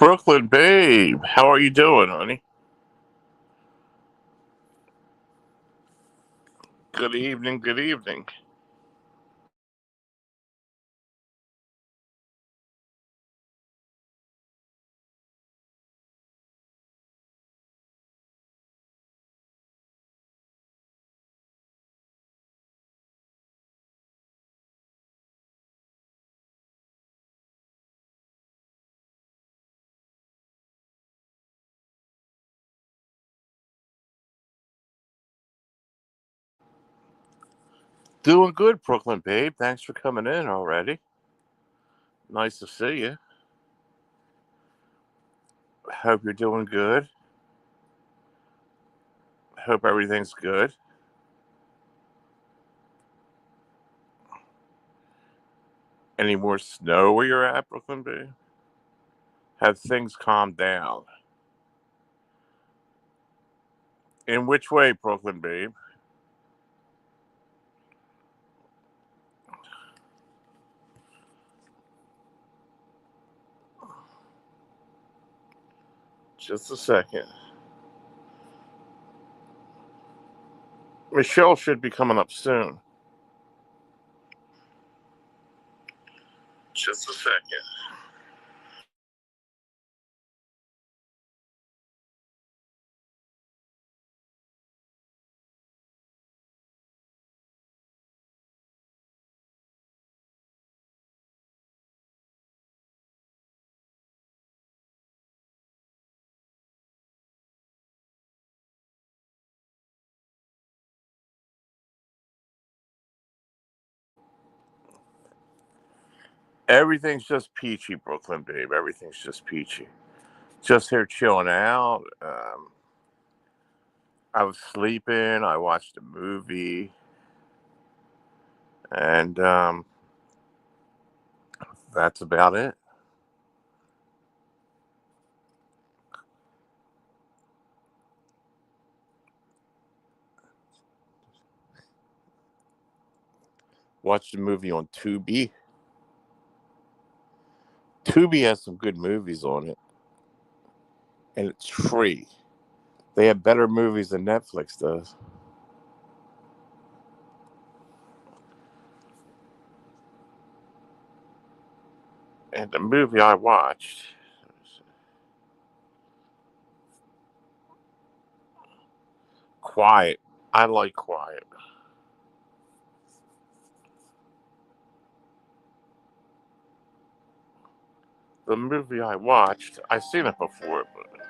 Brooklyn, babe. How are you doing, honey? Good evening. Good evening. Doing good, Brooklyn, babe. Thanks for coming in already. Nice to see you. Hope you're doing good. Hope everything's good. Any more snow where you're at, Brooklyn, babe? Have things calmed down? In which way, Brooklyn, babe? Just a second. Michelle should be coming up soon. Just a second. Everything's just peachy, Brooklyn, babe. Everything's just peachy. Just here chilling out. I was sleeping. I watched a movie, and that's about it. Watched a movie on Tubi. Tubi has some good movies on it, and it's free. They have better movies than Netflix does. And the movie I watched, Quiet. I like Quiet. The movie I watched, I've seen it before, but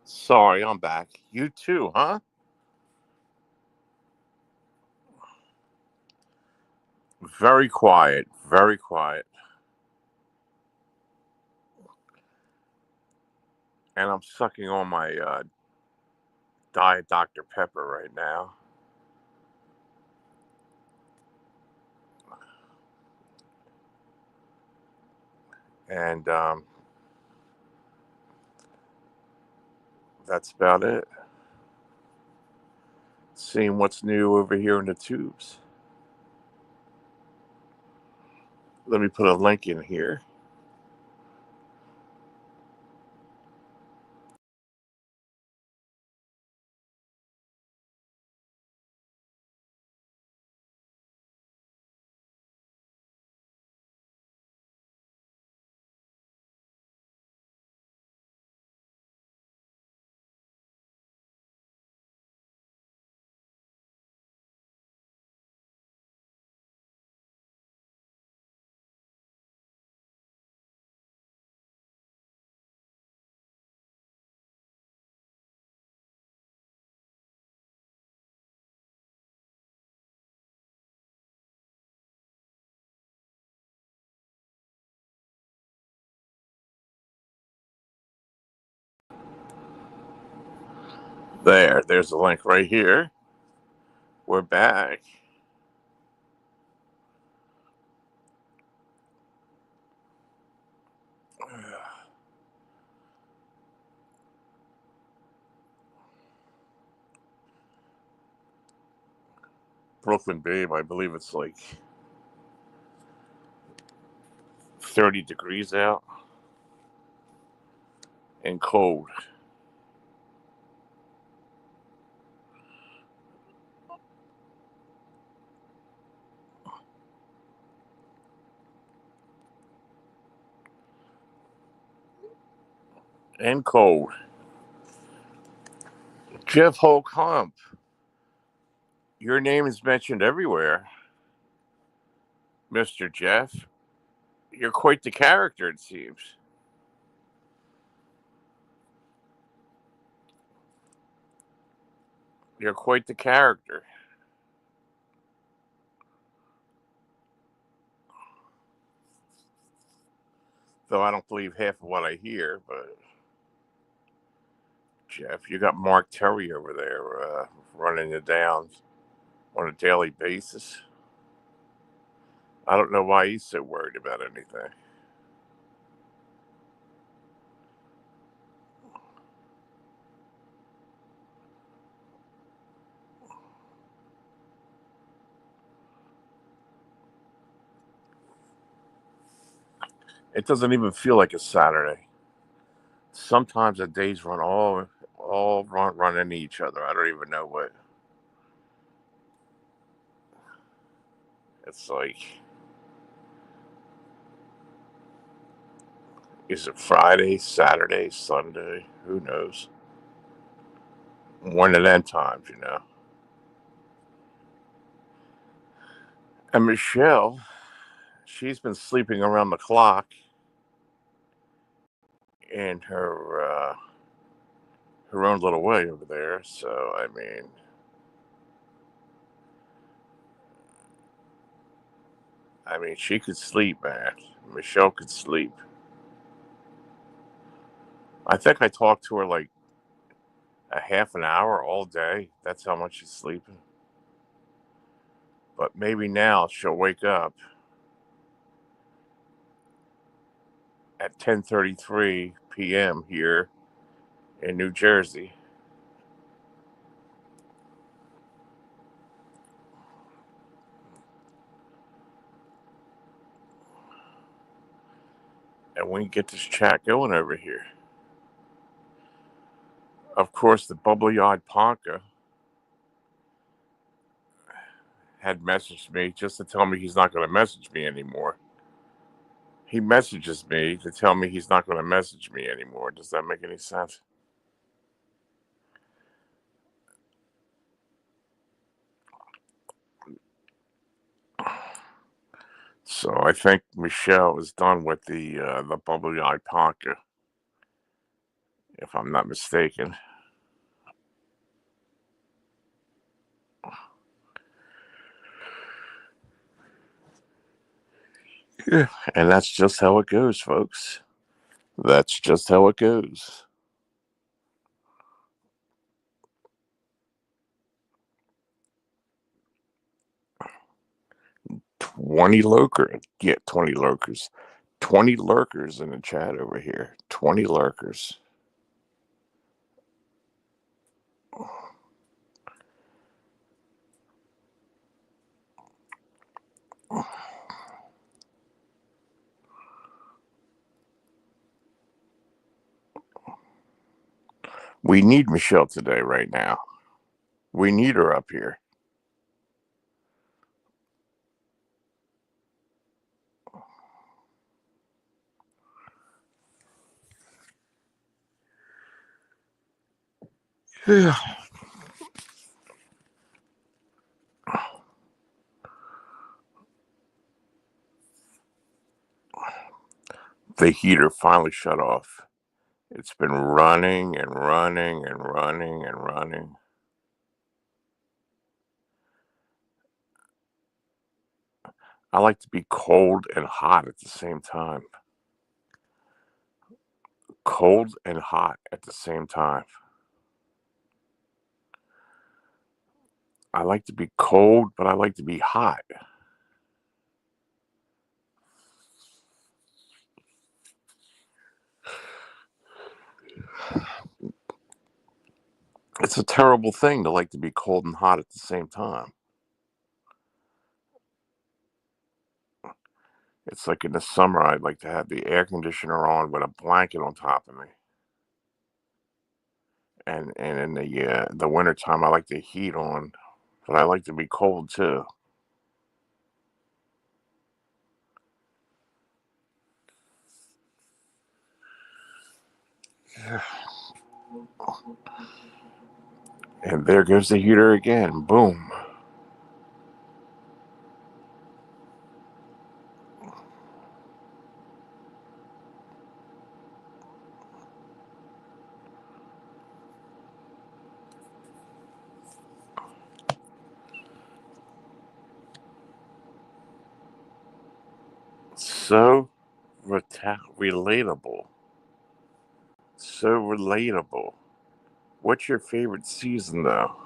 sorry, I'm back. You too, huh? Very quiet. Very quiet. And I'm sucking on my Diet Dr. Pepper right now. And that's about it. Seeing what's new over here in the tubes. Let me put a link in here. There's a link right here. We're back. Brooklyn Babe, I believe it's like 30 degrees out and cold. And cold. Jeff Hulk Hump, your name is mentioned everywhere, Mr. Jeff. You're quite the character, it seems. You're quite the character. Though I don't believe half of what I hear, but Jeff, you got Mark Terry over there running you down on a daily basis. I don't know why he's so worried about anything. It doesn't even feel like a Saturday. Sometimes the days run into each other. I don't even know what. It's like, is it Friday, Saturday, Sunday? Who knows? One of them times, you know. And Michelle, she's been sleeping around the clock in her own little way over there. So I mean, she could sleep, man. Michelle could sleep. I think I talked to her like a half an hour all day. That's how much she's sleeping. But maybe now she'll wake up at 10:33 p.m. here in New Jersey. And we can get this chat going over here. Of course, the bubbly-eyed Ponca had messaged me just to tell me he's not going to message me anymore. He messages me to tell me he's not going to message me anymore. Does that make any sense? So I think Michelle is done with the bubbly-eyed Ponca, if I'm not mistaken. Yeah, and that's just how it goes, folks. That's just how it goes. 20 lurkers. Yeah, 20 lurkers. 20 lurkers in the chat over here. 20 lurkers. We need Michelle today, right now. We need her up here. Yeah. The heater finally shut off. It's been running and running and running and running. I like to be cold and hot at the same time. Cold and hot at the same time. I like to be cold, but I like to be hot. It's a terrible thing to like to be cold and hot at the same time. It's like in the summer, I'd like to have the air conditioner on with a blanket on top of me. And in the wintertime, I like the heat on, but I like to be cold too. And there goes the heater again. Boom. So relatable. So relatable. What's your favorite season, though?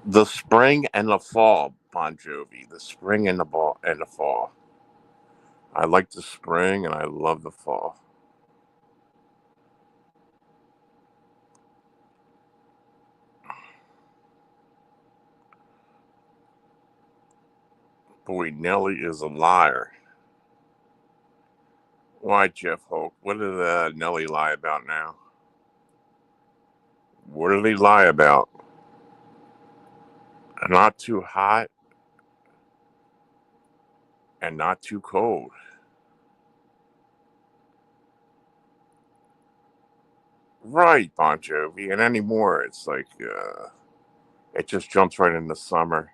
The spring and the fall, Bon Jovi. The spring and the fall. I like the spring and I love the fall. Boy, Nelly is a liar. Why, Jeff Hope? What did Nelly lie about now? What did he lie about? Not too hot and not too cold. Right, Bon Jovi. And anymore, it's like it just jumps right into summer.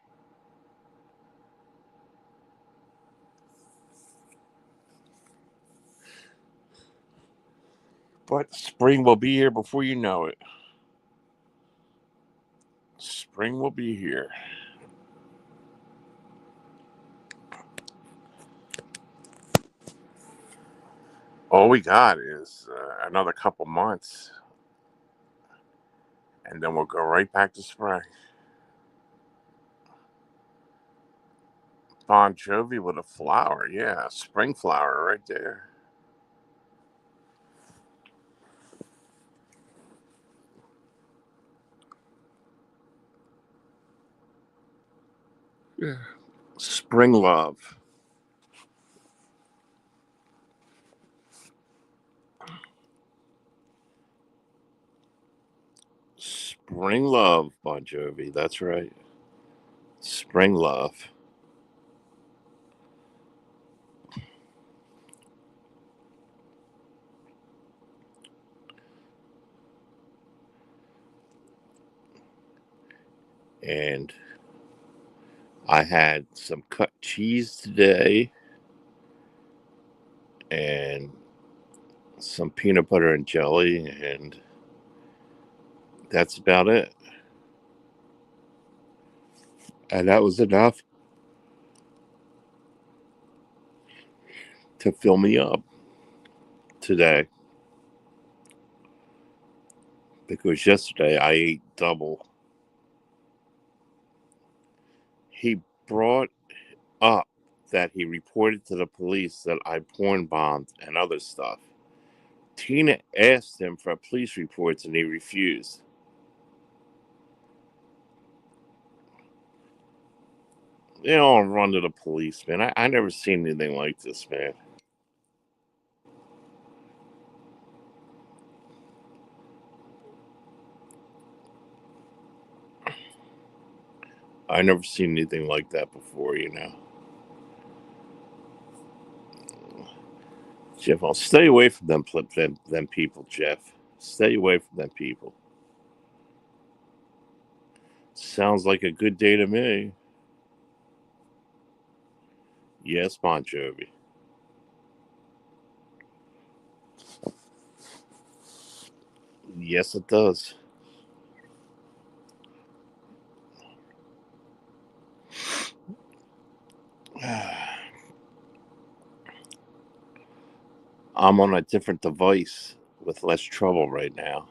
But spring will be here before you know it. Spring will be here. All we got is another couple months, and then we'll go right back to spring. Bon Jovi with a flower, yeah, spring flower right there. Yeah. Spring love. Spring love, Bon Jovi. That's right. Spring love. And I had some cut cheese today and some peanut butter and jelly, and that's about it. And that was enough to fill me up today. Because yesterday I ate double. He brought up that he reported to the police that I porn bombed and other stuff. Tina asked him for police reports and he refused. They all run to the police, man. I never seen anything like this, man. I never seen anything like that before. Jeff, I'll stay away from them people, Jeff. Stay away from them people. Sounds like a good day to me. Yes, Bon Jovi. Yes, it does. I'm on a different device with less trouble right now.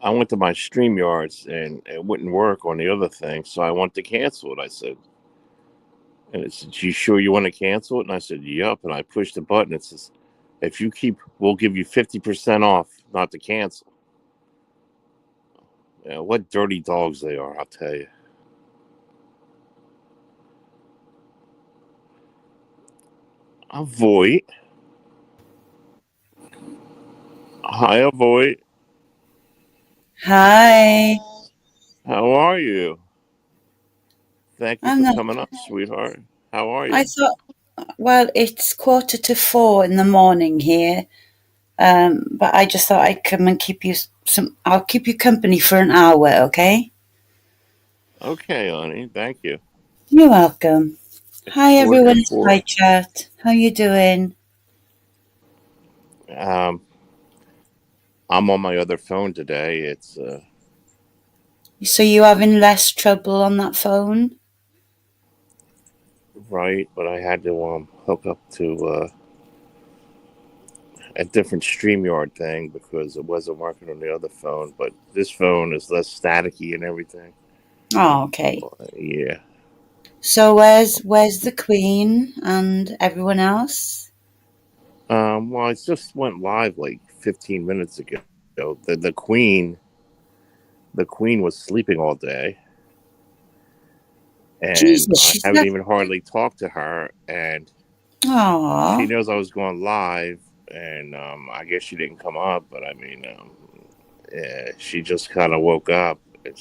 I went to my StreamYards and it wouldn't work on the other thing, so I wanted to cancel it. I said, and it said, "You sure you want to cancel it?" And I said, "Yup." And I pushed the button. It says, "If you keep, we'll give you 50% off not to cancel." Yeah, what dirty dogs they are, I'll tell you. Avoid. Hi, Avoid. Hi. How are you? Thank you I'm for not. coming up, sweetheart. How are I you? thought, well, it's 4:45 in the morning here, but I just thought I'd come and keep you some. I'll keep you company for an hour, okay? Okay, honey. Thank you. You're welcome. It's Hi, quarter to everyone. It's Hi four. Chat. How you doing? Um, I'm on my other phone today. It's So you having less trouble on that phone? right, but I had to hook up to a different StreamYard thing because it wasn't working on the other phone. But this phone is less staticky and everything. Oh, okay. Yeah. So where's the Queen and everyone else? Well, it just went live like 15 minutes ago. The Queen was sleeping all day, and Jesus, I she's haven't not. even hardly talked to her. And she Aw. knows I was going live, and I guess she didn't come up. But I mean, yeah, she just kind of woke up, and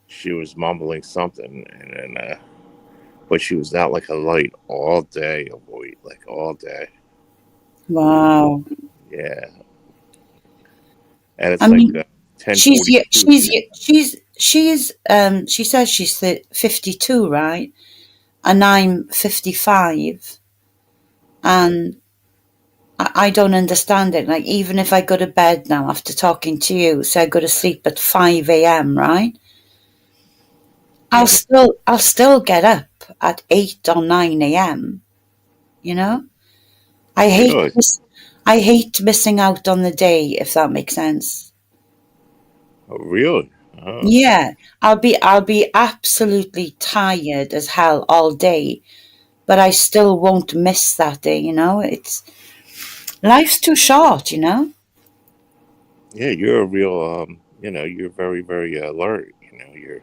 she was mumbling something, and then but she was out like a light all day, boy, like all day. Wow. Yeah, and I it's like mean, ten 42 here. she says she's 52, right? And I'm 55, and I don't understand it. Like, even if I go to bed now after talking to you, say I go to sleep at 5 a.m., right? Mm-hmm. I'll still get up at 8 or 9 a.m. You know, I hate Really? this. I hate missing out on the day, if that makes sense. Oh, really? Oh, Yeah, I'll be absolutely tired as hell all day, but I still won't miss that day, It's life's too short. yeah. You're a real. You're very, very alert. You're.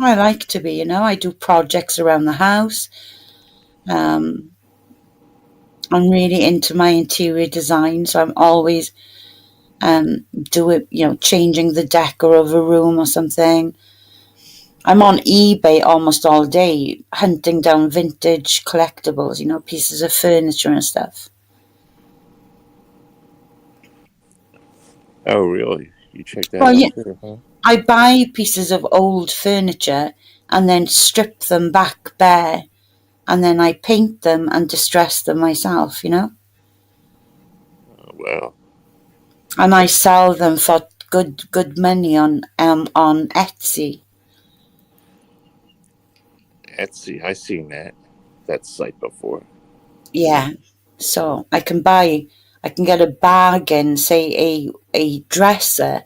I like to be. I do projects around the house. Um, I'm really into my interior design, so I'm always changing the decor of a room or something. I'm on eBay almost all day hunting down vintage collectibles, pieces of furniture and stuff. Oh, really? You check that Well, out yeah, too, huh? I buy pieces of old furniture and then strip them back bare, and then I paint them and distress them myself. Oh, well, And I sell them for good money on Etsy. Etsy. I seen that site before. Yeah. So I can get a bargain, say a dresser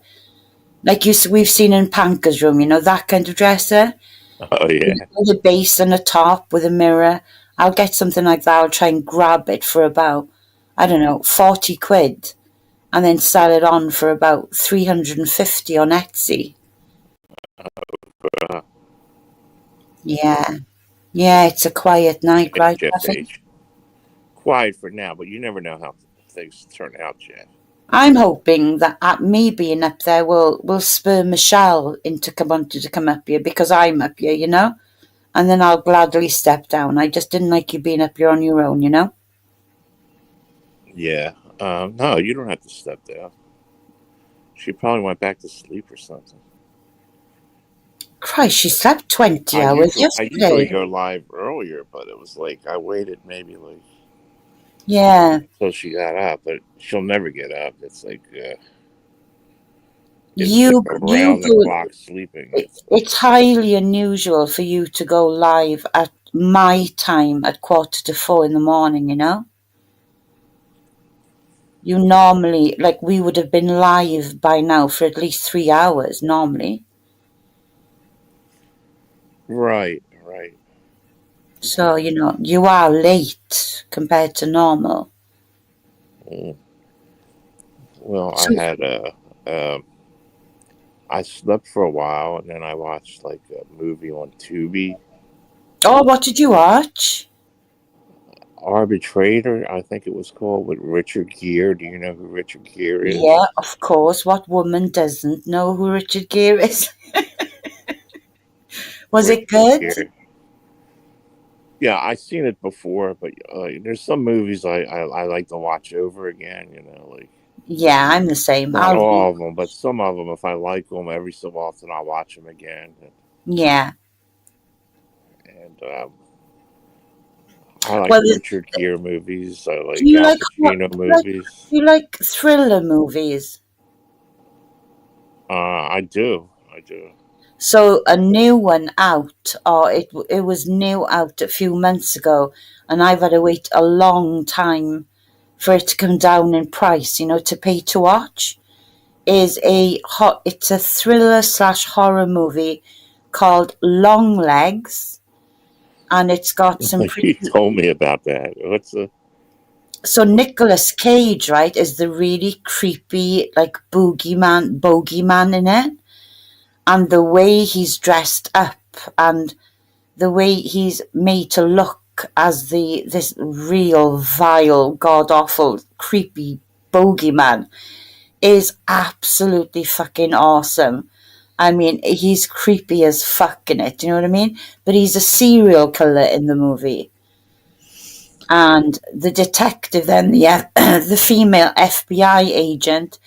like we've seen in Panker's room, you know, that kind of dresser. Oh yeah. With a base and a top with a mirror. I'll get something like that. I'll try and grab it for about, I don't know, 40 quid and then sell it on for about 350 on Etsy. Uh, Yeah. Yeah, it's a quiet night, right, Jeff's Jeffy? age. Quiet for now, but you never know how things turn out, Jeff. I'm hoping that at me being up there will spur Michelle into wanting to come up here because I'm up here, you know? And then I'll gladly step down. I just didn't like you being up here on your own, you know? Yeah. No, you don't have to step down. She probably went back to sleep or something. Christ, she slept 20 I hours usually yesterday. go live earlier, but it was like I waited maybe like Yeah. until she got up, but she'll never get up. It's like You around the go. clock sleeping. It's highly unusual for you to go live at my time at 3:45 in the morning, you know? You normally, like, we would have been live by now for at least 3 hours normally. Right, right. So, you know, you are late compared to normal. Mm. Well, So, I had I slept for a while, and then I watched like a movie on Tubi. oh, what did you watch? Arbitrator, I think it was called, with Richard Gere. Do you know who Richard Gere is? Yeah, of course. What woman doesn't know who Richard Gere is? Was it Richard good? Gere. Yeah, I've seen it before, but there's some movies I like to watch over again. You know, like Yeah, I'm the same. not all of them, but some of them. If I like them, every so often I'll watch them again. Yeah. And I like Well, Richard Gere movies. I do like you Al like what? Pacino Like, movies. do you like thriller movies? I do. I do. So a new one out, or it was new out a few months ago, and I've had to wait a long time for it to come down in price. You know, to pay to watch it's a thriller / horror movie called Long Legs, and it's got some You pretty. told me about that. What's the? So Nicolas Cage, right, is the really creepy like bogeyman in it, and the way he's dressed up and the way he's made to look as this real vile, god awful, creepy bogeyman is absolutely fucking awesome. I mean, he's creepy as fuck in it, you know what I mean? But he's a serial killer in the movie. And the detective, then the female FBI agent,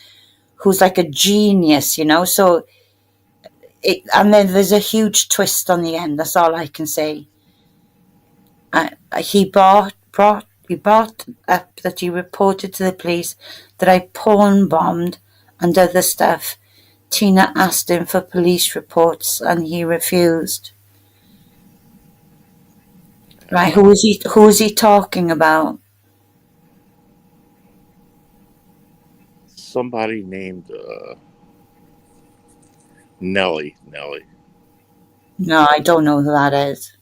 who's like a genius, you know. So and then there's a huge twist on the end. That's all I can say. He brought up that he reported to the police that I porn bombed and other stuff. Tina asked him for police reports and he refused. Right, who is he talking about? Somebody named Nelly. Nelly. No, I don't know who that is.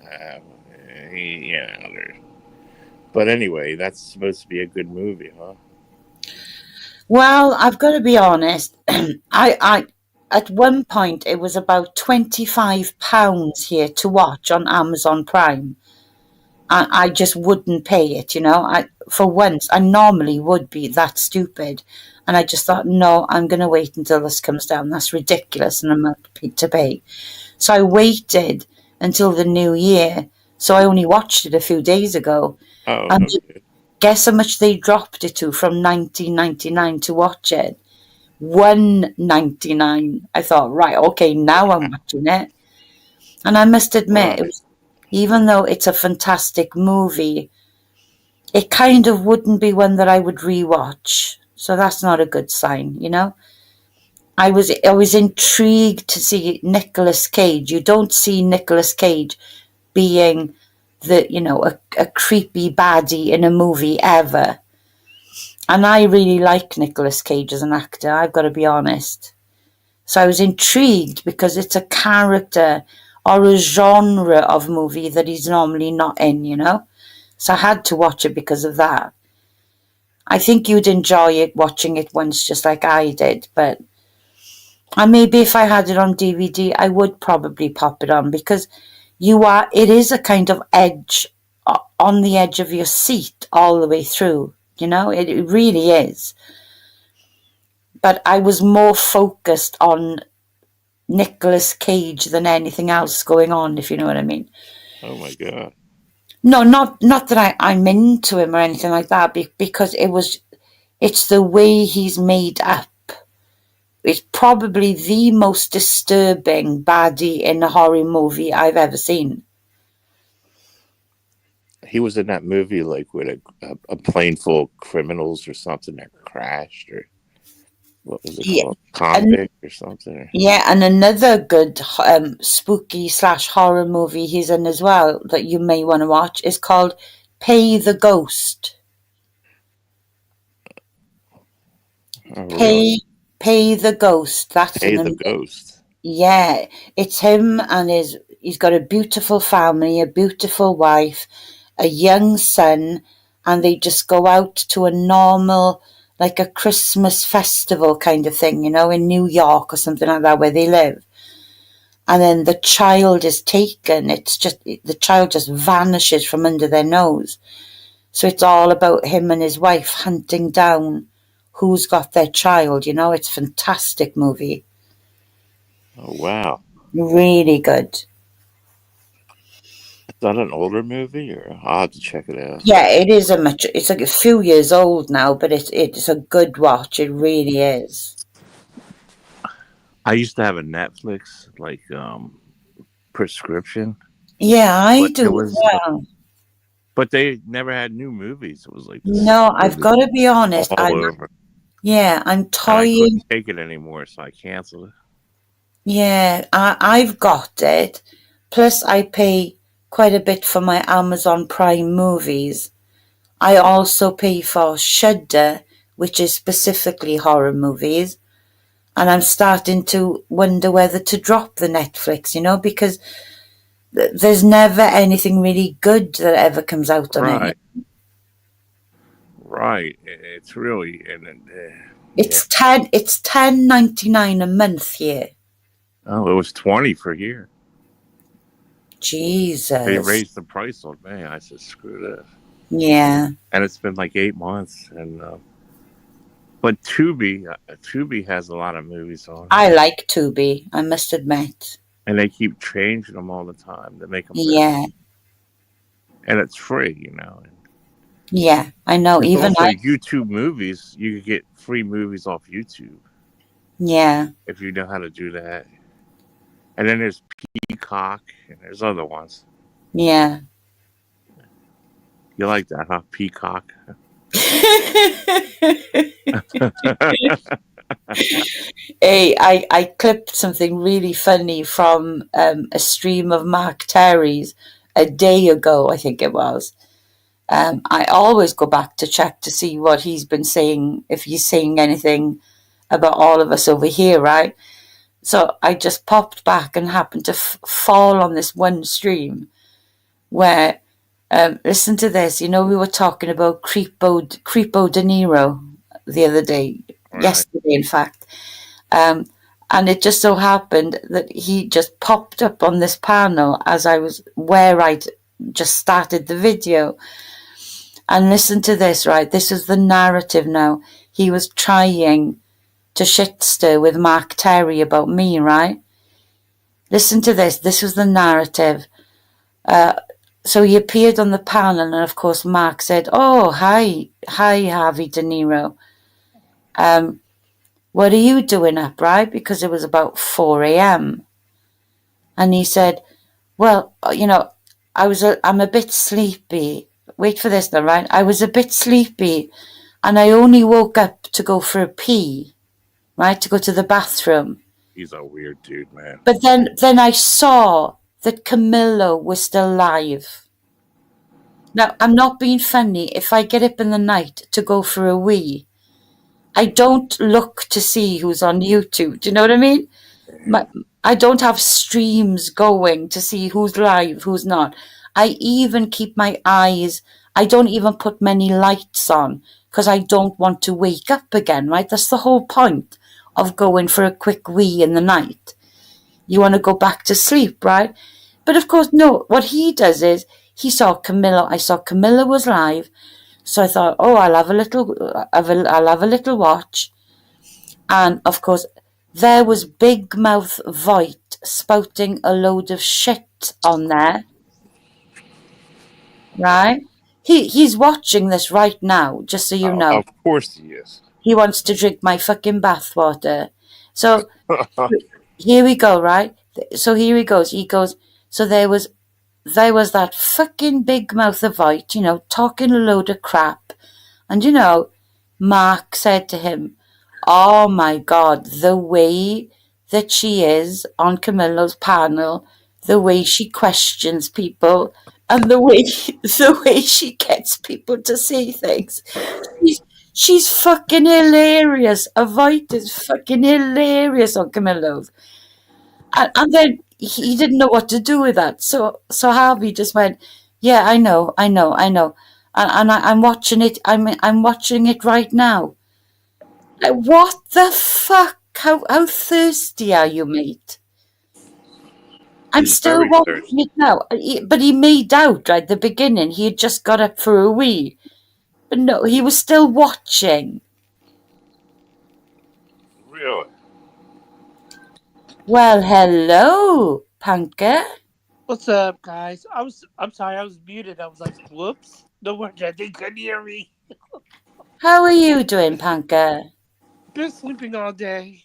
Yeah. But anyway, that's supposed to be a good movie, huh? Well, I've got to be honest. I at one point it was about £25 here to watch on Amazon Prime. And I just wouldn't pay it, you know. For once, I normally would be that stupid, and I just thought, no, I'm going to wait until this comes down. That's ridiculous, and I'm not to pay. So I waited until the new year. So I only watched it a few days ago. Oh, And okay. guess how much they dropped it to from 19.99 to watch it? $1.99. I thought, right, okay, now I'm watching it. And I must admit, Right. even though it's a fantastic movie, it kind of wouldn't be one that I would rewatch. So that's not a good sign, you know. I was intrigued to see Nicolas Cage. You don't see Nicolas Cage being a creepy baddie in a movie ever. And I really like Nicolas Cage as an actor, I've got to be honest. So I was intrigued because it's a character or a genre of movie that he's normally not in, you know? So I had to watch it because of that. I think you'd enjoy it watching it once just like I did, but and maybe if I had it on DVD, I would probably pop it on because it is a kind of edge on the edge of your seat all the way through, you know? It really is. But I was more focused on Nicolas Cage than anything else going on, if you know what I mean. Oh my God. No, not that I'm into him or anything like that, because it's the way he's made up. It's probably the most disturbing baddie in a horror movie I've ever seen. He was in that movie like with a plane full of criminals or something that crashed, or what was it Yeah, called? and Convict or something. yeah, and another good spooky / horror movie he's in as well that you may want to watch is called Pay the Ghost. Oh, really? Pay the Ghost. That's Hey, in the the Ghost. Yeah, it's him and he's got a beautiful family, a beautiful wife, a young son, and they just go out to a normal, like a Christmas festival kind of thing, you know, in New York or something like that where they live. And then the child is taken. The child just vanishes from under their nose. So it's all about him and his wife hunting down who's got their child, you know, it's a fantastic movie. Oh, wow. Really good. Is that an older movie, or I'll have to check it out? Yeah, it's like a few years old now, but it's a good watch. It really is. I used to have a Netflix like prescription, Yeah, I but do as well. but they never had new movies. It was like this No, I've movies got to be honest. all over, I'm and I toying. couldn't take it anymore, so I canceled it. Yeah, I've got it. Plus, I pay quite a bit for my Amazon Prime movies. I also pay for Shudder, which is specifically horror movies. And I'm starting to wonder whether to drop the Netflix, you know, because there's never anything really good that ever comes out on it. Right, right. It's really yeah. It's 10.99 a month here. Oh, it was 20 for here. They Jesus. raised the price on me. I said, screw this. Yeah. And it's been like 8 months, and but Tubi has a lot of movies on it, I like Tubi, I must admit. and they keep changing them all the time to make them better. Yeah. And it's free, you know. Yeah, I know. There's Even also I. YouTube movies. You can get free movies off YouTube Yeah. if you know how to do that. And then there's Peacock, and there's other ones. Yeah. You like that, huh? Peacock. Hey, I clipped something really funny from a stream of Mark Terry's a day ago, I think it was. I always go back to check to see what he's been saying, if he's saying anything about all of us over here, right? So I just popped back and happened to fall on this one stream where, listen to this, you know, we were talking about Creepo De Niro the other day, Right. yesterday, in fact. And it just so happened that he just popped up on this panel where I'd just started the video. And listen to this, right? This is the narrative now. He was trying to shit stir with Mark Terry about me, right? Listen to this. This was the narrative. So he appeared on the panel, and of course Mark said, "Oh, hi, Harvey De Niro. What are you doing up, right?" Because it was about 4 a.m. And he said, "Well, you know, I'm a bit sleepy. Wait for this now, right? I was a bit sleepy, and I only woke up to go for a pee, right? To go to the bathroom. He's a weird dude, man. But then I saw that Camillo was still alive. Now, I'm not being funny. If I get up in the night to go for a wee, I don't look to see who's on YouTube. Do you know what I mean? I don't have streams going to see who's live, who's not. I even keep my eyes, I don't even put many lights on because I don't want to wake up again, right? That's the whole point of going for a quick wee in the night. You want to go back to sleep, right? But of course, no, what he does is he saw Camilla. I saw Camilla was live. So I thought, oh, I'll have a little watch. And of course, there was Big Mouth Voigt spouting a load of shit on there, right? He's watching this right now, just so you know. Of course he is. He wants to drink my fucking bathwater. So here we go, right? So here he goes. He goes, so there was that fucking Big Mouth of Voigt, talking a load of crap. And Mark said to him, oh my God, the way that she is on Camilla's panel, the way she questions people, and the way she gets people to say things. She's fucking hilarious. Avoid is fucking hilarious on Camilla's. And then he didn't know what to do with that. So Harvey just went, yeah, I know. I'm watching it. I'm watching it right now. Like, what the fuck? How thirsty are you, mate? I'm He's still very watching thirsty. it now. But he made out, right, at the beginning, he had just got up for a wee. But no, he was still watching. Really? Well, hello, Punker. What's up, guys? I'm sorry, I was muted. I was like, whoops. No wonder they couldn't hear me. How are you doing, Punker? Been sleeping all day.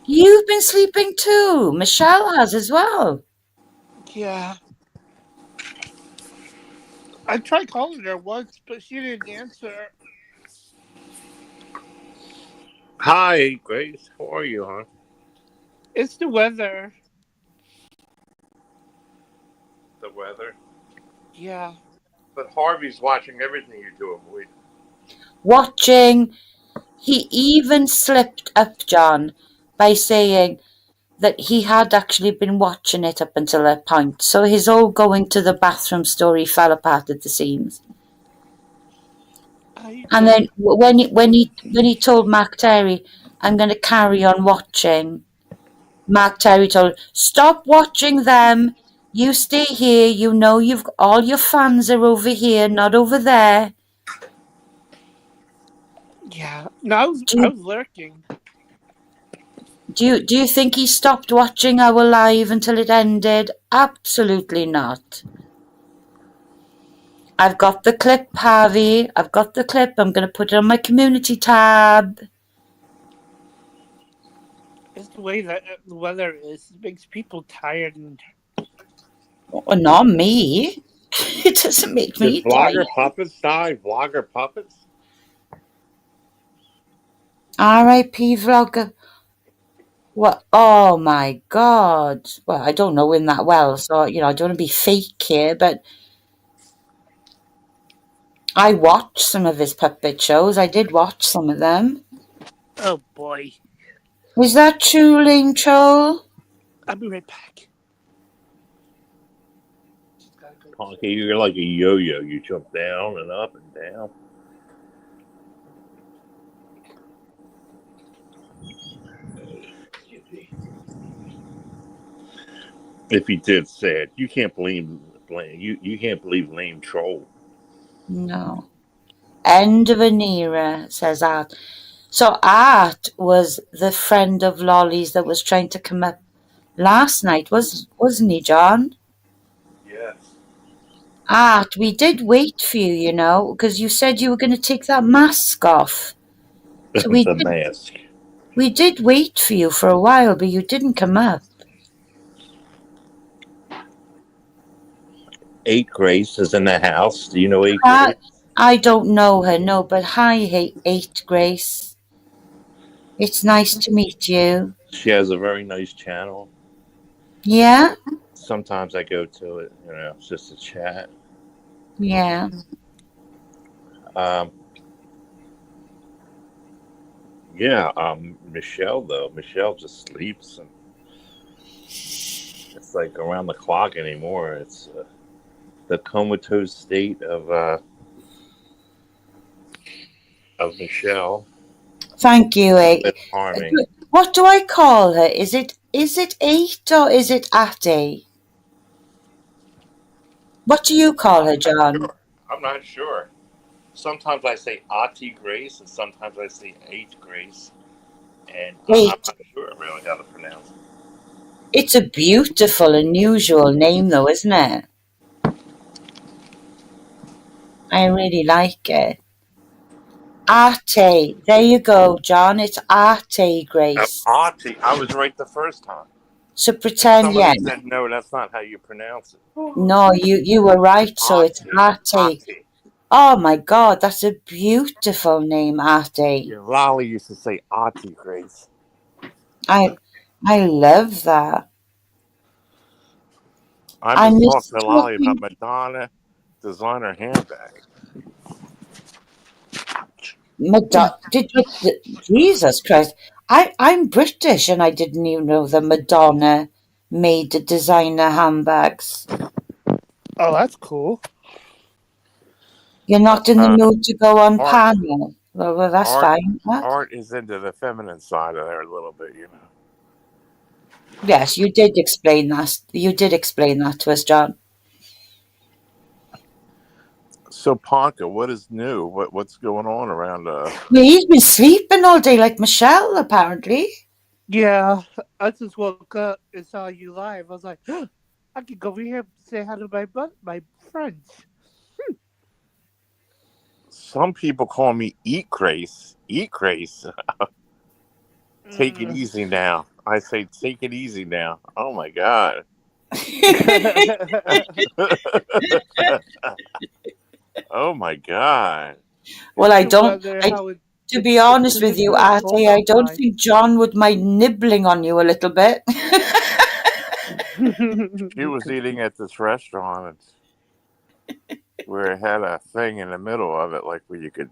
You've been sleeping too. Michelle has as well. Yeah. I tried calling her once, but she didn't answer. Hi, Grace. How are you, huh? It's the weather. The weather. Yeah. But Harvey's watching everything you do, avoid. Watching. He even slipped up, John, by saying that he had actually been watching it up until that point. So his whole going to the bathroom story fell apart at the seams. And then when he told Mark Terry, I'm going to carry on watching, Mark Terry told him, stop watching them. You stay here. You've all your fans are over here, not over there. Yeah. No, I was lurking. Do you think he stopped watching our live until it ended? Absolutely not. I've got the clip, Harvey. I've got the clip. I'm going to put it on my community tab. It's the way that the weather is. It makes people tired. And Well, not me. It doesn't make me Did Vlogger tired. Puppets die? Vlogger Puppets? R.I.P. Vlogger. What? Oh my God. Well, I don't know him that well, so I don't want to be fake here, but I watched some of his puppet shows. I did watch some of them. oh boy. Was that true, Lane Troll? I'll be right back. Honky, you're like a yo-yo. You jump down and up and down. If he did say it, you can't blame you can't believe lame troll. No. End of an era, says Art. So Art was the friend of Lolly's that was trying to come up last night, wasn't he, John? Yes. Art, we did wait for you, because you said you were going to take that mask off. So The mask. We did wait for you for a while, but you didn't come up. 8 Grace is in the house. Do you know 8 Grace? I don't know her, no, but hi, 8 Grace. It's nice to meet you. She has a very nice channel. Yeah? Sometimes I go to it, just to chat. Yeah. Yeah, Michelle though. Michelle just sleeps, and it's like around the clock anymore. It's the comatose state of Michelle. Thank you. That's harming. What do I call her? Is it 8 or is it at 8? What do you call her, John? Sure. I'm not sure. Sometimes I say Auntie Grace, and sometimes I say Aunt Grace, and I'm 8. not sure really how to pronounce it. It's a beautiful, unusual name, though, isn't it? I really like it. Arte. There you go, John. It's Arte, Grace. Auntie, I was right the first time. So pretend, Somebody said no, that's not how you pronounce it. No, you were right. So it's Arte. Auntie. Oh my God, that's a beautiful name, Arte. Your Lolly used to say Auntie Grace. I love that. I just talked to Lolly about Madonna designer handbag. Jesus Christ. I'm British and I didn't even know that Madonna made the designer handbags. Oh, that's cool. You're not in the mood to go on Art- panel. Well, that's fine. What? Art is into the feminine side of there a little bit, you know. Yes, you did explain that. You did explain that to us, John. So Ponca, what is new? What's going on around? Well, he's been sleeping all day like Michelle, apparently. Yeah, I just woke up and saw you live. I was like, I could go over here and say hi to my friends. Some people call me Eat Grace. Eat Grace. Take it easy now. I say take it easy now. Oh my God. Oh my God. Well, to be honest with you, Ate, I don't think John would mind nibbling on you a little bit. She was eating at this restaurant where it had a thing in the middle of it, like where you could,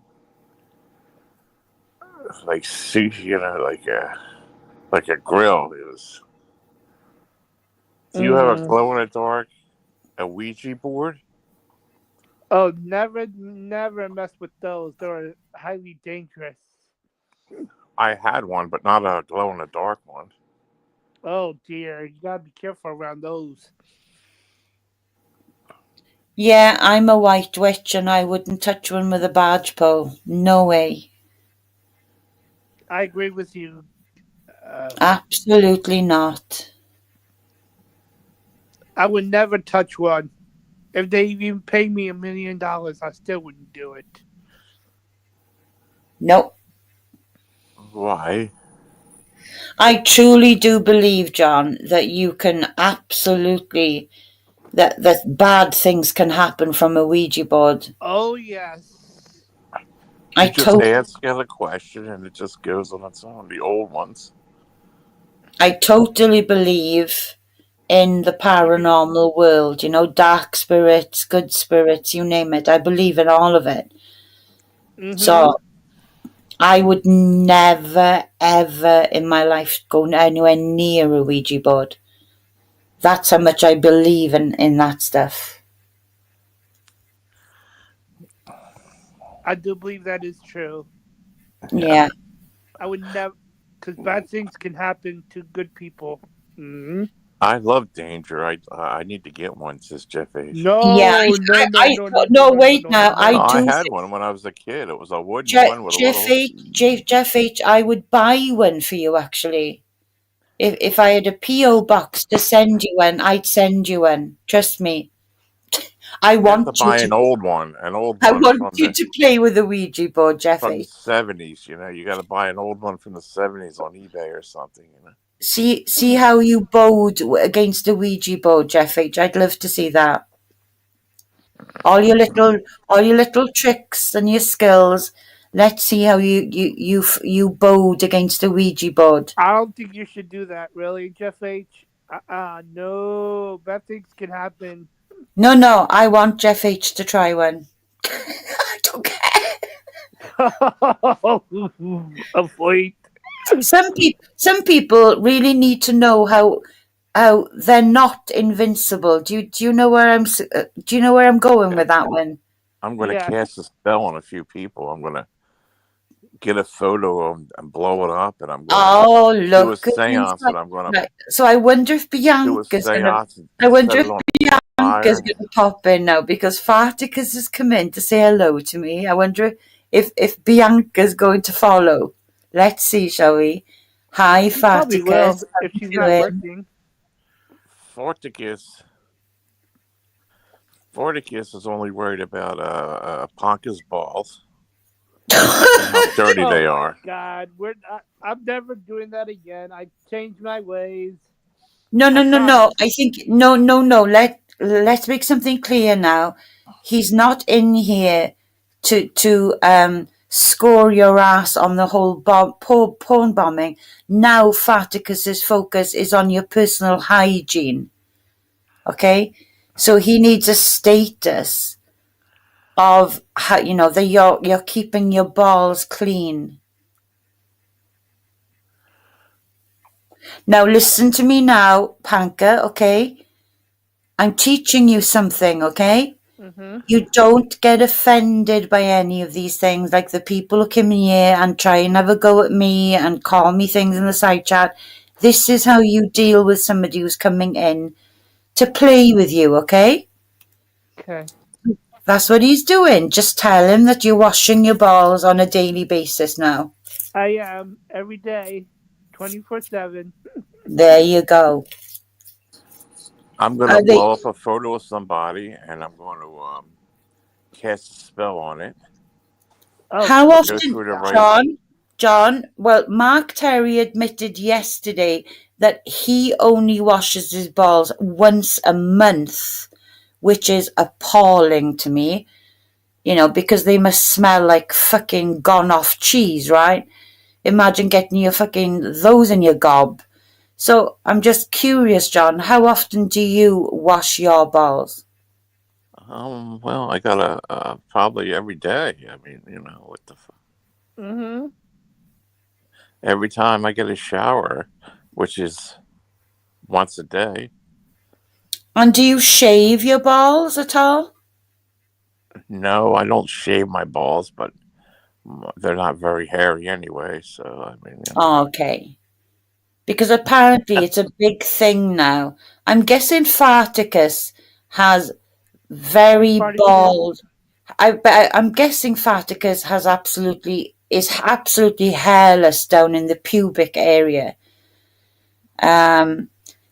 like sushi, you know, like a grill. It was. Do you have a glow in the dark, a Ouija board? Oh, never mess with those. They're highly dangerous. I had one, but not a glow in the dark one. Oh dear, you gotta be careful around those. Yeah, I'm a white witch and I wouldn't touch one with a barge pole. No way. I agree with you. Absolutely not. I would never touch one. If they even pay me $1 million, I still wouldn't do it. Nope. Why? I truly do believe, John, that you can absolutely that bad things can happen from a Ouija board. Oh yes. You just ask it a question and it just goes on its own. The old ones. I totally believe in the paranormal world, you know, dark spirits, good spirits, you name it. I believe in all of it. Mm-hmm. So I would never, ever in my life go anywhere near a Ouija board. That's how much I believe in that stuff. I do believe that is true. Yeah. I would never, because bad things can happen to good people. Mm-hmm. I love danger. I need to get one, says Jeff H. No, yeah, no, wait now. I had one when I was a kid. It was a wooden one with Jeff H, I would buy one for you, actually. If I had a P.O. box to send you one, I'd send you one. Trust me. I want you to buy an old one. I want you to play with the Ouija board, Jeff from H. the 70s, you know. You got to buy an old one from the 70s on eBay or something, you know. See how you bowed against the Ouija board, Jeff H. I'd love to see that. All your little tricks and your skills. Let's see how you bowed against the Ouija board. I don't think you should do that, really, Jeff H. No, bad things can happen. No, I want Jeff H to try one. I don't care. Avoid. Some people really need to know how they're not invincible. Do you know where do you know where I'm going with that one? I'm going to Yeah. cast a spell on a few people. I'm going to get a photo of 'em and blow it up, and I'm going to Oh, do a look at these. seance, and I'm going to Right. So I wonder if do a Bianca's gonna. seance I and wonder set if it on Bianca's fire. gonna pop in now because Farticus has come in to say hello to me. I wonder if Bianca's going to follow. Let's see, shall we? Hi, She probably will Farticus. How if you she's not doing? working. Forticus. Forticus is only worried about Ponka's balls and how dirty Oh they my are. God, we're not, I'm never doing that again. I changed my ways. No, I no, no, no. promise. I think no, no, no. Let's make something clear now. He's not in here to score your ass on the whole porn bombing. Now, Faticus's focus is on your personal hygiene. Okay, so he needs a status of how that you're keeping your balls clean. Now, listen to me now, Panka. Okay, I'm teaching you something. Okay. Mm-hmm. You don't get offended by any of these things, like the people who come here and try and have a go at me and call me things in the side chat. This is how you deal with somebody who's coming in to play with you, okay? Okay. That's what he's doing. Just tell him that you're washing your balls on a daily basis now. I am every day, 24/7. There you go. I'm going to Are they? blow up a photo of somebody, and I'm going to cast a spell on it. Oh, How Go often, through the right. John? Well, Mark Terry admitted yesterday that he only washes his balls once a month, which is appalling to me. Because they must smell like fucking gone off cheese, right? Imagine getting your fucking those in your gob. So I'm just curious, John, how often do you wash your balls? Well, I got to probably every day. I mean, what the fuck? Mm-hmm. Every time I get a shower, which is once a day. And do you shave your balls at all? No, I don't shave my balls, but they're not very hairy anyway. So I mean, Okay. Because apparently it's a big thing now. I'm guessing Farticus has very Spartacus. bald. I'm guessing Farticus is absolutely hairless down in the pubic area.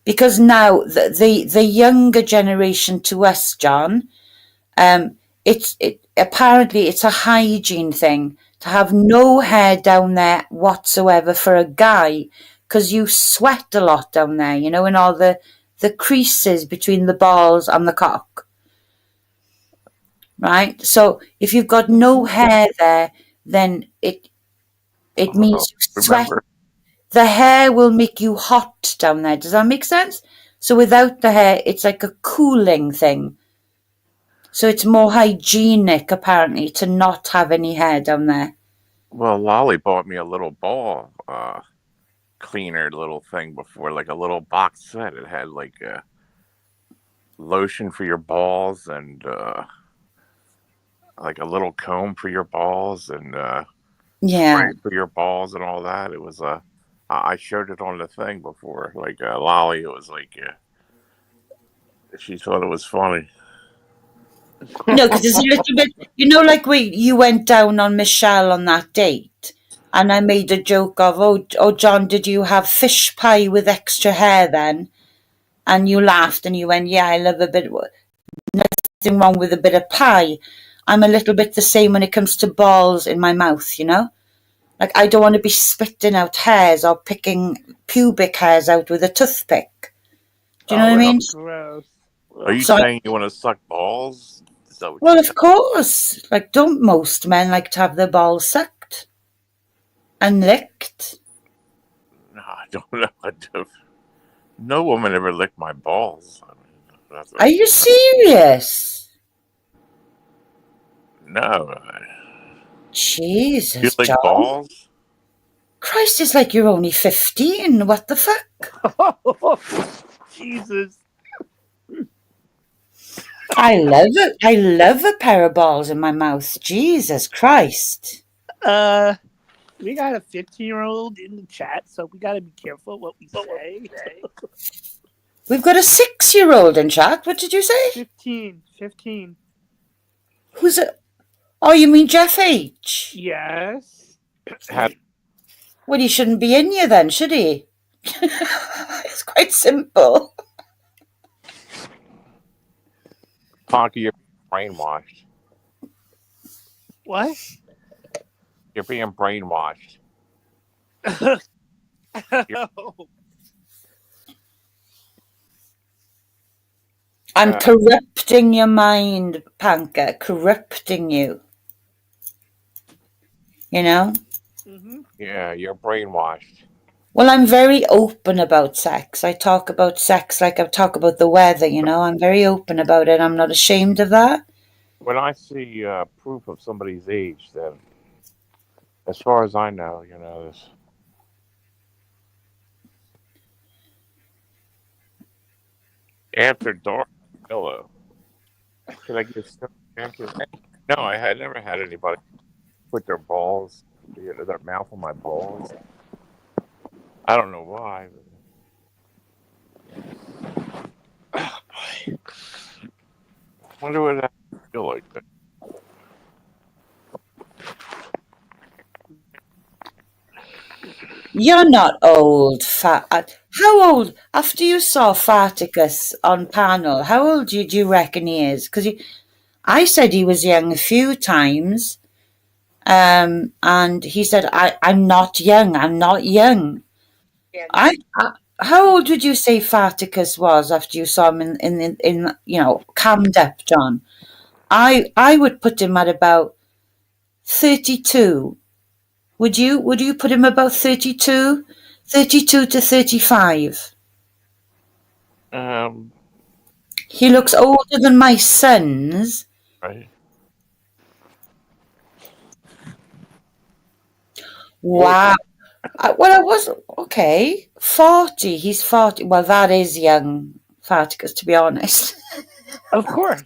Because now the younger generation to us, John, apparently it's a hygiene thing to have no hair down there whatsoever for a guy, because you sweat a lot down there, in all the creases between the balls and the cock. Right? So if you've got no hair there, then it means you sweat. remember, The hair will make you hot down there. Does that make sense? So without the hair, it's like a cooling thing. So it's more hygienic, apparently, to not have any hair down there. well, Lolly bought me a little ball cleaner little thing before, like a little box set. It had like lotion for your balls and like a little comb for your balls and Yeah. spray for your balls and all that. It was I showed it on the thing before. Like Lolly, it was like she thought it was funny. No, because it's a little bit, like you went down on Michelle on that date, and I made a joke of, oh, John, did you have fish pie with extra hair then? And you laughed and you went, yeah, I love a bit, nothing wrong with a bit of pie. I'm a little bit the same when it comes to balls in my mouth, Like, I don't want to be spitting out hairs or picking pubic hairs out with a toothpick. Do you know what I mean? Gross. Are you So saying you want to suck balls? Is that what Well, you of course. Like, don't most men like to have their balls sucked and licked? No, I don't know. No woman ever licked my balls. I mean, Are you serious? no. Jesus, You like John. balls? Christ, it's like you're only 15. What the fuck? Jesus. I love it. I love a pair of balls in my mouth. Jesus Christ. We got a 15-year-old in the chat, so we got to be careful what we say. We've got a 6-year-old in chat. What did you say? 15. Who's it? Oh, you mean Jeff H? Yes. Well, he shouldn't be in here then, should he? It's quite simple. Ponky, you're brainwashed. What? You're being brainwashed. I'm corrupting your mind, Panka. Corrupting you. You know? Mm-hmm. Yeah, you're brainwashed. Well, I'm very open about sex. I talk about sex like I talk about the weather, you know? I'm very open about it. I'm not ashamed of that. When I see proof of somebody's age, then, as far as I know, this. After dark, hello. Can I get some? No, I had never had anybody put their balls, their mouth on my balls. I don't know why. I wonder what that feel like. That. You're not old, How old, after you saw Farticus on panel, how old did you reckon he is? Because I said he was young a few times, and he said, I'm not young, I'm not young. How old would you say Farticus was after you saw him in calmed up, John? I would put him at about 32. Would you put him about 32? 32 to 35. He looks older than my sons. Right. Wow. I was okay. 40. He's 40. Well, that is young, Farticus, to be honest. Of course.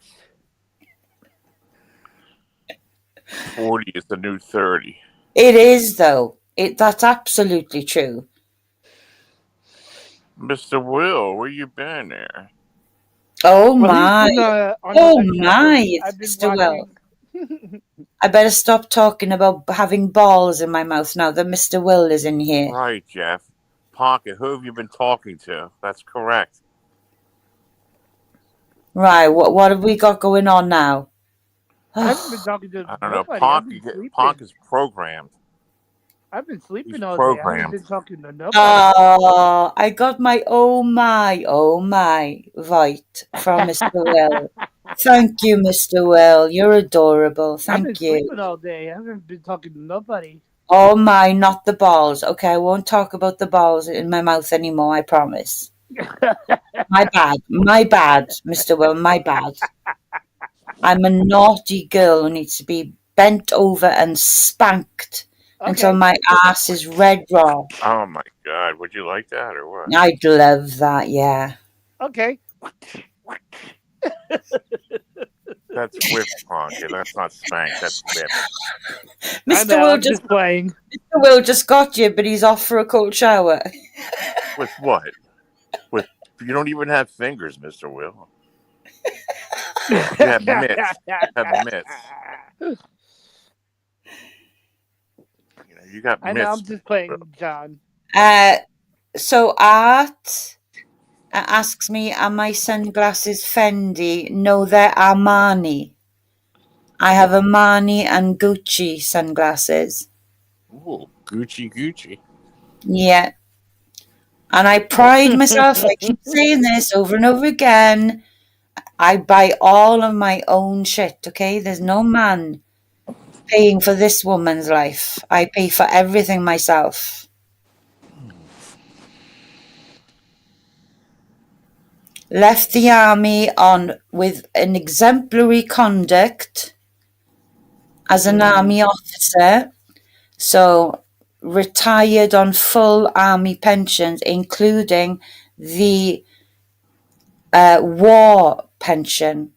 40 is the new 30. It is, though. That's absolutely true. Mr. Will, where you been there? Oh my! Mr. Will. I better stop talking about having balls in my mouth now that Mr. Will is in here. Right, Jeff. Pocket, who have you been talking to? That's correct. Right, what have we got going on now? I haven't been talking to I don't know. nobody. Ponk is programmed. I've been sleeping He's all programmed. day. I haven't been talking to nobody. Oh, I got my oh my vote from Mr. Will. Thank you, Mr. Will. You're adorable. Thank you. I've been sleeping all day. I haven't been talking to nobody. Oh my, not the balls. Okay, I won't talk about the balls in my mouth anymore, I promise. My bad, Mr. Will, my bad. I'm a naughty girl who needs to be bent over and spanked until my ass is red raw. Oh my God, would you like that or what? I'd love that, yeah. Okay. That's whip, Ponky. That's not spank. That's whip. Mr. Will just playing. Mr. Will just got you, but he's off for a cold shower. With what? With you don't even have fingers, Mr. Will. You have mitts. You got mitts. I know, I'm just playing, John. So Art asks me, are my sunglasses Fendi? No, they're Armani. I have Armani and Gucci sunglasses. Ooh, Gucci. Yeah. And I pride myself, I keep saying this over and over again, I buy all of my own shit, okay? There's no man paying for this woman's life. I pay for everything myself. Left the army on with an exemplary conduct. as an army officer. So retired on full army pensions, including the war pension.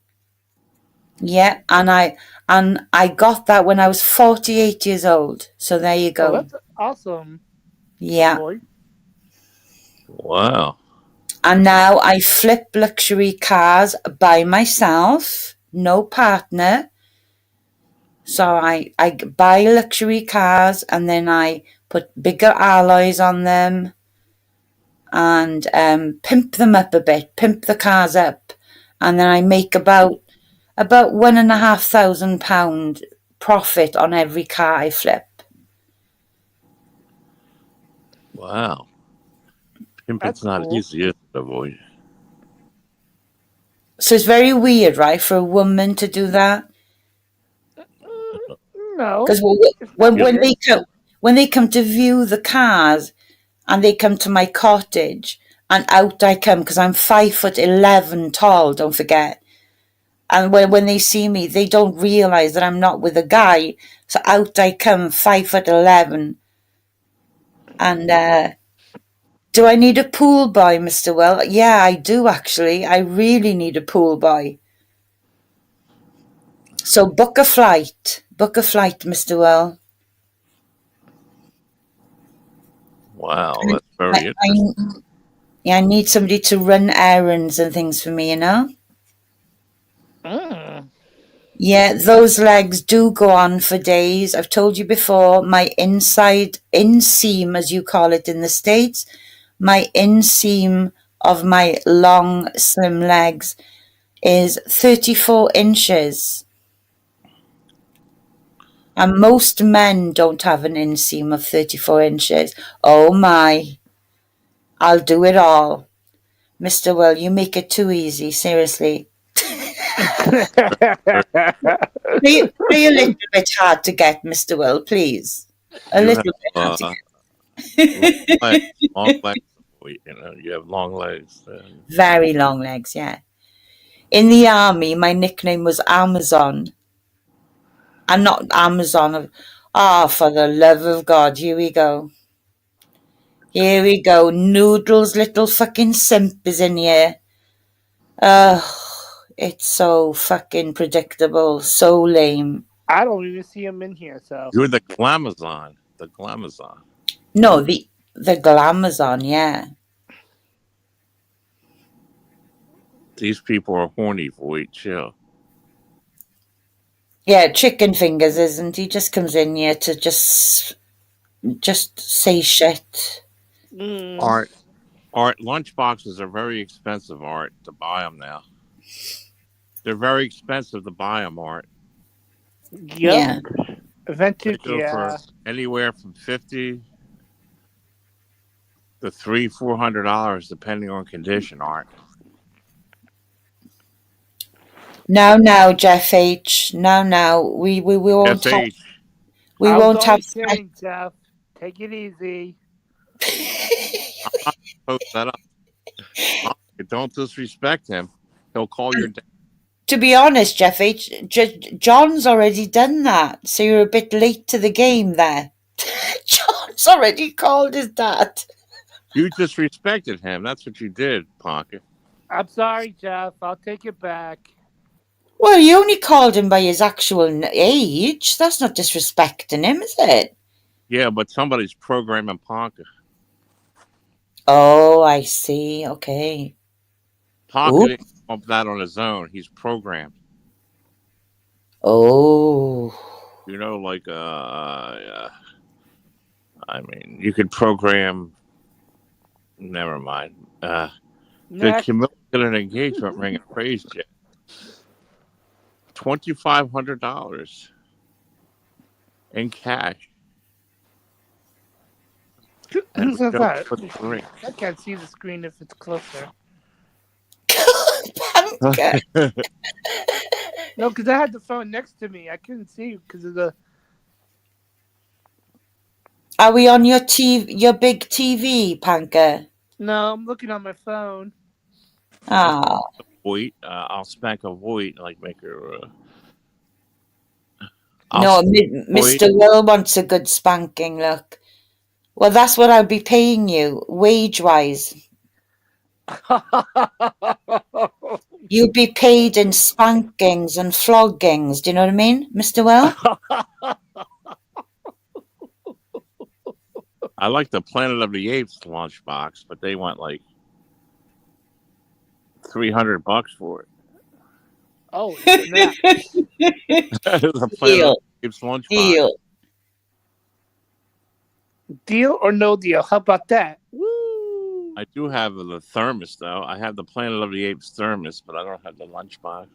Yeah, and I got that when I was 48 years old. So there you Oh, go. that's awesome, Yeah. boy. Wow. And now I flip luxury cars by myself, no partner. So I buy luxury cars and then I put bigger alloys on them and pimp them up a bit, pimp the cars up, and then I make about £1,500 profit on every car I flip. Wow. Pimping's That's not cool. easy, is it, boy? So it's very weird, right, for a woman to do that. No, Because it's not when weird. when they come to view the cars and they come to my cottage and out I come because I'm 5'11" tall. Don't forget. And when they see me, they don't realize that I'm not with a guy. So out I come, 5'11". And do I need a pool boy, Mr. Well? Yeah, I do actually. I really need a pool boy. So book a flight, Mr. Well. Wow, that's very interesting. I need somebody to run errands and things for me, you know? Mm. Yeah, those legs do go on for days. I've told you before, my inseam, as you call it in the States, my inseam of my long, slim legs is 34 inches. And most men don't have an inseam of 34 inches. Oh my. I'll do it all. Mr. Well, you make it too easy, seriously. Play a little bit hard to get, Mr. Will, please. A You little have bit hard to long get. legs. You have long legs. Very long legs, yeah. In the army, my nickname was Amazon. And not Amazon. For the love of God, here we go. Here we go. Noodles, little fucking simp is in here. It's so fucking predictable. So lame. I don't even see him in here, so. You're the Glamazon. The Glamazon. No, the Glamazon, yeah. These people are horny for it. Chill. Yeah, chicken fingers, isn't he? Just comes in here to just say shit. Mm. Art, lunchboxes are very expensive, Art, to buy them now. They're very expensive to buy them, Art. Yep. Yeah. They Vintage, go for anywhere from $50 to $300-$400, depending on condition, Art. Now, Jeff H. Now. We won't have. FH. We I was won't have. always kidding, Jeff. Take it easy. Post that up. Don't disrespect him. He'll call your dad. To be honest, Jeff H. John's already done that, so you're a bit late to the game there. John's already called his dad. You disrespected him. That's what you did, Pocket. I'm sorry, Jeff. I'll take it back. Well, you only called him by his actual age. That's not disrespecting him, is it? Yeah, but somebody's programming Pocket. Oh, I see. Okay. Pocket didn't come up with that on his own. He's programmed. Oh. You know, like I mean, you could program. Never mind. The Camilla got an engagement ring at Praise Jet. $2,500 in cash. Who's that? Put the ring. I can't see the screen if it's closer. No, because I had the phone next to me. I couldn't see you because of the. Are we on your big TV, Panka? No, I'm looking on my phone. Ah. Voight. I'll spank a Voight, like make her. No, I'll Mr. Will wants a good spanking, look. Well, that's what I'll be paying you, wage-wise. You'll be paid in spankings and floggings. Do you know what I mean, Mr. Will? I like the Planet of the Apes lunchbox, but they want like $300 for it. Oh, snap. The Planet of the Apes lunchbox. Deal. Deal or no deal? How about that? Woo! I do have the thermos though. I have the Planet of the Apes thermos, but I don't have the lunchbox.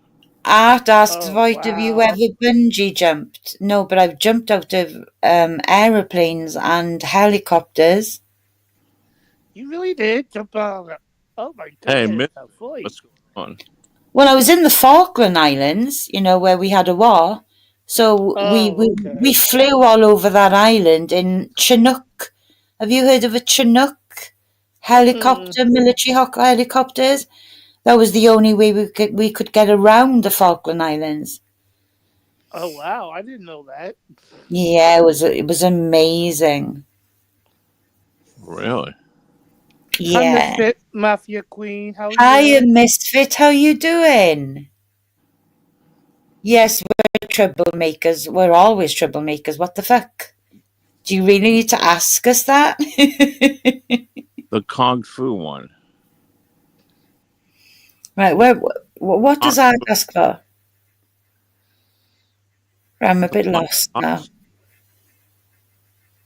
Art asks, Oh, Void, have you wow. ever bungee jumped? No, but I've jumped out of aeroplanes and helicopters. You really did jump out. Oh my Hey, goodness. Miss, Boy. what's going on? Well, I was in the Falkland Islands, where we had a war. So okay. we flew all over that island in Chinook. Have you heard of a Chinook helicopter, military helicopters? That was the only way we could get around the Falkland Islands. Oh wow, I didn't know that. Yeah, it was amazing. Really? Yeah. Hi, Misfit Mafia Queen. How are Hiya, you? Misfit. How you doing? Yes, we're troublemakers. We're always troublemakers. What the fuck? Do you really need to ask us that? The Kung Fu one. Right, what does that ask for? I'm a bit lost now.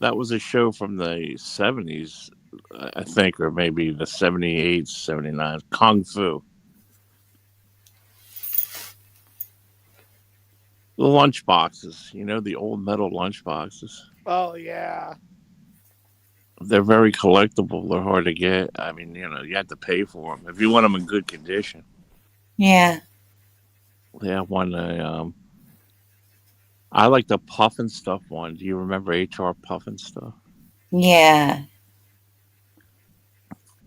That was a show from the 70s, I think, or maybe the 78, 79. Kung Fu. The lunch boxes, the old metal lunch boxes. Oh yeah. They're very collectible. They're hard to get. I mean, you have to pay for them if you want them in good condition. Yeah. They have one. I like the Puffin Stuff one. Do you remember HR Puffin Stuff? Yeah.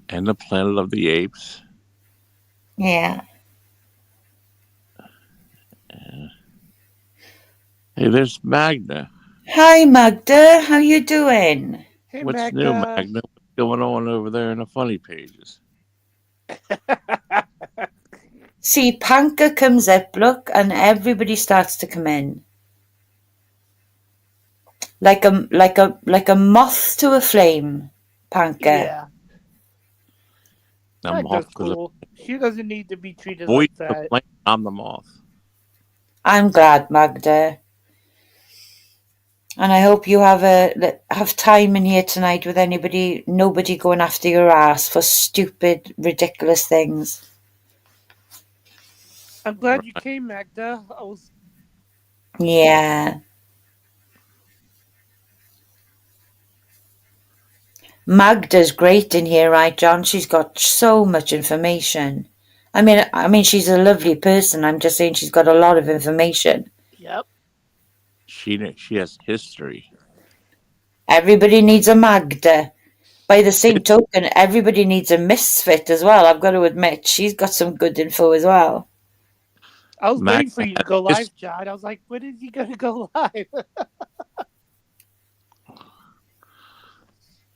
And the Planet of the Apes. Yeah. Hey, there's Magda. Hi, Magda. How you doing? Hey, What's Magda. new, Magda? What's going on over there in the funny pages? See, Panka comes up, look, and everybody starts to come in. Like a moth to a flame, Panka. Yeah. The That's cool. She doesn't need to be treated Voice like that. the I'm the moth. I'm glad, Magda. And I hope you have time in here tonight with nobody going after your ass for stupid, ridiculous things. I'm glad you came, Magda. Yeah. Magda's great in here, right, John? She's got so much information. I mean, she's a lovely person. I'm just saying she's got a lot of information. Yep. She has history. Everybody needs a Magda. By the same token, everybody needs a Misfit as well. I've got to admit, she's got some good info as well. I was waiting for you to go live, John. I was like, when is he going to go live?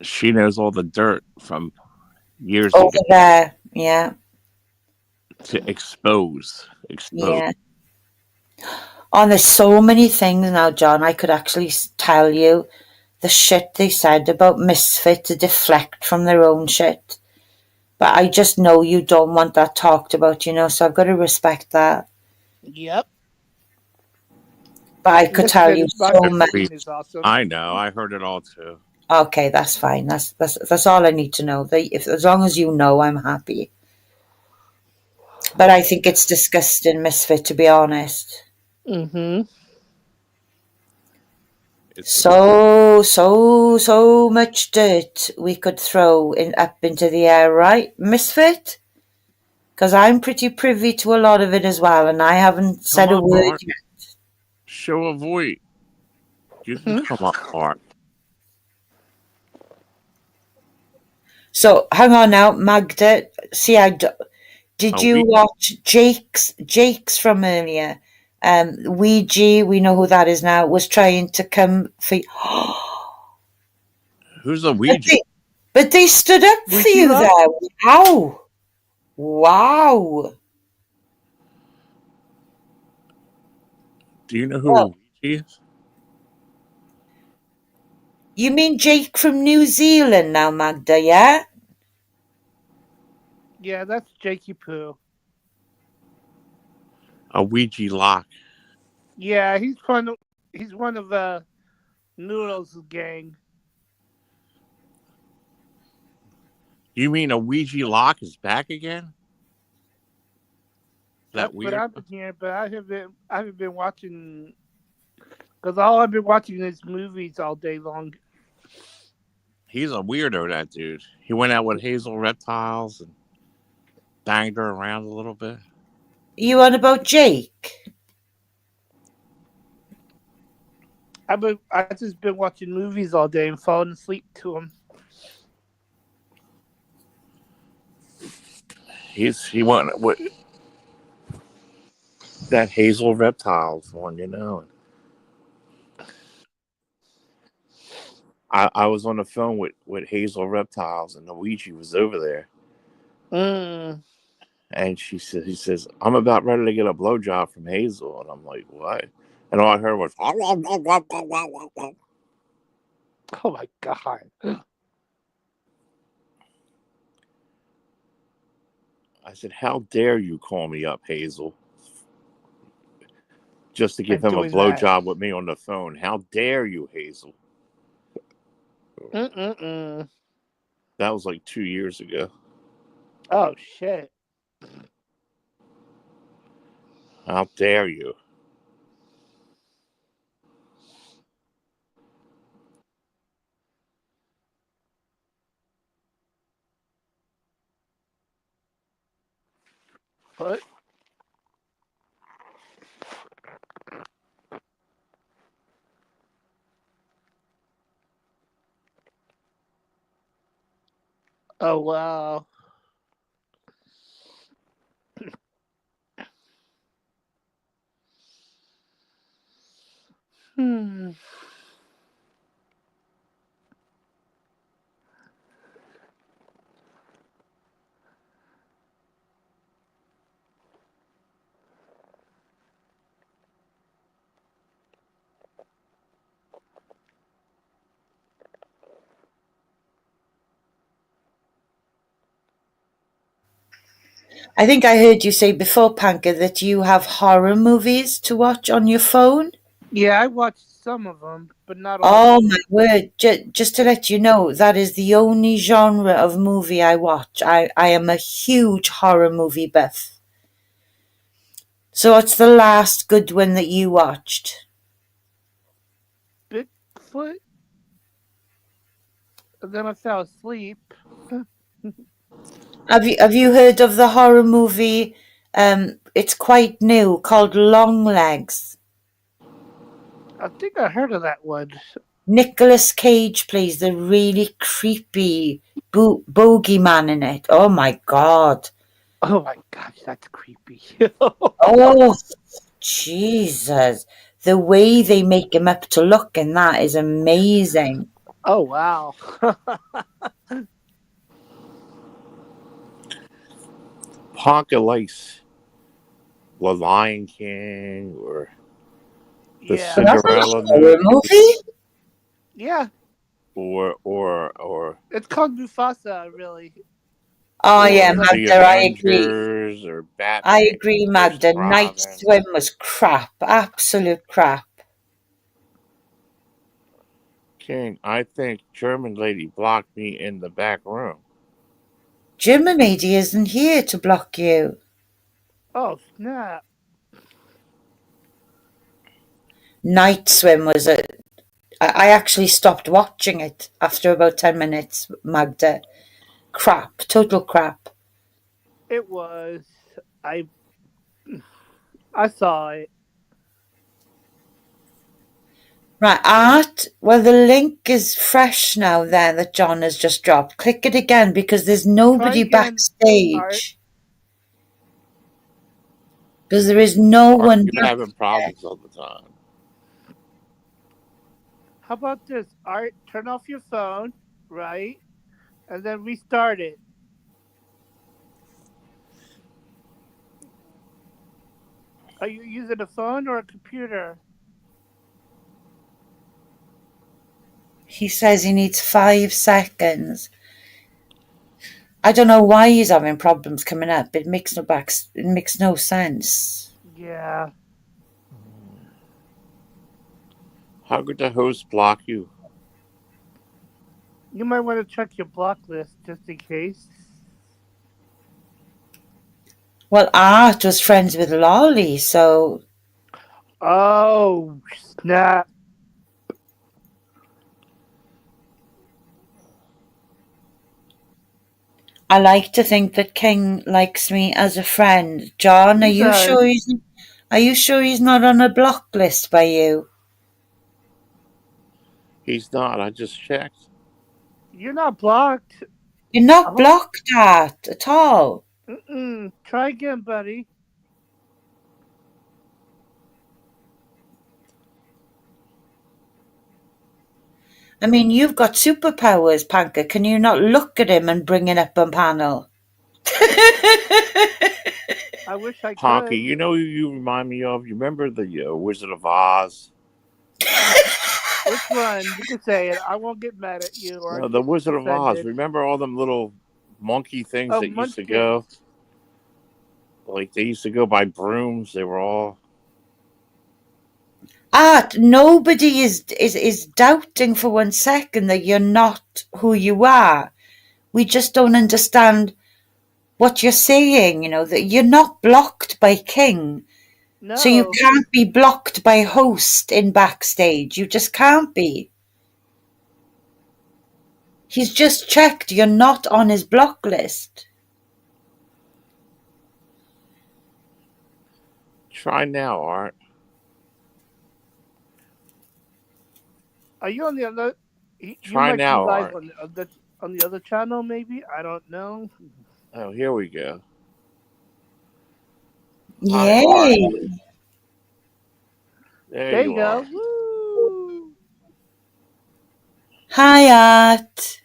She knows all the dirt from years over ago. There, yeah. To expose. Yeah. Oh, there's so many things now, John. I could actually tell you the shit they said about Misfit to deflect from their own shit. But I just know you don't want that talked about, so I've got to respect that. Yep. But I could tell you so much. Awesome. I know. I heard it all too. Okay, that's fine. That's all I need to know. As long as you know, I'm happy. But I think it's disgusting, Misfit, to be honest. Mm-hmm. So much dirt we could throw up into the air, right, Misfit? Because I'm pretty privy to a lot of it as well, and I haven't said a word yet. Show a voice. You can come up, Mark. So hang on now, Magda. See, did you watch Jake's from earlier? Ouija, we know who that is now, was trying to come for you. Who's a Ouija? But they stood up for you Ouija? there. Wow. Wow. Do you know who Well, Ouija is? you mean Jake from New Zealand now, Magda, yeah? Yeah, that's Jakey Poo. A Ouija lock. Yeah, he's one of Noodles' gang. You mean a Ouija lock is back again? That That's what weird? I've been hearing, but I haven't been watching, because all I've been watching is movies all day long. He's a weirdo, that dude. He went out with Hazel Reptiles and banged her around a little bit. You on about Jake? I just been watching movies all day and falling asleep to them. He went with that Hazel Reptiles one, you know. I was on the phone with Hazel Reptiles, and the Ouija was over there, and he says, I'm about ready to get a blowjob from Hazel, and I'm like, what? And all I heard was, Oh my god! I said, how dare you call me up, Hazel, just to give I'm him a doing that. blowjob with me on the phone? How dare you, Hazel? That was like 2 years ago. Oh shit! How dare you? What? Oh wow! I think I heard you say before, Panka, that you have horror movies to watch on your phone. Yeah, I watched some of them, but not all. Oh my word. Just to let you know, that is the only genre of movie I watch. I am a huge horror movie buff. So what's the last good one that you watched? Bigfoot. And then I fell asleep. Have you heard of the horror movie? It's quite new, called Longlegs. I think I heard of that one. Nicolas Cage plays the really creepy bogeyman in it. Oh my god. Oh my gosh, that's creepy. Oh, Jesus. The way they make him up to look in that is amazing. Oh wow. Ponka likes The Lion King or the Yeah. Cinderella Horror movie? Yeah. or It's called Mufasa, really. Oh or yeah, the Magda, I agree. Avengers or Batman. I agree, Magda. versus Night Robin. Swim was crap. Absolute crap. King, I think German lady blocked me in the back room. German lady isn't here to block you. Oh snap. Night Swim was I actually stopped watching it after about 10 minutes, Magda. Crap. Total crap. It was. I saw it. Right, Art. Well, the link is fresh now there that John has just dropped. Click it again because there's nobody Try again, backstage. Art. Because there is no Art, one. you're having problems all the time. How about this? Art, turn off your phone, right? And then restart it. Are you using a phone or a computer? He says he needs 5 seconds. I don't know why he's having problems coming up. It makes no sense. Yeah. How could the host block you? You might want to check your block list just in case. Well, Art was friends with Lolly, so Oh, snap. I like to think that King likes me as a friend. John, He does. Are you sure he's not on a block list by you? He's not. I just checked. You're not blocked. You're not Oh. blocked, Art, at all. Try again, buddy. I mean, you've got superpowers, Panka. Can you not look at him and bring it up on panel? I wish I Honky, could. you know who you remind me of? You remember the Wizard of Oz? Which one? You can say it. I won't get mad at you or No, the get Wizard of Oz. offended. Remember all them little monkey things that used to Munchkin. go? Like they used to go by brooms. They were all. Art, nobody is doubting for 1 second that you're not who you are. We just don't understand what you're saying, you know, that you're not blocked by King. No. So you can't be blocked by host in backstage. You just can't be. He's just checked you're not on his block list. Try now, Art. Are you on the other? You Try might now, be live Art. on the other channel, maybe. I don't know. Oh, here we go. Yay! Art. There you go. Are. Woo! Hi, Art.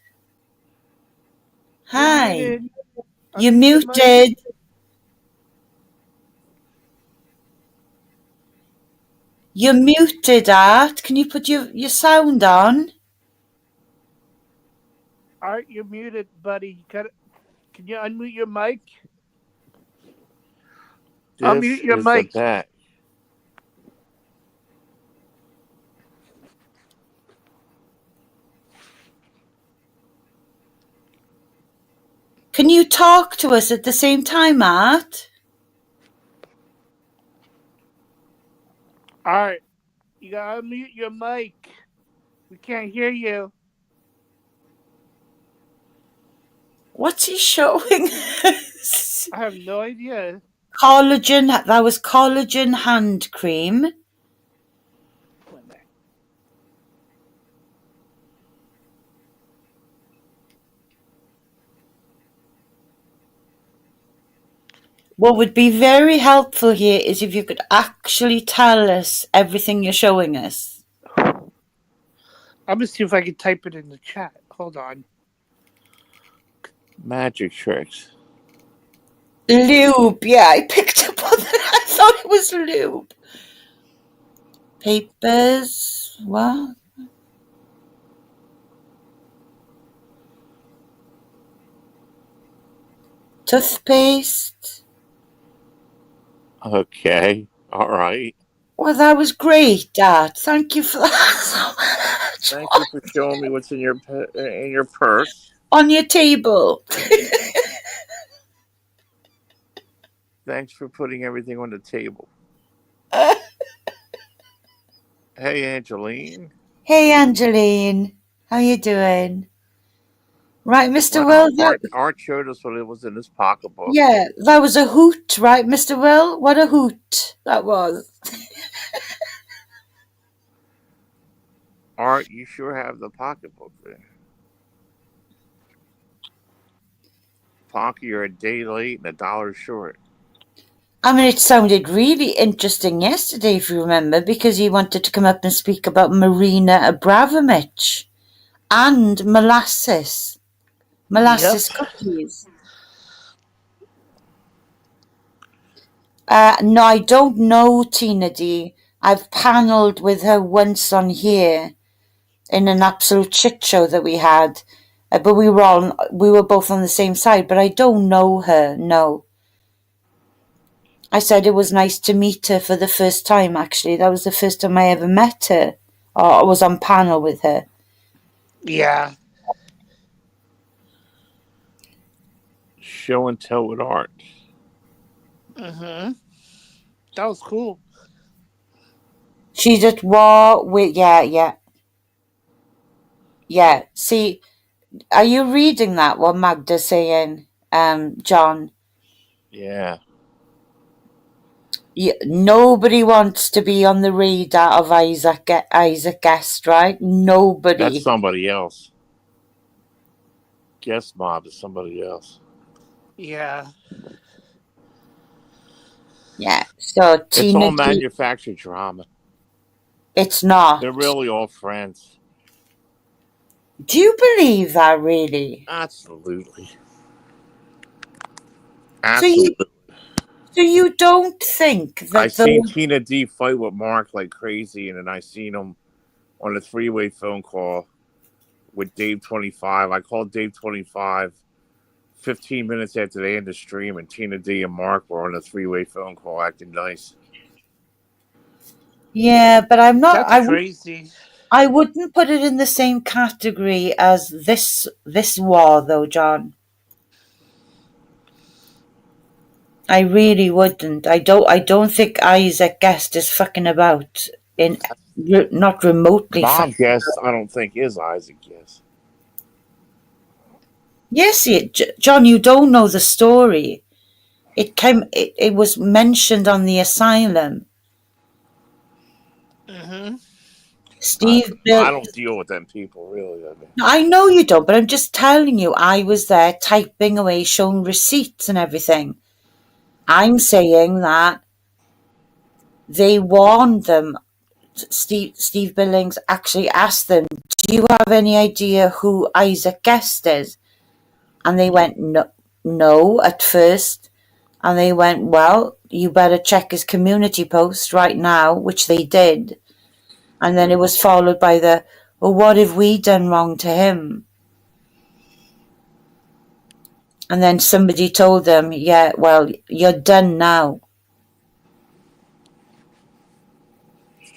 Hi. You're muted. You're muted, Art. Can you put your sound on? Art, you're muted, buddy. Can you unmute your mic? Unmute your mic. Can you talk to us at the same time, Art? Art, you gotta unmute your mic. We can't hear you. What's he showing us? I have no idea. Collagen. That was collagen hand cream. What would be very helpful here is if you could actually tell us everything you're showing us. I'm gonna see if I can type it in the chat. Hold on. Magic tricks. Lube, yeah, I picked up on that. I thought it was lube. Papers, what? Toothpaste. Okay, all right. Well, that was great, Dad. Thank you for that so much. Thank you for showing me what's in your purse. On your table. Thanks for putting everything on the table. Hey, Angeline. Hey, Angeline. How you doing? Right, Mr. Will? Art showed us what it was in his pocketbook. Yeah, that was a hoot, right, Mr. Will? What a hoot that was. Art, you sure have the pocketbook there. Ponky, you're a day late and $1 short. I mean, it sounded really interesting yesterday, if you remember, because he wanted to come up and speak about Marina Abramovich and molasses cookies. No, I don't know Tina D. I've panelled with her once on here in an absolute shit show that we had, but we were both on the same side. But I don't know her. No. I said it was nice to meet her for the first time. Actually, that was the first time I ever met her, or I was on panel with her. Yeah. Show and tell with art. Mm-hmm. That was cool. She's at war with yeah. See, are you reading that? What Magda's saying, John? Yeah. Nobody wants to be on the radar of Isaac Guest, right? Nobody. That's somebody else. Guest Mob is somebody else. Yeah. Yeah. So It's Tina all D, manufactured drama. it's not. They're really all friends. Do you believe that, really? Absolutely. So you, Absolutely. so you don't think I that seen those... Tina D fight with Mark like crazy, and then I seen him on a three-way phone call with Dave 25. I called Dave 25 15 minutes after they ended the stream, and Tina D and Mark were on a three-way phone call acting nice. Yeah, but I'm not... That's crazy. I wouldn't put it in the same category as this war, though, John. I really wouldn't. I don't think Isaac Guest is fucking about not remotely. Bob Guest, I don't think is Isaac Guest. Yes, John, you don't know the story. It was mentioned on the asylum. Mm-hmm. Steve I don't deal with them people, really. I know you don't, but I'm just telling you, I was there typing away, showing receipts and everything. I'm saying that they warned them. Steve Billings actually asked them, do you have any idea who Isaac Guest is? And they went, no, at first. And they went, well, you better check his community post right now, which they did. And then it was followed by well, what have we done wrong to him? And then somebody told them, yeah, well, you're done now.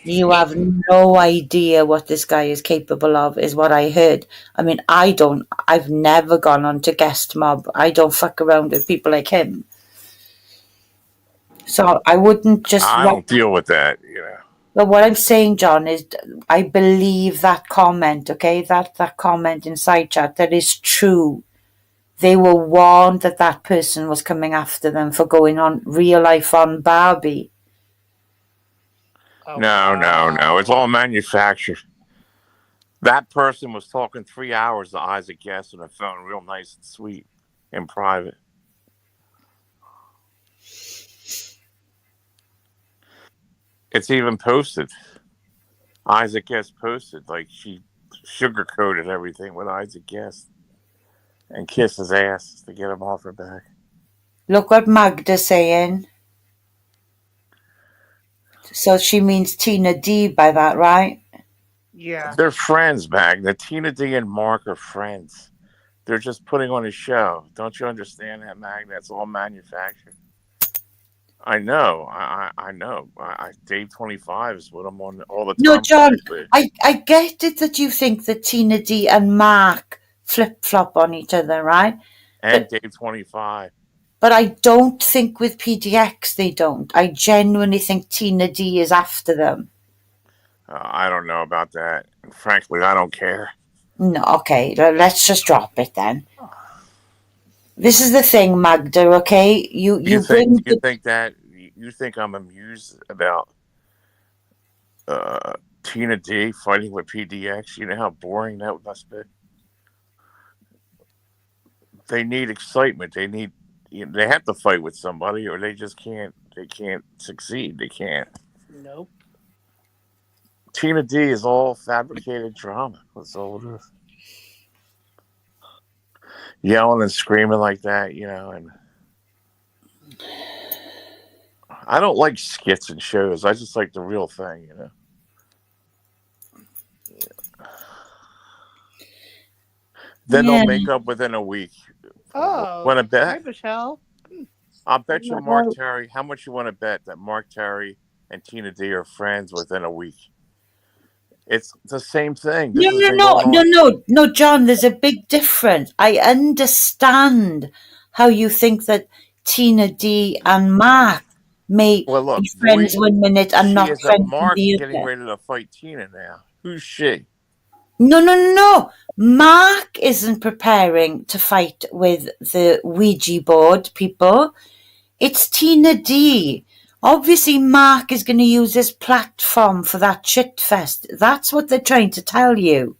You have no idea what this guy is capable of, is what I heard. I mean, I've never gone on to Guest Mob. I don't fuck around with people like him. So I wouldn't just... I don't deal with that, But what I'm saying, John, is I believe that comment, okay? That comment in side chat, that is true. They were warned that person was coming after them for going on real life on Barbie. Oh, no. It's all manufactured. That person was talking 3 hours to Isaac Guest on the phone, real nice and sweet, in private. It's even posted. Isaac Guest posted, like she sugarcoated everything with Isaac Guest and kissed his ass to get him off her back. Look what Magda's saying. So she means Tina D by that, right? Yeah. They're friends, Magda. Tina D and Mark are friends. They're just putting on a show. Don't you understand that, Magda? It's all manufactured. I know. I know. Dave 25 is what I'm on all the time. No, John, I get it that you think that Tina D and Mark flip-flop on each other, right? And Dave 25. But I don't think with PDX they don't. I genuinely think Tina D is after them. I don't know about that. Frankly, I don't care. No, okay, let's just drop it then. This is the thing, Magda, okay? You think I'm amused about Tina D fighting with PDX? You know how boring that must be? They need excitement. They have to fight with somebody, or they just can't succeed. They can't. Nope. Tina D is all fabricated drama. That's all it is. Yelling and screaming like that, and I don't like skits and shows. I just like the real thing. Then they'll make up within a week. Oh, Want to bet? hi, Michelle. I'll bet you Mark Terry. How much you want to bet that Mark Terry and Tina D are friends within a week? It's the same thing. No, John, there's a big difference. I understand how you think that Tina D and Mark may be friends 1 minute and not friends Mark's the getting other. ready to fight Tina now. Who's she? No. Mark isn't preparing to fight with the Ouija board people. It's Tina D. Obviously, Mark is going to use his platform for that shit fest. That's what they're trying to tell you.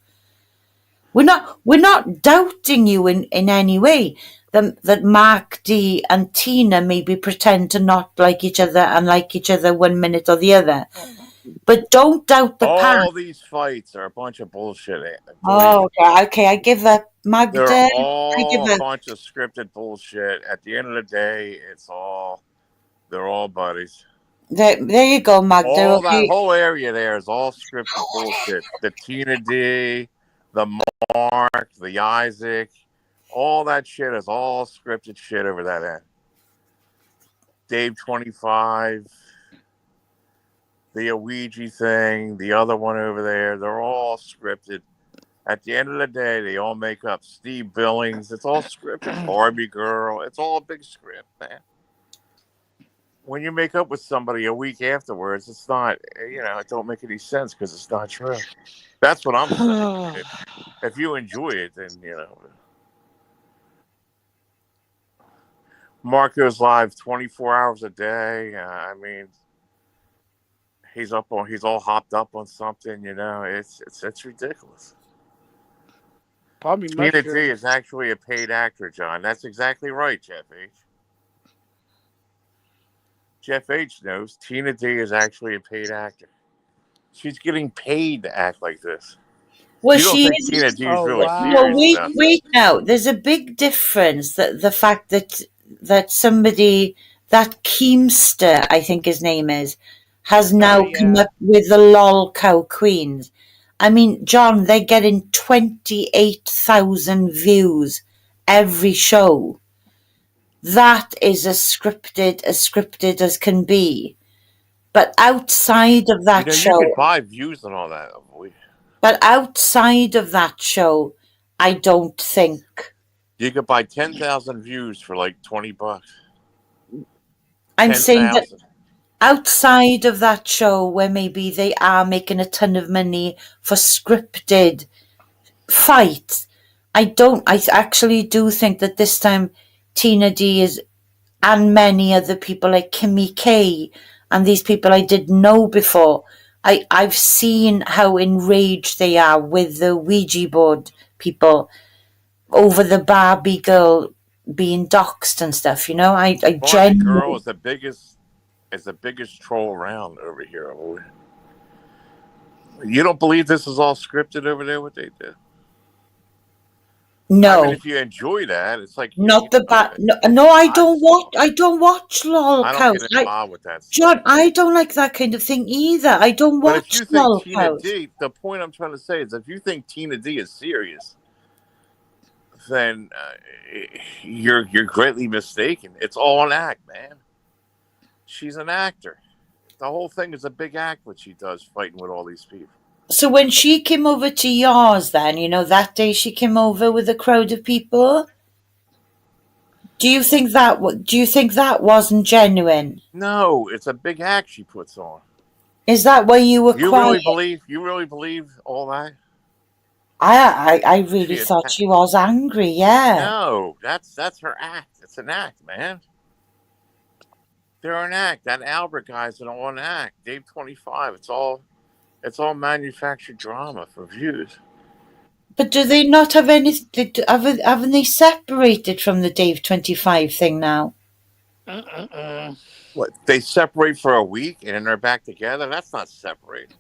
We're not doubting you in any way that Mark D and Tina maybe pretend to not like each other and like each other 1 minute or the other. But don't doubt the past. All these fights are a bunch of bullshit. Oh, okay. I give up. Magda. They're all a bunch of scripted bullshit. At the end of the day, they're all buddies. There you go, Magda. That whole area there is all scripted bullshit. The Tina D, the Mark, the Isaac, all that shit is all scripted shit over that end. Dave 25, the Ouija thing, the other one over there, they're all scripted. At the end of the day, they all make up. Steve Billings, it's all scripted. Barbie Girl, it's all a big script, man. When you make up with somebody a week afterwards, it's not, it don't make any sense because it's not true. That's what I'm saying. If you enjoy it, then, Mark goes live 24 hours a day. He's all hopped up on something, it's ridiculous. Tina D is actually a paid actor, John. That's exactly right, Jeff H. Jeff H knows Tina D is actually a paid actor. She's getting paid to act like this. Well, you don't think Tina D is really serious? Well, wait now. There's a big difference. That the fact that somebody, that Keemster, I think his name is, has now come up with the LOL Cow Queens. I mean, John, they're getting 28,000 views every show. That is as scripted as can be. But outside of that show, you could buy views and all that. But outside of that show, I don't think you could buy 10,000 views for like $20. I'm saying that outside of that show, where maybe they are making a ton of money for scripted fights, I actually do think that this time Tina D is, and many other people like Kimmy K and these people I didn't know before, I've seen how enraged they are with the Ouija board people over the Barbie girl being doxxed and stuff. I Barbie girl is the biggest troll around over here. You don't believe this is all scripted over there? What they did? No. If you enjoy that, it's like not the bad. No, I don't watch. I don't watch LOL Cows. I don't get involved with that stuff. John, I don't like that kind of thing either. I don't watch LOL Cows. Tina D, the point I'm trying to say is, if you think Tina D is serious, then you're greatly mistaken. It's all an act, man. She's an actor. The whole thing is a big act what she does, fighting with all these people. So when she came over to yours, then that day she came over with a crowd of people. Do you think that wasn't genuine? No, it's a big act she puts on. Is that why you were quiet? You really believe all that? I really thought she was angry. Yeah. No, that's her act. It's an act, man. They're an act. That Albert guy's an act. Dave 25. It's all manufactured drama for views. But do they not have anything? Haven't they separated from the Dave 25 thing now? What, they separate for a week and then they're back together? That's not separating.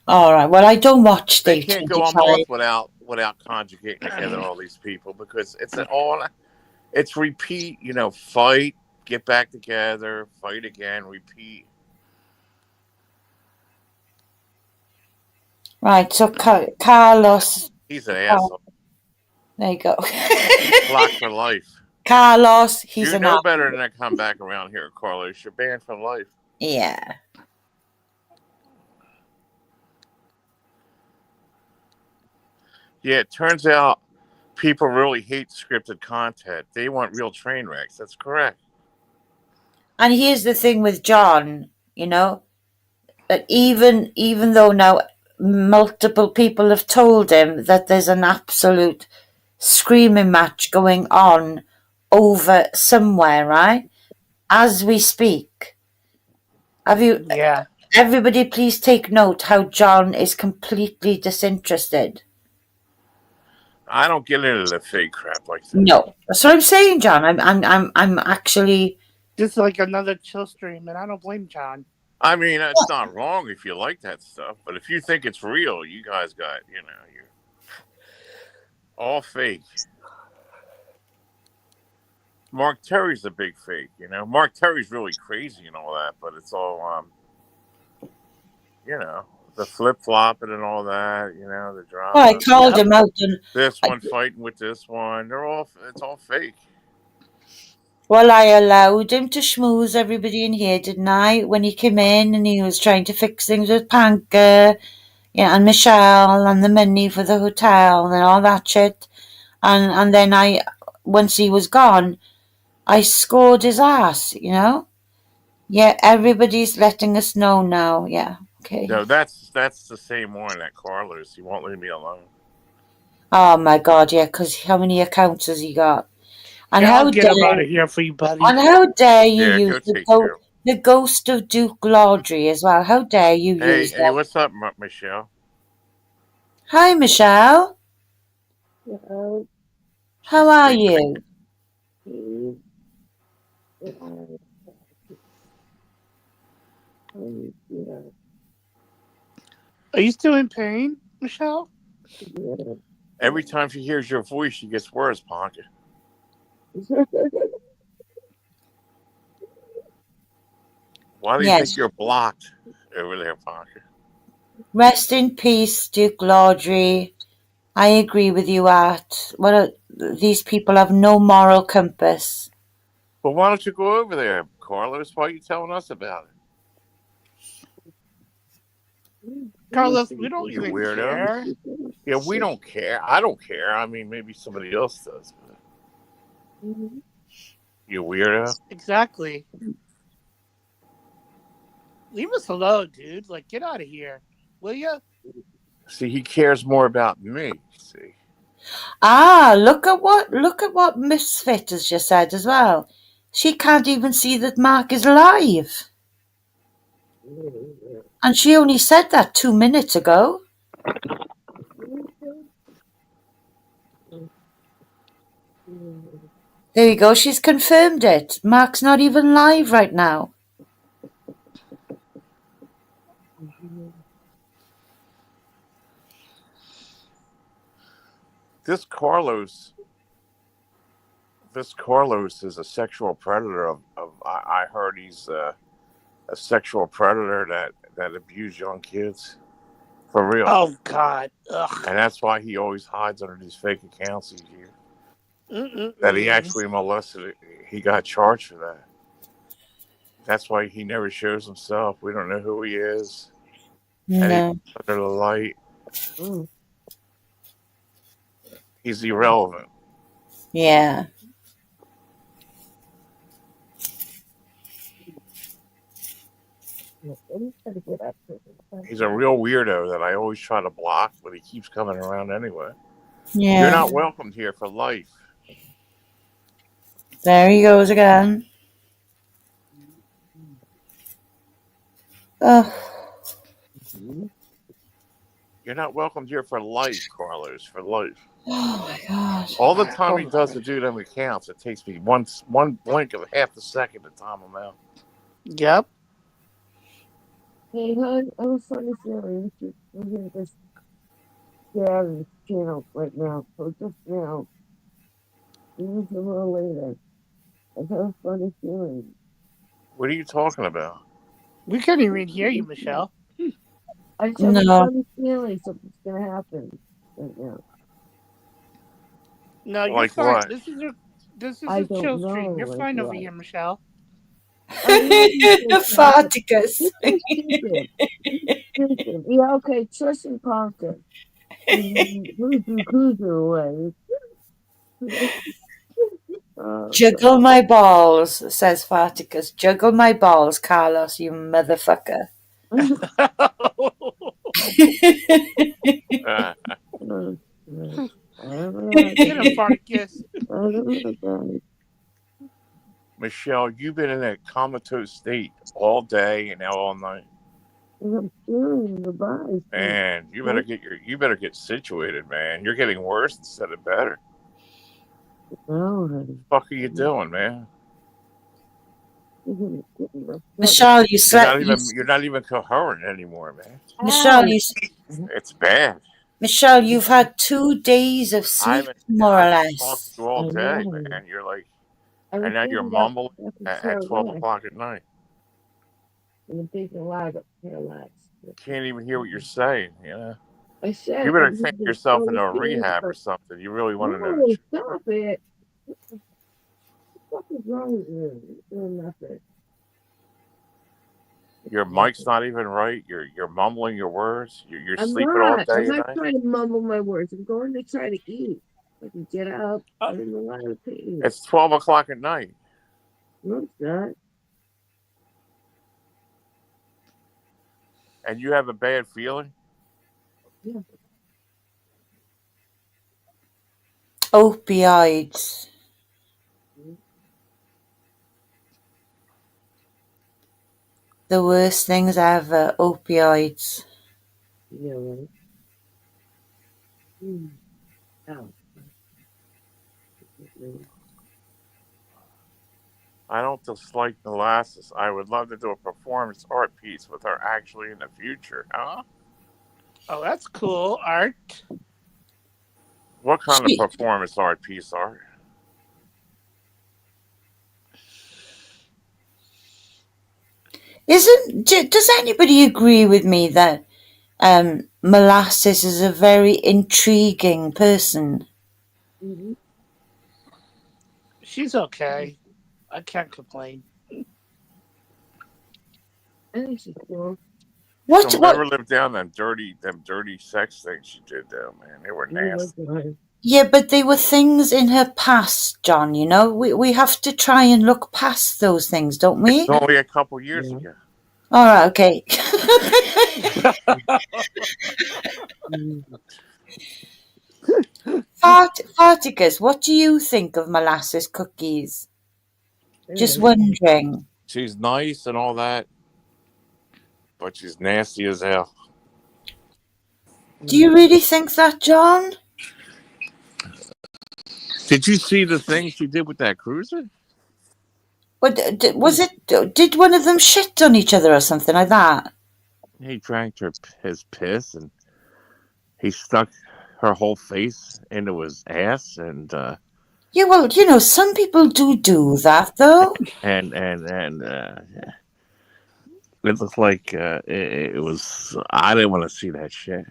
All right. Well, I don't watch They Day can't go a 25. month without conjugating together, all these people, because it's repeat. Fight, get back together, fight again, repeat. Right. So Carlos, He's an asshole. there you go. Blocked for life. Carlos, he's You an know ass. better than to come back around here, Carlos. You're banned for life. Yeah. Yeah, it turns out people really hate scripted content. They want real train wrecks. That's correct. And here's the thing with John, that even though now multiple people have told him that there's an absolute screaming match going on over somewhere, right? As we speak. Yeah. Everybody please take note how John is completely disinterested. I don't get into the fake crap like that. No. That's what I'm saying, John. I'm actually Just like another chill stream, and I don't blame John. I mean, it's not wrong if you like that stuff, but if you think it's real, you guys got, you're all fake. Mark Terry's a big fake, Mark Terry's really crazy and all that, but it's all, the flip flopping and all that, the drama. well, I called him out and This one fighting with this one, it's all fake. well, I allowed him to schmooze everybody in here, didn't I? When he came in and he was trying to fix things with Panka, and Michelle and the money for the hotel and all that shit. And then once he was gone, I scored his ass, Yeah, everybody's letting us know now. Yeah, okay. No, that's the same one, that Carlos. He won't leave me alone. Oh my God, yeah, because how many accounts has he got? And Yeah, how I'll get him out of here for you, buddy. And how dare you Yeah, use go take care of him. the ghost of Duke Laudry as well? How dare you use Hey, that? what's up, Michelle? Hi, Michelle. How are you? Are you still in pain, Michelle? Every time she hears your voice, she gets worse, Ponka. Why do you Yes. think you're blocked over there, Ponka? Rest in peace, Duke Laudry. I agree with you, Art. These people have no moral compass. Well, why don't you go over there, Carlos? Why are you telling us about it? Carlos, we don't You even weirdo. care. Yeah, we don't care. I don't care. I mean, maybe somebody else does. But you weirdo. Exactly. Leave us alone, dude. Like, get out of here, will you? See, he cares more about me. See. Look at what Misfit has just said as well. She can't even see that Mark is live. And she only said that 2 minutes ago. There you go, she's confirmed it. Mark's not even live right now. This Carlos is a sexual predator. I heard he's a sexual predator that abused young kids. For real. Oh, God. Ugh. And that's why he always hides under these fake accounts he's here. That he actually molested. He got charged for that. That's why he never shows himself. We don't know who he is. No. And he's under the light. He's irrelevant. Yeah. He's a real weirdo that I always try to block, but he keeps coming around anyway. Yeah. You're not welcomed here for life. There he goes again. Ugh. You're not welcomed here for life, Carlos, for life. Oh my God. God. All the time he does to do them accounts, it takes me one blink of half a second to time them out. Yep. Hey, hon, I have a funny feeling. We're going to just get out of this channel right now. So just now, even a little later. I have a funny feeling. What are you talking about? We can't even hear you, Michelle. I just have a No. funny feeling something's going to happen right now. No, you're Like fine. what? This is I a don't chill know, stream. You're like fine over what. here, Michelle. I mean, you're so Farticus. stupid. You're stupid. Yeah, okay, Tristan Parker. Who's away? Juggle my balls, says Farticus. Juggle my balls, Carlos, you motherfucker. Get him, Farticus. Michelle, you've been in that comatose state all day and now all night. I'm feeling the body. Man, you better get situated, man. You're getting worse instead of better. No, What the fuck are you doing, man? Michelle, you slept. You're not even coherent anymore, man. Michelle, It's bad. Michelle, you've had 2 days of sleep, more or I've talked less. to you all day, man. You're like, and now you're mumbling at 12 o'clock at night. I'm thinking a lot of paralyzed. Can't even hear what you're saying, you know? I said You better take yourself into a rehab or something. You really want to know. No, stop it. What the fuck is wrong with you? You're doing nothing. Your mic's not even right. You're mumbling your words. You're I'm sleeping all not. day I'm and not night. trying to mumble my words. I'm going to try to eat. I can get up. I'm in a lot of pain. It's 12 o'clock at night. No, it's not. And you have a bad feeling? Yeah. Opioids. The worst things ever, opioids. Yeah, right. Ow. I don't dislike Molasses. I would love to do a performance art piece with her actually in the future, huh? Oh, that's cool, Art. What kind of performance art piece, Art? Does anybody agree with me that Molasses is a very intriguing person? Mm-hmm. She's okay. I can't complain. I think she's cool. She'll never live down them dirty sex things she did though, man. They were nasty. Yeah, but they were things in her past, John, you know? We have to try and look past those things, don't we? It's only a couple years ago. All right, okay. Farticus, what do you think of Molasses cookies? Just wondering. She's nice and all that, but she's nasty as hell. Do you really think that, John? Did you see the thing she did with that cruiser? What was it? Did one of them shit on each other or something like that? He drank his piss and he stuck her whole face into his ass and yeah, well, you know, some people do that though. And it looked like it was. I didn't want to see that shit.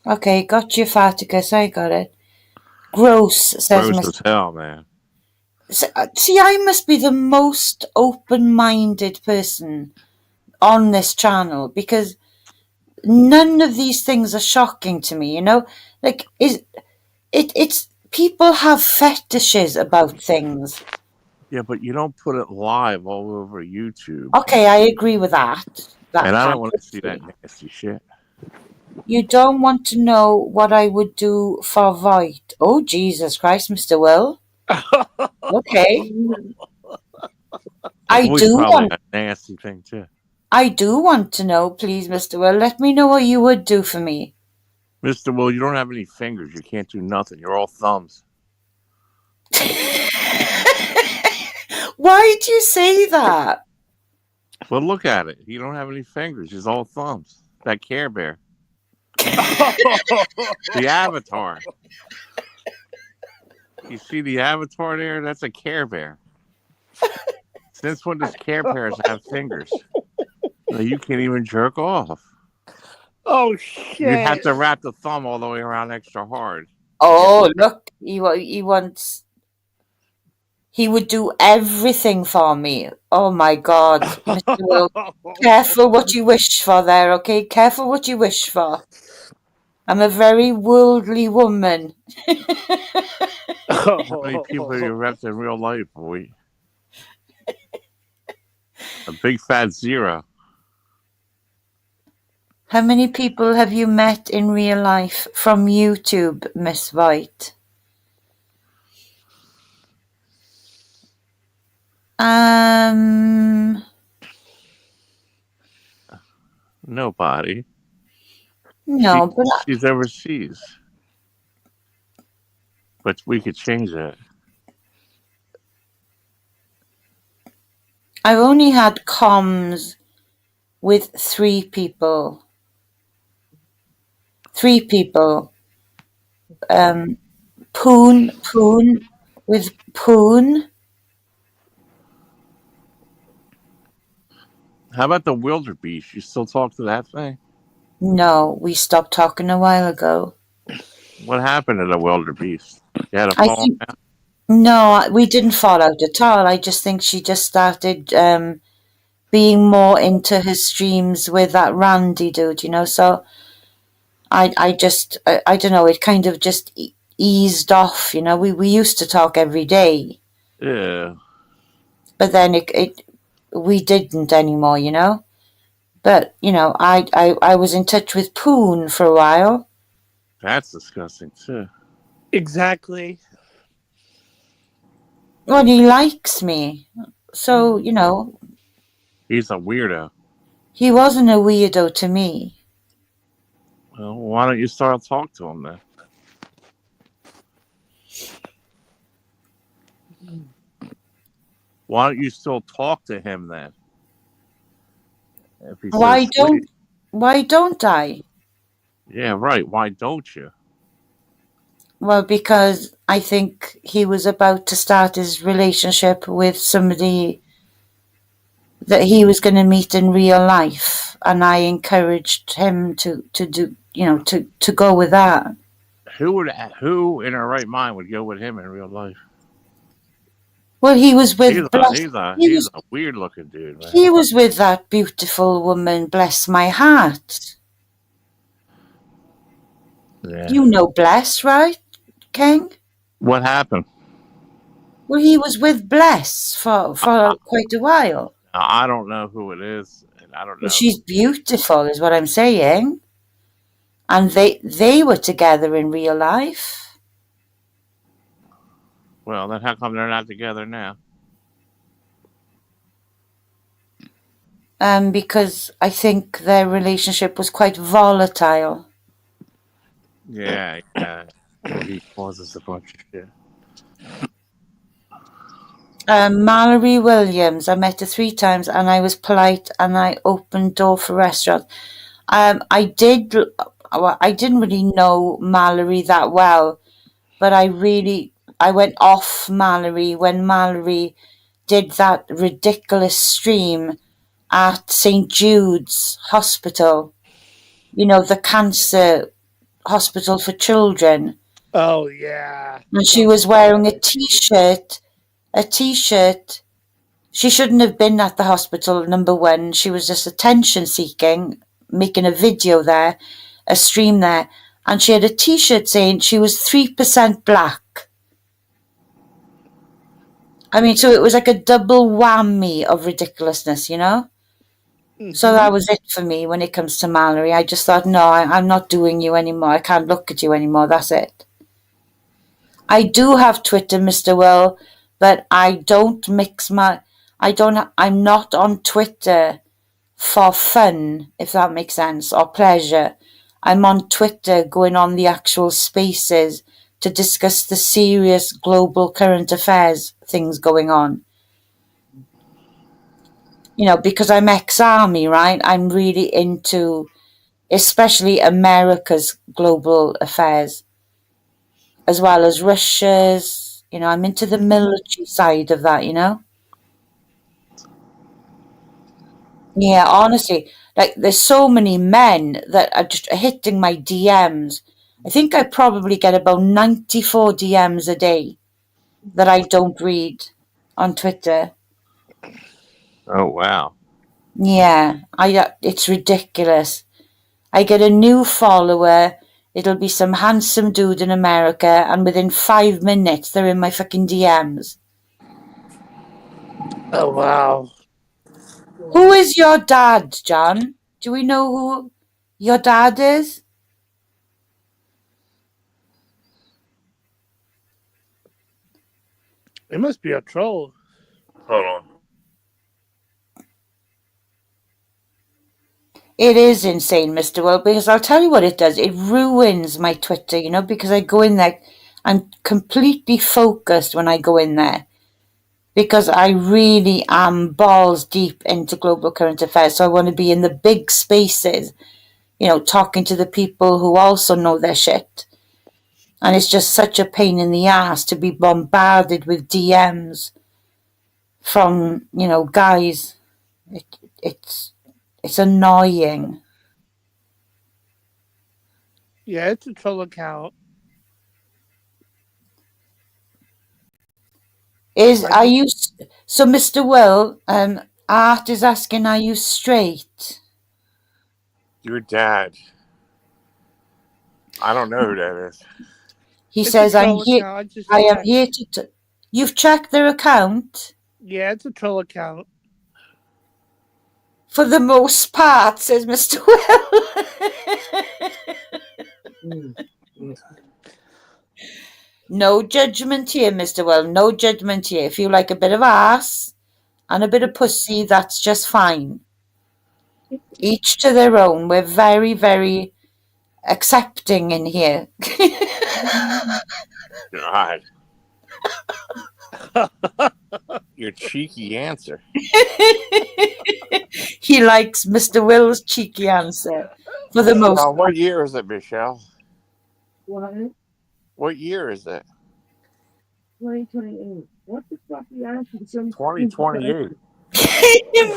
Okay, got you, Farticus. I got it. Gross, says Gross as hell, man. See, I must be the most open-minded person on this channel because none of these things are shocking to me, you know? Like, it's people have fetishes about things. Yeah, but you don't put it live all over YouTube. Okay, I agree with that. And I don't want to see that nasty shit. You don't want to know what I would do for Voight. Oh, Jesus Christ, Mr. Will. Okay. I do want a nasty thing too. I do want to know, please, Mr. Will. Let me know what you would do for me. Mr. Will, you don't have any fingers. You can't do nothing. You're all thumbs. Why'd you say that? Well, look at it. You don't have any fingers. It's all thumbs. That Care Bear. The avatar. You see the avatar there? That's a Care Bear. Since when does Care Bears have fingers? No, you can't even jerk off. Oh shit! You have to wrap the thumb all the way around extra hard. Oh, look, he wants. He would do everything for me. Oh my God, Mr. Will, careful what you wish for there, okay? Careful what you wish for. I'm a very worldly woman. How many people have you wrapped in real life, boy? A big fat zero. How many people have you met in real life from YouTube, Miss White? Nobody. No, but She's overseas. But we could change that. I've only had comms with 3 people. 3 people. Poon with Poon. How about the wildebeest? You still talk to that thing? No, we stopped talking a while ago. What happened to the wildebeest? You had a I fall think out? no, we didn't fall out at all. I just think she just started being more into his streams with that Randy dude, you know. So I don't know. It kind of just eased off, you know. We used to talk every day, Yeah. but then we didn't anymore, you know. But you know, I was in touch with Poon for a while. That's disgusting too. Exactly. Well, he likes me, so you know, He's a weirdo. he wasn't a weirdo to me. Well, why don't you start to talk to him then? Why don't you still talk to him then? If he Why says sweet. don't I? Yeah, right. Why don't you? Well, because I think he was about to start his relationship with somebody that he was going to meet in real life, and I encouraged him to do, you know, to go with that. Who in her right mind would go with him in real life? Well, he was with He's a weird looking dude, man. he was with that beautiful woman, bless my heart. Yeah. You know Bless, right, King? What happened? Well, he was with Bless for quite a while. I don't know who it is, and I don't know. Well, she's beautiful, is what I'm saying. And they were together in real life. Well, then how come they're not together now? Because I think their relationship was quite volatile. Yeah. He causes a bunch of shit. Mallory Williams, I met her 3 times, and I was polite, and I opened door for restaurants. I didn't really know Mallory that well, but I went off Mallory when Mallory did that ridiculous stream at St. Jude's Hospital. You know, the cancer hospital for children. Oh yeah. And she was wearing a t-shirt. She shouldn't have been at the hospital, number one. She was just attention seeking, making a video there, a stream there. And she had a t-shirt saying she was 3% black. I mean, so it was like a double whammy of ridiculousness, you know? So that was it for me when it comes to Mallory. I just thought, no, I'm not doing you anymore. I can't look at you anymore. That's it. I do have Twitter, Mr. Will, but I don't mix I'm not on Twitter for fun, if that makes sense, or pleasure. I'm on Twitter going on the actual spaces to discuss the serious global current affairs things going on. You know, because I'm ex-army, right? I'm really into, especially America's global affairs, as well as Russia's. You know, I'm into the military side of that, you know? Yeah, honestly, like there's so many men that are just hitting my DMs. I think I probably get about 94 DMs a day that I don't read on Twitter. Oh wow. Yeah, it's ridiculous. I get a new follower, it'll be some handsome dude in America, and within 5 minutes they're in my fucking DMs. Oh wow. Who is your dad, John? Do we know who your dad is? It must be a troll. Hold on. It is insane, Mr. Will, because I'll tell you what it does. It ruins my Twitter, you know, because I go in there, I'm completely focused when I go in there, because I really am balls deep into global current affairs. So I want to be in the big spaces, you know, talking to the people who also know their shit. And it's just such a pain in the ass to be bombarded with DMs from, you know, guys. It's annoying. Yeah, it's a troll account. Are you so, Mr. Will? Art is asking, are you straight? Your dad. I don't know who that is. He It's says, a I'm troll here. account. I am here to. You've checked their account? Yeah, it's a troll account. For the most part, says Mr. Will. No judgment here, Mr. Will. No judgment here. If you like a bit of ass and a bit of pussy, that's just fine. Each to their own. We're very, very accepting in here. God. Your cheeky answer. He likes Mr. Will's cheeky answer for the most part. What year is it, Michelle? What? What year is it? 2028. What the fuck are you asking? 2028.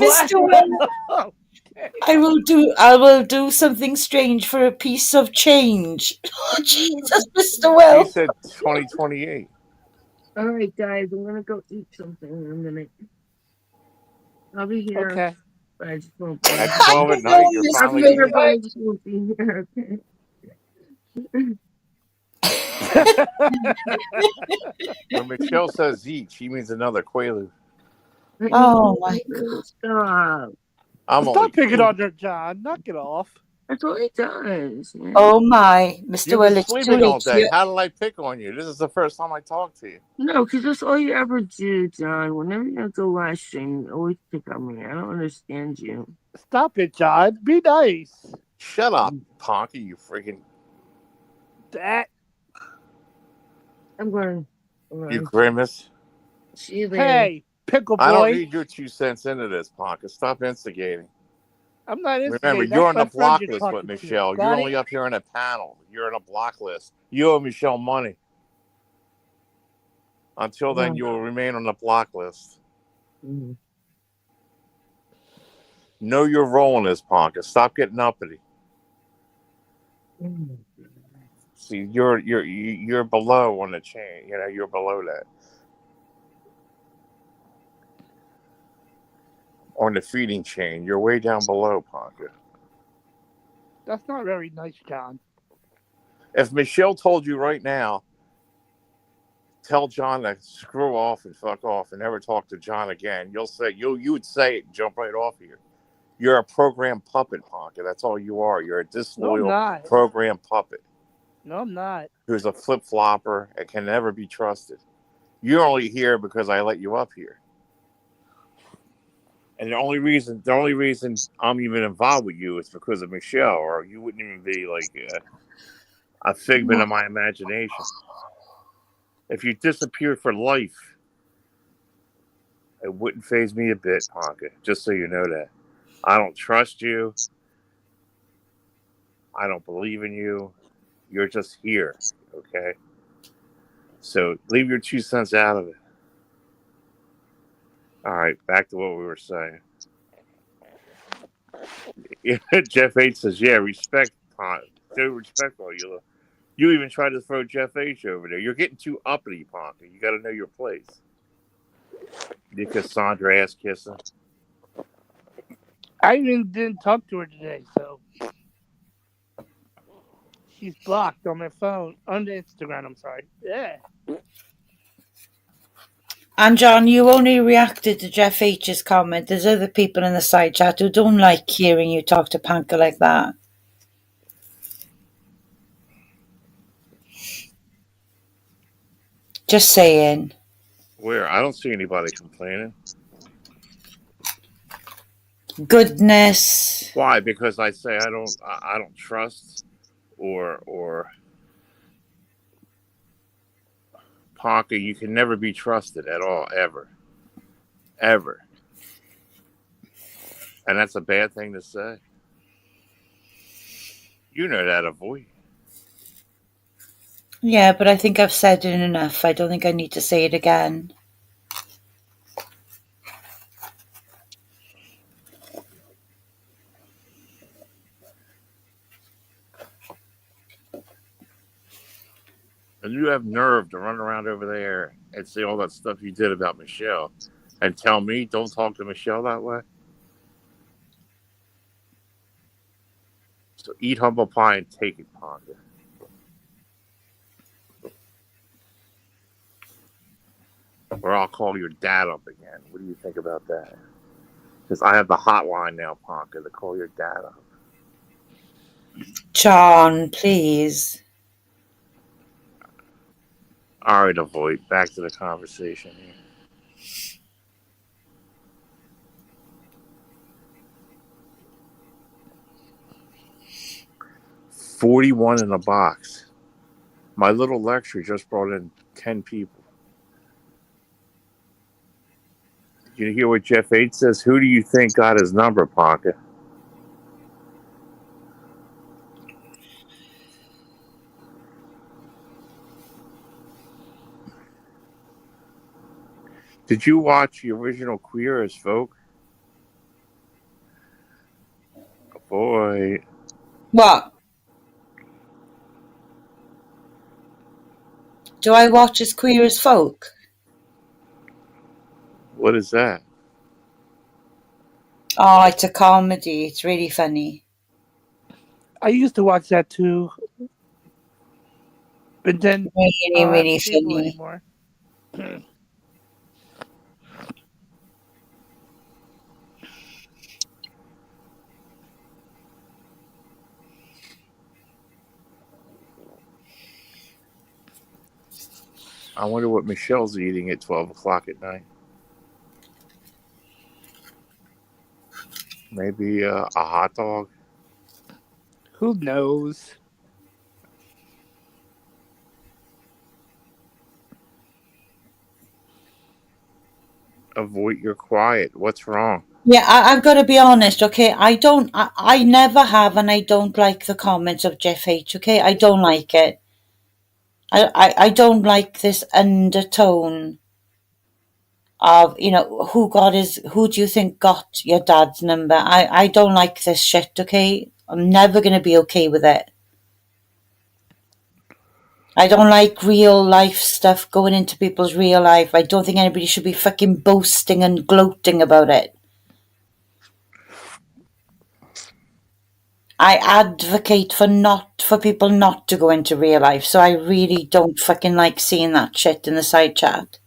Mr. Will, I will do something strange for a piece of change. Oh, Jesus, Mr. Will. He said 2028. All right, guys, I'm gonna go eat something in a minute. I'll be here. Okay. But I just won't be. At 12 at night, you're I'll finally be here, eating. but I just won't be here. Okay. When Michelle says eat, she means another Quaalude. Oh my God! Stop. Stop picking on her, John. Knock it off. That's what he does. Man. Oh my, Mr. You've Will, been it's too sleeping all late. day. How did I pick on you? This is the first time I talked to you. No, because that's all you ever do, John. Whenever you go live stream, you always pick on me. I don't understand you. Stop it, John. Be nice. Shut up, Ponky, you freaking... That. I'm going. You grimace. See you later. Hey, pickle boy. I don't need your 2 cents into this, Ponky. Stop instigating. I'm not instigating. Remember, That's you're on my the friend block you're list talking with to. Michelle. Got You're it? only up here in a panel. You're on a block list. You owe Michelle money. Until then, you will remain on the block list. Mm-hmm. Know your role in this, Ponka. Stop getting uppity. Mm-hmm. See, you're below on the chain. You know, you're below that. On the feeding chain, you're way down below, Ponka. That's not very nice, John. If Michelle told you right now, tell John to screw off and fuck off and never talk to John again, you would say it and jump right off here. You're a program puppet, Ponka. That's all you are. You're a disloyal program puppet. No, I'm not. Who's a flip-flopper and can never be trusted. You're only here because I let you up here. And the only reason I'm even involved with you is because of Michelle, or you wouldn't even be like a figment of my imagination. If you disappeared for life, it wouldn't phase me a bit, Ponka. Just so you know that. I don't trust you. I don't believe in you. You're just here, okay? So leave your 2 cents out of it. All right, back to what we were saying. Jeff H says, "Yeah, respect, Ponka. Do respect all you. You even tried to throw Jeff H over there. You're getting too uppity, Ponka. You got to know your place." The Cassandra ass kissing. I even didn't talk to her today, so she's blocked on my phone, on the Instagram. I'm sorry. Yeah. And John, you only reacted to Jeff H's comment. There's other people in the side chat who don't like hearing you talk to Panka like that. Just saying. Where? I don't see anybody complaining. Goodness. Why? Because I say I don't trust or Parker, you can never be trusted at all, ever. Ever. And that's a bad thing to say. You know that, Avoid. Yeah, but I think I've said it enough. I don't think I need to say it again. And you have nerve to run around over there and say all that stuff you did about Michelle and tell me don't talk to Michelle that way? So eat humble pie and take it, Ponka. Or I'll call your dad up again. What do you think about that? Because I have the hotline now, Ponka, to call your dad up. John, please. All right, Avoid. Back to the conversation here. $41 in a box. My little lecture just brought in 10 people. You hear what Jeff H says? Who do you think got his number, Ponka? Did you watch the original Queer as Folk? Oh boy. What? Do I watch As Queer as Folk? What is that? Oh, it's a comedy. It's really funny. I used to watch that too. But then Really, I don't really have cable funny. anymore. I wonder what Michelle's eating at 12 o'clock at night. Maybe a hot dog? Who knows? Avoid, you're quiet. What's wrong? Yeah, I've got to be honest, okay? I never have, and I don't like the comments of Jeff H, okay? I don't like it. I don't like this undertone of, who do you think got your dad's number? I don't like this shit, okay? I'm never going to be okay with it. I don't like real life stuff going into people's real life. I don't think anybody should be fucking boasting and gloating about it. I advocate for people not to go into real life, so I really don't fucking like seeing that shit in the side chat.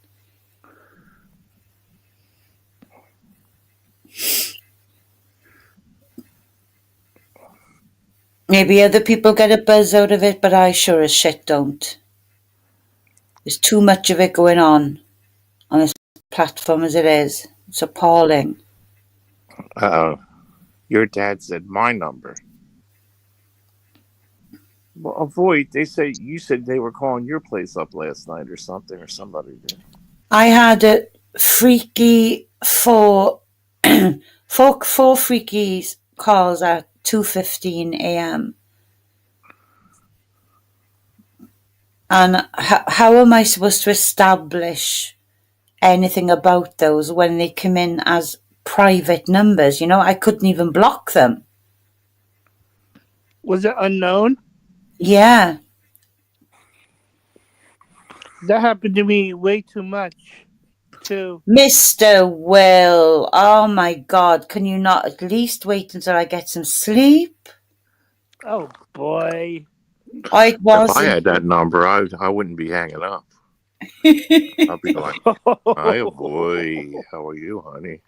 Maybe other people get a buzz out of it, but I sure as shit don't. There's too much of it going on this platform as it is. It's appalling. Uh-oh. Your dad said my number. Well, avoid. They say you said they were calling your place up last night or something, or somebody did. I had a freaky four freaky calls at 2:15 a.m. And how am I supposed to establish anything about those when they come in as private numbers? You know, I couldn't even block them. Was it unknown? Yeah. That happened to me way too much, too. Mr. Will, oh my God, can you not at least wait until I get some sleep? Oh, boy. Oh, it If I wasn't. had that number, I wouldn't be hanging up. I'd be like, "Hi, boy. How are you, honey?"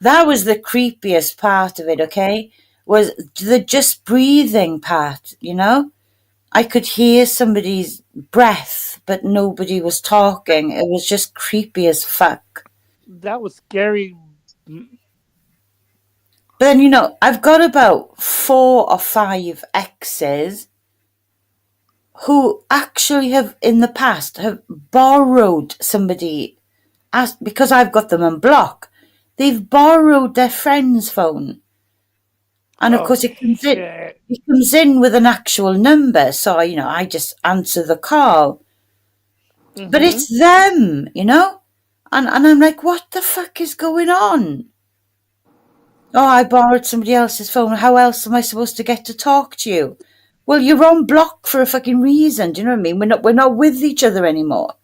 That was the creepiest part of it, okay? Was the just breathing part, you know? I could hear somebody's breath, but nobody was talking. It was just creepy as fuck. That was scary. But then, you know, I've got about 4 or 5 exes who actually have, in the past, have borrowed somebody, because I've got them on block. They've borrowed their friend's phone. And of course it comes in with an actual number, so you know, I just answer the call. Mm-hmm. But it's them, you know? And I'm like, what the fuck is going on? Oh, I borrowed somebody else's phone. How else am I supposed to get to talk to you? Well, you're on block for a fucking reason. Do you know what I mean? We're not with each other anymore.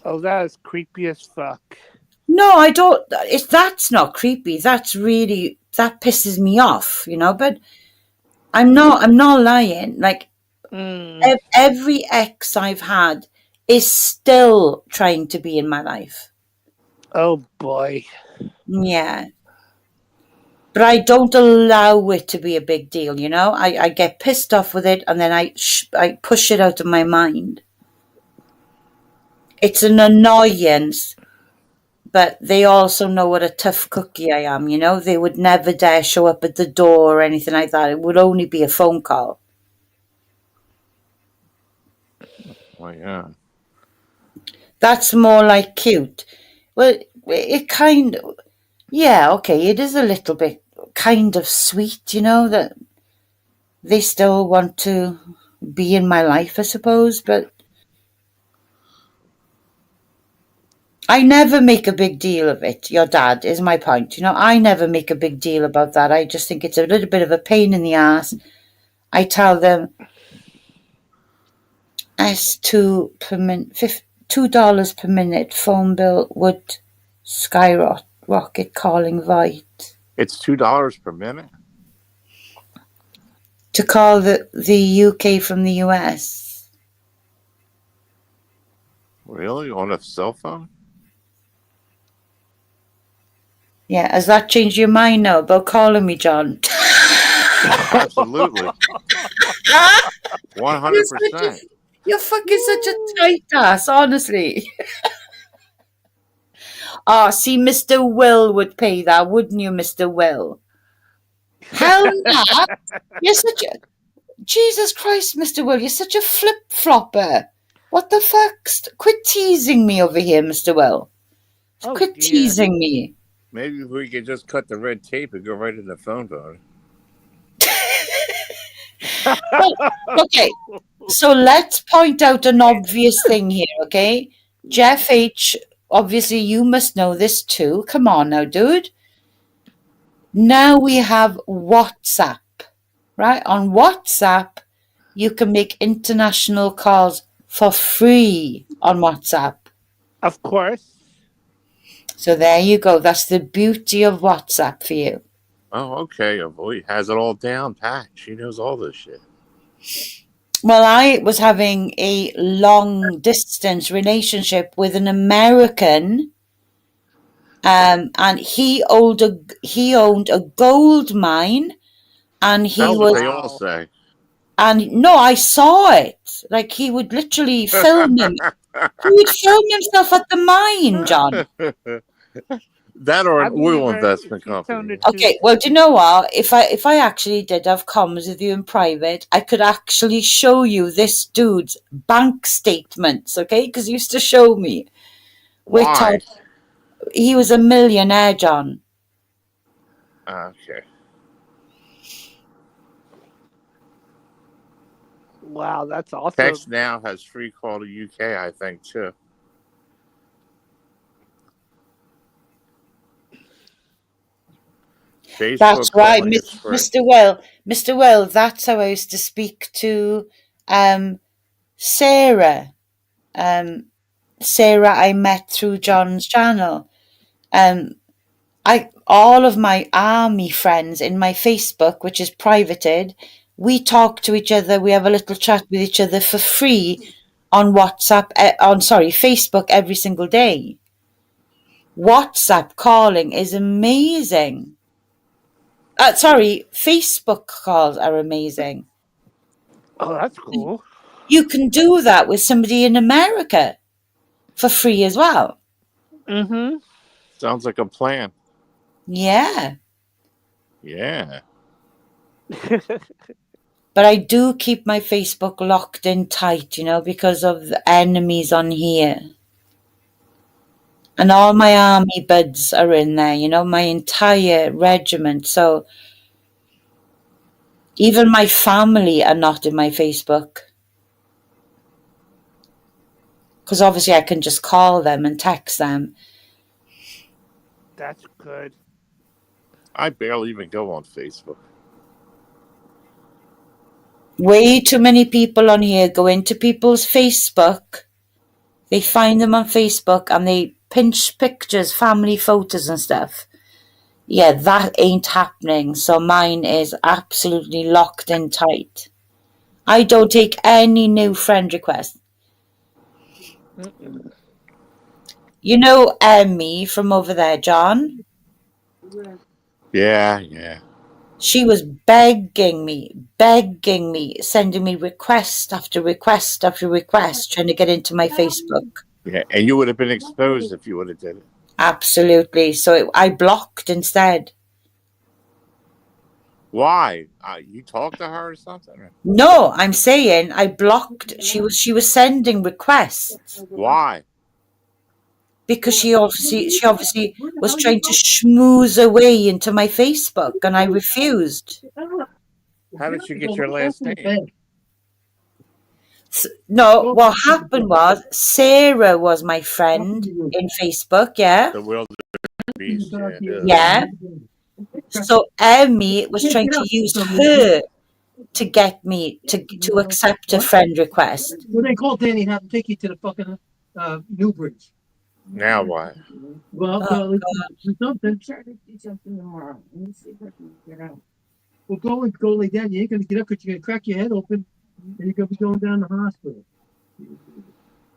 Oh, that is creepy as fuck. No, I don't. That's not creepy. That pisses me off, you know. But I'm not lying. Like every ex I've had is still trying to be in my life. Oh boy. Yeah. But I don't allow it to be a big deal, you know? I get pissed off with it and then I push it out of my mind. It's an annoyance, but they also know what a tough cookie I am, you know? They would never dare show up at the door or anything like that. It would only be a phone call. Well, yeah. That's more like cute. Well, it kind of... Yeah, okay, it is a little bit kind of sweet, you know, that they still want to be in my life, I suppose, but I never make a big deal of it. Your dad is my point, you know, I never make a big deal about that. I just think it's a little bit of a pain in the ass. I tell them $2 per minute phone bill would skyrocket calling Voight. It's $2 per minute to call the UK from the US. Really? On a cell phone? Yeah, has that changed your mind now about calling me, John? Absolutely. 100%. You're fucking such a tight ass, honestly. Oh, see, Mr. Will would pay that, wouldn't you, Mr. Will? Hell no. You're such a... Jesus Christ, Mr. Will, you're such a flip-flopper. What the fuck? Quit teasing me over here, Mr. Will. Quit teasing me. Maybe we could just cut the red tape and go right in the phone phone. Okay, so let's point out an obvious thing here, okay? Jeff H., obviously you must know this too. Come on now, dude. Now we have WhatsApp, right? On WhatsApp, you can make international calls for free on WhatsApp. Of course. So there you go. That's the beauty of WhatsApp for you. Oh, okay. Oh, boy, has it all down pat. She knows all this shit. Well, I was having a long distance relationship with an American, and he owned a gold mine, and he That's was. what they all say. And no, I saw it. Like he would literally film him. He would film himself at the mine, John. That or I an believe oil her. investment She company. sounded too. Okay, well, do you know what? If I actually did have comms with you in private, I could actually show you this dude's bank statements, okay? Because he used to show me. We're Why? talking, he was a millionaire, John. Okay. Wow, that's awesome. Text Now has free call to UK, I think, too. Facebook That's right, calling is free. Mr. Will. Mr. Will, that's how I used to speak to Sarah. Sarah I met through John's channel. All of my army friends in my Facebook, which is privated, we talk to each other. We have a little chat with each other for free on Facebook every single day. WhatsApp calling is amazing. Facebook calls are amazing. Oh, that's cool. You can do that with somebody in America for free as well. Mm-hmm. Sounds like a plan. Yeah. Yeah. But I do keep my Facebook locked in tight, because of the enemies on here. And all my army buds are in there, my entire regiment. So even my family are not in my Facebook. Because obviously I can just call them and text them. That's good. I barely even go on Facebook. Way too many people on here go into people's Facebook. They find them on Facebook and they pinch pictures, family photos and stuff. Yeah, that ain't happening. So mine is absolutely locked in tight. I don't take any new friend requests. Mm-mm. You know Emmy from over there, John? Yeah. She was begging me, sending me request after request after request, trying to get into my Facebook. Yeah, and you would have been exposed if you would have did it. Absolutely. So I blocked instead. Why? You talked to her or something? No, I'm saying I blocked. She was sending requests Why? because she obviously was trying to schmooze her way into my Facebook, and I refused. How did you get your last name? No, what happened was Sarah was my friend in Facebook, yeah? The Wilderness Beast. Yeah. So Emmy was trying to use her to get me to accept a friend request. Well, they call Danny and have him take you to the fucking Newbridge. Now what? Well, Oh, do something. Try to do something tomorrow. Let me see if I can get out. Well, go lay down. You ain't gonna get up because you're gonna crack your head open, and you're gonna be going down to the hospital.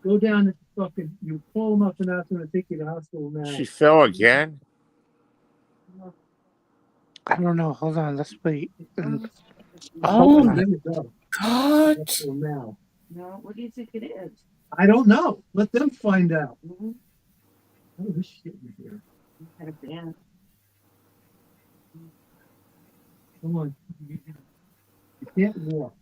Go down and fucking. You pull them up and ask them to take you to the hospital now. She fell again? I don't know. Hold on. Let's wait. Oh, There you go. God. Hospital now. No, what do you think it is? I don't know. Let them find out. Mm-hmm. Oh, this shit in here. Kind of bad. Come on. You can't walk.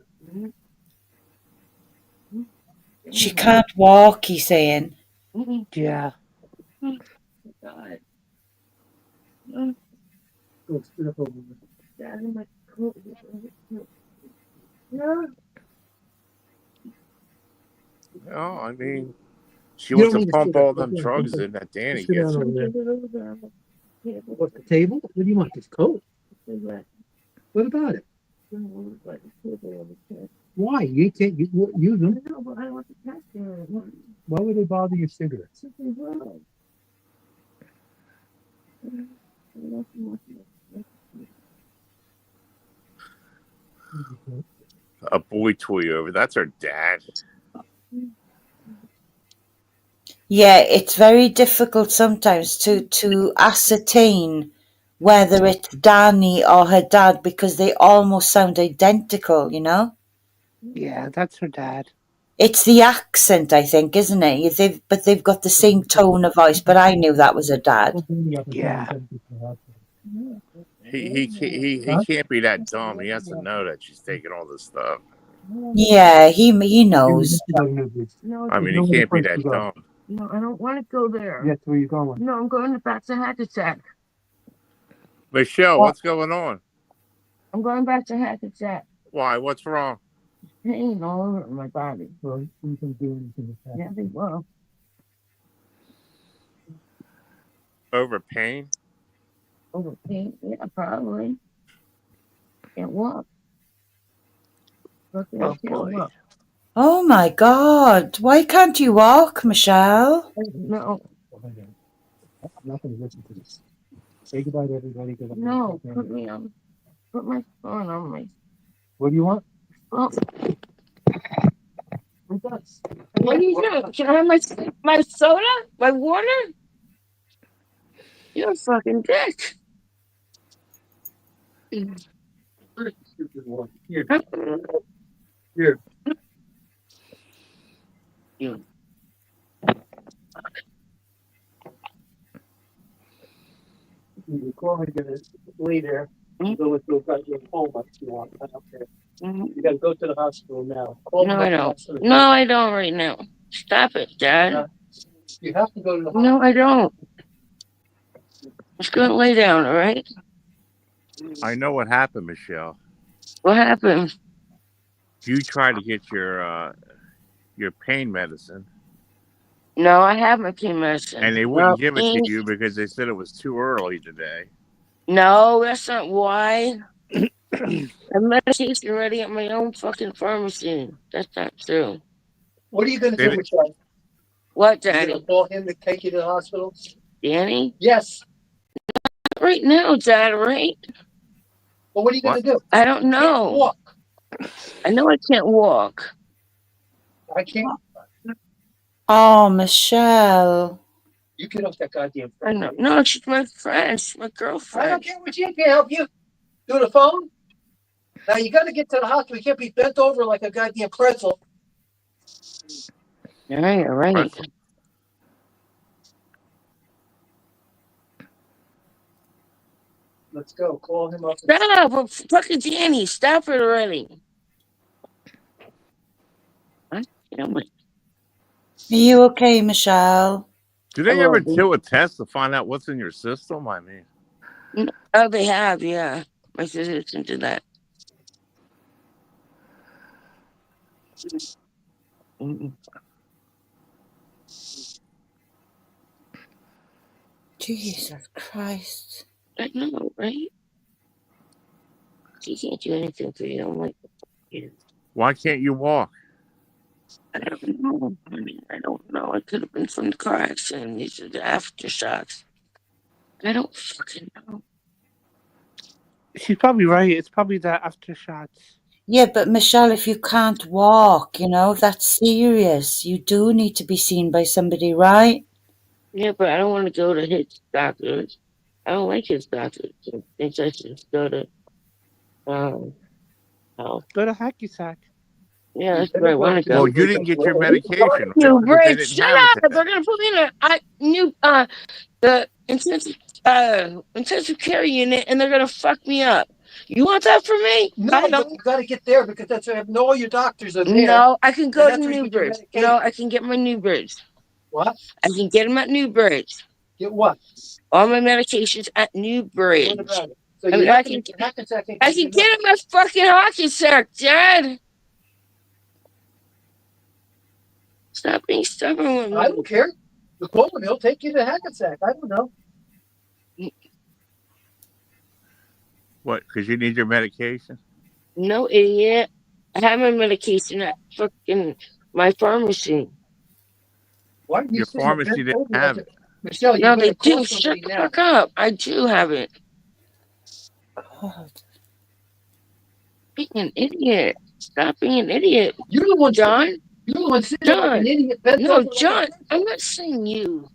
She can't walk, he's saying. Yeah. God. Go sit up over there. Dad, I'm like, no. No, I mean, she You wants don't to need to pump sit all up. them Okay, drugs okay. in that Danny Sit down gets her. over there. Get it over there on the table. What, the table? What do you want? This coat? Cigarette. What about it? Like a table on the chair. Why? You can't use them. No, but I want the cash there. Why would they bother your cigarettes? Something wrong. A boy toy over. That's her dad. Yeah, it's very difficult sometimes to ascertain whether it's Danny or her dad because they almost sound identical, Yeah, that's her dad. It's the accent, I think, isn't it? They've got the same tone of voice. But I knew that was her dad. Yeah. He can't be that dumb. He has to know that she's taking all this stuff. Yeah, he knows. No, I mean, he can't be that dumb. no, I don't want to go there. That's where you're going. No, I'm going back to Hackensack. Michelle, what's going on? I'm going back to Hackensack. Why? What's wrong? Pain all over my body. Well, you can do anything with that. Yeah, they will. Over pain? Over pain? Yeah, probably. Can't walk. Oh, Can't boy. walk. Oh my God! Why can't you walk, Michelle? No, Nothing to listen to this. Say goodbye to everybody. no, put my phone on my What do you want? phone. Who does? What do you do? Can I have my soda? My water? You're a fucking dick. Stupid one. Here. You call me, gonna lay there. Go into a coma if you want. I don't care. You gotta go to the hospital now. Call No, me I up don't. next to the- No, I don't right now. Stop it, Dad. You have to go to the No, I don't. Just go and lay down, all right? I know what happened, Michelle. What happened? You tried to get your pain medicine, No, I have my pain medicine. and they wouldn't No, give it to you because they said it was too early today. No, that's not why. I'm medication already at my own fucking pharmacy. That's not true. What are you gonna Did do it- with Charlie? What, You Daddy? gonna call him to take you to the hospital? Danny? Yes. Right now, Dad, right? Well, what are you gonna do? I don't Can't know. walk. I know I can't walk. I can't. Oh, Michelle. You get off that goddamn I phone. know. No, she's my friend. She's my I don't girlfriend. care what you can help you. Do the phone. Now you gotta get to the hospital. You can't be bent over like a goddamn pretzel. Yeah, you're right. Pretzel. Let's go. Call him up. Stop! Fucking Danny, stop it already. What? You know, Are you okay, Michelle? Do they Hello, ever dude. do a test to find out what's in your system? I mean, Oh, they have, yeah. My sister did that. Mm-mm. Jesus Christ. I know, right? She can't do anything for you. I'm like, why can't you walk? I don't know. I mean, I don't know. It could have been from the car accident. These are the aftershocks. I don't fucking know. She's probably right. It's probably the aftershocks. Yeah, but Michelle, if you can't walk, that's serious. You do need to be seen by somebody, right? Yeah, but I don't want to go to his doctors. I don't like his doctors. I think I should go to, oh, Go to Hacky Sack. yeah, that's where I want to go. Well, you didn't get your medication. You because they Bridge, didn't shut have it up! today. They're gonna put me in the intensive care unit, and they're gonna fuck me up. You want that for me? No, I but don't. you gotta get there because that's where all your doctors are there. No, I can go And to that's where you get your Newbridge. medication. No, I can get my Newbridge. What? I can get them at Newbridge. Get what? All my medications at What Newbridge. about it? So I you're mean, not I gonna can- get Hackensack and I can get them at fucking hockey sack, Dad. Stop being stubborn with me. I don't care. You call him, he'll take you to Hackensack. I don't know. What? Because you need your medication? No, idiot. I have my medication at fucking my pharmacy. Why are you Your sitting there pharmacy bent didn't over have like it. a- Michelle, No, you're they gonna call do. Shut somebody the now. fuck up. I do have it. God. Being an idiot. Stop being an idiot. You're the one, John? you're the one sitting there like John. an idiot bent No, over. like a John. pretzel. I'm not saying you.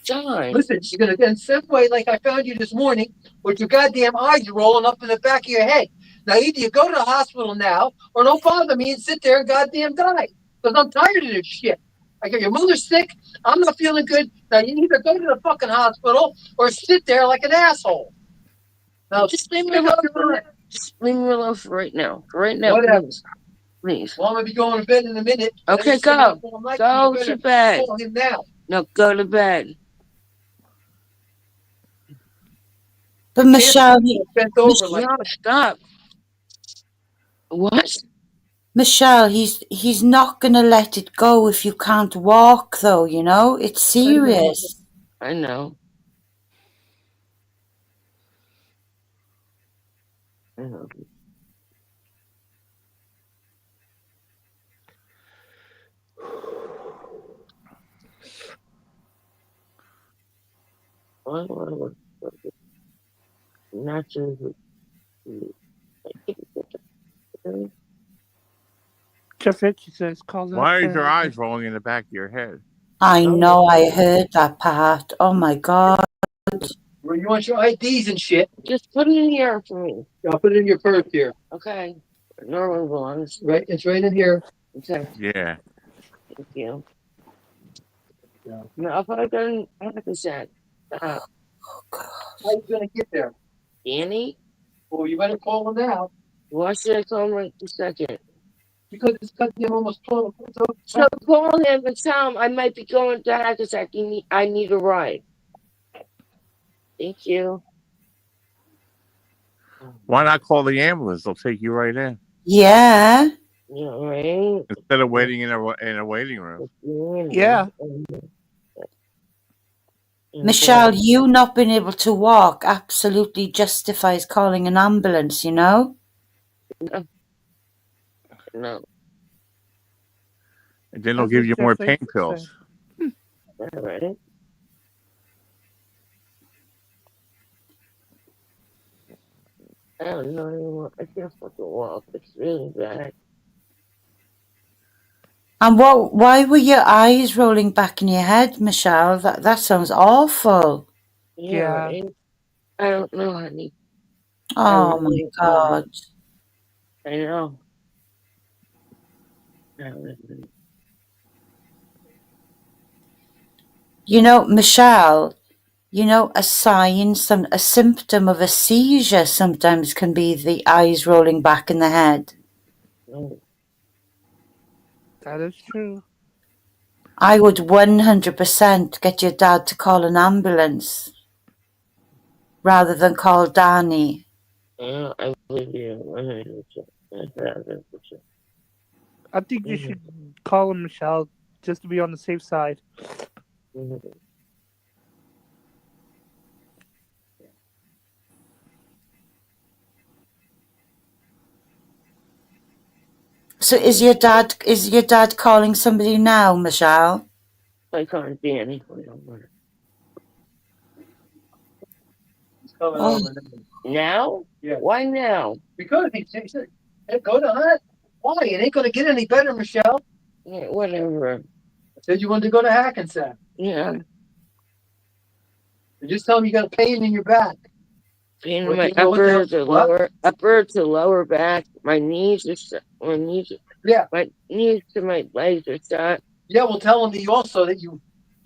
John. Listen, you're gonna get in some way like I found you this morning with your goddamn eyes rolling up in the back of your head. Now either you go to the hospital now, or don't bother me and sit there and goddamn die. Because I'm tired of this shit. I got your mother's sick. I'm not feeling good. Now you either go to the fucking hospital or sit there like an asshole. Now Just leave me alone for just leave me alone for right now. For right now, Whatever. please. Well, I'm gonna be going to bed in a minute. Okay, go. Go to bed. Call him now. No, go to bed. But Michelle, Bent over like No, stop. What? Michelle, he's not gonna let it go if you can't walk, though. You know, it's serious. I know. I know. What? Not just. Jeff Ritchie says, call that. Why is your eyes rolling in the back of your head? I know. I heard that part. Oh my God. where you want your IDs and shit. Just put it in here for me. I'll put it in your purse here. Okay. Norman belongs. Right, it's right in here. Okay. Yeah. Thank you. Yeah. No, if I don't 100%. Oh God. How you gonna get there? Danny? Well, you better call him now. Why should I call him right this second? Because it's goddamn almost 12. So call him and tell him I might be going to Hackensack. I need a ride. Thank you. Why not call the ambulance? They'll take you right in Yeah. Yeah, right. instead of waiting in a waiting room. Yeah. Michelle, you not being able to walk absolutely justifies calling an ambulance, you know? No. And then they'll That's give what you Jeff more Ritchie pain pills. All right. I don't know anymore. I can't fucking walk. It's really bad. And why were your eyes rolling back in your head, Michelle? That sounds awful. Yeah. Right? I don't know, honey. Oh my God. I know. I don't know. You know, Michelle, you know, a symptom of a seizure sometimes can be the eyes rolling back in the head. No. That is true. I would 100% get your dad to call an ambulance rather than call Danny. I believe you 100%. I think you should call him, Michelle, just to be on the safe side. So is your dad calling somebody now, Michelle? I can't see any. Oh. Now? Yeah. Why now? Because he said, hey, go to Hunt. Why? It ain't gonna get any better, Michelle. Yeah, whatever. I said you wanted to go to Hackensack. Yeah. And just tell him you got a pain in your back. Pain in What my do you know, what upper the- to what? upper to lower back. My knees to my knees to my legs are shot. Yeah, well, tell him that you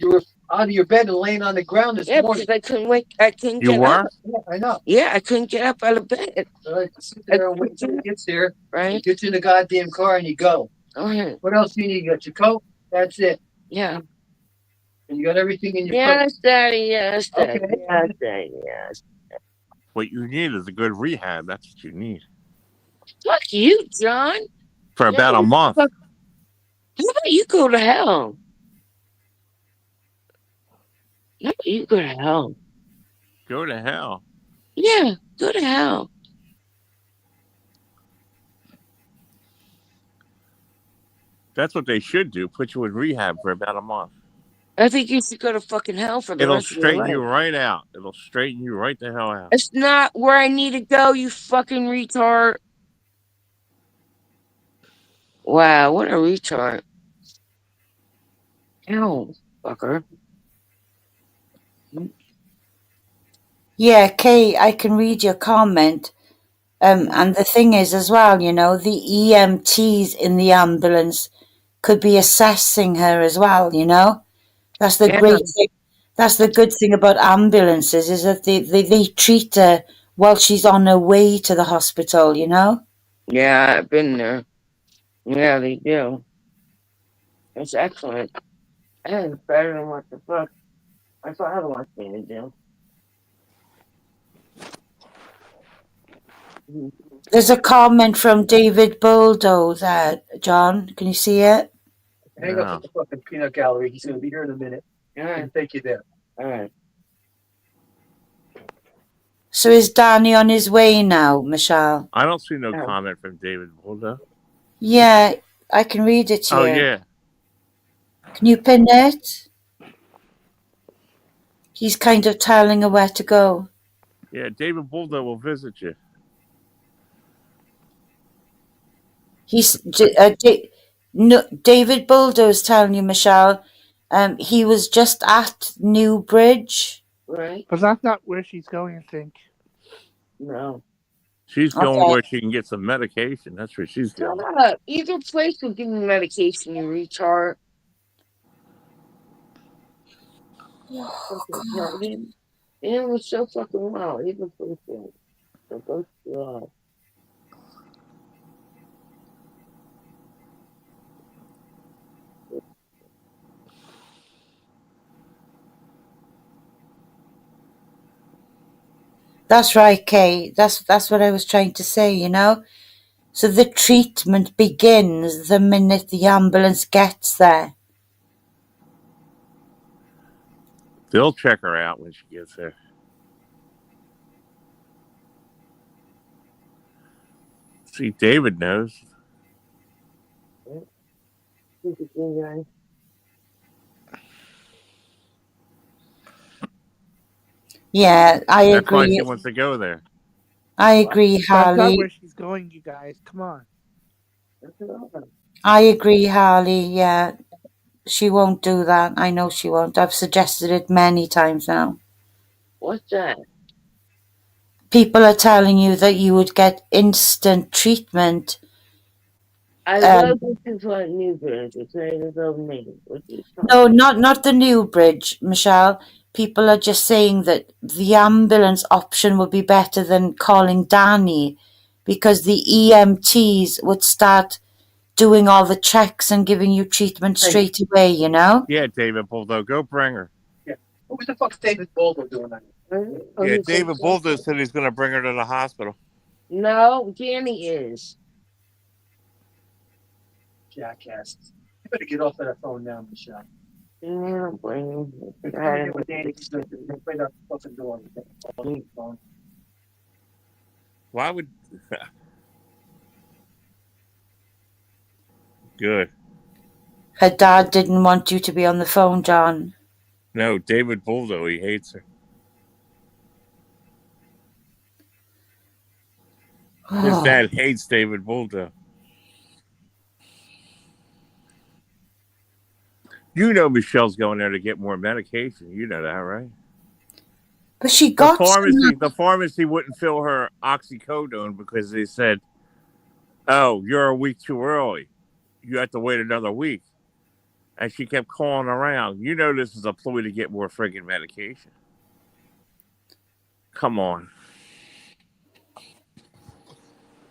were out of your bed and laying on the ground this Yeah, morning. because I couldn't You get were? up. Yeah, I know. Yeah, I couldn't get up out of bed. All right, sit there and wait till he gets here. Right? Get you in the goddamn car and you go. All right. What else do you need? You got your coat. That's it. Yeah. And you got everything in your Yes, Daddy. Yes, Daddy. Okay. Yes, Daddy. Yes. What you need is a good rehab. That's what you need. Fuck you, John. For about a month. How about you go to hell? How about you go to hell? Go to hell. Yeah, go to hell. That's what they should do. Put you in rehab for about a month. I think you should go to fucking hell for the It'll rest of your straighten life. you right out. It'll straighten you right the hell out. It's not where I need to go, you fucking retard. Wow, what a retard. Ow, fucker. Yeah, Kay, I can read your comment. And the thing is, as well, you know, the EMTs in the ambulance could be assessing her as well. You know, that's the Yeah. great thing. That's the good thing about ambulances is that they treat her while she's on her way to the hospital. You know. Yeah, I've been there. Yeah, they do. It's excellent. And it's better than what the fuck my father wants me to do. Mhm. There's a comment from David Boldo there, John. Can you see it? Hang up No. at the fucking peanut gallery. He's gonna be here in a minute. All right. And take you there. All right. So is Danny on his way now, Michelle? I don't see no Oh. comment from David Boldo. Yeah, I can read it Oh, here. yeah. Can you pin it? He's kind of telling her where to go. Yeah, David Boldo will visit you. He's no, David Boldo is telling you, Michelle. He was just at Newbridge. Right? But that's not where she's going, I think. No. She's going Okay. where she can get some medication. That's where she's Shut going. up. Either place will give me medication, you retard. Fucking retarded. And it was so fucking well, even for the film. So go God. That's right, Kay. That's what I was trying to say, you know? So the treatment begins the minute the ambulance gets there. They'll check her out when she gets there. See, David knows. Stupid thing, guys. Yeah, I That's why agree. she wants to go there. I agree, That's not Harley. where she's going, you guys. Come on. That's enough. I agree, Harley. Yeah, she won't do that. I know she won't. I've suggested it many times now. What's that? People are telling you that you would get instant treatment. I love this is what Newbridge is saying is of me. No, not the Newbridge, Michelle. People are just saying that the ambulance option would be better than calling Danny because the EMTs would start doing all the checks and giving you treatment straight away, you know? Yeah, David Boldo, go bring her. What the fuck's David Boldo doing that? Yeah, David Boldo said he's going to bring her to the hospital. No, Danny is. Jackass. You better get off of that phone now, Michelle. Yeah, I'm bringing You're gonna get with Danny. He's gonna bring up the fucking door. Phone. Why would... Good. Her dad didn't want you to be on the phone, John. No, David Boldo, he hates her. His Oh, dad hates David Boldo. You know Michelle's going there to get more medication. You know that, right? but she got The pharmacy wouldn't fill her oxycodone because they said, "Oh, you're a week too early. You have to wait another week." And she kept calling around. You know this is a ploy to get more friggin' medication. Come on.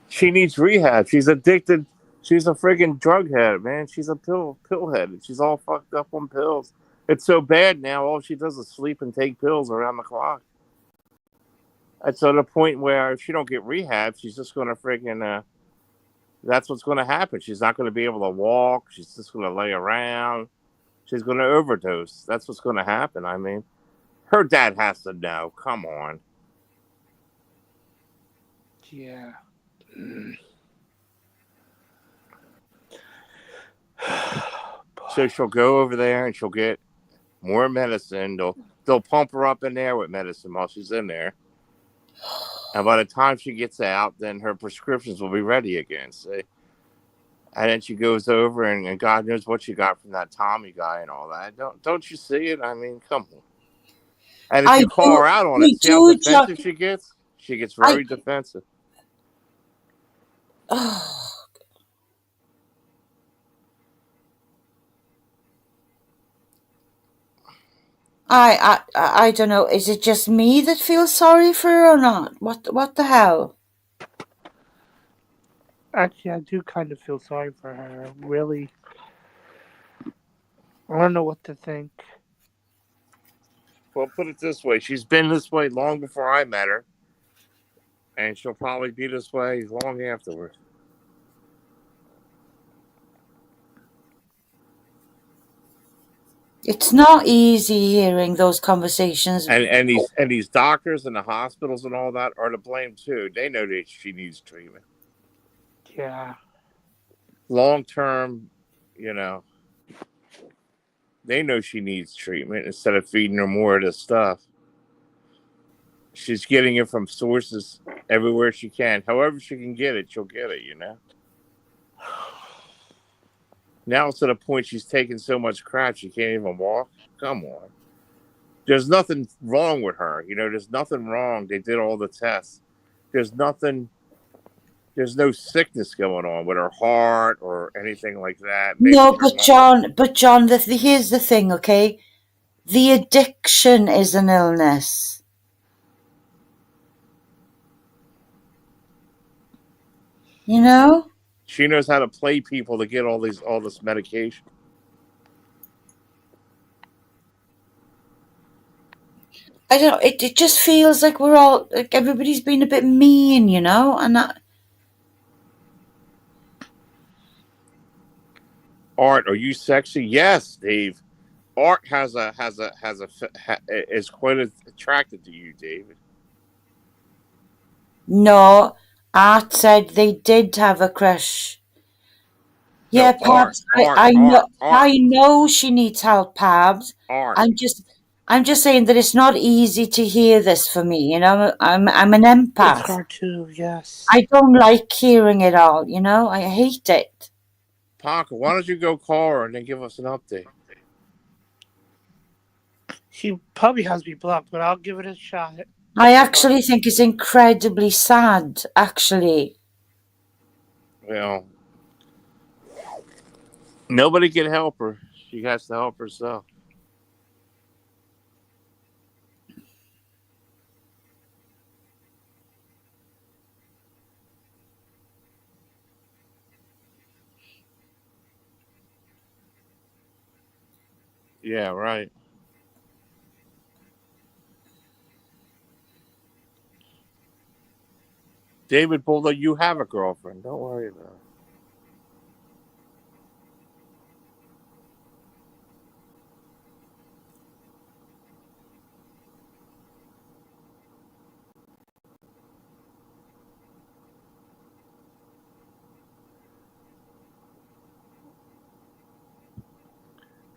She needs rehab. She's addicted. She's a friggin' drug head, man. She's a pill head. She's all fucked up on pills. It's so bad now. All she does is sleep and take pills around the clock. It's to the point where if she don't get rehab, she's just gonna friggin' that's what's gonna happen. She's not gonna be able to walk. She's just gonna lay around. She's gonna overdose. That's what's gonna happen. I mean, her dad has to know. Come on. Yeah. So she'll go over there and she'll get more medicine. They'll pump her up in there with medicine while she's in there. And by the time she gets out, then her prescriptions will be ready again. See? And then she goes over and God knows what she got from that Tommy guy and all that. Don't you see it? I mean, come on. And if you call her out on it, see how defensive she gets? She gets very defensive. Oh, I don't know. Is it just me that feels sorry for her or not? What the hell? Actually, I do kind of feel sorry for her. Really, I don't know what to think. Well, put it this way: she's been this way long before I met her, and she'll probably be this way long afterwards. It's not easy hearing those conversations. And these doctors and the hospitals and all that are to blame too. They know that she needs treatment. Yeah. Long term, you know, they know she needs treatment instead of feeding her more of this stuff. She's getting it from sources everywhere she can. However she can get it, she'll get it, you know. Now it's to the point she's taking so much crap she can't even walk. Come on. There's nothing wrong with her. You know, there's nothing wrong. They did all the tests. There's nothing, there's no sickness going on with her heart or anything like that. Maybe No, her but John, here's the thing, okay? The addiction is an illness. You know? she knows how to play people to get all this medication. I don't know, it just feels like we're all, like everybody's been a bit mean, you know? And Art, are you sexy? Yes, Dave. Art is quite attracted to you, David. no, Art said they did have a crush. Yeah, No, Pabs, I know she needs help, Pabs. Art. I'm just saying that it's not easy to hear this for me, you know? I'm an empath. It's hard too, yes. I don't like hearing it all, you know? I hate it. Parker, why don't you go call her and then give us an update? She probably has me blocked, but I'll give it a shot. I actually think it's incredibly sad, actually. Well, nobody can help her. She has to help herself. Yeah, right. David Boulder, you have a girlfriend. Don't worry about it.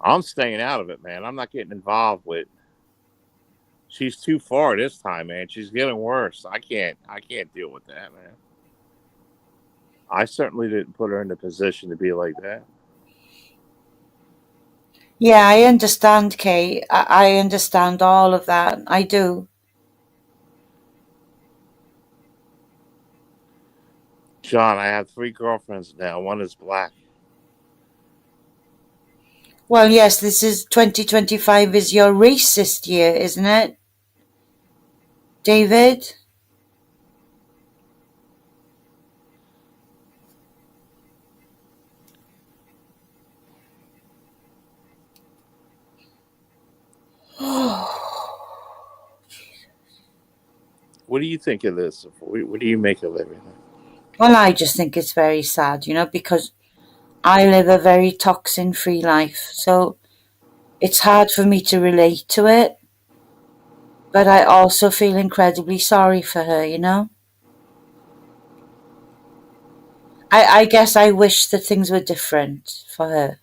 I'm staying out of it, man. I'm not getting involved with. She's too far this time, man. She's getting worse. I can't deal with that, man. I certainly didn't put her in the position to be like that. Yeah, I understand, Kay. I understand all of that. I do. John, I have 3 girlfriends now. One is black. Well, yes, this is 2025 is your racist year, isn't it? David? What do you think of this? What do you make of everything? Well, I just think it's very sad, you know, because I live a very toxin-free life, so it's hard for me to relate to it, but I also feel incredibly sorry for her, you know? I guess I wish that things were different for her.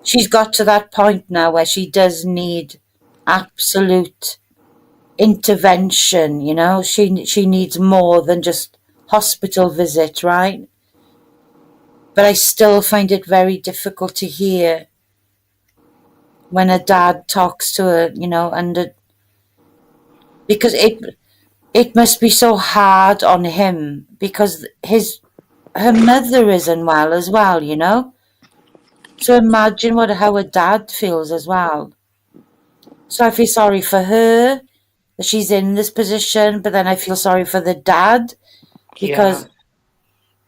She's got to that point now where she does need absolute intervention, you know? She needs more than just hospital visit, right? But I still find it very difficult to hear when a dad talks to her, you know, and because it must be so hard on him because her mother is unwell as well, you know. So imagine how her dad feels as well. So I feel sorry for her that she's in this position, but then I feel sorry for the dad because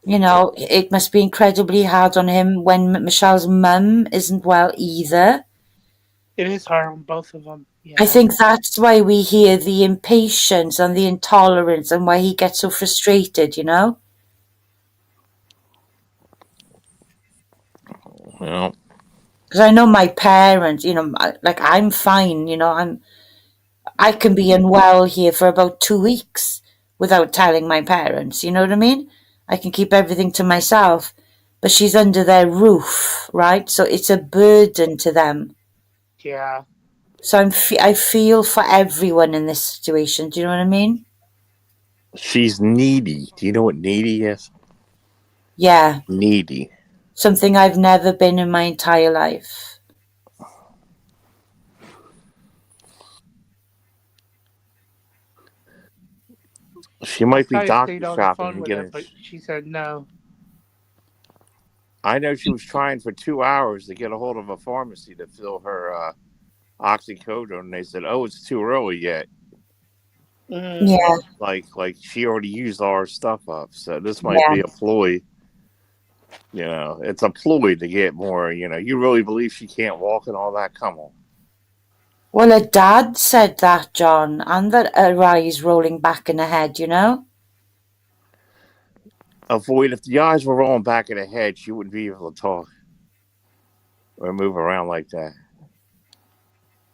you know it must be incredibly hard on him when Michelle's mum isn't well either. It is hard on both of them. Yeah. I think that's why we hear the impatience and the intolerance and why he gets so frustrated, you know? Well, Because I know my parents, you know, like I'm fine, you know, I can be unwell here for about 2 weeks without telling my parents, you know what I mean? I can keep everything to myself, but she's under their roof, right? So it's a burden to them. Yeah. So I feel for everyone in this situation. Do you know what I mean? she's needy. Do you know what needy is? Yeah. Needy. Something I've never been in my entire life. She might be I doctor stayed on the shopping phone and with her, getting. but she said no. I know she was trying for 2 hours to get a hold of a pharmacy to fill her oxycodone, and they said, "Oh, it's too early yet." Yeah. Like she already used all her stuff up, so this might Yeah. be a ploy. You know, it's a ploy to get more. You know, you really believe she can't walk and all that? Come on. Well, her dad said that, John, and that her eyes rolling back in her head, you know? Avoid if the eyes were rolling back in her head, she wouldn't be able to talk or move around like that.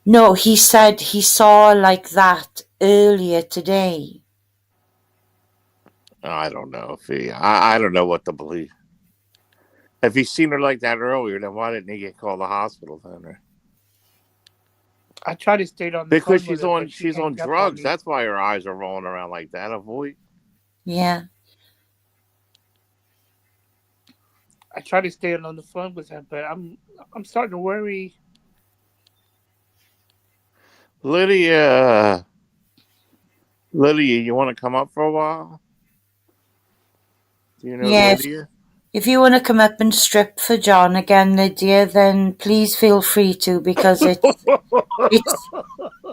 No, he said he saw like that earlier today. I don't know if I don't know what to believe. If he's seen her like that earlier, then why didn't he get called to the hospital then? I tried to stay on the Because phone with she's her, on but she she's on hanged up drugs. me. That's why her eyes are rolling around like that. Avoid. Yeah. I tried to stay on the phone with her, but I'm starting to worry. Lydia, you want to come up for a while? Do you know Yeah, Lydia? if you want to come up and strip for John again, Lydia, then please feel free to because it's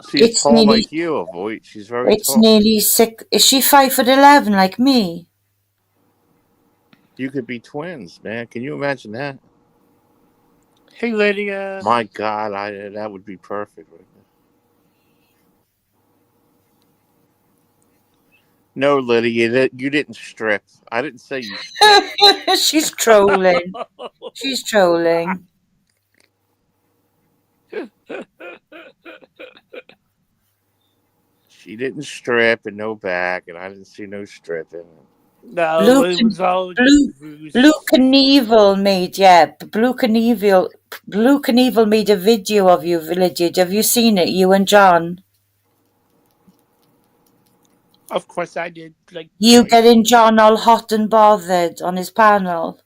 She's it's tall nearly like you. Avoid. She's very tall. 6. Is she 5'11" like me? You could be twins, man. Can you imagine that? Hey, Lydia. My God, that would be perfect. Right? No, Lydia, you didn't strip. I didn't say you stripped. She's trolling. She's trolling. She didn't strip and no back, and I didn't see no stripping. No, Blue, it was all Blue, ruse. Blue Knievel made, Blue Knievel made a video of you, Lydia. Have you seen it, you and John? Of course I did. Like You twice. getting John all hot and bothered on his panel.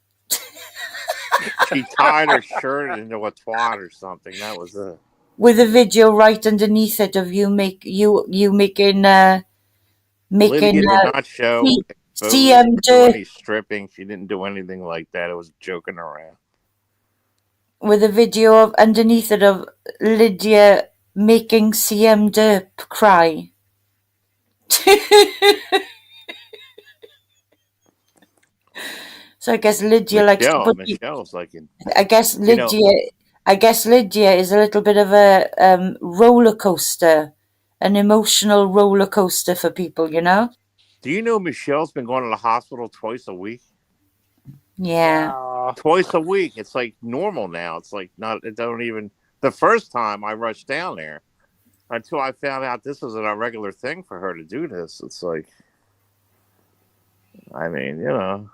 She tied her shirt into a twat or something. That was it. With a video right underneath it of you making Lydia did not show CM do any stripping. She didn't do anything like that. It was joking around. with a video of underneath it of Lydia making CM Derp cry. So I guess Lydia likes to put. Michelle's like in. I guess Lydia is a little bit of a roller coaster, an emotional roller coaster for people, you know. Do you know Michelle's been going to the hospital twice a week? Yeah. Twice a week. It's like normal now. It's like not. It don't even. The first time I rushed down there, until I found out this was a regular thing for her to do this. It's like, I mean, you know,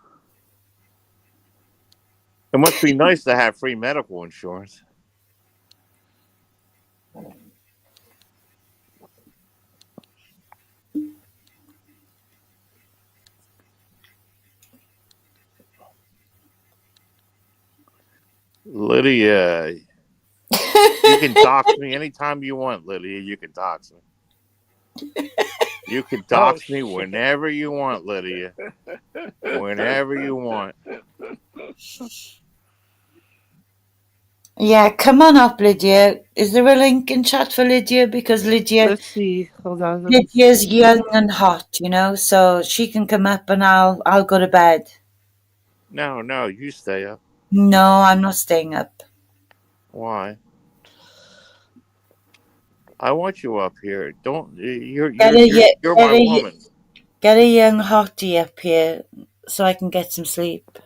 it must be nice to have free medical insurance. Lydia, you can dox me anytime you want, Lydia. You can dox me. You can Oh, dox me shit. whenever you want, Lydia. Whenever you want. Yeah, come on up, Lydia. Is there a link in chat for Lydia? Because Let's see. Hold on. Let me Lydia's see. young and hot, you know, so she can come up and I'll go to bed. No, you stay up. No, I'm not staying up. Why? I want you up here. Don't you're Get you're a you're, you're my woman. get a young hottie up here so I can get some sleep.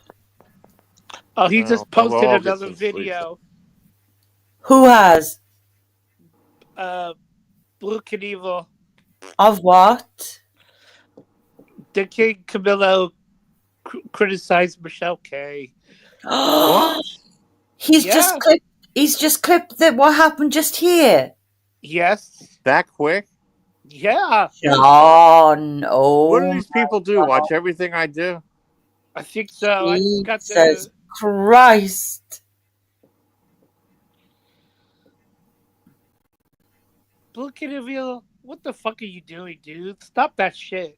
Oh, he Well, just we'll posted all get another some sleep. video. Who has? Blue Knievel. Of what? The King Camilo criticized Michelle K. What? He's Yeah. just clipped that what happened just here. Yes. That quick? Yeah. John, What do oh these people do? Watch everything I do? I think so. I just got Jesus the. Christ. Blue Knievel, what the fuck are you doing, dude? Stop that shit.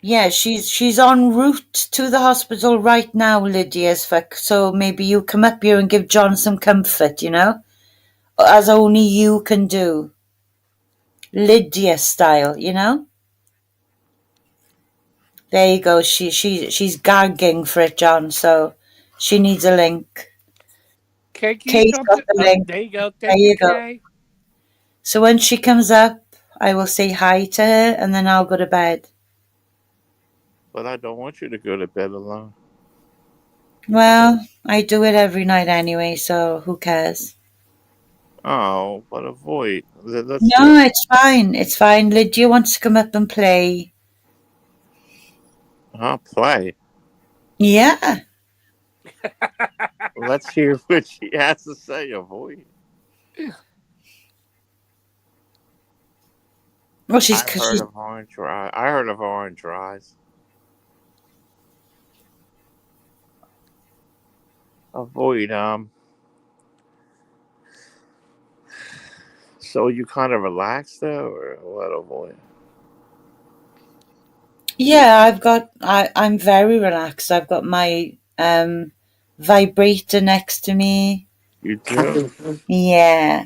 Yeah, she's en route to the hospital right now, Lydia's fuck. So maybe you come up here and give John some comfort, you know? As only you can do. Lydia style, you know? There you go. She's gagging for it, John, so she needs a link. Kay, can you Kay's come got to. the Oh, link. there you go. There Thank you, you go. Kay. So when she comes up, I will say hi to her and then I'll go to bed. But I don't want you to go to bed alone. Well, I do it every night anyway, so who cares? Oh, but avoid. Let's No, it's fine. It's fine. Lydia wants to come up and play. play. Yeah. Let's hear what she has to say. Avoid. Well, I heard of Orange Rise. I heard of Orange Rise. Avoid. So you kind of relaxed though, or what? Avoid. Yeah, I'm very relaxed. I've got my vibrator next to me. You do. Yeah.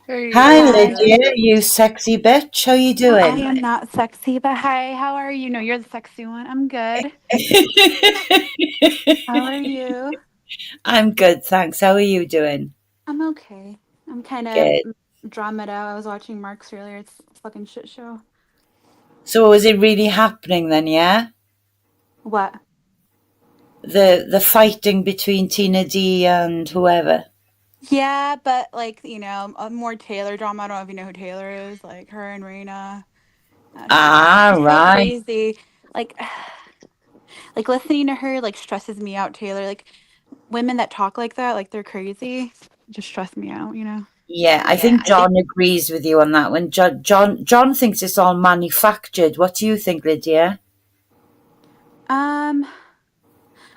Hey, Hi, Lydia. Lydia, you sexy bitch. How you I doing? am not sexy, but hi, how are you? No, you're the sexy one. I'm good. How are you? I'm good, thanks. How are you doing? I'm okay. I'm kind of Good. dramaed out. I was watching Mark's earlier. It's a fucking shit show. So was it really happening then, yeah? What? The fighting between Tina D and whoever. Yeah, but like, more Taylor drama. I don't know if you know who Taylor is. Like her and Raina. She's so Right. crazy. Like, like listening to her like stresses me out, Taylor. Like women that talk like that, like they're crazy, just stress me out, Yeah, I think John agrees with you on that one. John thinks it's all manufactured. What do you think, Lydia?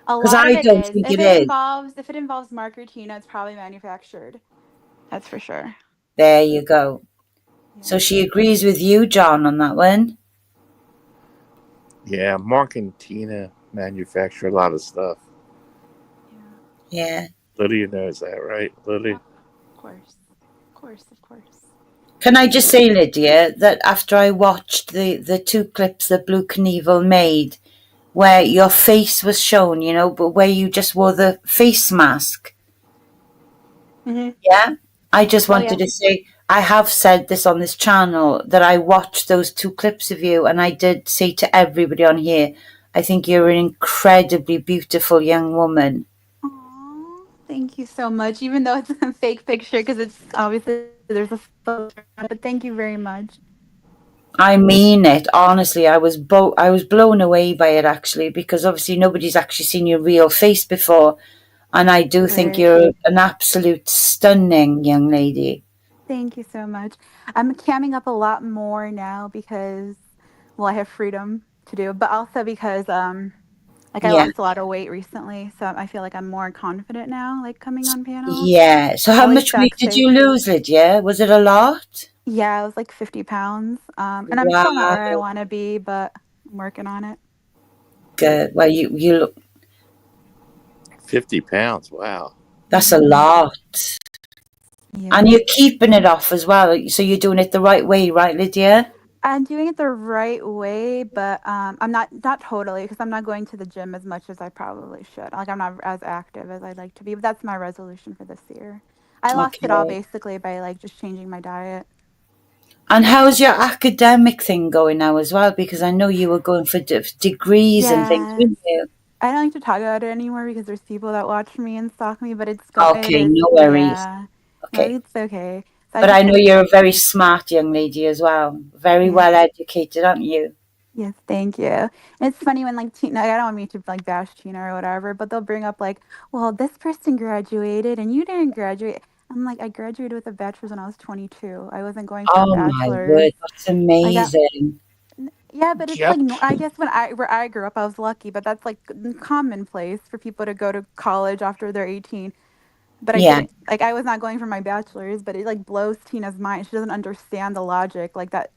A 'Cause lot of I it don't is. think it is. If it involves Mark or Tina, it's probably manufactured. That's for sure. There you go. Yeah. So she agrees with you, John, on that one. Yeah, Mark and Tina manufacture a lot of stuff. Yeah. Lydia knows that, right? Lydia? Of course. Can I just say, Lydia, that after I watched the two clips that Blue Knievel made, where your face was shown, but where you just wore the face mask. Mm-hmm. Yeah? I just wanted to say, I have said this on this channel, that I watched those two clips of you, and I did say to everybody on here, I think you're an incredibly beautiful young woman. Aww, thank you so much. Even though it's a fake picture, because it's obviously there's a photo, but thank you very much. I mean it, honestly. I was blown away by it, actually, because obviously nobody's actually seen your real face before, and I do think you're an absolute stunning young lady. Thank you so much. I'm camming up a lot more now because, well, I have freedom to do, but also because I Like I Yeah. lost a lot of weight recently, so I feel like I'm more confident now, like coming on panels. Yeah. So how At least much weight did backstage. you lose, Lydia? Was it a lot? Yeah, it was like 50 pounds. And I'm still not where I Wow. want to be, but I'm working on it. Good. Well, you look. 50 pounds. Wow. That's a Mhm. lot. Yeah. And you're keeping it off as well. So you're doing it the right way, right, Lydia? I'm doing it the right way, but I'm not totally, because I'm not going to the gym as much as I probably should. Like I'm not as active as I'd like to be, but that's my resolution for this year. I lost it all Okay. basically by like just changing my diet. And how's your academic thing going now as well? Because I know you were going for degrees and things, Yes. weren't you? I don't like to talk about it anymore because there's people that watch me and stalk me, but it Okay, is, no worries. yeah. No, Okay. it's okay. So I But I just know you're a very smart young lady as well. Very yeah. well educated, aren't you? Yes, thank you. And it's funny when like Tina, I don't want me to like bash Tina or whatever, but they'll bring up like, well, this person graduated and you didn't graduate. I'm like, I graduated with a bachelor's when I was 22. I wasn't going for a Oh my bachelor's. word, that's Like, amazing. yeah, but it's like, Yep. I guess where I grew up, I was lucky, but that's like commonplace for people to go to college after they're 18. But I Yeah. didn't, like, I was not going for my bachelor's, but it like blows Tina's mind. She doesn't understand the logic, like that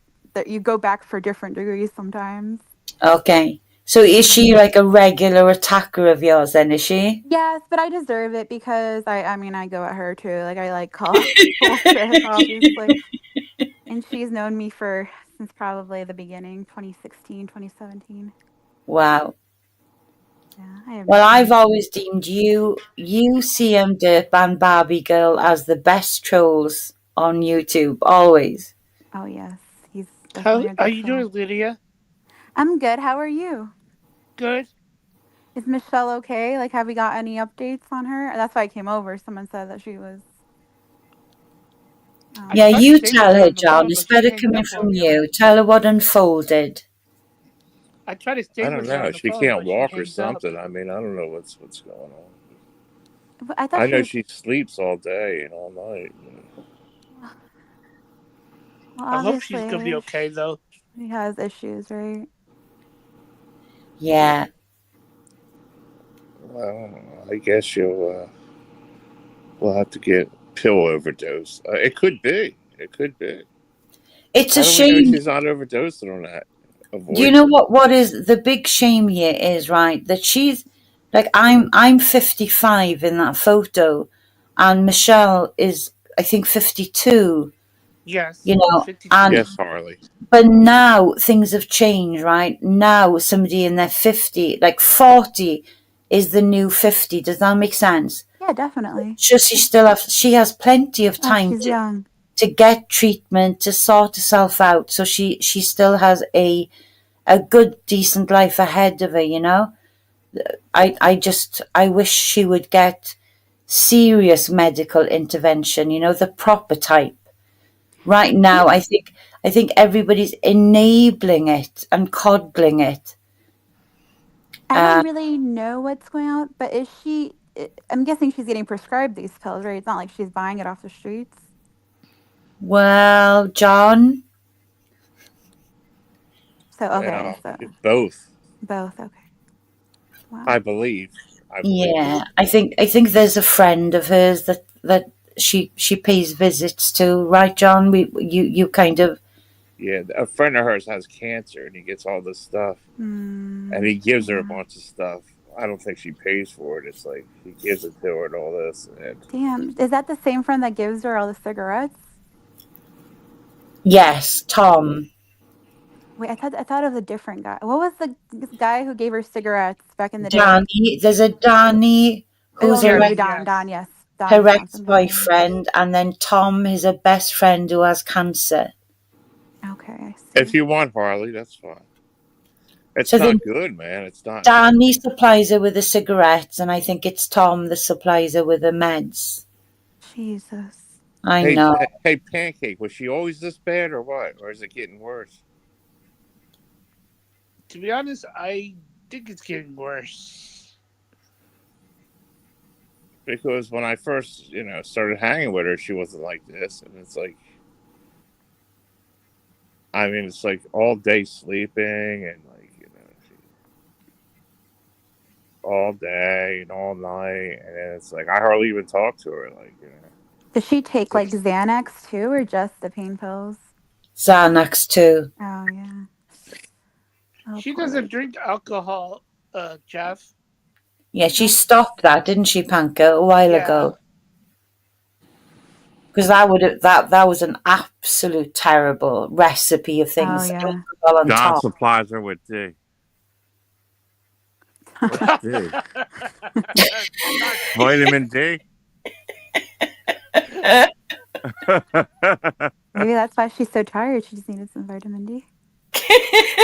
you go back for different degrees sometimes. Okay. So is she like a regular attacker of yours then, is she? Yes, but I deserve it because I mean I go at her too. Like I like call bullshit, obviously. And she's known me for since probably the beginning, 2016, 2017. Wow. Yeah, I have Well, no I've shame. always deemed you, CM Derp and Barbie Girl as the best trolls on YouTube. Always. Oh yes, he's How definitely a are good you troll. doing, Lydia? I'm good. How are you? Good. Is Michelle okay? Like have we got any updates on her? That's why I came over. Someone said that she was I Yeah, tried to you stay with tell her her, on the John. phone, It's but she better hangs coming up from on you. you. Tell her what unfolded. I tried to stay I don't with her know. on the She phone, can't but she walk or hangs up. something. I mean, I don't know what's going on. I thought I she know was she sleeps all day and all night. well I hope she's gonna be obviously okay, though. she has issues, right? Yeah. Well, I guess we'll have to get pill overdose. It could be. It could be. It's a How do we know shame. she's not overdosing on that? Do you Avoid. know what is the big shame here is, right? That she's like I'm 55 in that photo and Michelle is I think 52, Yes, you know, 52. and Yes, Harley. but now things have changed, right? Now somebody in their 50, like 40 is the new 50. Does that make sense? Yeah, definitely. So she has plenty of Oh, time she's young. to get treatment, to sort herself out. So she still has a good decent life ahead of her, you know. I wish she would get serious medical intervention, you know, the proper type. Right Yeah, now I think everybody's enabling it and coddling it. I Uh, don't really know what's going on, but is she? I'm guessing she's getting prescribed these pills, right? It's not like she's buying it off the streets. well, John, So okay, Yeah, so both. both. Okay, wow. I believe. I believe. yeah, I think there's a friend of hers that she pays visits to, right, John? You kind of Yeah, a friend of hers has cancer, and he gets all this stuff, and he gives her a Yeah. bunch of stuff. I don't think she pays for it. It's like he gives it to her and all this, and Damn, is that the same friend that gives her all the cigarettes? yes, Tom. Wait, I thought of a different guy. What was the guy who gave her cigarettes back in the day? Danny, there's a Danny Oh who's no, her Yes, you Don, yes. Don, yes, Don her Johnson, Donnie. ex-boyfriend, and then Tom is her best friend who has cancer. Okay, I if see. you want Harley, that's fine. It's So then not good, man. It's not. Danny supplies her with the cigarettes, and I think it's Tom that supplies her with the meds. Jesus. I Hey, know. hey, Pancake. Was she always this bad, or what? Or is it getting worse? To be honest, I think it's getting worse. Because when I first, started hanging with her, she wasn't like this, and it's like, I mean, it's like all day sleeping, and like, all day and all night, and then it's like I hardly even talk to her. Like, Does she take it's like like Xanax too, or just the pain pills? Xanax too. Oh yeah. Oh, She poor doesn't Rachel. drink alcohol, Jeff. Yeah, she Nope. stopped that, didn't she, Panka, a while Yeah. ago? Because that was an absolute terrible recipe of things Oh that yeah. don't go well on John top. supplies her with D. What's D? Vitamin D. Maybe that's why she's so tired. She just needed some vitamin D.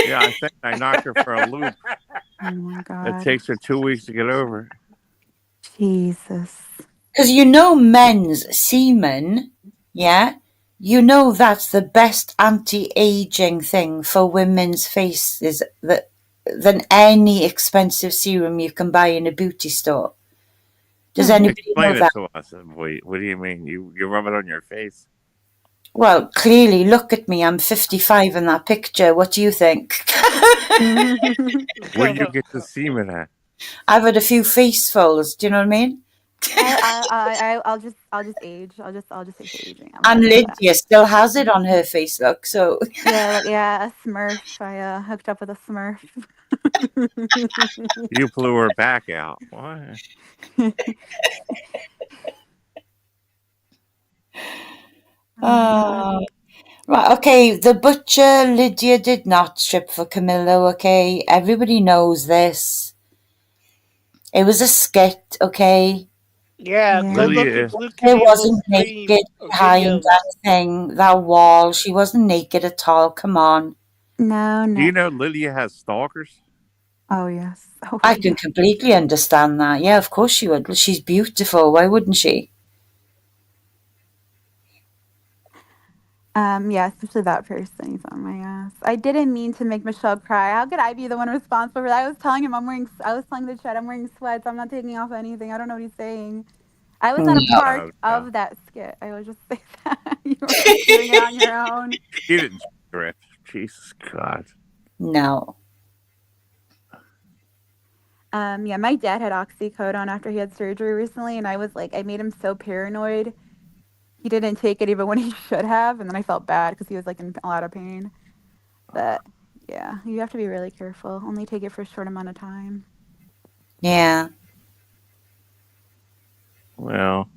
Yeah, I think I knocked her for a loop. Oh my It god. takes her 2 weeks to get over it. Jesus. Because you know men's semen, yeah? You know that's the best anti-aging thing for women's faces than any expensive serum you can buy in a beauty store. Does anybody know Explain it that? to us. What do you mean? You rub it on your face? Well, clearly, look at me. I'm 55 in that picture. What do you think? Where do you get the semen at? I've had a few facefuls. Do you know what I mean? I'll just age. I'll just take the aging. I'm And fine with that. Lydia still has it on her face, look. So Yeah, a Smurf. I hooked up with a Smurf. You blew her back out. What? right, okay. The butcher Lydia did not strip for Camillo. Okay, everybody knows this. It was a skit. Okay, Yeah, Yeah. go look Lydia, at Blue it Camille's wasn't stream naked of behind videos. that thing, that wall. She wasn't naked at all. Come on. No. do you know Lydia has stalkers? Oh yes. Oh I yeah. can completely understand that. Yeah, of course she would. She's beautiful. Why wouldn't she? Yeah, especially that person. He's on my ass. I didn't mean to make Michelle cry. How could I be the one responsible for that? I was telling him I was telling the chat I'm wearing sweats. I'm not taking off anything. I don't know what he's saying. I was not a No. part Oh, no. of that skit. I would just say that. You were just doing it on your own. She didn't strip. Jesus God. No. Yeah, my dad had oxycodone after he had surgery recently, and I made him so paranoid. He didn't take it even when he should have, and then I felt bad because he was like in a lot of pain. But yeah, you have to be really careful. Only take it for a short amount of time. Yeah. Well,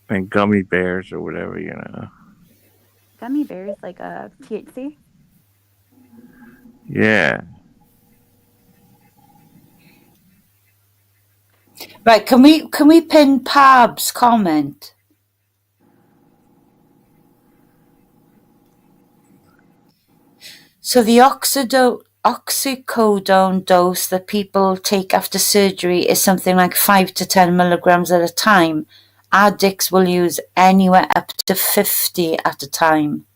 and gummy bears or whatever, Gummy bears like THC. Yeah. Right, can we pin Pab's comment? So the oxycodone dose that people take after surgery is something like 5 to 10 milligrams at a time. Addicts will use anywhere up to 50 at a time.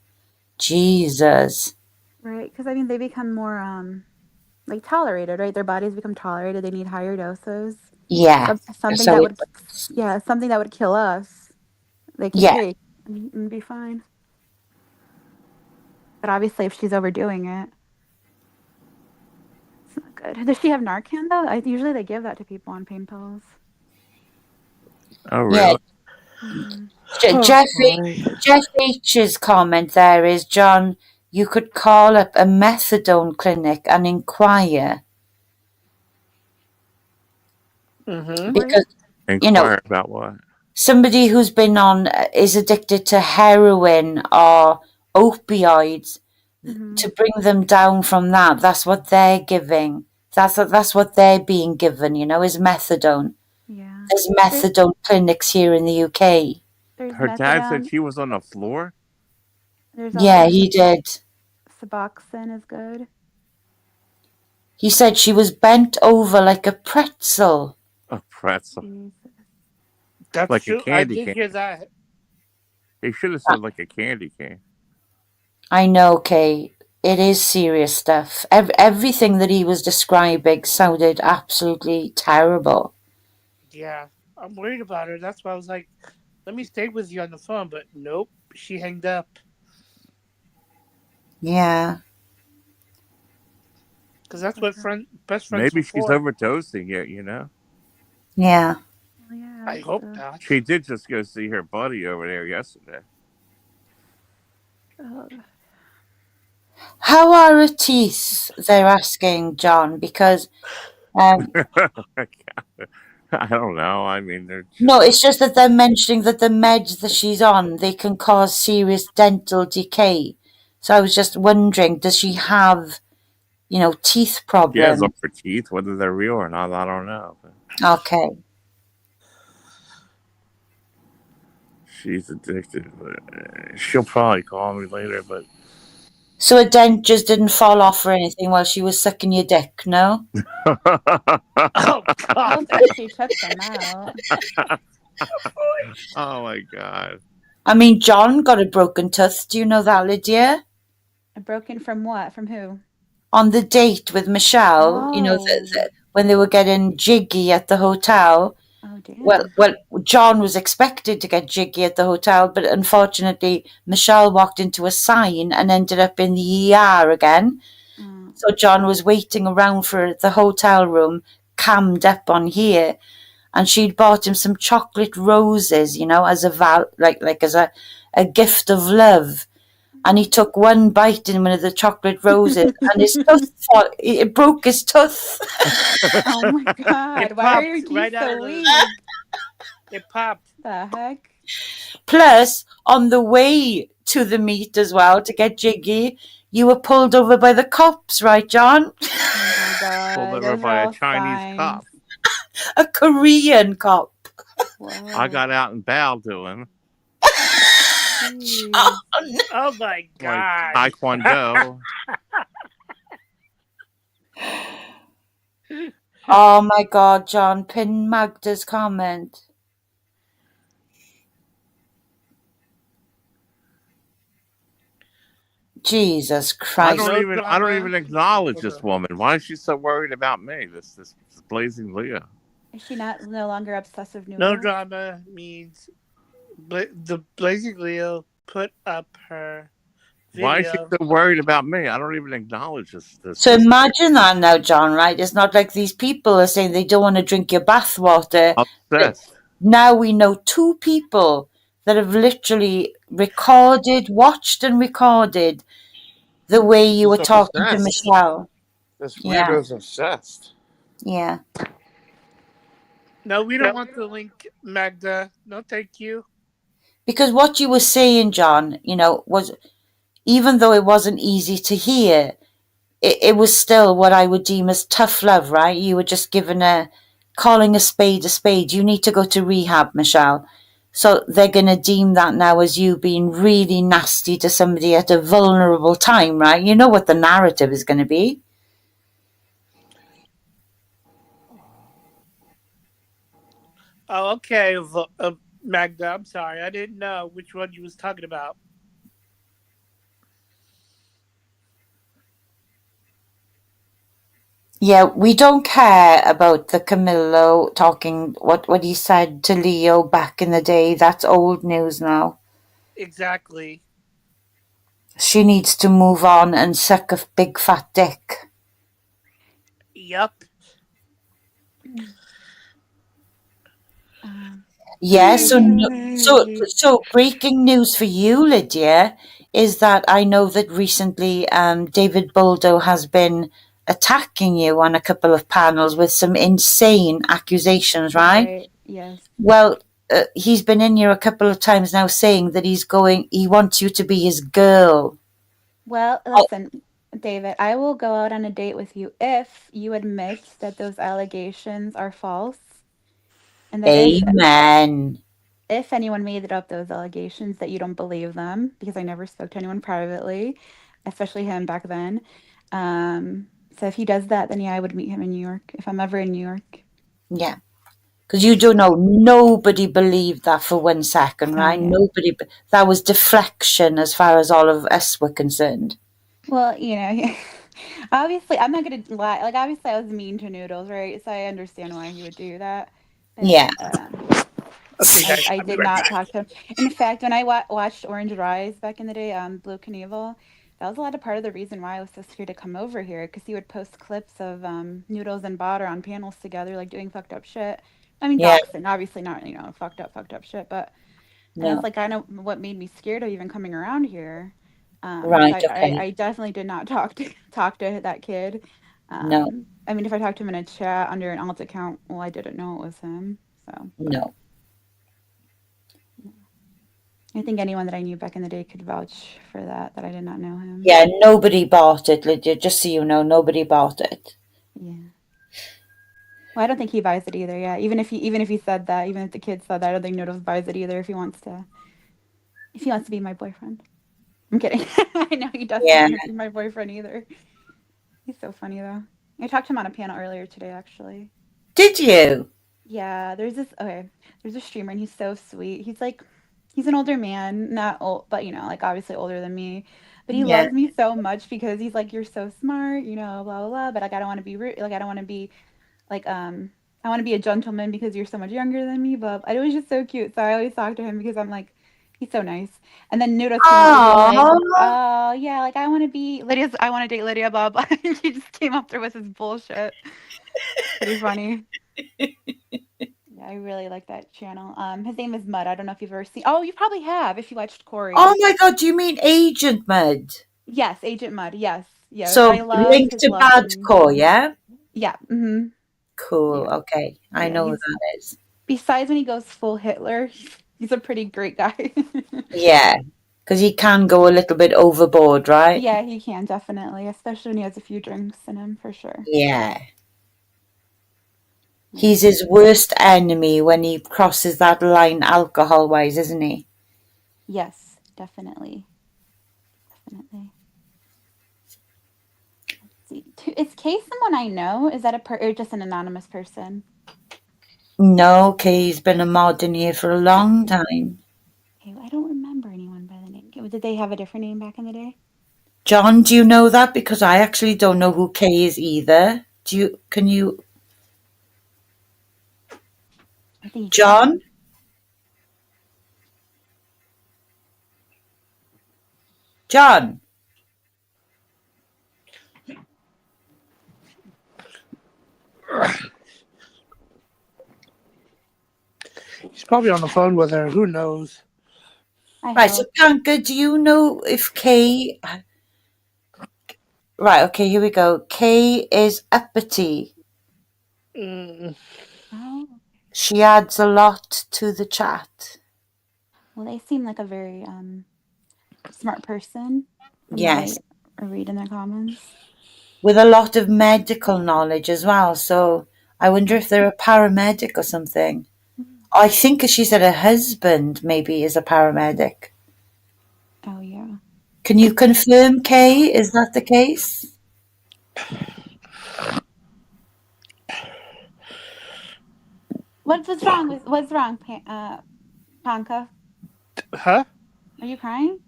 Jesus. Right, because I mean they become more like tolerated, right? Their bodies become tolerated. They need higher doses. Yeah. Something So that it, would something that would kill us. They can yeah. take and be fine. But obviously, if she's overdoing it, it's not good. Does she have Narcan though? Usually they give that to people on pain pills. Oh, Yeah. really? Jeff H's comment there is, John, you could call up a methadone clinic and inquire. Mm-hmm. Because, Inquire about what? somebody who's been is addicted to heroin or opioids, to bring them down from that, that's what they're giving. That's what they're being given, is methadone. Yeah. There's methadone clinics here in the UK. There's Her dad said methadone. she was on the floor? There's Yeah, also he did. Suboxone is good. He said she was bent over like a pretzel. A pretzel. Jesus. That's Like a true. I candy did cane. hear that. He should have said like a candy cane. I know, Kay. It is serious stuff. Everything that he was describing sounded absolutely terrible. Yeah, I'm worried about her. That's why I was like, let me stay with you on the phone. But nope, she hanged up. Yeah. Because that's what best friends Maybe are she's for. overdosing it, you know? Yeah. Well, yeah, I hope so- not. She did just go see her buddy over there yesterday. oh, How are her teeth? They're asking John because I don't know. I mean, they're just, no, it's just that they're mentioning that the meds that she's on they can cause serious dental decay. So I was just wondering, does she have, teeth she has problems? all her teeth, whether they're real or not, I don't know. But Okay. she's addicted. But she'll probably call me later. But So a dent just didn't fall off or anything while she was sucking your dick, no? Oh I God! don't think she took them out. oh my god! I mean, John got a broken tooth. Do you know that, Lydia? Broken from what? From who? On the date with Michelle, Oh. when they were getting jiggy at the hotel. Oh, damn. Well, John was expected to get jiggy at the hotel, but unfortunately, Michelle walked into a sign and ended up in the ER again. Mm. So John was waiting around for the hotel room, cammed up on here, and she'd bought him some chocolate roses, as a a gift of love. And he took one bite in one of the chocolate roses, and his tooth it broke his tooth. Oh my god! It Why are popped your teeth right out so of the- weak? It popped. The heck? Plus, on the way to the meet as well to get jiggy, you were pulled over by the cops, right, John? Oh my god! Pulled over Those by are a all Chinese signs. cop. A Korean cop. Whoa. I got out and bowed to him. Jeez. Oh my God! Like Taekwondo. Oh my god, John, pin Magda's comment. Jesus I Christ. don't No even drama. acknowledge this woman. Why is she so worried about me? This blazing Leah. Is she no longer obsessive No noodle? drama means the Blazing Leo put up her video. Why is she so worried about me? I don't even acknowledge this. So imagine that now, John, right? It's not like these people are saying they don't want to drink your bathwater. Obsessed. Now we know two people that have literally watched and recorded the way you were She's talking to obsessed. Michelle. This Yeah. weirdo's obsessed. Yeah. No, we don't want the link, Magda. No, thank you. Because what you were saying, John, was, even though it wasn't easy to hear, it was still what I would deem as tough love, right? You were just calling a spade a spade. You need to go to rehab, Michelle. So they're going to deem that now as you being really nasty to somebody at a vulnerable time, right? You know what the narrative is going to be. Oh, okay, Magda. I'm sorry. I didn't know which one you was talking about. Yeah, we don't care about the Camillo talking what he said to Leo back in the day. That's old news now. Exactly. She needs to move on and suck a big fat dick. Yup. Yeah, so breaking news for you, Lydia, is that I know that recently David Boldo has been attacking you on a couple of panels with some insane accusations, right? Yes. Well, he's been in here a couple of times now saying that he wants you to be his girl. Well, listen, David, I will go out on a date with you if you admit that those allegations are false. And that Amen. if anyone made up those allegations, that you don't believe them, because I never spoke to anyone privately, especially him back then. So if he does that, then yeah, I would meet him in New York, if I'm ever in New York. Yeah. Because you do know, nobody believed that for 1 second, right? yeah. Nobody. That was deflection as far as all of us were concerned. Well, obviously, I'm not gonna lie. Like, obviously, I was mean to Noodles, right? So I understand why he would do that. But, Yeah. Okay, guys. I I'll be did right not back. talk to him. In fact, when I watched Orange Rise back in the day, Blue Knievel, That was a lot of part of the reason why I was so scared to come over here, because he would post clips of Noodles and Botter on panels together, like doing fucked up shit. I mean, Yeah, doxing, obviously not, fucked up shit, but and no. it's like kind of what made me scared of even coming around here. So Right, I okay. I definitely did not talk to that kid. No, I mean, if I talked to him in a chat under an alt account, well, I didn't know it was him. So, but no. I think anyone that I knew back in the day could vouch for that I did not know him. Yeah, nobody bought it, Lydia. Just so you know, nobody bought it. Yeah. Well, I don't think he buys it either. Yeah, even if he said that, even if the kid said that, I don't think Noodles buys it either. If he wants to be my boyfriend, I'm kidding. I know he doesn't Yeah. want to be my boyfriend either. He's so funny though. I talked to him on a panel earlier today, actually. Did you? Yeah, there's a streamer and he's so sweet. He's an older man, not old, but like obviously older than me. But he Yeah. loves me so much because he's like, you're so smart, blah blah blah. But like, I don't want to be rude. Like, I don't want to be like I want to be a gentleman because you're so much younger than me. But it was just so cute. So I always talk to him because I'm like, he's so nice. And then Noodles came up to be like, Oh, oh yeah, like I want to date Lydia, blah blah. And he just came up there with his bullshit. Pretty funny. Yeah, I really like that channel. His name is Mud. I don't know if you've ever seen. Oh, you probably have if you watched Corey. oh my God, do you mean Agent Mud? Yes, Agent Mud. Yes, yes. So I love link his to love streams. Badcore, yeah? Yeah. Mm-hmm. Cool, Yeah. okay. I Yeah. know who that is. Besides when he goes full Hitler, he's a pretty great guy. Yeah, because he can go a little bit overboard, right? Yeah, he can definitely, especially when he has a few drinks in him, for sure. Yeah. Yeah. He's his worst enemy when he crosses that line alcohol-wise, isn't he? Yes, definitely. Definitely. Let's see. Is Kay someone I know? Is that or just an anonymous person? No, okay, he's been a mod in here for a long time. Okay, I don't remember anyone by the name. Did they have a different name back in the day? John, do you know that? Because I actually don't know who Kay is either. Can you? I think John? John? He's probably on the phone with her. Who knows? Right, so Panka, do you know if Kay... Right, okay, here we go. Kay is uppity. Mm. Oh. She adds a lot to the chat. Well, they seem like a very smart person. Yes. I read in their comments. With a lot of medical knowledge as well. So I wonder if they're a paramedic or something. I think she said her husband maybe is a paramedic. Oh, yeah. Can you confirm, Kay? Is that the case? What's wrong, Panka? Huh? Are you crying?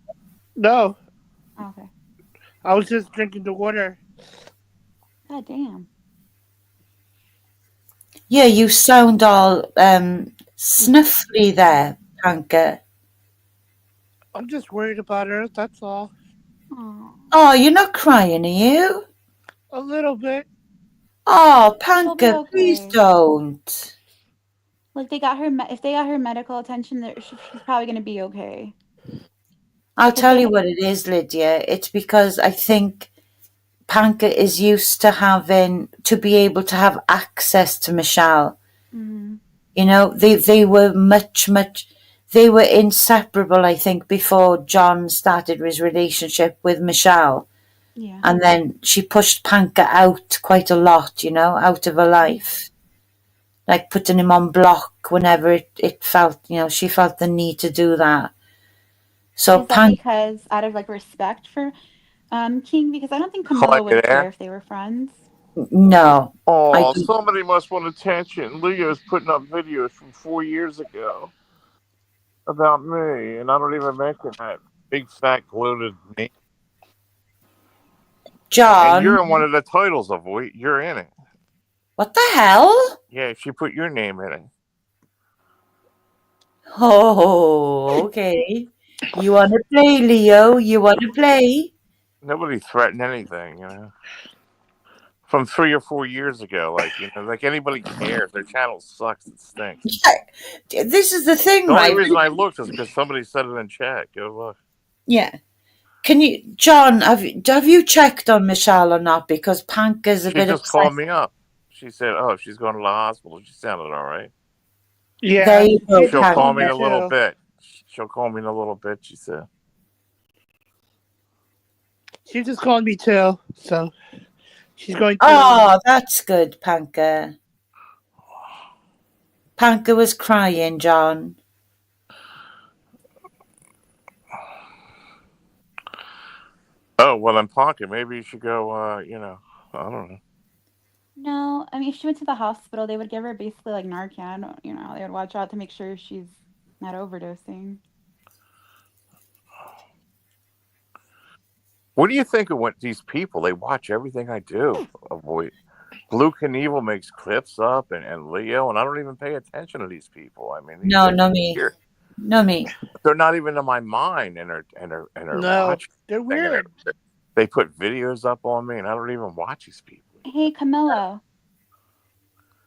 No. Oh, okay. I was just drinking the water. God damn. Yeah, you sound all snuffly there, Panka. I'm just worried about her, that's all. Oh, you're not crying, are you? A little bit. Oh, Panka, please don't. Like if they got her medical attention, she's probably going to be okay. I'll tell you what it is, Lydia. It's because I think Panka is used to be able to have access to Michelle. Mm-hmm. You know, they were they were inseparable, I think, before John started his relationship with Michelle. Yeah. And then she pushed Panka out quite a lot, out of her life. Like putting him on block whenever it felt, she felt the need to do that. So is that because out of respect for King? Because I don't think Camilla would care if they were friends. No. Oh, somebody must want attention. Leo's putting up videos from 4 years ago about me, and I don't even mention that big fat gloated name. John, and you're in one of the titles of it. You're in it. What the hell? Yeah, she put your name in it. Oh, okay. You want to play, Leo? You want to play? Nobody threatened anything, From 3 or 4 years ago, like anybody cares. Their channel sucks. It stinks. Yeah, this is the thing, The only right? reason I looked is because somebody said it in chat. Go look. Yeah. Can you, John? Have you checked on Michelle or not? Because Panka's a She bit just upset. called me up. She said, "Oh, she's going to the hospital." She sounded all right. Yeah, There you go, she She'll just call called me me in a little too. bit. She'll call me in a little bit. She said. She just called me too. So she's going to. Oh, that's good, Panka. Panka was crying, John. Oh well, in pocket. Maybe you should go. I don't know. No, I mean, if she went to the hospital, they would give her basically like Narcan. They would watch out to make sure she's not overdosing. What do you think of what these people? They watch everything I do. Avoid. Blue Knievel makes clips up and Leo, and I don't even pay attention to these people. I mean, No, no me. No me. They're not even in my mind, and they're No, watching. they're weird. They put videos up on me, and I don't even watch these people. Hey, Camilla,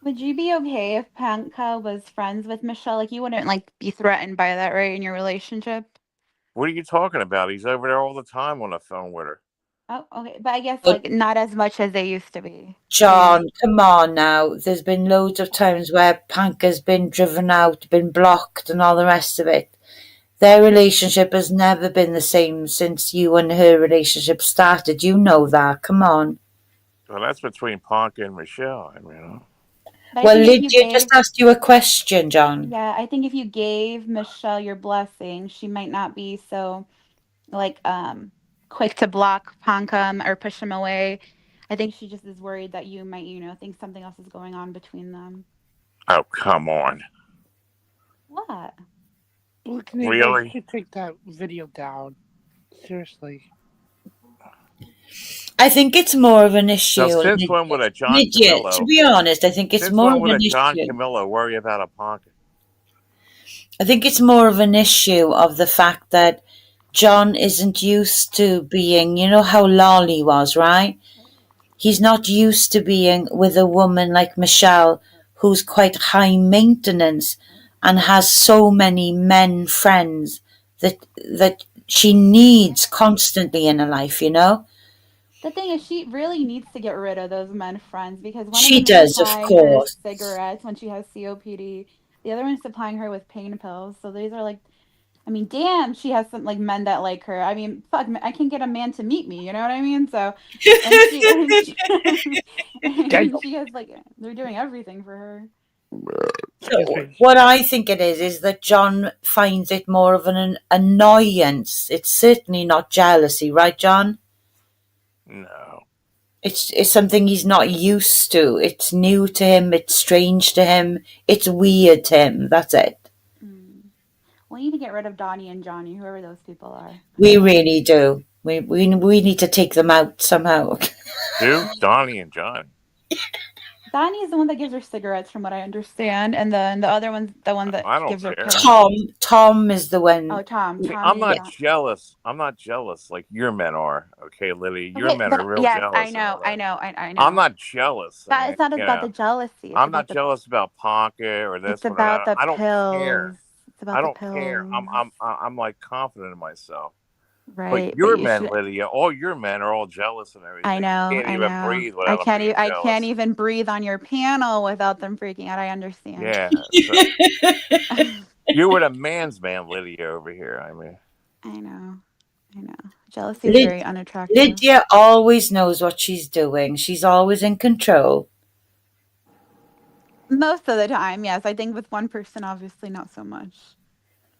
would you be okay if Panka was friends with Michelle? Like, you wouldn't like be threatened by that, right, in your relationship? What are you talking about? He's over there all the time on the phone with her. Oh, okay, but I guess like not as much as they used to be. John, come on now. There's been loads of times where Panka's been driven out, been blocked, and all the rest of it. Their relationship has never been the same since you and her relationship started. You know that. Come on. Well, that's between Ponka and Michelle. I mean, But Well, I think if you Lydia just asked you a question, John. yeah, I think if you gave Michelle your blessing, she might not be so like quick to block Panka or push him away. I think she just is worried that you might, think something else is going on between them. oh come on. What? Blue Really? You should take that video down. Seriously. I think it's more of an issue. Now, since when would a John Lydia, Camillo? to be honest, I think it's Since more when of would an a John issue. Camillo worry about a Ponka? I think it's more of an issue of the fact that John isn't used to being, you know how Lolly was, right? He's not used to being with a woman like Michelle, who's quite high maintenance and has so many men friends that she needs constantly in her life, The thing is, she really needs to get rid of those men friends because one She of them does, is of supplying course. her cigarettes when she has COPD. The other one's supplying her with pain pills. So these are like, I mean, damn, she has some like men that like her. I mean, fuck, I can get a man to meet me. You know what I mean? So, and she has like, they're doing everything for her. So what I think it is that John finds it more of an annoyance. It's certainly not jealousy, right, John? No. It's something he's not used to. It's new to him. It's strange to him. It's weird to him. That's it. We need to get rid of Donnie and Johnny, whoever those people are. We really do. We need to take them out somehow. Who? Donnie and John. Donnie is the one that gives her cigarettes, from what I understand, and then the other one's the one that I don't gives her care. pills. Tom is the one. Oh, Tom. See, I'm not jealous. I'm not jealous like your men are. Okay, Lydia, your men are real yes, jealous. I know. I'm not jealous. It's not about the jealousy. I'm not jealous about Ponka or this. It's about the I don't pills. care. It's about I don't the pills. care. I'm like confident in myself. Right. But your men, Lydia, all your men are all jealous and everything. I know. You can't even breathe without I can't. them being I jealous. can't even breathe on your panel without them freaking out. I understand. Yeah. You were the man's man, Lydia, over here. I mean. I know. Jealousy is very unattractive. Lydia always knows what she's doing. She's always in control. Most of the time, yes. I think with one person, obviously not so much.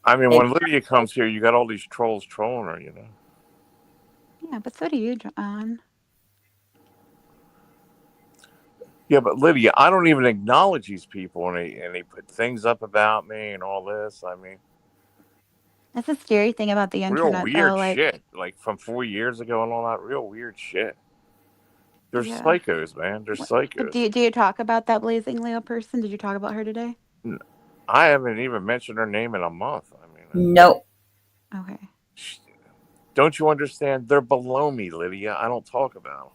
I mean, when Lydia comes here, you got all these trolls trolling her, Yeah, but so do you, John. Yeah, but Lydia, I don't even acknowledge these people, and they put things up about me and all this. I mean, that's the scary thing about the internet. Real weird shit, like from 4 years ago and all that. Real weird shit. They're psychos, man. They're psychos. Do you talk about that Blazing Leo person? Did you talk about her today? I haven't even mentioned her name in a month. I mean, no. Okay. Don't you understand? They're below me, Lydia. I don't talk about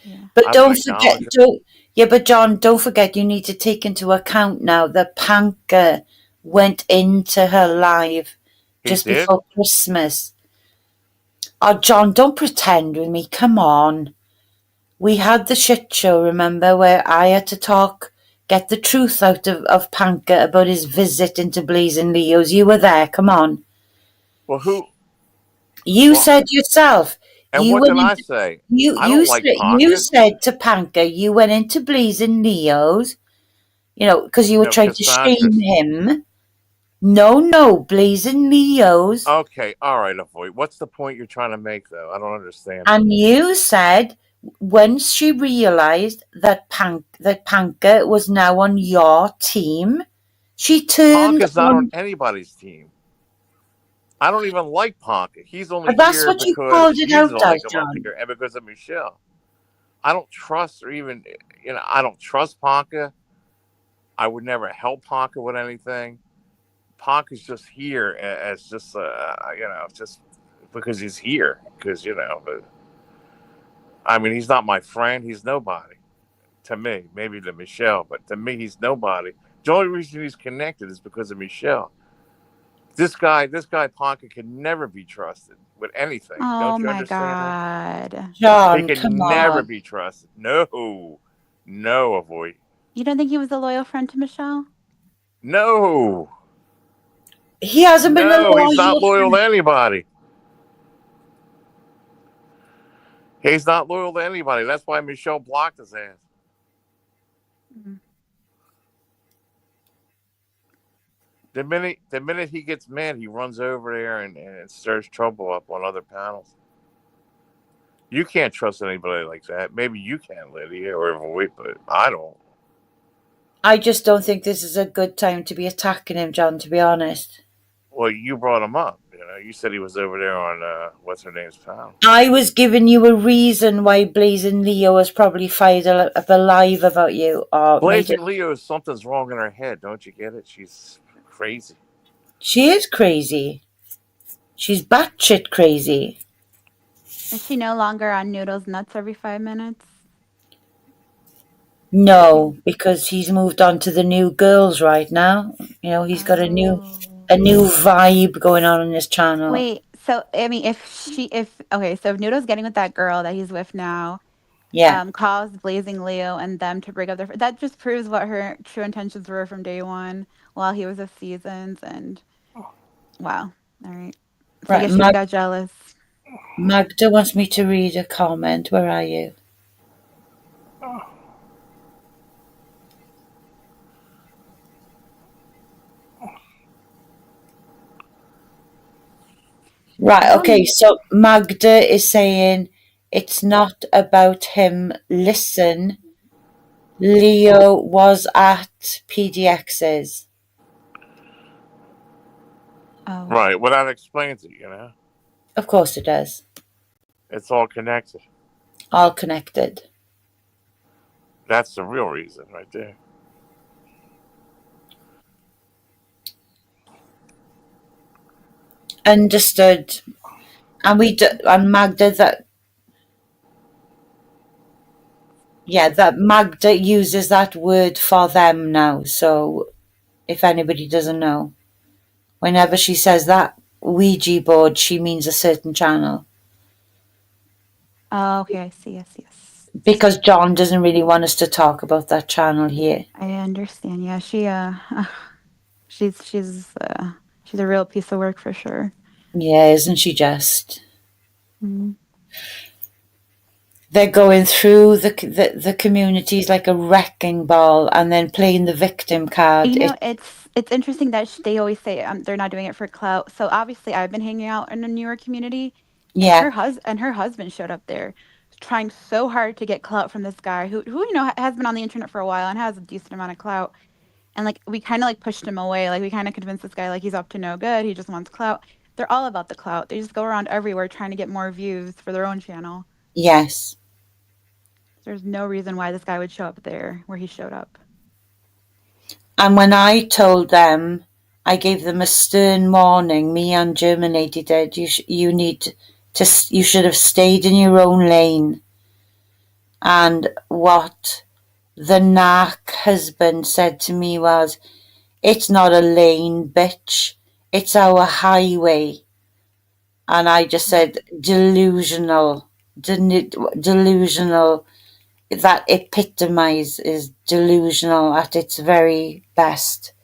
them. Yeah. But I don't don't forget, acknowledge them. but John, don't forget you need to take into account now that Panka went into her live He just did? before Christmas. Oh, John, don't pretend with me. Come on. We had the shit show, remember, where I had to get the truth out of Panka about his visit into Blazing Leos. You were there. Come on. Well, who? You Well, said yourself. and You what went did I into say? you I you don't like said you Ponca. said to Panka you went into Blazing Leos, because you were No, trying to shame Cassandra's. him. No, Blazing Leos. Okay, all right, avoid. What's the point you're trying to make, though? I don't understand. And you said once she realized that Panka was now on your team, she turned Ponca's not on on. anybody's team. I don't even like Ponca. He's only That's here what you because called it she's out like as, him up John. here, and because of Michelle. I don't trust, or even, I don't trust Ponca. I would never help Ponca with anything. Ponca's just here as just, just because he's here. Because, but, I mean, he's not my friend. He's nobody to me. Maybe to Michelle, but to me, he's nobody. The only reason he's connected is because of Michelle. This guy Ponca can never be trusted with anything. Oh Don't you my understand that? God. He John, can come never on. be trusted. No, avoid. You don't think he was a loyal friend to Michelle? No, He hasn't been a he's not loyal loyal friend. to anybody. He's not loyal to anybody. That's why Michelle blocked his ass. Mm. The minute he gets mad, he runs over there and stirs trouble up on other panels. You can't trust anybody like that. Maybe you can, Lydia, or avoid, but I don't. I just don't think this is a good time to be attacking him, John, to be honest. Well, you brought him up. You said he was over there on what's her name's panel. I was giving you a reason why Blazing Leo has probably fired up a live about you. Or Blazing Leo, something's wrong in her head. Don't you get it? She's crazy. She is crazy. She's batshit crazy. Is she no longer on Noodles Nuts every 5 minutes? No, because he's moved on to the new girls right now. He's got a new vibe going on his channel. Wait, so I mean, if Noodle's getting with that girl that he's with now, Yeah. calls Blazing Leo and them to break up that just proves what her true intentions were from day one while he was with Seasons, and wow, all right. So I Right, guess she got jealous. Magda wants me to read a comment. Where are you? Right, okay, so Magda is saying it's not about him. Listen, Leo was at PDX's. Oh. Right. Well, that explains it, Of course it does. It's all connected. All connected. That's the real reason right there. Understood. And Magda that Magda uses that word for them now. So if anybody doesn't know, whenever she says that Ouija board, she means a certain channel. Oh, okay, I see. Yes. Because John doesn't really want us to talk about that channel here. I understand. Yeah, she's a real piece of work for sure. Yeah, isn't she just? Mm. They're going through the communities like a wrecking ball and then playing the victim card. It's interesting that they always say they're not doing it for clout. So obviously, I've been hanging out in the newer community. Yeah. And her husband showed up there, trying so hard to get clout from this guy who has been on the internet for a while and has a decent amount of clout. And like we kind of pushed him away. Like we kind of convinced this guy he's up to no good. He just wants clout. They're all about the clout. They just go around everywhere trying to get more views for their own channel. Yes. There's no reason why this guy would show up there where he showed up. And when I told them, I gave them a stern warning. Me and Germany did. You need You should have stayed in your own lane. And what the narc husband said to me was, it's not a lane, bitch. It's our highway. And I just said, delusional. Delusional. That epitomizes delusional at its very best.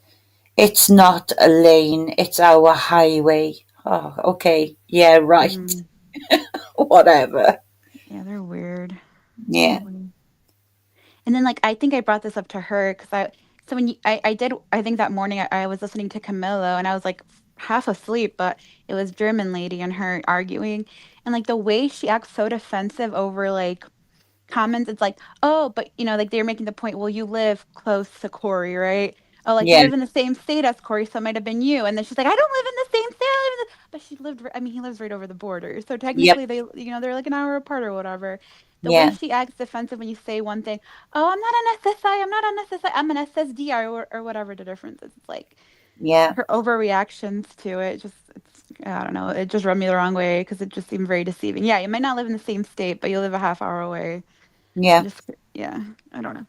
It's not a lane, it's our highway. Oh, okay. Yeah, right. Whatever. Yeah, they're weird. Yeah. And then, like, I think I brought this up to her because so when I think that morning I was listening to Camilo and I was like half asleep, but it was German lady and her arguing. And like the way she acts so defensive over like comments, it's like, oh, but like they're making the point, well, you live close to Corey, right? Oh, like you Yeah. live in the same state as Corey, so it might have been you. And then she's like, I don't live in the same state. I live in but she lived, I mean, he lives right over the border. So Yep. technically they're like an hour apart or whatever. The way Yeah. she acts defensive when you say one thing, oh, I'm not an SSI, I'm not an SSI, I'm an SSD or whatever the difference is. It's like Yeah. her overreactions to it I don't know, it just rubbed me the wrong way because it just seemed very deceiving. Yeah, you might not live in the same state, but you live a half hour away. Yeah. Yeah, I don't know.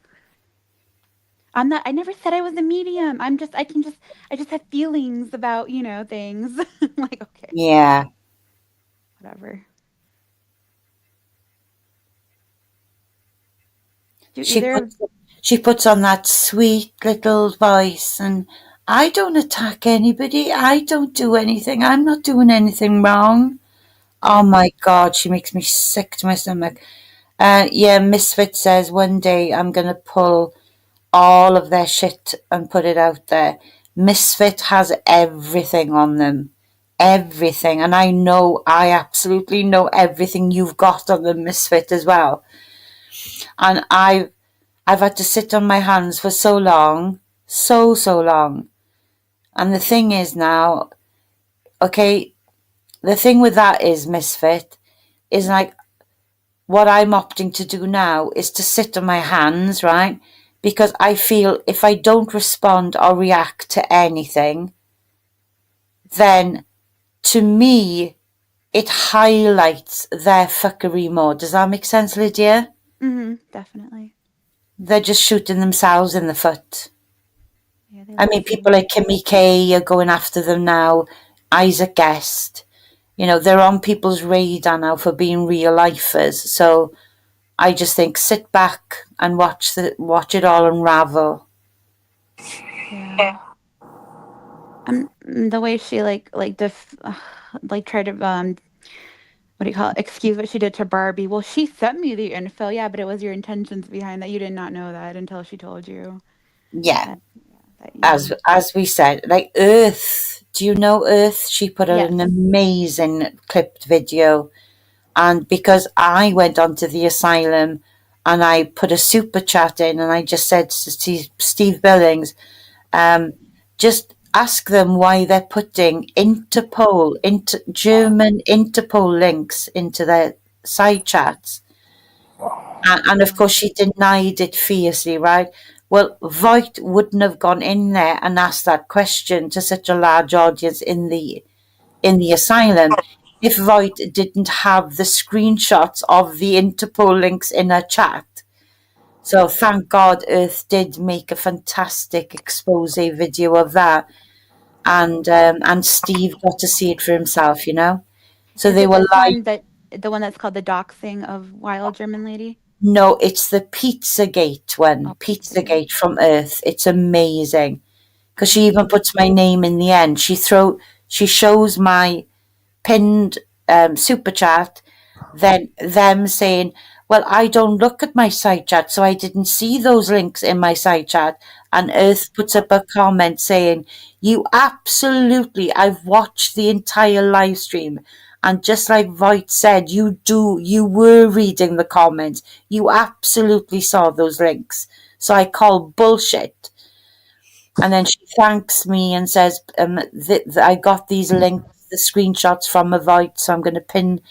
I never said I was a medium. I just have feelings about, things. Like, okay, Yeah. whatever. She puts on that sweet little voice, and I don't attack anybody. I don't do anything. I'm not doing anything wrong. Oh my God, she makes me sick to my stomach. Yeah, Misfit says one day I'm going to pull all of their shit and put it out there. Misfit has everything on them. Everything. And I absolutely know everything you've got on the Misfit as well. And I've had to sit on my hands for so long. So long. And the thing is now, okay, the thing with that is, Misfit, is like, what I'm opting to do now is to sit on my hands, right? Because I feel if I don't respond or react to anything, then to me, it highlights their fuckery more. Does that make sense, Lydia? Definitely. They're just shooting themselves in the foot. Yeah, I mean, people like Kimmy K are going after them now. Isaac Guest. They're on people's radar now for being real lifers. So I just think sit back and watch it all unravel. Yeah. The way she tried to what do you call it? Excuse what she did to Barbie. Well, she sent me the info. Yeah, but it was your intentions behind that. You did not know that until she told you. Yeah. As we said, like Earth. Do you know Earth? She put out an amazing clipped video. And because I went onto the asylum and I put a super chat in and I just said to Steve Billings, just ask them why they're putting German Interpol links into their side chats. And of course she denied it fiercely, right? Well, Voight wouldn't have gone in there and asked that question to such a large audience in the asylum if Voight didn't have the screenshots of the Interpol links in her chat. So thank God Earth did make a fantastic expose video of that, and Steve got to see it for himself, So they were like, the one that's called the doxing of Wild German Lady. No, it's the Pizzagate one. Pizzagate from Earth. It's amazing because she even puts my name in the end. She shows my pinned super chat, then them saying, well, I don't look at my side chat, so I didn't see those links in my side chat. And Earth puts up a comment saying, I've watched the entire live stream. And just like Voight said, you were reading the comments. You absolutely saw those links. So I call bullshit. And then she thanks me and says, I got these links, the screenshots from a Voight, so I'm going to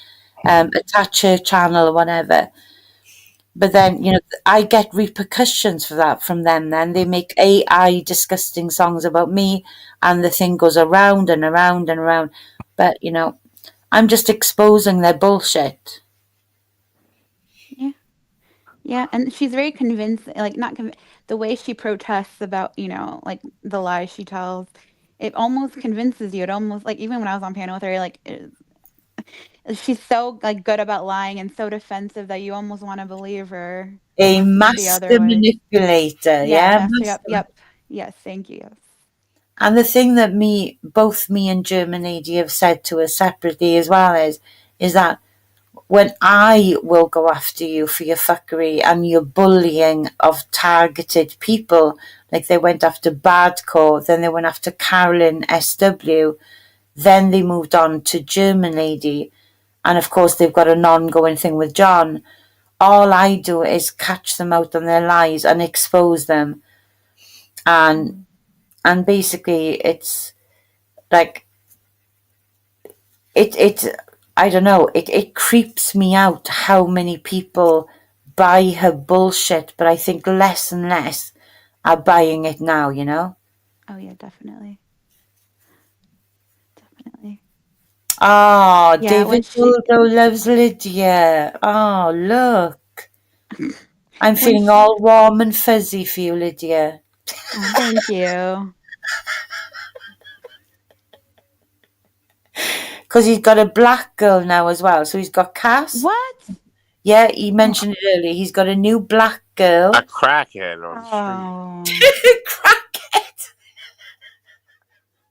attach her channel or whatever. But then, I get repercussions for that from them. Then they make AI disgusting songs about me, and the thing goes around and around and around. But, I'm just exposing their bullshit. Yeah, and she's very convincing, like not the way she protests about, like the lies she tells. It almost convinces you. It almost like even when I was on panel with her, like she's so like good about lying and so defensive that you almost want to believe her. A Unless it's the other master way. manipulator, Yeah, yeah? master. Yep, Master. yep. Yes, thank you. Yes. And the thing that both me and Germany have said to us separately as well is that when I will go after you for your fuckery and your bullying of targeted people, like they went after Badco, then they went after Carolyn SW, then they moved on to German Lady, and of course they've got an ongoing thing with John. All I do is catch them out on their lies and expose them, and basically it's like it I don't know, it creeps me out how many people buy her bullshit, but I think less and less are buying it now, you know? Oh yeah, definitely. Definitely. Oh, Yeah, David when she Boldo loves Lydia. Oh, look. I'm when feeling she all warm and fuzzy for you, Lydia. Oh, thank you. Because he's got a black girl now as well. So he's got Cass. What? Yeah, he mentioned it earlier. He's got a new black girl. A crackhead on the street. Oh. Crackhead.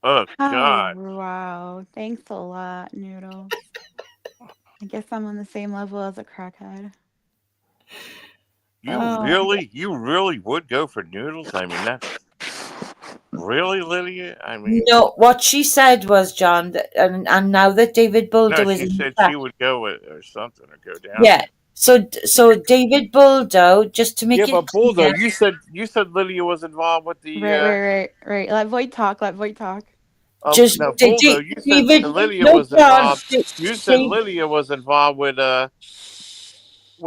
Oh Oh, God. wow. Thanks a lot, Noodles. I guess I'm on the same level as a crackhead. You really would go for Noodles? I mean, that's really, Lydia? I mean, No, what she said was, John, and now that David Boldo no, is she in said the she chat. would go with or something or go down. Yeah. So David Boldo, just to make Yeah, it but Bulldog, clear, you said Lydia was involved with the Right. Let Void talk. Let Void talk. just no Bulldog. You said David, Lydia no, was John, involved. You said Lydia was involved with the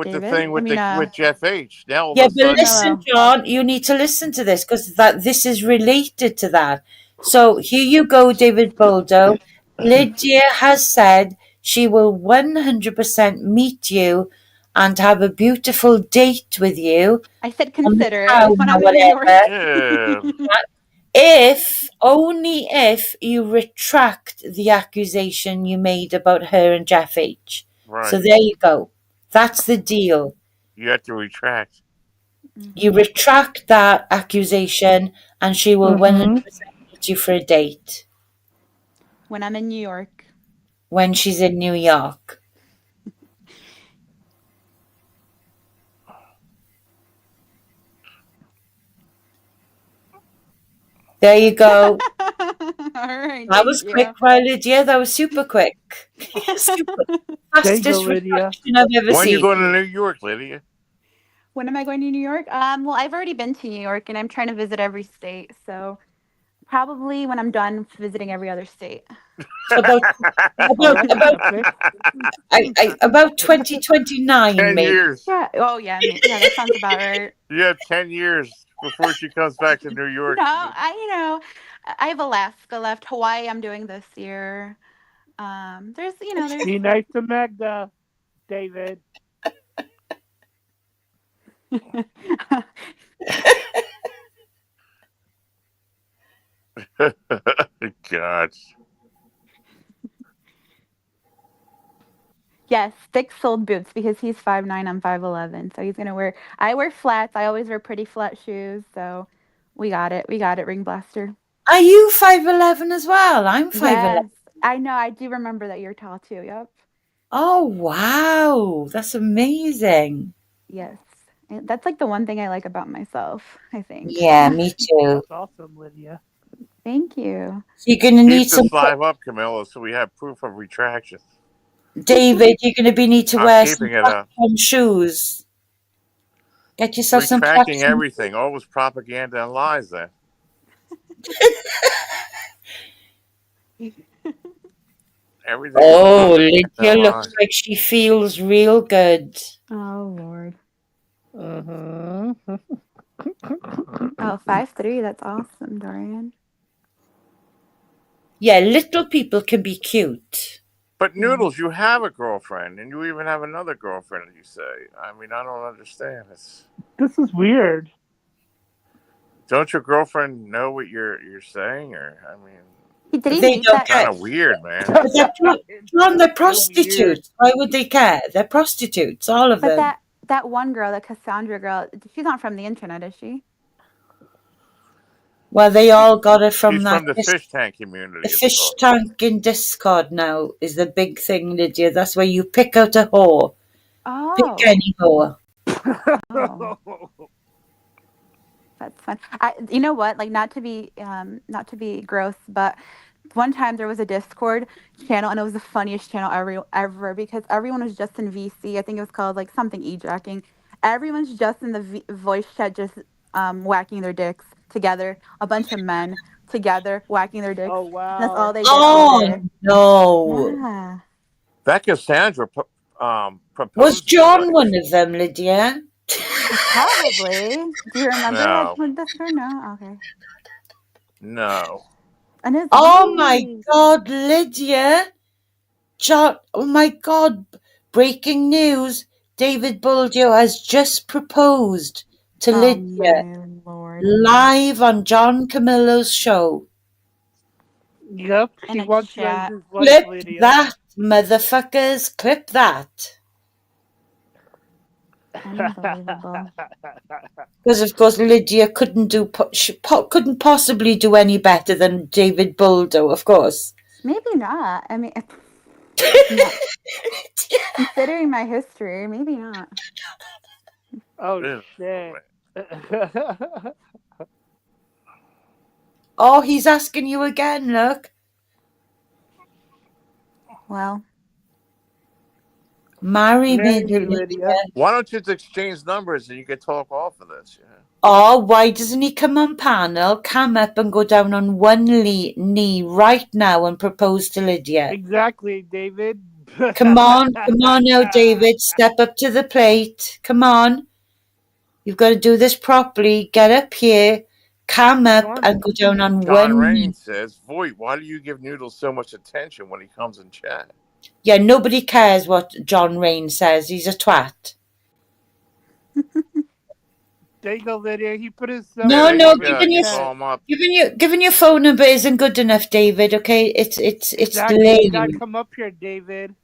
David? thing with with Jeff H. Now all yeah, of a but sudden, listen, Camillo. John, you need to listen to this because this is related to that. So here you go, David Boldo. Lydia has said she will 100% meet you and have a beautiful date with you I said on the consider it town when or I'm in New York. yeah, whatever, only if you retract the accusation you made about her and Jeff H. So right. there you go. That's the deal. You have to retract. You retract that accusation and she will 100% meet you for a date When I'm in New York. when she's in New York. There you go. All right. That was Thank quick, right, Lydia? That was super quick. Super. There you go, Fastest Lydia. retraction I've ever When you seen. going to New York, Lydia? When am I going to New York? Well, I've already been to New York and I'm trying to visit every state. So probably when I'm done visiting every other state. About Oh, that's epic. about 2029, 10 maybe. years. Yeah. Oh, yeah. Yeah, that sounds about right. You have 10 years before she comes back to New York. No, I have Alaska left. Hawaii, I'm doing this year. There's. Be nice to Magda, David. God. Yes, thick-soled boots because he's 5'9", I'm 5'11", so he's gonna wear. I wear flats. I always wear pretty flat shoes. So we got it. We got it. Ring Blaster. Are you 5'11" as well? I'm 5'11". Yes, I know. I do remember that you're tall too. Yep. Oh, wow. That's amazing. Yes. And that's like the one thing I like about myself, I think. Yeah, me too. That's awesome, Lydia. Thank you. So you're going to need Keep the some... slide up, Camilla, so we have proof of retraction. David, you're going to need to I'm wear some keeping it up. platform shoes. Get yourself some Retracting platform... everything. Always propaganda and lies then. Everything. Oh, is propaganda Lydia and looks lies. like she feels real good. Oh Lord. Uh-huh. Oh, 5'3", that's awesome, Dorian. Yeah, little people can be cute. But Noodles, you have a girlfriend, and you even have another girlfriend. You say. I mean, I don't understand. This is weird. Don't your girlfriend know what you're saying, or I mean, Did he They make don't that? kind care. of weird, man. But they're, It's John, they're so weird. prostitutes. Why would they care? They're prostitutes, all of But them. that one girl, the Cassandra girl, she's not from the internet, is she? Well, they all got it from She's that. from the fish tank community. The it's fish called. tank in Discord now is the big thing, Lydia. That's where you pick out a whore. Oh, Pick any whore. oh, that's fun. You know what? Like, not to be gross, but one time there was a Discord channel, and it was the funniest channel ever because everyone was just in VC. I think it was called like something e-jacking. Everyone's just in the voice chat, just whacking their dicks together. A bunch of men together whacking their dicks. Oh And that's all wow. they did all Oh, day. no. Yeah. That Cassandra proposed. Was to John somebody. one of them, Lydia? Probably. Do you remember No. that this or no? Okay. No. And it's Oh, my God, Lydia. John, oh, my God. Breaking news. David Boldio has just proposed to Lydia my lord. live on John Camillo's show. Yep, In he a wants you as chat. his wife, Clip Lydia. that, motherfuckers. Clip that. Unbelievable. Because, of course, Lydia couldn't couldn't possibly do any better than David Boldo, of course. Maybe not. I mean, not, considering my history, maybe not. Oh Ew. shit. Oh, he's asking you again, look. Well, Marry me, Marry me, Lydia. Lydia. Why don't you just exchange numbers and you can talk off of this? Yeah. Oh, why doesn't he come on panel, come up and go down on one knee right now and propose to Lydia? Exactly, David. Come on now, David. Step up to the plate. Come on. You've got to do this properly. Get up here, come up and go down on John one knee. Rain says, Voight, why do you give Noodles so much attention when he comes in chat? Yeah, nobody cares what John Rain says. He's a twat. There you go, Lydia. He put his No, there no, you go. You chat. call him up. giving your phone number isn't good enough, David. Okay, it's Exactly. lame. You gotta come up here, David.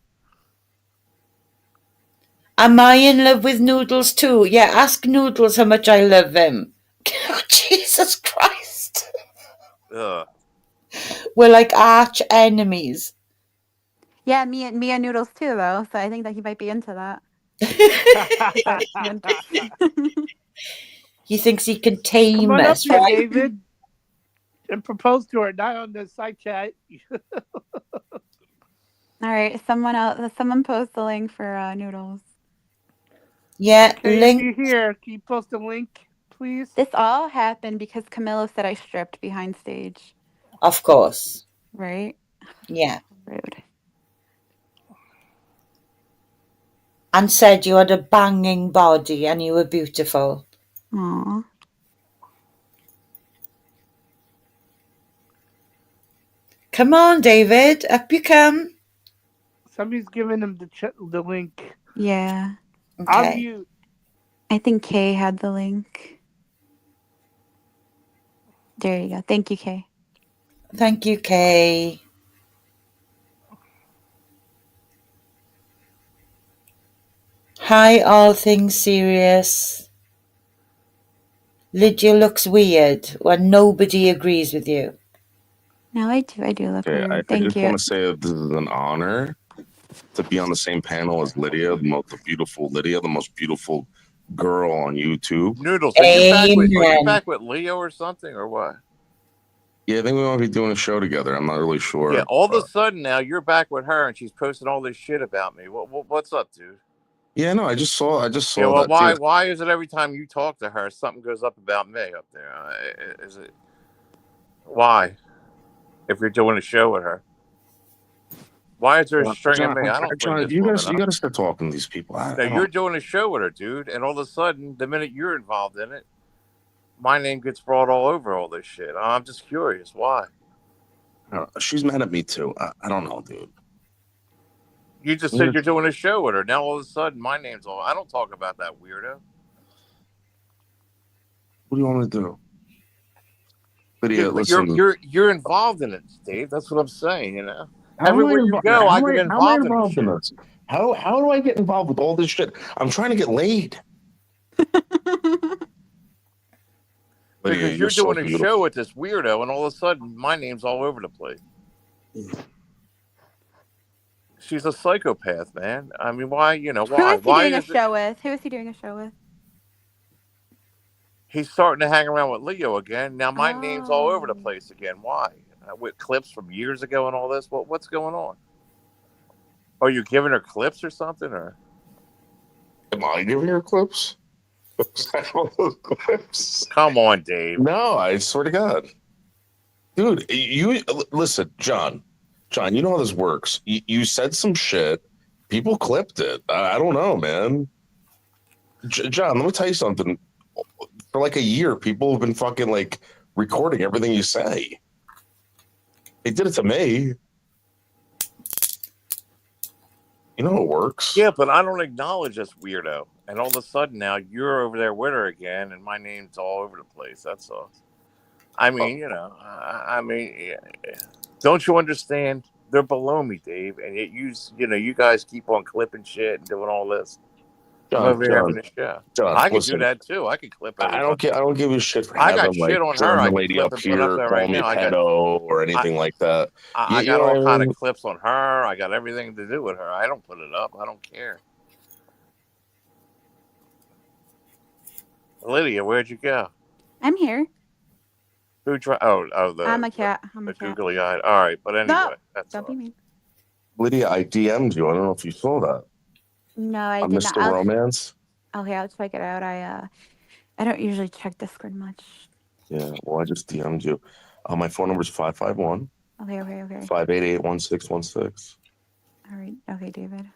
Am I in love with Noodles too? Yeah, ask Noodles how much I love him. Oh, Jesus Christ. Ugh. We're like arch enemies. yeah, me and Noodles too, though. So I think that he might be into that. He thinks he can tame Come on up us, here, right? David, and propose to her, not on the side chat. All right, someone post the link for Noodles. Yeah, Okay, link. if you're here, can you post a link, please? This all happened because Camilo said I stripped behind stage. Of course. Right? Yeah. Rude. And said you had a banging body and you were beautiful. Aw. Come on, David. Up you come. Somebody's giving him the link. Yeah. I'll Okay. mute. I think Kay had the link. There you go. Thank you, Kay. Thank you, Kay. Hi, all things serious. Lydia looks weird when nobody agrees with you. No, I do look Okay, weird. I Thank just you. want to say that this is an honor to be on the same panel as Lydia, the beautiful Lydia, the most beautiful girl on YouTube. Noodles, are you Amen. back with Leo or something, or what? Yeah, I think we might be doing a show together. I'm not really sure. Yeah, all of a sudden now you're back with her and she's posting all this shit about me. What's up, dude? Yeah, no, I just saw Yeah, well, that. why is it every time you talk to her, something goes up about me up there? Is it why? If you're doing a show with her, why is there a string of me? I don't bring this woman up. You got to start talking to these people. You're doing a show with her, dude, and all of a sudden, the minute you're involved in it, my name gets brought all over all this shit. I'm just curious, why? She's mad at me too. I don't know, dude. You just said you're doing a show with her. Now all of a sudden, my name's all. I don't talk about that weirdo. What do you want me to do? Lydia, listen. You're involved in it, Dave. That's what I'm saying. You know, How everywhere you go, I get involved in in shit. this. How do I get involved with all this shit? I'm trying to get laid. Lydia, Because you're so doing a beautiful. show with this weirdo, and all of a sudden, my name's all over the place. She's a psychopath, man. I mean, why? You know, why? Who is he doing a show with? Who is he doing a show with? He's starting to hang around with Leo again. Now my name's all over the place again. Why? With clips from years ago and all this. What's going on? Are you giving her clips or something? Or am I giving her clips? Clips? Come on, Dave. No, I swear to God, dude. You listen, John. You know how this works. You said some shit. People clipped it. I don't know, man. John, let me tell you something. For like a year, people have been fucking like recording everything you say. They did it to me. You know it works. Yeah, but I don't acknowledge this weirdo. And all of a sudden now you're over there with her again, and my name's all over the place. That's all. I mean, you know, don't you understand? They're below me, Dave, and yet you guys keep on clipping shit and doing all this. I'm over here having a show. John, I can do that too. I can clip everybody. I don't give a shit for I got having shit like on her. I the can lady clip up and put up here there call right me now. pedo or anything like that. I got all kind of clips on her. I got everything to do with her. I don't put it up. I don't care. Lydia, where'd you go? I'm here. Who tried? I'm a cat. I'm a cat. googly eyed. All right, but anyway, No, that's don't be mean. Lydia, I DM'd you. I don't know if you saw that. No, I On did Mr. not. Romance. Okay, I'll check it out. I don't usually check Discord much. Yeah, well, I just DM'd you. My phone number is 551. Okay. 588-1616. All right. Okay, David.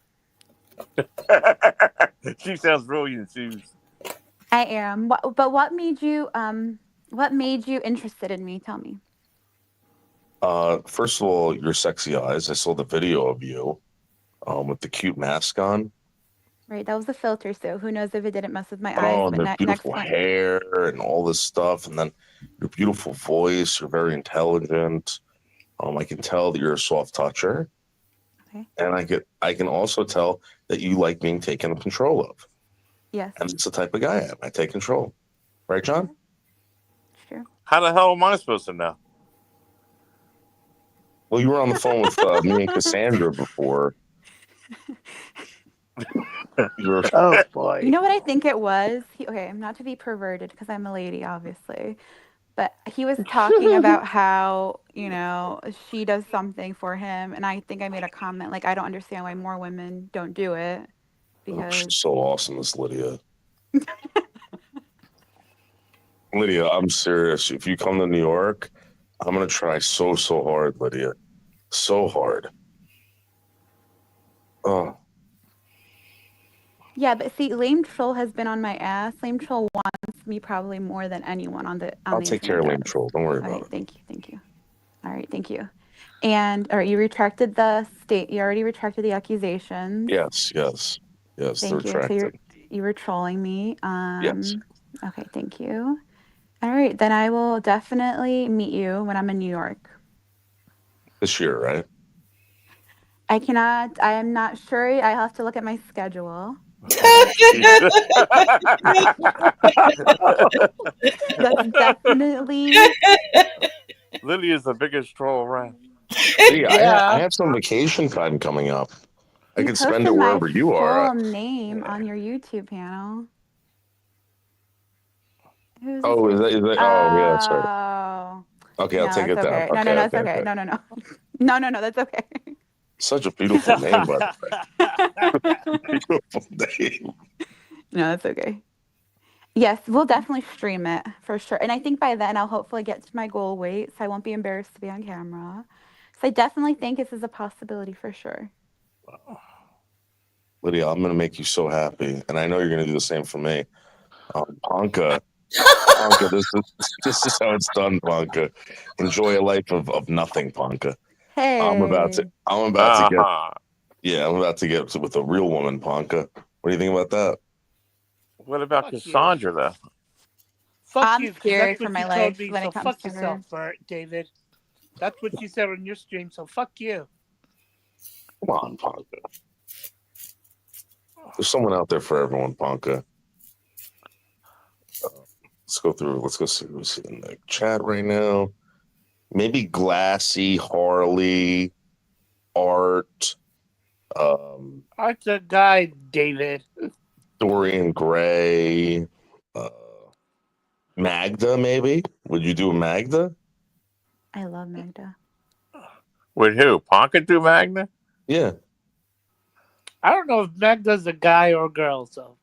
She sounds really enthused. I am. But what made you interested in me? Tell me. First of all, your sexy eyes. I saw the video of you with the cute mask on. Right, that was a filter, so who knows if it didn't mess with my eyes. Oh, but and the beautiful hair and all this stuff, and then your beautiful voice. You're very intelligent. I can tell that you're a soft toucher. Okay. And I can also tell that you like being taken control of. Yes. And it's the type of guy I am. I take control. Right, John? Sure. How the hell am I supposed to know? Well, you were on the phone with me and Cassandra before. Oh boy. You know what I think it was? Okay, not to be perverted because I'm a lady, obviously. But he was talking about how, she does something for him. And I think I made a comment like, I don't understand why more women don't do it. Because she's so awesome, this Lydia. Lydia, I'm serious. If you come to New York, I'm going to try so hard, Lydia. So hard. Oh. Yeah, but see, Lame Troll has been on my ass. Lame Troll wants me probably more than anyone on the I'll take care of Lame Troll. Don't worry about it. Thank you. All right, thank you. And all right, you retracted the you already retracted the accusations. Yes. Thank you. So you were trolling me. Yes. Okay, thank you. All right, then I will definitely meet you when I'm in New York. This year, right? I am not sure. I have to look at my schedule. That's definitely. Lydia's the biggest troll around. Yeah. I have some vacation time coming up. I can spend it wherever you are. Full name on your YouTube panel. Is that? Oh, yeah, sorry. Okay, I'll take it down. Okay. No, that's okay. No, that's okay. Such a beautiful name, by the way. Beautiful name. No, that's okay. Yes, we'll definitely stream it for sure. And I think by then I'll hopefully get to my goal weight, so I won't be embarrassed to be on camera. So I definitely think this is a possibility for sure. Lydia, I'm going to make you so happy. And I know you're going to do the same for me. Ponca, this is how it's done, Ponca. Enjoy a life of nothing, Ponca. Hey. I'm about to Yeah, I'm about to get with a real woman, Ponka. What do you think about that? What about Fuck you. Cassandra though? Fuck I'm you, 'cause scared that's for what my you told life me. when So it comes fuck to her. yourself, David. That's what you said on your stream. So fuck you. Come on, Ponka. There's someone out there for everyone, Ponka. Let's go through. Let's go see who's in the chat right now. Maybe Glassy, Harley, Art, Art's a guy, David. Dorian Gray, Magda. Maybe would you do Magda? I love Magda. With who? Ponka do Magna? Yeah. I don't know if Magda's a guy or a girl. So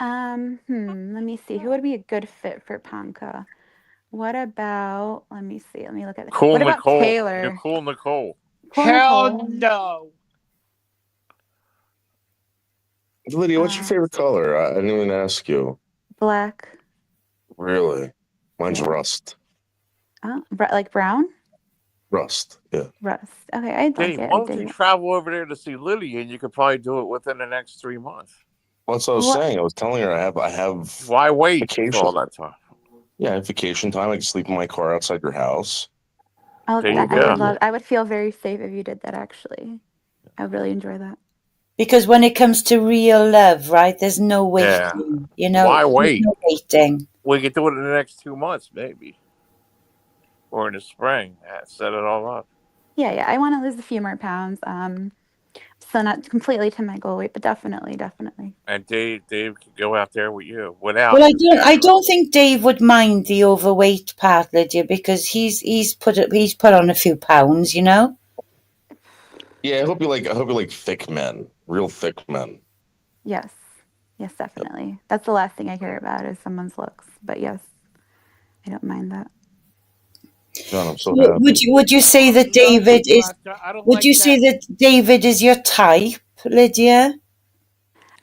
Let me see. Who would be a good fit for Ponka? What about? Let me see. Let me look at it. Cool What about Nicole. Taylor? Cool Nicole. Cool hell Nicole. no. Lydia, what's your favorite color? I didn't even ask you. Black. Really? Mine's Yeah. rust. Oh, like brown? Rust. Yeah. Rust. Okay, I'd like Dave, it. why I don't dig you it. travel over there to see Lydia, and you could probably do it within the next 3 months. Well, that's what I was saying. I was telling her I have Why wait vacation. for all that time? Yeah, I have vacation time. I can sleep in my car outside your house. There you I go. would love. I would feel very safe if you did that. Actually, I would really enjoy that. Because when it comes to real love, right, there's no waiting. Yeah. You know, Why there's wait? no waiting. We could do it in the next 2 months, maybe, or in the spring. Set it all up. Yeah. I want to lose a few more pounds. So not completely to my goal weight, but definitely. And Dave could go out there with you without. Well, I don't think Dave would mind the overweight part, Lydia, because he's put on a few pounds, you know. Yeah, I hope you like thick men, real thick men. Yes, definitely. That's the last thing I care about is someone's looks. But yes, I don't mind that. John, I'm so happy. Would you say that David is? Would you say that David is your type, Lydia?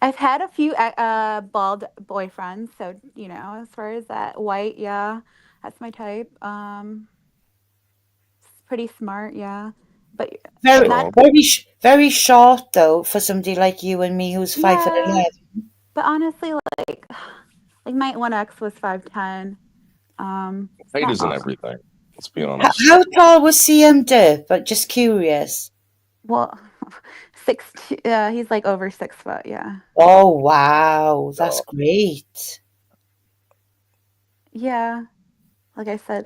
I've had a few bald boyfriends, so as far as that, white, yeah, that's my type. Pretty smart, yeah, but very short though for somebody like you and me who's 5'11". But honestly, like my one ex was 5'10". Height isn't everything. Let's be honest. How tall was CM Durf? But just curious. Well, 6. He's like over 6 foot. Yeah. Oh wow, that's great. Yeah, like I said,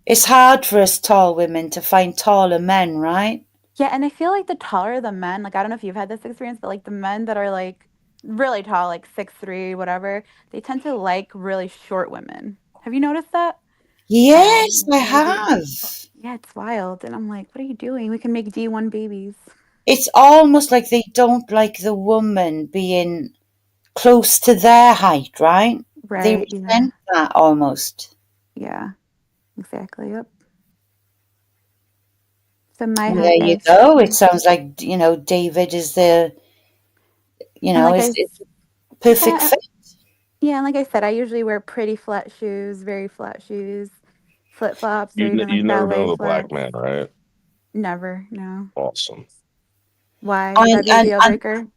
it's hard for us tall women to find taller men, right? Yeah, and I feel like the taller the men, like I don't know if you've had this experience, but like the men that are like really tall, like 6'3", whatever, they tend to like really short women. Have you noticed that? Yes, I have. Yeah, it's wild. And I'm like, what are you doing? We can make D1 babies. It's almost like they don't like the woman being close to their height, right? They resent that almost. Yeah, exactly. Yep. So my there you go. It sounds like, David is the, it's perfect fit. Yeah, and like I said, I usually wear pretty flat shoes, very flat shoes, flip-flops. You never know the black man, right? Never, no. Awesome. Why? Would that be a deal breaker?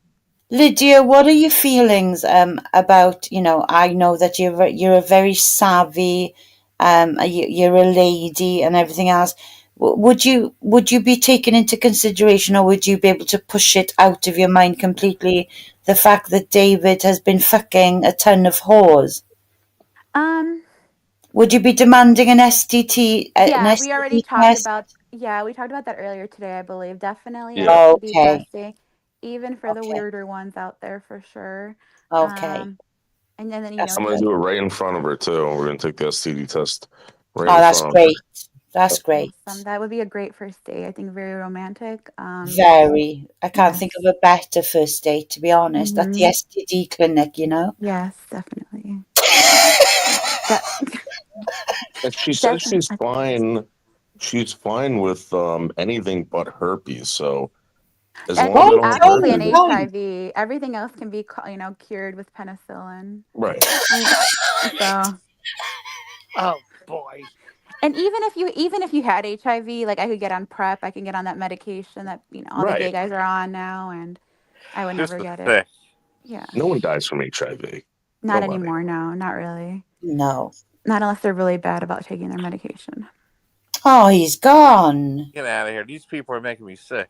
Lydia, what are your feelings about, I know that you're a very savvy, you're a lady and everything else. Would you be taken into consideration, or would you be able to push it out of your mind completely, the fact that David has been fucking a ton of whores? Would you be demanding an STT? Yeah, we already talked about. Yeah, we talked about that earlier today, I believe. Definitely, yeah. be testing, even for the weirder ones out there, for sure. Okay. And then I'm gonna do it right in front of her too. We're gonna take the STD test. Right that's great. That's great. Awesome. That would be a great first date. I think very romantic. Very. I can't think of a better first date, to be honest. At the STD clinic, Yes, definitely. And she says she's fine. She's fine with anything but herpes. So as long as I don't an HIV, everything else can be cured with penicillin. Right. So. Oh boy. And even if you had HIV, like I could get on PrEP, I can get on that medication that all the gay Right. guys are on now, and I would Just never the get it. thick. Yeah, No one dies from HIV. not Nobody. anymore. No, not really. No. Not unless they're really bad about taking their medication. Oh, he's gone. Get out of here. These people are making me sick.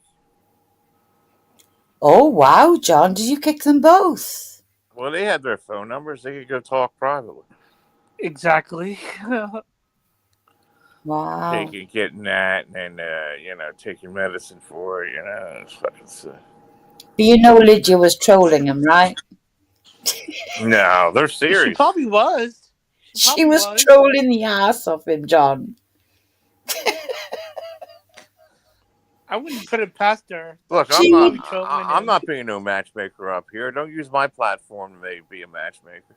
Oh, wow, John. Did you kick them both? Well, they had their phone numbers. They could go talk privately. Exactly. Wow. Getting that, and then taking medicine for it. It's fucking sick. But you know Lydia was trolling him, right? No, they're She serious. probably was. She was trolling the ass off him, John. I wouldn't put it past her. Look, She I'm would- not. trolling I'm him. not being no matchmaker up here. Don't use my platform to be a matchmaker.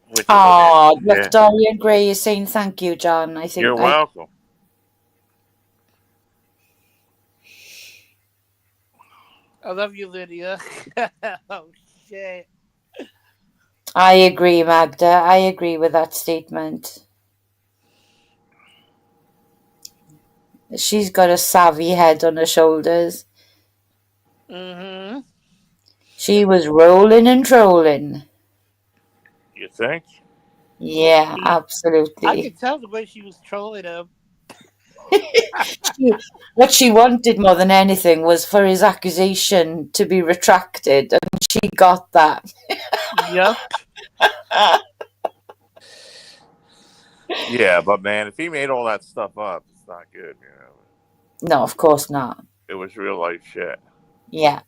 Which Oh, yeah. look, Dorian Gray is saying thank you, John. I think You're welcome. I love you, Lydia. Oh, shit. I agree, Magda. I agree with that statement. She's got a savvy head on her shoulders. Mm-hmm. She was rolling and trolling. You think? Yeah, I absolutely. could tell the way she was trolling him. What she wanted more than anything was for his accusation to be retracted, and she got that. Yep. Yeah, but man, if he made all that stuff up, it's not good. No, of course not. It was real life shit. Yeah.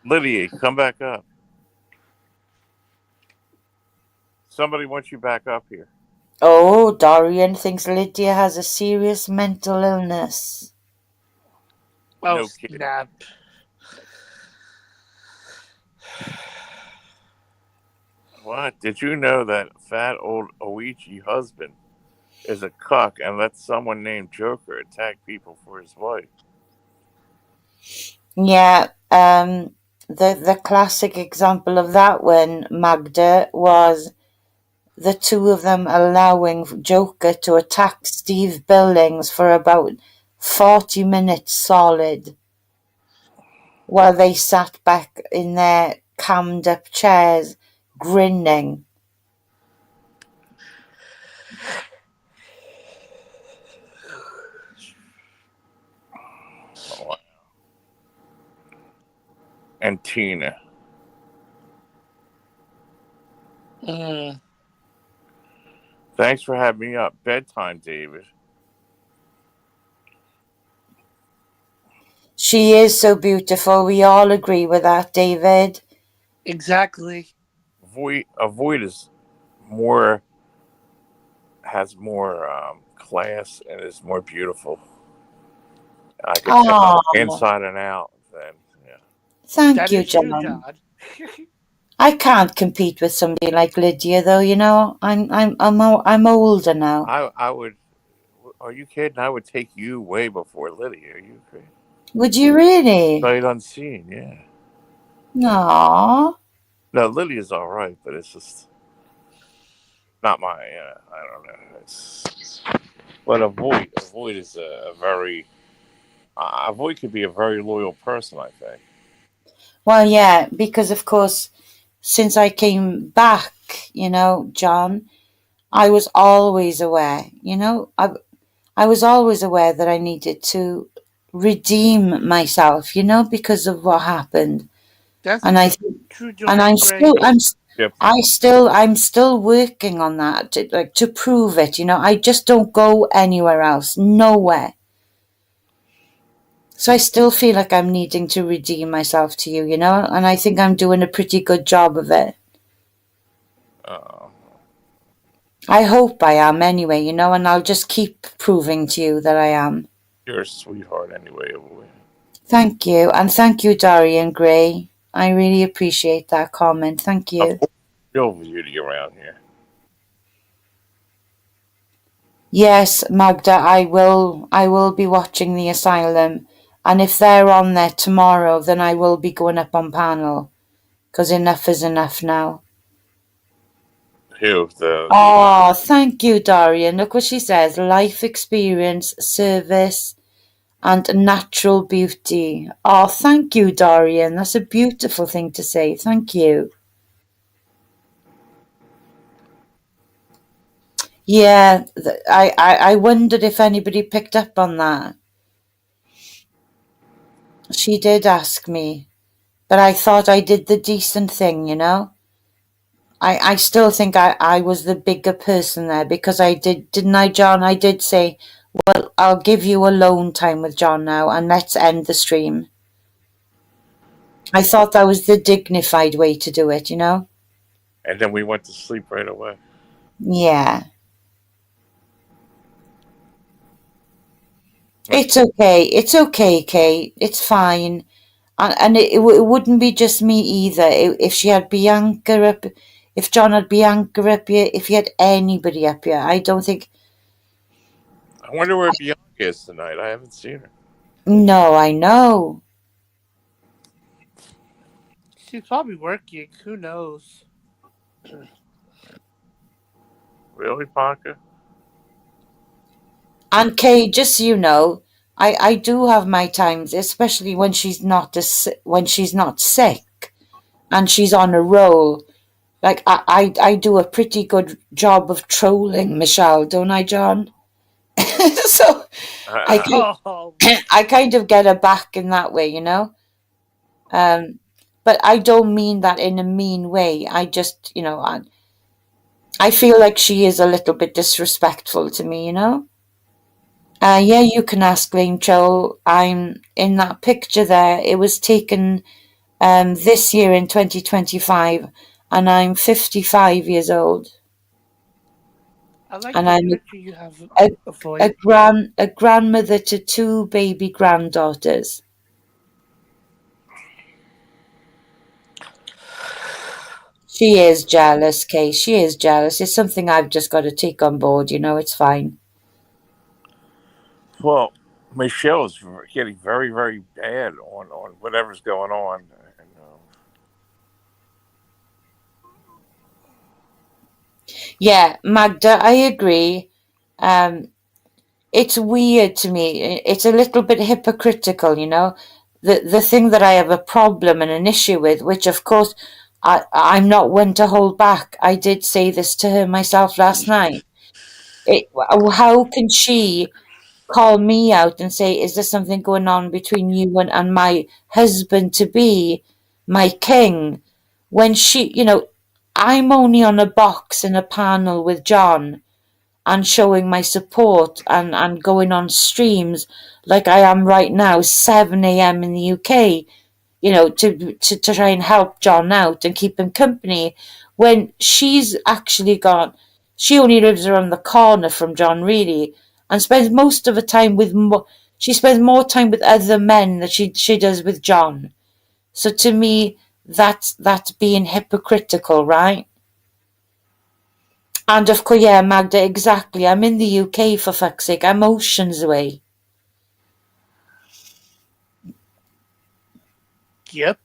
Lydia, come back up. Somebody wants you back up here. Oh, Dorian thinks Lydia has a serious mental illness. Oh, No kidding. snap. What? Did you know that fat old Oichi husband is a cuck and lets someone named Joker attack people for his wife? Yeah, the classic example of that one, Magda, was the two of them allowing Joker to attack Steve Billings for about 40 minutes solid while they sat back in their cammed up chairs grinning. Oh, wow. And Tina. Mm. Thanks for having me up. Bedtime, David. She is so beautiful. We all agree with that, David. Exactly. Avoid is more, has more class and is more beautiful. I can tell inside and out. Then, yeah. Thank That you, is true, John. John. I can't compete with somebody like Lydia, though. You know, I'm older now. I would. Are you kidding? I would take you way before Lydia. Are you crazy? Would you really? Sight unseen, yeah. No. No, Lydia's all right, but it's just not my. I don't know. But Avoid is a very. Avoid could be a very loyal person, I think. Well, yeah, because of course, since I came back, you know, John, I was always aware. You know, I was always aware that I needed to redeem myself. You know, because of what happened. That's And true, and I'm Joanne Gray. I'm still working on that to prove it. You know, I just don't go anywhere else, nowhere. So I still feel like I'm needing to redeem myself to you, you know, and I think I'm doing a pretty good job of it. I hope I am anyway, you know, and I'll just keep proving to you that I am. You're a sweetheart anyway, Avoid. Thank you, and thank you, Dorian Gray. I really appreciate that comment. Thank you. Real beauty around here. Yes, Magda, I will be watching The Asylum, and if they're on there tomorrow, then I will be going up on panel, because enough is enough now. Who? Oh, thank you, Dorian. Look what she says: life experience, service, and natural beauty. Oh, thank you, Dorian. That's a beautiful thing to say. Thank you. Yeah, I wondered if anybody picked up on that. She did ask me, but I thought I did the decent thing, you know? I still think I was the bigger person there because didn't I, John? I did say, well, I'll give you alone time with John now and let's end the stream. I thought that was the dignified way to do it, you know? And then we went to sleep right away. Yeah. It's okay. It's okay, Kate. It's fine. And it wouldn't be just me either. If she had Bianca up, if John had Bianca up here, if he had anybody up here, I don't think. I wonder where Bianca is tonight. I haven't seen her. No, I know. She's probably working. Who knows? Really, Bianca? And Kay, just so you know, I do have my times, especially when she's not sick and she's on a roll. Like I do a pretty good job of trolling Michelle, don't I, John? So I Oh, I kind of get her back in that way, you know. But I don't mean that in a mean way. I just, you know, I feel like she is a little bit disrespectful to me, you know. Yeah, you can ask Rachel. I'm in that picture there. It was taken this year in 2025, and I'm 55 years old, I like and the I'm picture you have a, of Void. a grandmother to 2 baby granddaughters. She is jealous, Kay. She is jealous. It's something I've just got to take on board. You know, it's fine. Well, Michelle is getting very, very bad on whatever's going on. And, Yeah, Magda, I agree. It's weird to me. It's a little bit hypocritical, you know. The thing that I have a problem and an issue with, which of course I'm not one to hold back. I did say this to her myself last night. How can she call me out and say, "Is there something going on between you and my husband to be, my king?" When she, you know, I'm only on a box in a panel with John and showing my support and going on streams like I am right now, 7 a.m. in the UK, you know, to try and help John out and keep him company when she's actually got, she only lives around the corner from John really and spends most of the time with, she spends more time with other men than she does with John. So to me, that's being hypocritical, right? And of course, yeah, Magda, exactly. I'm in the UK for fuck's sake. I'm oceans away. Yep.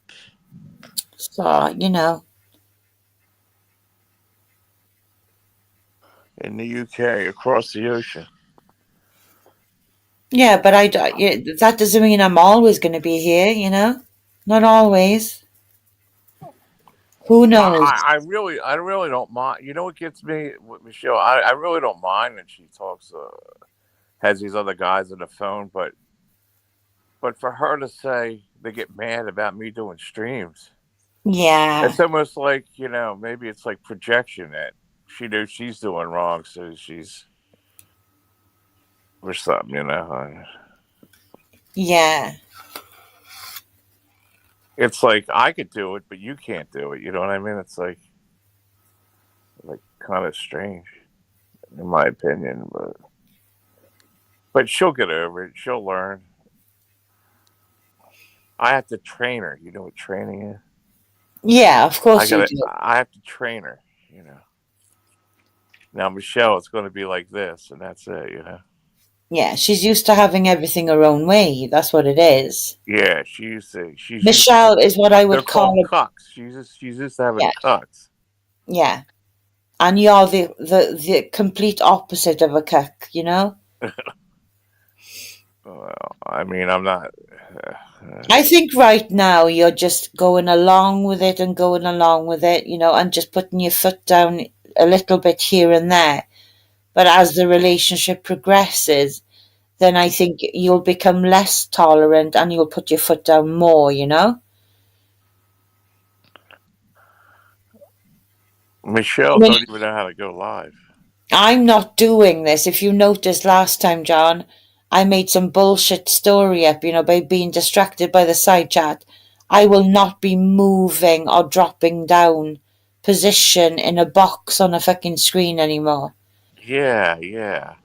So, you know. in the UK, across the ocean. Yeah, but that doesn't mean I'm always going to be here, you know? Not always. Who knows? I really don't mind. You know what gets me with Michelle? I really don't mind that she talks, has these other guys on the phone, but for her to say they get mad about me doing streams, Yeah. it's almost like, you know, maybe it's like projection that she knows she's doing wrong, so she's or something, you know. Yeah. It's like I could do it, but you can't do it. You know what I mean? It's like kind of strange, in my opinion. But she'll get over it. She'll learn. I have to train her. You know what training is? Yeah, of course you do. I have to train her. You know. Now Michelle, it's going to be like this, and that's it. You know. Yeah, she's used to having everything her own way. That's what it is. Yeah, she's used. Michelle is what I They're would call called a cucks. She's used to having yeah, cucks. yeah. And you're the complete opposite of a cuck, you know? Well, I mean, I'm not. I think right now you're just going along with it and going along with it, you know, and just putting your foot down a little bit here and there. But as the relationship progresses, then I think you'll become less tolerant and you'll put your foot down more, you know? Michelle When don't even know how to go live. I'm not doing this. If you noticed last time, John, I made some bullshit story up, you know, by being distracted by the side chat. I will not be moving or dropping down position in a box on a fucking screen anymore. Yeah, yeah.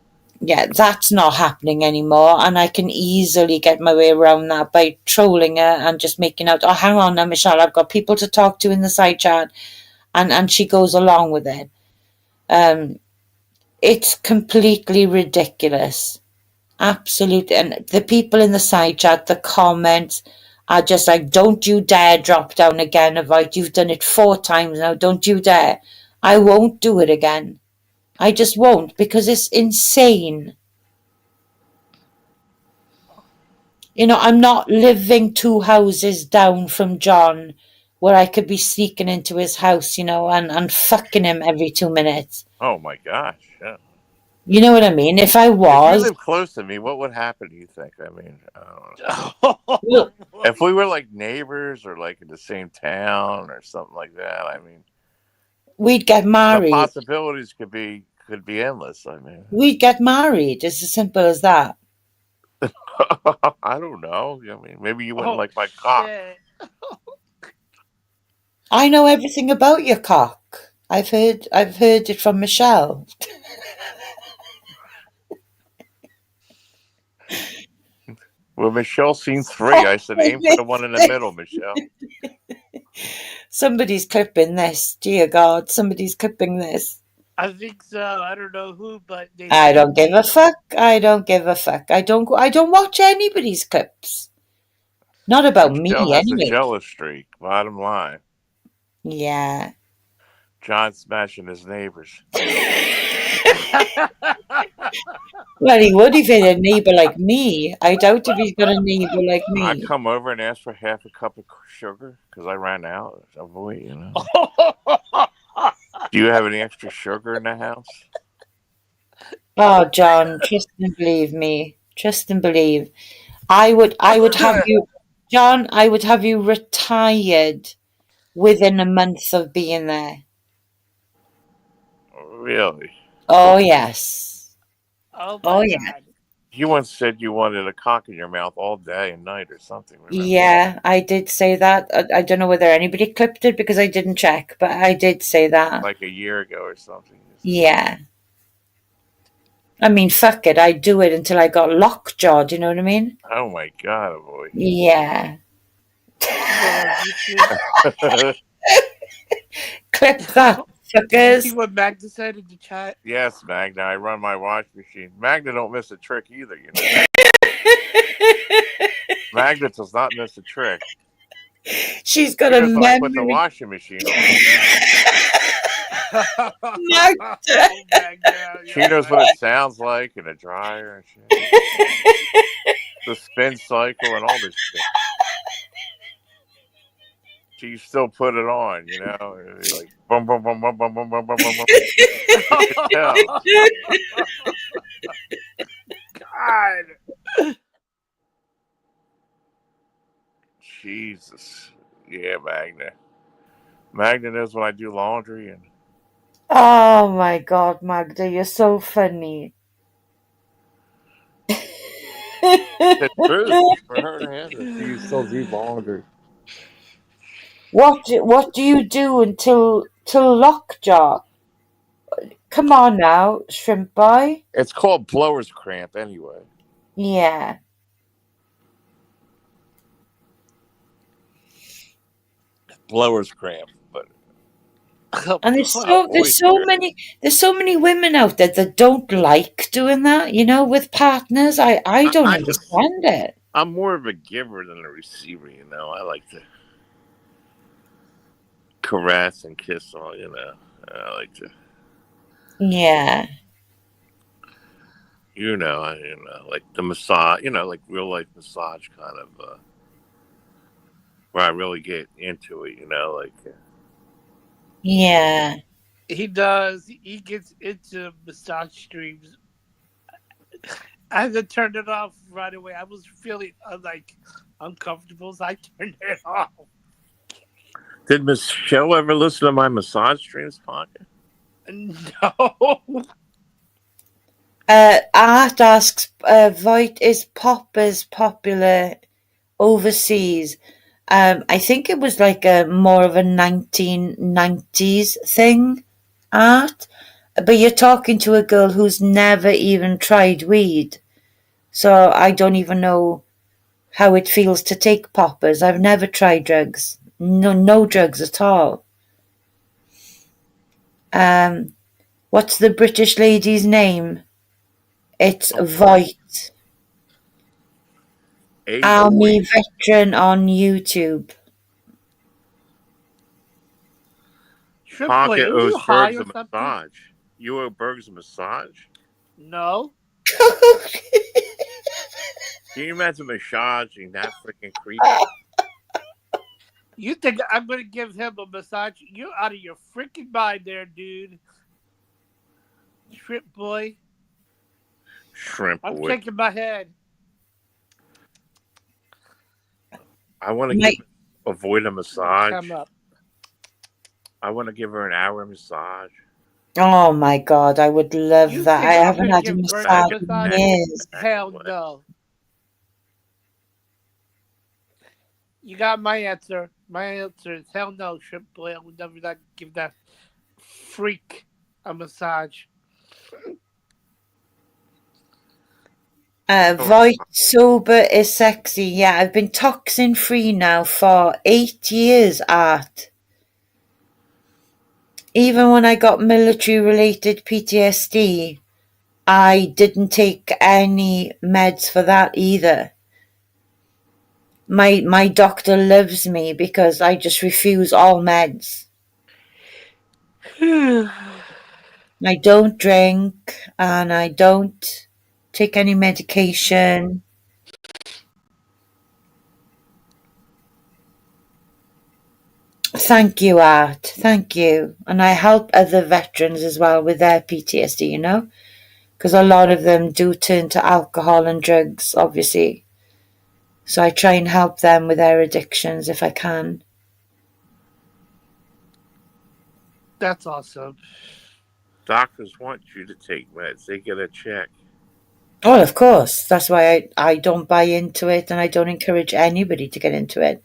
Yeah, that's not happening anymore, and I can easily get my way around that by trolling her and just making out, oh, hang on now, Michelle, I've got people to talk to in the side chat, and she goes along with it. It's completely ridiculous. Absolutely. And the people in the side chat, the comments are just like, don't you dare drop down again, Avoid. You've done it 4 times now. Don't you dare. I won't do it again. I just won't because it's insane. You know, I'm not living 2 houses down from John where I could be sneaking into his house, you know, and fucking him every 2 minutes. Oh my gosh. Yeah. You know what I mean? If I If you was, live close to me, what would happen? Do you think? I mean, I don't know. well, If we were like neighbors or like in the same town or something like that, I mean, we'd get the married. possibilities could be endless. I mean, We'd get married. It's as simple as that. I don't know. I mean, maybe you wouldn't Oh like my cock. shit! I know everything about your cock. I've heard it from Michelle. Well, Michelle's seen 3. I said, aim for the one in the middle, Michelle. Somebody's clipping this. Dear God, somebody's clipping this. I think so. I don't know who, but they I said don't give a fuck. I don't give a fuck. I don't watch anybody's clips. Not about Michelle me has a anyway. jealous streak. Bottom line, Yeah. John smashing his neighbors. Well, he would if he had a neighbour like me. I doubt if he's got a neighbour like I me. come over and ask for half a cup of sugar because I ran out. Avoid, you know. Do you have any extra sugar in the house? Oh, John, trust and believe me. Trust and believe. I would have you, John, I would have you retired within a month of being there. Really? Oh, yes. Oh Oh, my yeah. god! You once said you wanted a cock in your mouth all day and night or something. Remember? Yeah, I did say that. I don't know whether anybody clipped it because I didn't check, but I did say that. Like a year ago or something. Yeah. I mean, fuck it. I'd do it until I got lockjawed, you know what I mean? Oh my god, boy. Yeah. Well, you should Clip that, see fuckers. what Magda said in the chat. Yes, Magna. I run my wash machine. Magna don't miss a trick either, you know. Magna does not miss a trick. She's got She a knows when I put the memory. washing machine on. You know? Oh, Magda, She knows what it sounds like in a dryer and shit. The spin cycle and all this shit. She still put it on, you know, and it's like boom, boom, boom, boom, boom, boom, boom, boom, boom, boom. You can tell. God. Jesus, yeah, Magna. Magna knows when I do laundry, and Oh my God, Magda, you're so funny. the truth for her to handle. She still do laundry. What do you do until lockjaw? Come on now, shrimp boy. It's called blower's cramp, anyway. Yeah. Blower's cramp, but And Wow, there's so many women out there that don't like doing that, you know, with partners. I don't I just, understand it. I'm more of a giver than a receiver, you know. I like to caress and kiss all, you know. I like to, Yeah. like the massage, like real life massage kind of, where I really get into it, like. Yeah. He does. He gets into massage streams. I had to turn it off right away. I was feeling like uncomfortable, so I turned it off. Did Michelle ever listen to my massage streams podcast? No. Art asks, Voight, is poppers popular overseas? I think it was like a more of a 1990s thing, Art. But you're talking to a girl who's never even tried weed. So I don't even know how it feels to take poppers. I've never tried drugs. No drugs at all. What's the British lady's name? It's Voight. Army veteran on YouTube. Pocket owes Bergs a massage. You owe Bergs a massage? No. Can you imagine massaging that freaking creepy? You think I'm going to give him a massage? You're out of your freaking mind there, dude. Shrimp boy. I'm shaking my head. I want to avoid a massage. Come up. I want to give her an hour massage. Oh my God, I would love that. I haven't had a massage in years. Hell no. You got my answer. My answer is hell no, Shrimp boy. I would never give that freak a massage. Voight, sober is sexy. Yeah, I've been toxin free now for 8 years, Art. Even when I got military related PTSD, I didn't take any meds for that either. My doctor loves me because I just refuse all meds. I don't drink and I don't take any medication. Thank you, Art. Thank you. And I help other veterans as well with their PTSD, you know, because a lot of them do turn to alcohol and drugs, obviously. So I try and help them with their addictions if I can. That's awesome. Doctors want you to take meds. They get a check. Oh, of course. That's why I don't buy into it and I don't encourage anybody to get into it.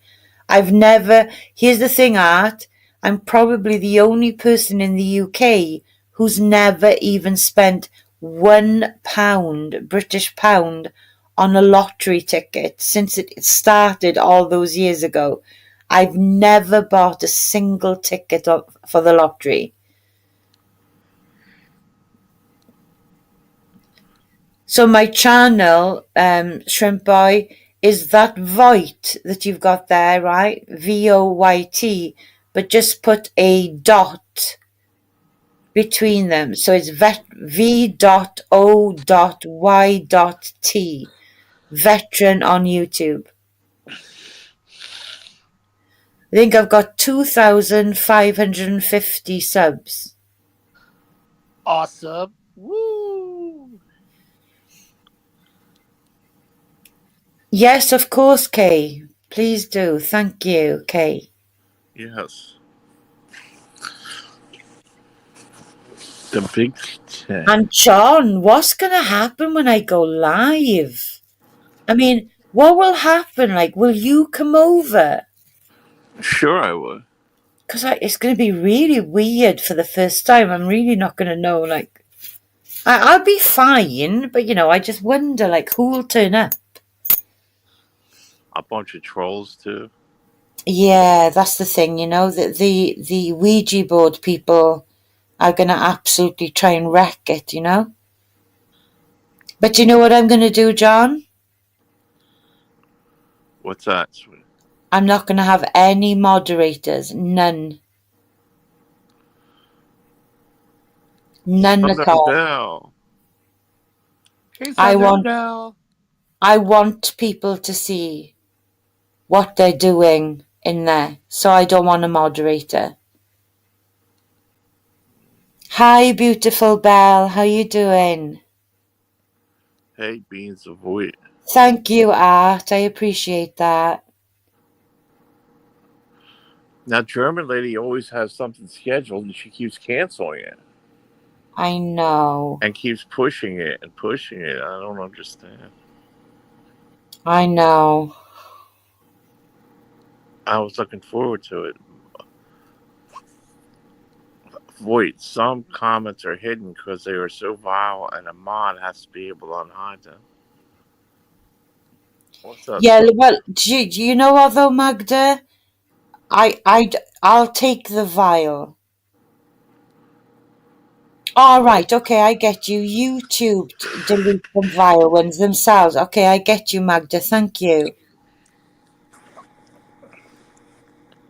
Here's the thing, Art. I'm probably the only person in the UK who's never even spent £1, British pound, on a lottery ticket since it started all those years ago. I've never bought a single ticket for the lottery. So my channel, Shrimp Boy, is that Voight that you've got there, right? VOYT, but just put a dot between them. So it's V.O.Y.T, veteran on YouTube. I think I've got 2,550 subs. Awesome. Woo! Yes, of course, Kay. Please do. Thank you, Kay. Yes. The big 10. And John, what's going to happen when I go live? I mean, what will happen? Like, will you come over? Sure, I would. Because it's going to be really weird for the first time. I'm really not going to know, like... I'll be fine, but, you know, I just wonder, like, who will turn up? A bunch of trolls, too. Yeah, that's the thing, you know, that the Ouija board people are gonna absolutely try and wreck it, you know? But you know what I'm gonna do, John? What's that, sweet? I'm not gonna have any moderators. None. None at Southern all. Belle. Hey, I Southern want Belle. I want people to see what they're doing in there, so I don't want a moderator. Hi, beautiful Belle. How you doing? Hey, Beans of Wheat. Thank you, Art. I appreciate that. Now, German lady always has something scheduled, and she keeps canceling it I know. and keeps pushing it and pushing it. I don't understand. I know. I was looking forward to it. Wait, some comments are hidden because they are so vile, and a mod has to be able to unhide them. What's up? Yeah, well, do you know what though, Magda? I'll take the vial. All right, okay, I get you. YouTube delete the vile ones themselves. Okay, I get you, Magda. Thank you.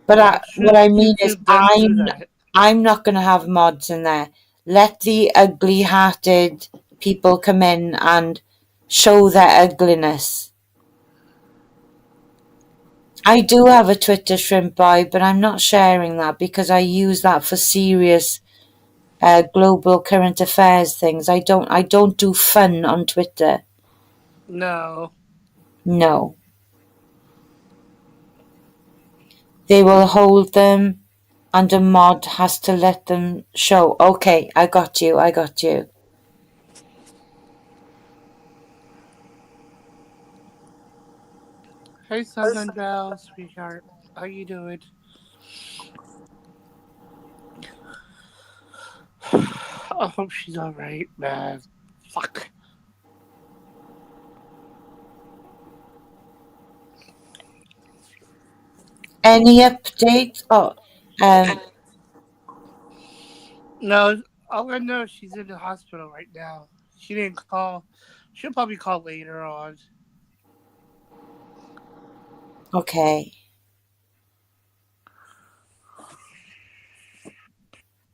But what I mean is, YouTube does do that. I'm not going to have mods in there. Let the ugly-hearted people come in and show their ugliness. I do have a Twitter, Shrimp Boy, but I'm not sharing that because I use that for serious global current affairs things. I don't do fun on Twitter. No. No. They will hold them and a mod has to let them show. Okay, I got you. Hey, Southern Belle, sweetheart. How you doing? I hope she's alright, man. Fuck. Any updates? Oh, No, all I know is she's in the hospital right now. She didn't call. She'll probably call later on. okay.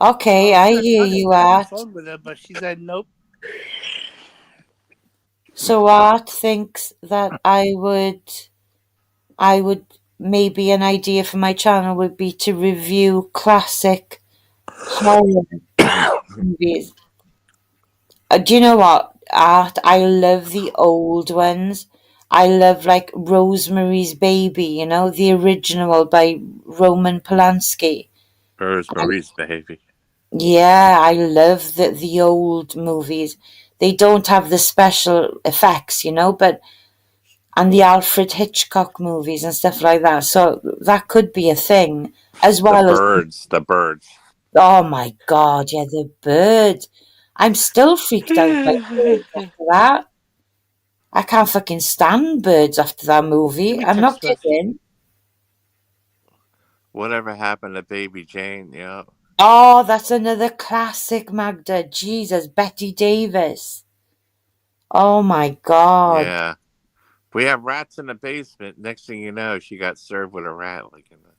Okay, I hear Tried to you, get on the Art. phone with her, but she said nope. So Art thinks that I would maybe an idea for my channel would be to review classic horror movies. Do you know what, Art? I love the old ones. I love like Rosemary's Baby, you know, the original by Roman Polanski. Rosemary's Baby. Yeah, I love the old movies. They don't have the special effects, you know, and the Alfred Hitchcock movies and stuff like that. So that could be a thing, as The well as birds. oh my God, yeah, the bird. I'm still freaked out by birds after that. I can't fucking stand birds after that Let movie. me I'm not text her. kidding. Whatever happened to Baby Jane? Yeah. Oh, that's another classic, Magda. Jesus, Betty Davis. Oh my God. Yeah. We have rats in the basement. Next thing you know, she got served with a rat. Like in the...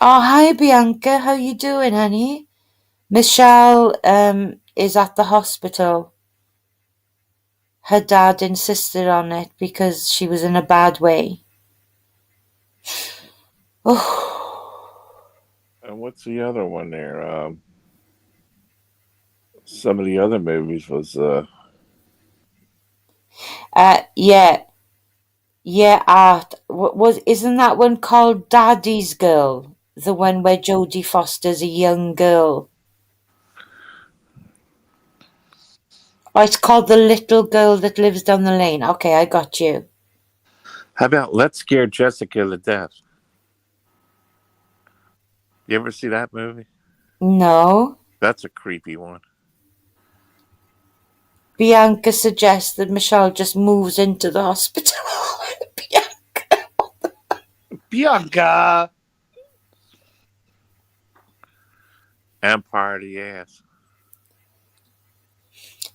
Oh, hi Bianca. How you doing, honey? Michelle is at the hospital. Her dad insisted on it because she was in a bad way. Oh. And what's the other one there? Some of the other movies was Yeah. Yeah, Art. Isn't that one called Daddy's Girl? The one where Jodie Foster's a young girl. Oh, it's called The Little Girl That Lives Down the Lane. Okay, I got you. how about Let's Scare Jessica to Death? You ever see that movie? No. That's a creepy one. Bianca suggests that Michelle just moves into the hospital. Bianca. Empire of the Ass.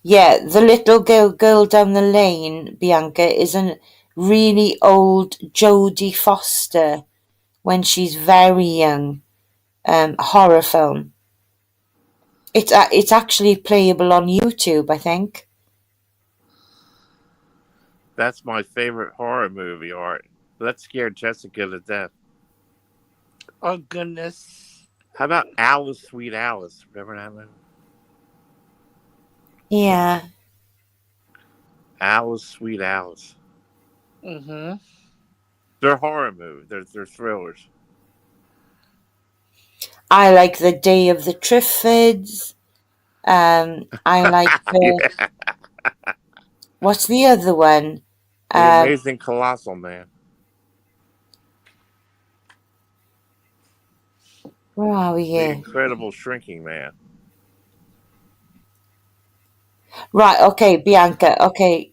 Yeah, the little girl down the lane, Bianca, is a really old Jodie Foster when she's very young. Horror film. It's actually playable on YouTube, I think. That's my favorite horror movie, Art. That scared Jessica to death. Oh goodness. How about Alice, Sweet Alice? Remember that movie? Yeah. Alice, Sweet Alice. Mm-hmm. They're horror movies. They're thrillers. I like The Day of the Triffids. I like Yeah. what's the other one? The Amazing Colossal Man. Where are we The here? Incredible Shrinking Man. Right, okay, Bianca. Okay,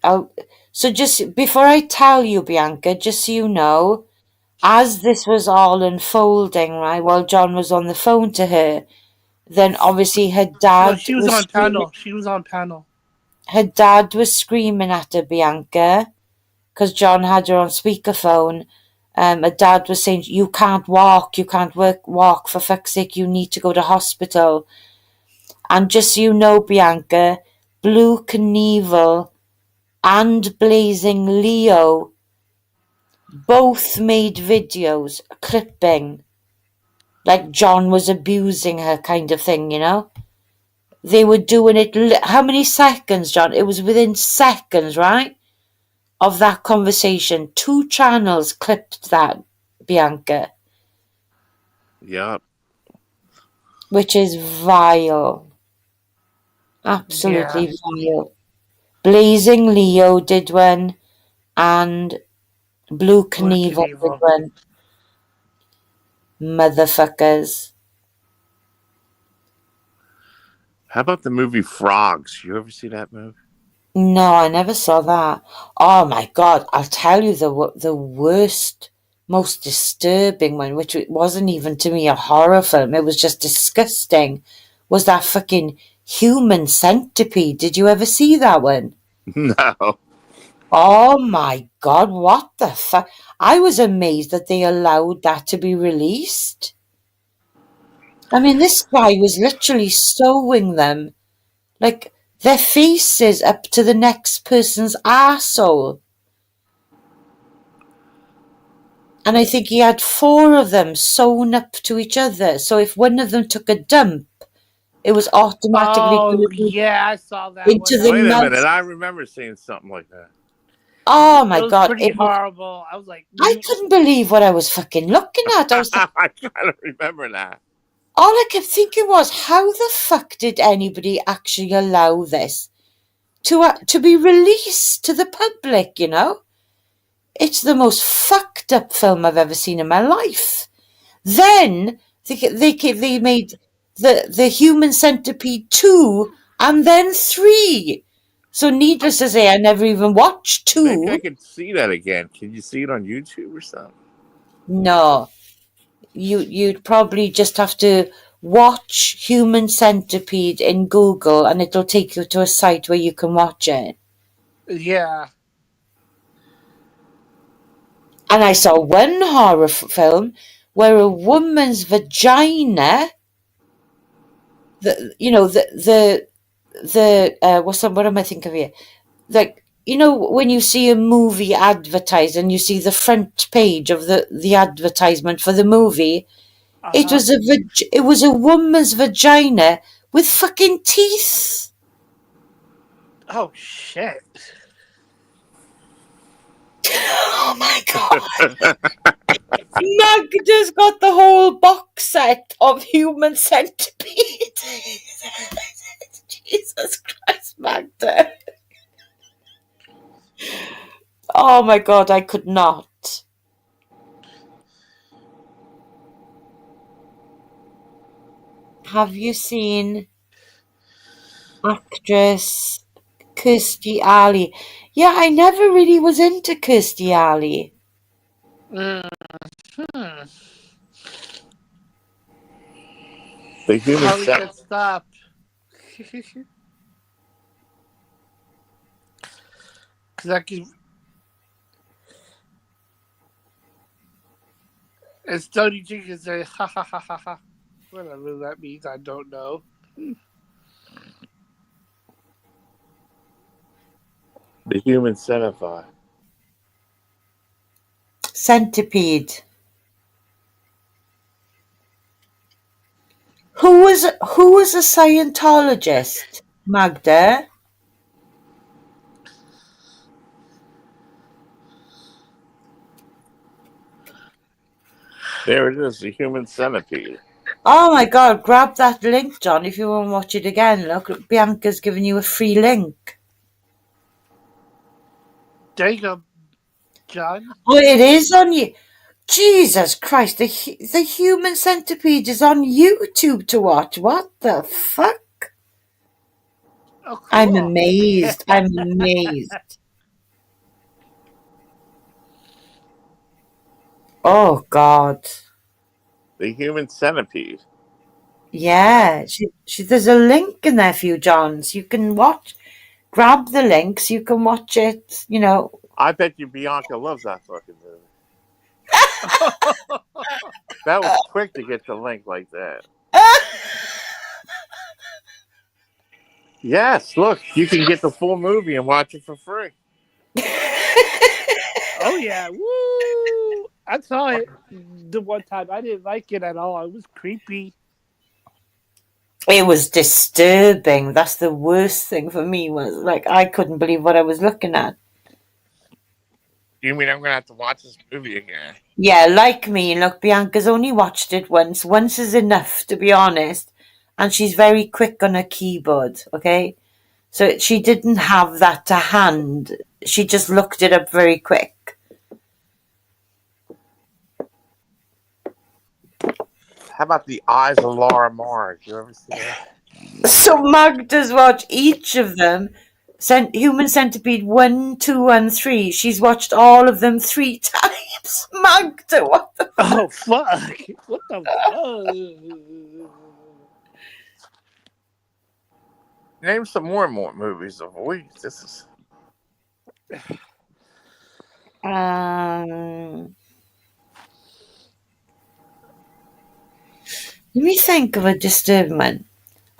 so just before I tell you, Bianca, just so you know, as this was all unfolding, right, while John was on the phone to her, then obviously her No, dad she was was on screaming. panel. She was on panel. Her dad was screaming at her, Bianca, because John had her on speakerphone. Her dad was saying, "You can't walk. You can't walk. For fuck's sake, you need to go to hospital." And just so you know, Bianca, Blue Knievel and Blazing Leo both made videos clipping, like John was abusing her kind of thing, you know? They were doing it, how many seconds, John? It was within seconds, right? Of that conversation. 2 channels clipped that, Bianca, Yup. which is vile. Absolutely Yeah. vile. Blazing Leo did one, and Blue Blue Knievel did Knievel. one. Motherfuckers. How about the movie Frogs? You ever see that movie? No, I never saw that. Oh my God, I'll tell you the worst, most disturbing one, which it wasn't even to me a horror film, it was just disgusting, was that fucking Human Centipede. Did you ever see that one? No. Oh my God, what the fuck? I was amazed that they allowed that to be released. I mean, this guy was literally sewing them, like, their faces up to the next person's arsehole. And I think he had 4 of them sewn up to each other. So if one of them took a dump, it was automatically Oh going to go yeah, I saw that into one. the Wait a mouth. minute. I remember seeing something like that. Oh It my was God. pretty horrible. I was like, I couldn't believe what I was fucking looking at. I was like, I kind of remember that. all I kept thinking was, how the fuck did anybody actually allow this to be released to the public, you know? It's the most fucked up film I've ever seen in my life. Then they made the Human Centipede 2 and then 3. So needless to say, I never even watched Maybe I 2. could see that again. Can you see it on YouTube or something? No, you'd probably just have to watch Human Centipede in Google, and it'll take you to a site where you can watch it. yeah. And I saw one horror film where a woman's vagina, what am I thinking of here? Like, you know, when you see a movie advertised and you see the front page of the advertisement for the movie, it was a woman's vagina with fucking teeth. Oh shit. Oh my God. Magda's got the whole box set of Human Centipede. Jesus Christ, Magda. Oh my God, I could not. Have you seen actress Kirstie Alley? Yeah, I never really was into Kirstie Alley. The human How we centipede. get stopped. Because I can. And Stony G can say, ha ha ha ha ha. Whatever that means, I don't know. The human centipede. Centipede. Who was a Scientologist, Magda? There it is, the human centipede. Oh my God, grab that link, John, if you want to watch it again. Look, Bianca's giving you a free link. There you go, John. Oh, it is on you. Jesus Christ, the human centipede is on YouTube to watch. What the fuck? Oh, cool. I'm amazed. I'm amazed. Oh God. The human centipede. Yeah, there's a link in there for you, John, so you can watch. Grab the link so you can watch it, you know. I bet you Bianca loves that fucking movie. That was quick to get the link like that. Yes, look, you can get the full movie and watch it for free. Oh, yeah. Woo! I saw it the one time. I didn't like it at all. It was creepy. It was disturbing. That's the worst thing for me. Was like I couldn't believe what I was looking at. You mean I'm gonna have to watch this movie again? Yeah, like me. Look, Bianca's only watched it once. Once is enough, to be honest. And she's very quick on her keyboard, okay? So she didn't have that to hand. She just looked it up very quick. How about The Eyes of Laura Mars? You ever see that? So Magda's watched each of them. Human Centipede 1, 2, and 3. She's watched all of them 3 times. Magda, what the Oh, fuck. What the fuck? Name some more movies of we. This is. Let me think of a disturbing one.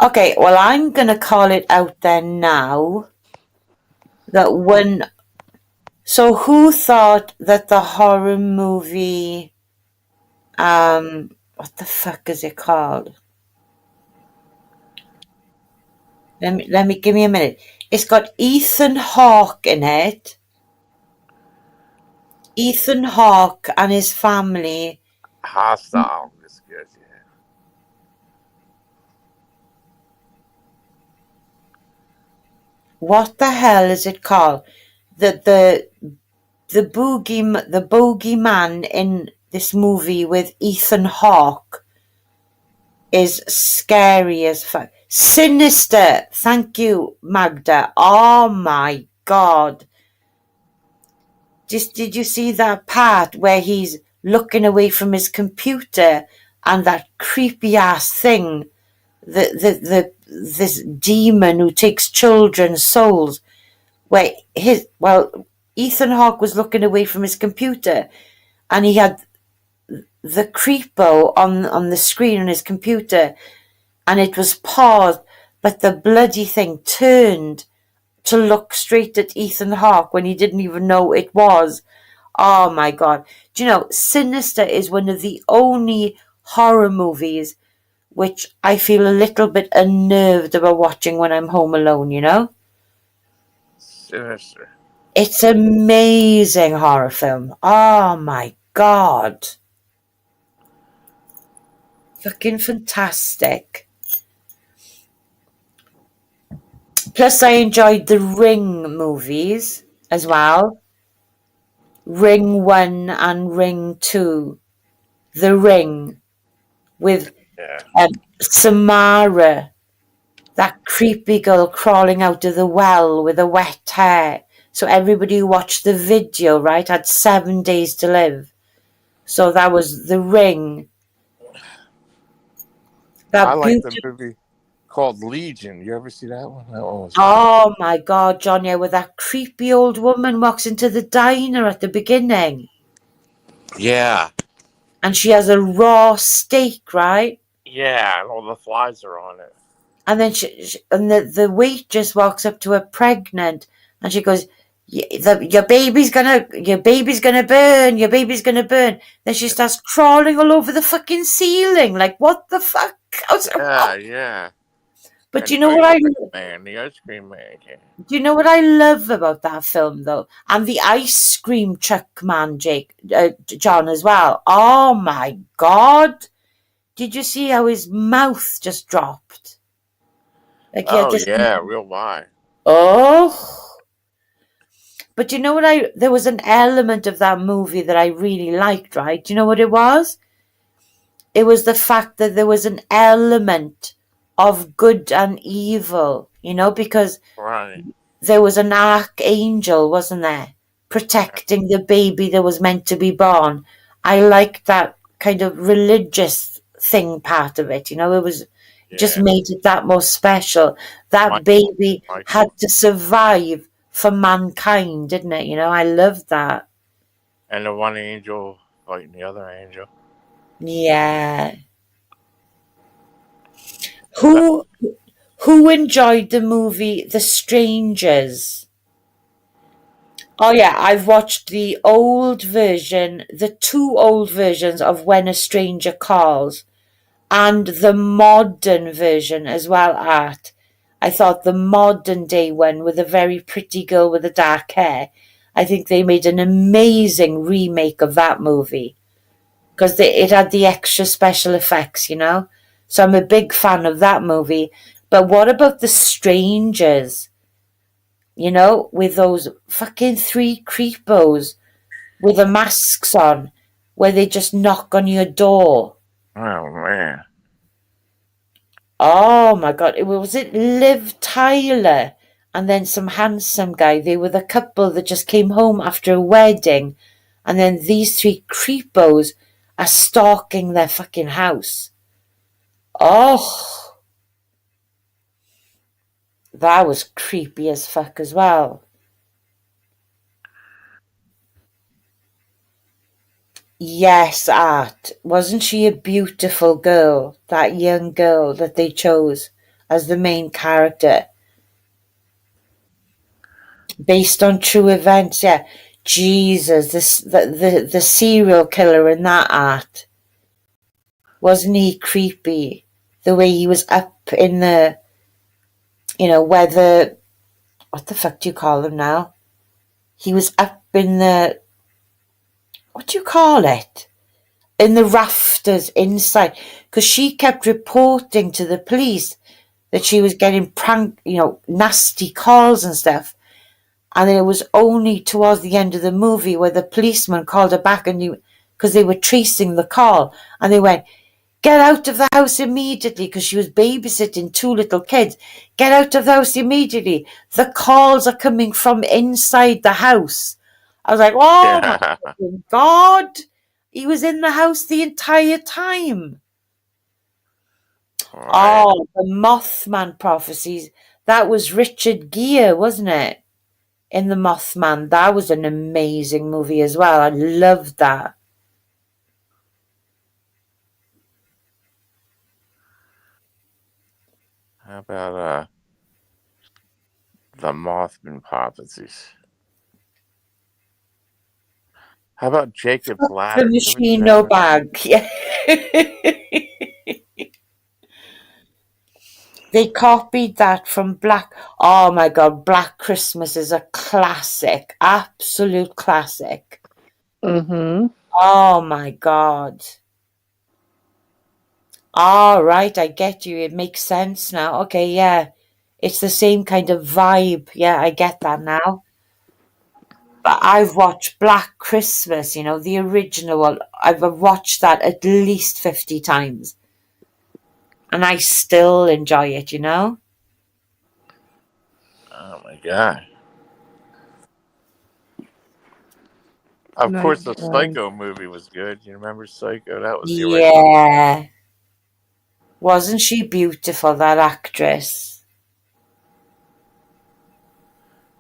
Okay, well, I'm going to call it out there now. That one. So, who thought that the horror movie. What the fuck is it called? Let me give me a minute. It's got Ethan Hawke in it. Ethan Hawke and his family. Hostile. It's good, yeah. What the hell is it called? The bogeyman in this movie with Ethan Hawke is scary as fuck. Sinister. Thank you, Magda. Oh my God. Did you see that part where he's looking away from his computer and that creepy ass thing, this demon who takes children's souls, where Ethan Hawke was looking away from his computer and he had the creepo on the screen on his computer and it was paused, but the bloody thing turned to look straight at Ethan Hawke when he didn't even know it was. Oh my God. Do you know, Sinister is one of the only horror movies which I feel a little bit unnerved about watching when I'm home alone, you know? Sinister. It's an amazing horror film. Oh my God. Fucking fantastic. Plus, I enjoyed the Ring movies as well. Ring 1 and Ring 2. The Ring with Samara, that creepy girl crawling out of the well with the wet hair. So everybody who watched the video, right, had 7 days to live. So that was The Ring. I That like the beautiful. movie called Legion. You ever see that one? That one was good. Oh my God, John, yeah, where that creepy old woman walks into the diner at the beginning Yeah. and she has a raw steak, right? Yeah, and all the flies are on it. And then and the waitress walks up to her pregnant and she goes, your baby's gonna burn, your baby's gonna burn. Then she starts crawling all over the fucking ceiling. Like, what the fuck? Yeah. But And do you know what I the ice cream man came. Do you know what I love about that film though? And the ice cream truck man, John, as well. Oh my God! Did you see how his mouth just dropped? Like, yeah, just real wide. oh. But you know what? There was an element of that movie that I really liked. Right? Do you know what it was? It was the fact that there was an element of good and evil. You know, because Right. there was an archangel, wasn't there, protecting the baby that was meant to be born. I liked that kind of religious thing part of it. You know, it just made it that more special. That baby had to survive for mankind, didn't it? You know, I loved that. And the one angel fighting the other angel. Yeah. Who enjoyed the movie The Strangers? Oh yeah, I've watched the old version, the two old versions of When a Stranger Calls, and the modern version as well, Art. I thought the modern day one with a very pretty girl with the dark hair, I think they made an amazing remake of that movie. Because it had the extra special effects, you know? So I'm a big fan of that movie. But what about The Strangers? You know, with those fucking three creepos with the masks on, where they just knock on your door. Oh man. Oh my God. Was it Liv Tyler and then some handsome guy? They were the couple that just came home after a wedding. And then these three creepos are stalking their fucking house. Oh, that was creepy as fuck as well. Yes, Art. Wasn't she a beautiful girl? That young girl that they chose as the main character. Based on true events, yeah. Jesus, the serial killer in that, Art. Wasn't he creepy? The way he was up in the, where what the fuck do you call them now? He was up in the, what do you call it? In the rafters inside, because she kept reporting to the police that she was getting nasty calls and stuff. And it was only towards the end of the movie where the policeman called her back because they were tracing the call, and they went, "Get out of the house immediately," because she was babysitting two little kids. "Get out of the house immediately. The calls are coming from inside the house." I was like, oh my God. He was in the house the entire time. Right. Oh, the Mothman prophecies. That was Richard Gere, wasn't it? In the Mothman. That was an amazing movie as well. I loved that. How about the Mothman prophecies? How about Jacob's Ladder? The machine, no bag. Yeah. They copied that from Black. Oh my God, Black Christmas is a classic, absolute classic. Mm-hmm. Oh my God. All right, I get you. It makes sense now. Okay, yeah. It's the same kind of vibe. Yeah, I get that now. But I've watched Black Christmas, the original one. I've watched that at least 50 times. And I still enjoy it, Oh my God. Of course, the Psycho movie was good. You remember Psycho? That was the original. Yeah. Wasn't she beautiful, that actress?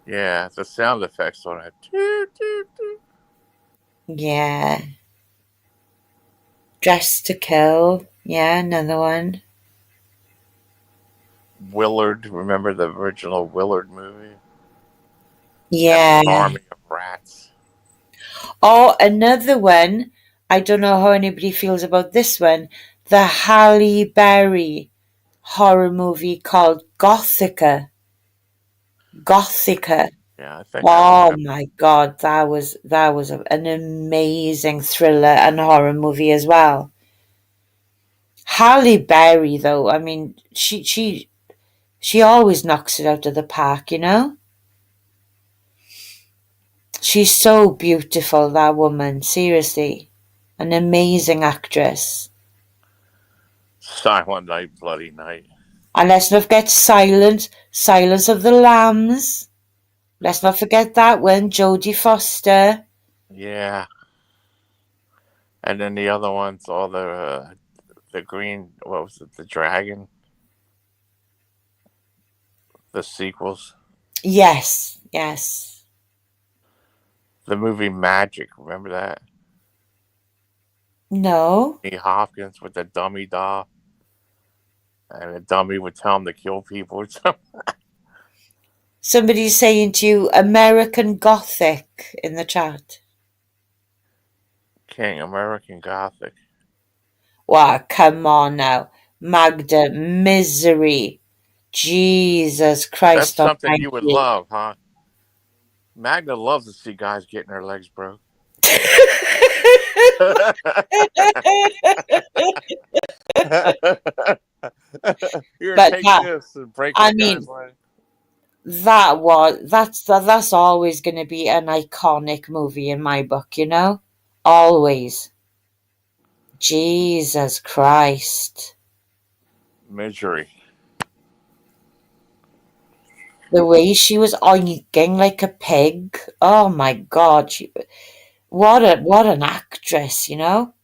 Yeah, the sound effects on it. Toot, toot, toot. Yeah. Dressed to Kill. Yeah, another one. Willard, remember the original Willard movie? Yeah. An army of rats. Oh, another one. I don't know how anybody feels about this one. The Halle Berry horror movie called Gothica. Gothica. Yeah, I think Oh my God, that was an amazing thriller and horror movie as well. Halle Berry, though, I mean, she always knocks it out of the park, you know? She's so beautiful, that woman, seriously. An amazing actress. Silent Night, Bloody Night. And let's not forget Silence of the Lambs. Let's not forget that one, Jodie Foster. Yeah. And then the other ones, all the green, what was it, the dragon? The sequels. Yes, yes. The movie Magic, remember that? No. Anthony Hopkins with the dummy doll. And the dummy would tell him to kill people or something. Somebody's saying to you, American Gothic in the chat. King, American Gothic. Wow, come on now. Magda, Misery. Jesus Christ. That's something you would love, huh? Magda loves to see guys getting their legs broke. Here, But take that- this and break I the mean- guy's leg. That's always going to be an iconic movie in my book, you know? Always. Jesus Christ. Misery. The way she was oinking like a pig. Oh my God. What an actress, you know?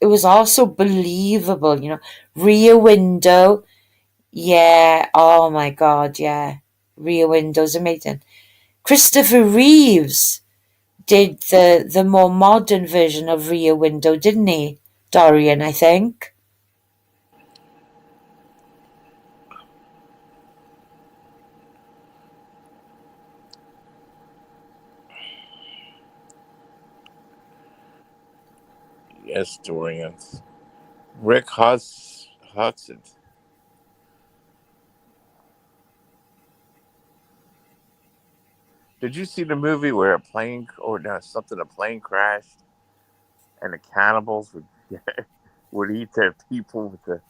It was also believable, you know? Rear Window. Yeah. Oh my God, yeah. Rear Window's amazing. Christopher Reeves did the more modern version of Rear Window, didn't he? Dorian, I think. Yes, Dorian. Rick Hudson. Did you see the movie where a plane crashed and the cannibals would eat their people with the...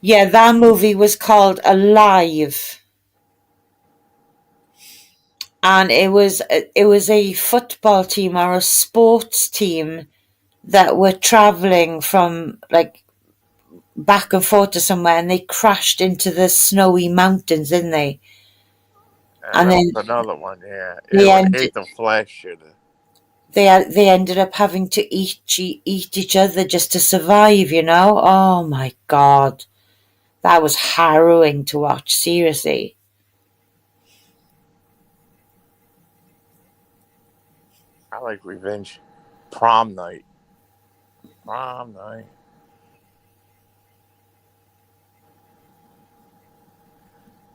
Yeah, that movie was called Alive. And it was a football team or a sports team that were traveling from like back and forth to somewhere, and they crashed into the snowy mountains, didn't they? And And that's another one, yeah. the It end- ate the flesh. They ended up having to eat each other just to survive, you know? Oh my God. That was harrowing to watch, seriously. I like revenge. Prom night.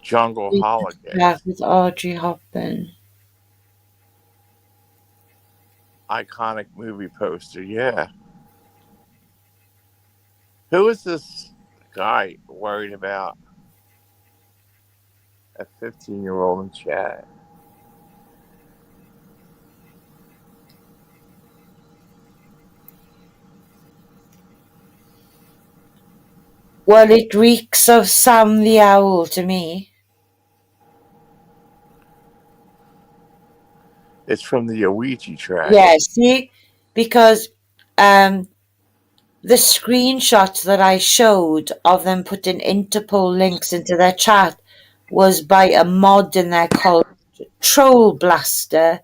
Jungle Holiday. Yeah, with Audrey Hepburn. Iconic movie poster, yeah. Who is this guy worried about? A 15-year-old in chat. Well, it reeks of Sam the Owl to me. It's from the Ouija track. Yeah, see? Because the screenshot that I showed of them putting Interpol links into their chat was by a mod in there called Troll Blaster,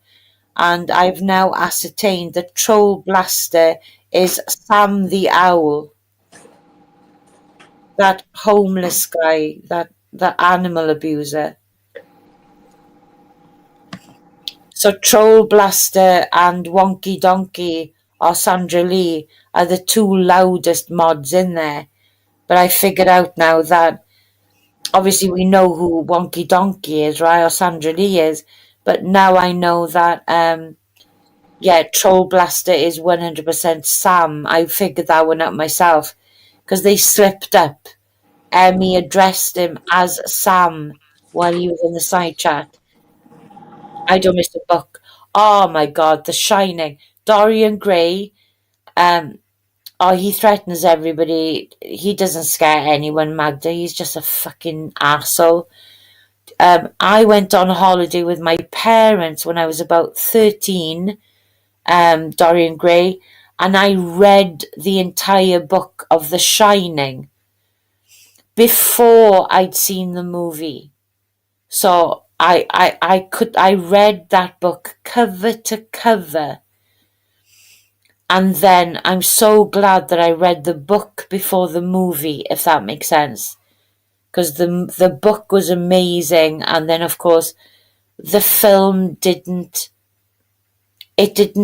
and I've now ascertained that Troll Blaster is Sam the Owl. That homeless guy, that animal abuser. So Troll Blaster and Wonky Donkey or Sandra Lee are the two loudest mods in there. But I figured out now that obviously we know who Wonky Donkey is, right? Or Sandra Lee is. But now I know that, Troll Blaster is 100% Sam. I figured that one out myself. Because they slipped up. Emmy addressed him as Sam while he was in the side chat. I don't miss the book. Oh my god, The Shining. Dorian Gray, he threatens everybody. He doesn't scare anyone, Magda. He's just a fucking arsehole. I went on holiday with my parents when I was about 13, Dorian Gray, and I read the entire book of The Shining before I'd seen the movie. So I read that book cover to cover. And then I'm so glad that I read the book before the movie, if that makes sense. Because the book was amazing, and then of course the film didn't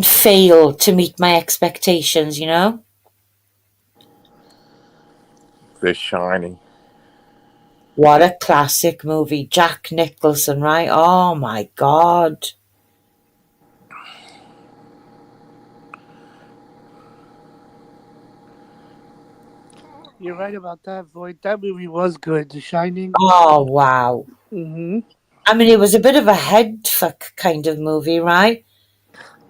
fail to meet my expectations, you know? The Shining. What a classic movie. Jack Nicholson, right? Oh my god. You're right about that, Void. That movie was good, The Shining. Oh wow. Mm-hmm. I mean, it was a bit of a head fuck kind of movie, right?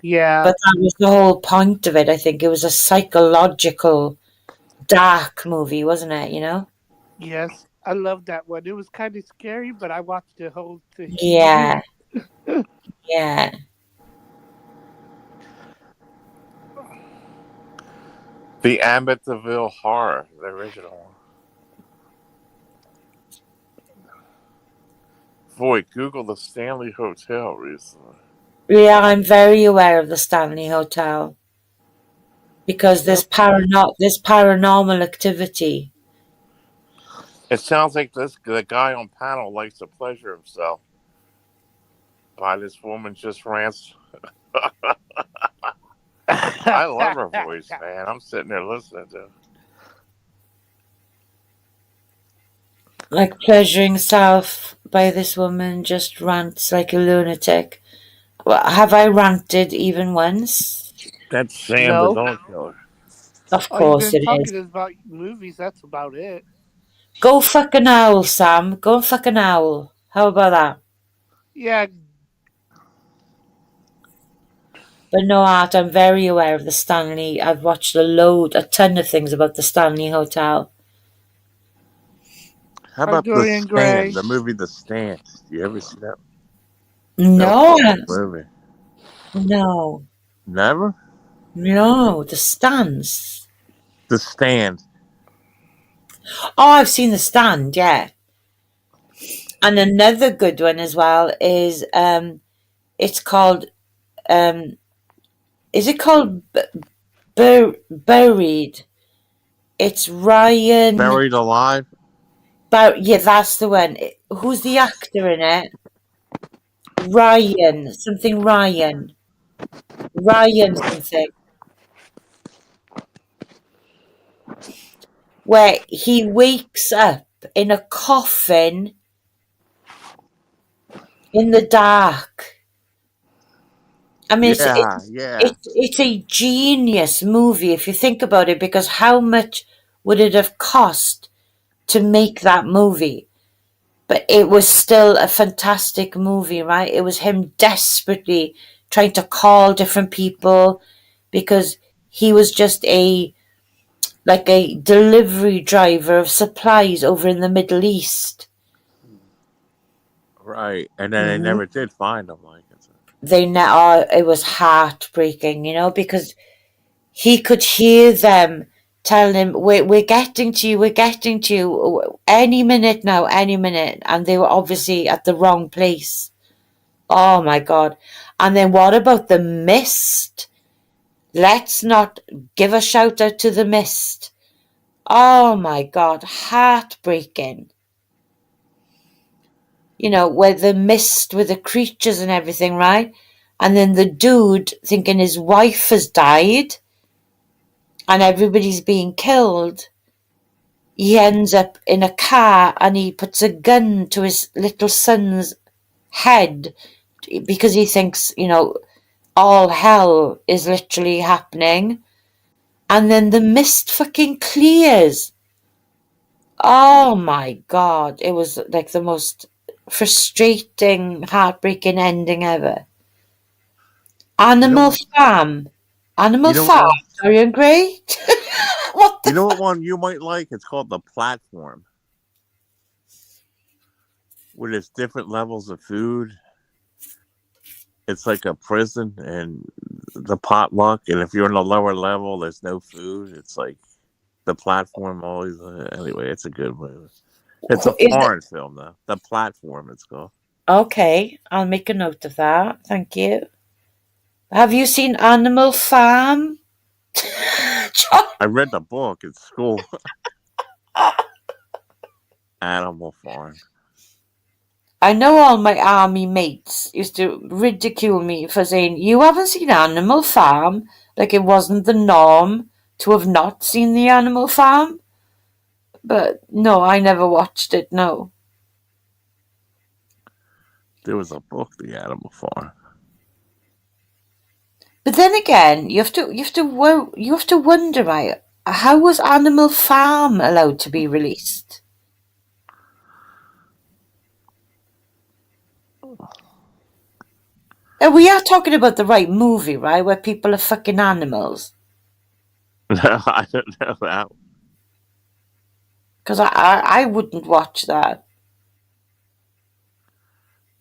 Yeah. But that was the whole point of it. I think it was a psychological, dark movie, wasn't it? You know? Yes, I love that one. It was kind of scary, but I watched the whole thing. Yeah. Yeah. The Amityville Horror, the original one. Void, Google the Stanley Hotel recently. Yeah, I'm very aware of the Stanley Hotel. Because there's paranormal activity. It sounds like the guy on panel likes to pleasure himself while this woman just rants. I love her voice, man. I'm sitting there listening to it. Like pleasuring self by this woman, just rants like a lunatic. Well, have I ranted even once? That's Sam No. the Dog Killer. Of All course you've it been is. talking about movies. That's about it. Go fuck an owl, Sam. Go and fuck an owl. How about that? Yeah. But no, Art, I'm very aware of the Stanley. I've watched a ton of things about the Stanley Hotel. How about The Dorian Gray. Stand? The movie The Stand. You ever see that? No, Movie. no, Never? no. The Stands. The Stand. Oh, I've seen The Stand, yeah. And another good one as well is it's called is it called Buried? It's Ryan. Buried Alive? Yeah, that's the one. Who's the actor in it? Ryan. Something Ryan. Ryan something. Where he wakes up in a coffin in the dark. I mean, it's a genius movie if you think about it, because how much would it have cost to make that movie? But it was still a fantastic movie, right? It was him desperately trying to call different people because he was just like a delivery driver of supplies over in the Middle East. Right. And then they never did find him. Like it was heartbreaking, you know, because he could hear them telling him, we're getting to you any minute now, any minute. And they were obviously at the wrong place Oh my God. And then what about The Mist? Let's not give a shout out to The Mist. Oh my God, heartbreaking. You know, where the mist with the creatures and everything, right? And then the dude thinking his wife has died and everybody's being killed. He ends up in a car and he puts a gun to his little son's head because he thinks, you know, all hell is literally happening. And then the mist fucking clears. Oh my God. It was like the most frustrating, heartbreaking ending ever. Animal Farm. Animal you know Farm. what? Dorian Gray? What the You know what one you might like? It's called The Platform, where there's different levels of food. It's like a prison and the potluck, and if you're on the lower level, there's no food. It's like The Platform always. Anyway, it's a good movie. It's a Is it? foreign film, though. The Platform, it's called. Okay, I'll make a note of that. Thank you. Have you seen Animal Farm? John? I read the book at school. Animal Farm. I know all my army mates used to ridicule me for saying, you haven't seen Animal Farm? Like it wasn't the norm to have not seen the Animal Farm. But no, I never watched it, no. There was a book, The Animal Farm. But then again, you have to wonder, right? How was Animal Farm allowed to be released? We are talking about the right movie, right? Where people are fucking animals. No, I don't know that. Because I wouldn't watch that.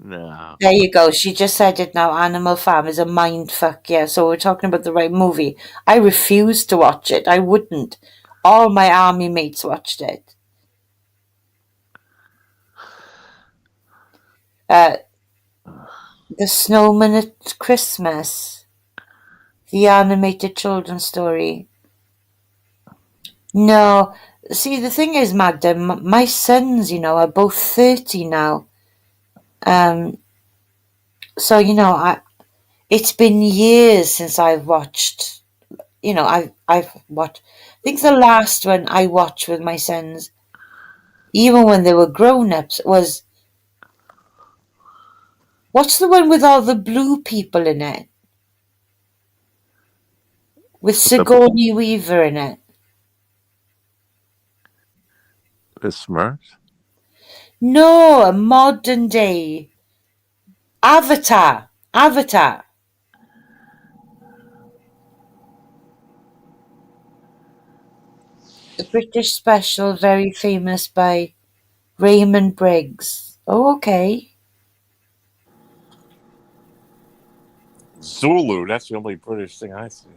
No. There you go. She just said it now. Animal Farm is a mindfuck. Yeah, so we're talking about the right movie. I refuse to watch it. I wouldn't. All my army mates watched it. The Snowman at Christmas. The animated children's story. No. See, the thing is, Magda, my sons, are both 30 now. So, it's been years since I've watched, I've watched, I think the last one I watched with my sons, even when they were grown-ups, was, what's the one with all the blue people in it? With Sigourney Weaver in it. The Smurfs? No, a modern day. Avatar. The British special, very famous by Raymond Briggs. Oh, okay. Zulu, that's the only British thing I see.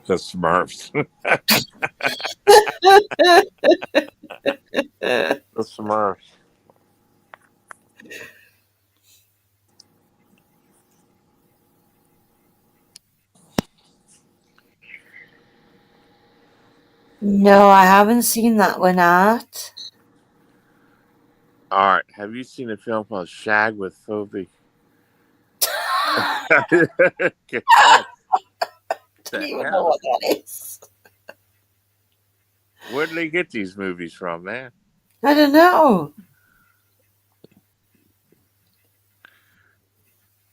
The Smurfs. The Smurfs. No, I haven't seen that one, Art. All right. Have you seen a film called Shag with Phoebe? I don't even know what that is. Where do they get these movies from, man? I don't know.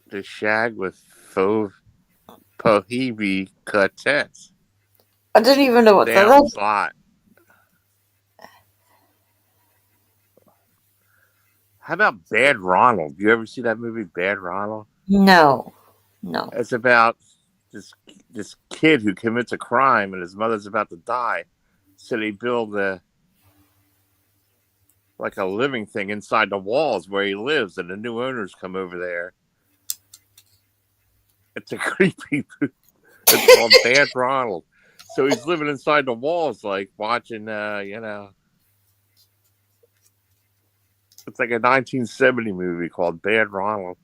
The Shag with Phoebe Quartet. I don't even know what that Down is. slot. How about Bad Ronald? You ever see that movie, Bad Ronald? No. It's about this kid who commits a crime and his mother's about to die, so they build a living thing inside the walls where he lives, and the new owners come over there. It's a creepy movie. It's called Bad Ronald. So he's living inside the walls, like watching, It's like a 1970 movie called Bad Ronald.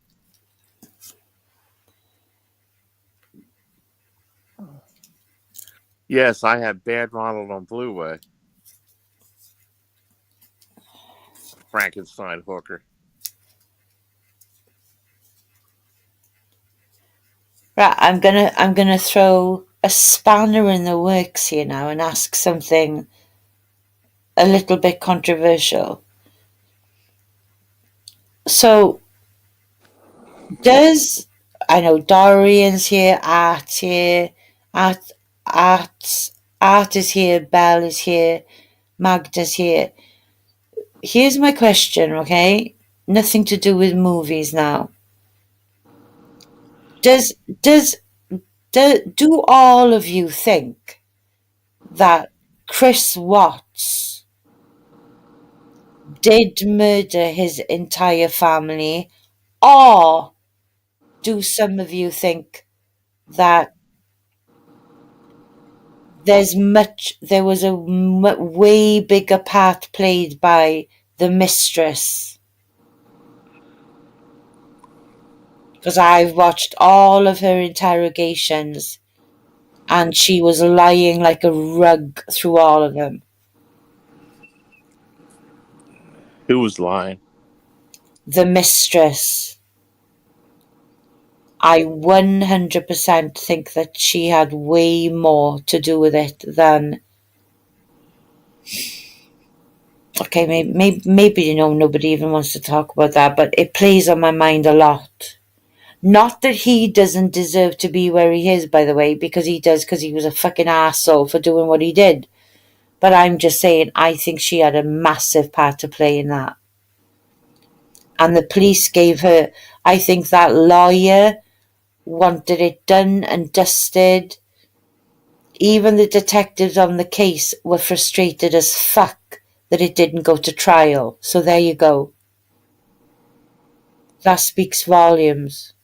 Yes, I have Bad Ronald on Blu-ray. Frankenstein hooker. Right, I'm gonna throw a spanner in the works here now and ask something a little bit controversial. So, I know Dorian's here, Art here, Art, Art is here, Belle is here, Magda's here. Here's my question, okay? Nothing to do with movies now. Do all of you think that Chris Watts did murder his entire family, or do some of you think that there was a way bigger part played by the mistress? Because I've watched all of her interrogations and she was lying like a rug through all of them. Who was lying? The mistress. I 100% think that she had way more to do with it than... Okay, maybe you know, nobody even wants to talk about that, but it plays on my mind a lot. Not that he doesn't deserve to be where he is, by the way, because he does, because he was a fucking arsehole for doing what he did. But I'm just saying, I think she had a massive part to play in that. And the police gave her... I think that lawyer wanted it done and dusted. Even the detectives on the case were frustrated as fuck that it didn't go to trial. So there you go. That speaks volumes.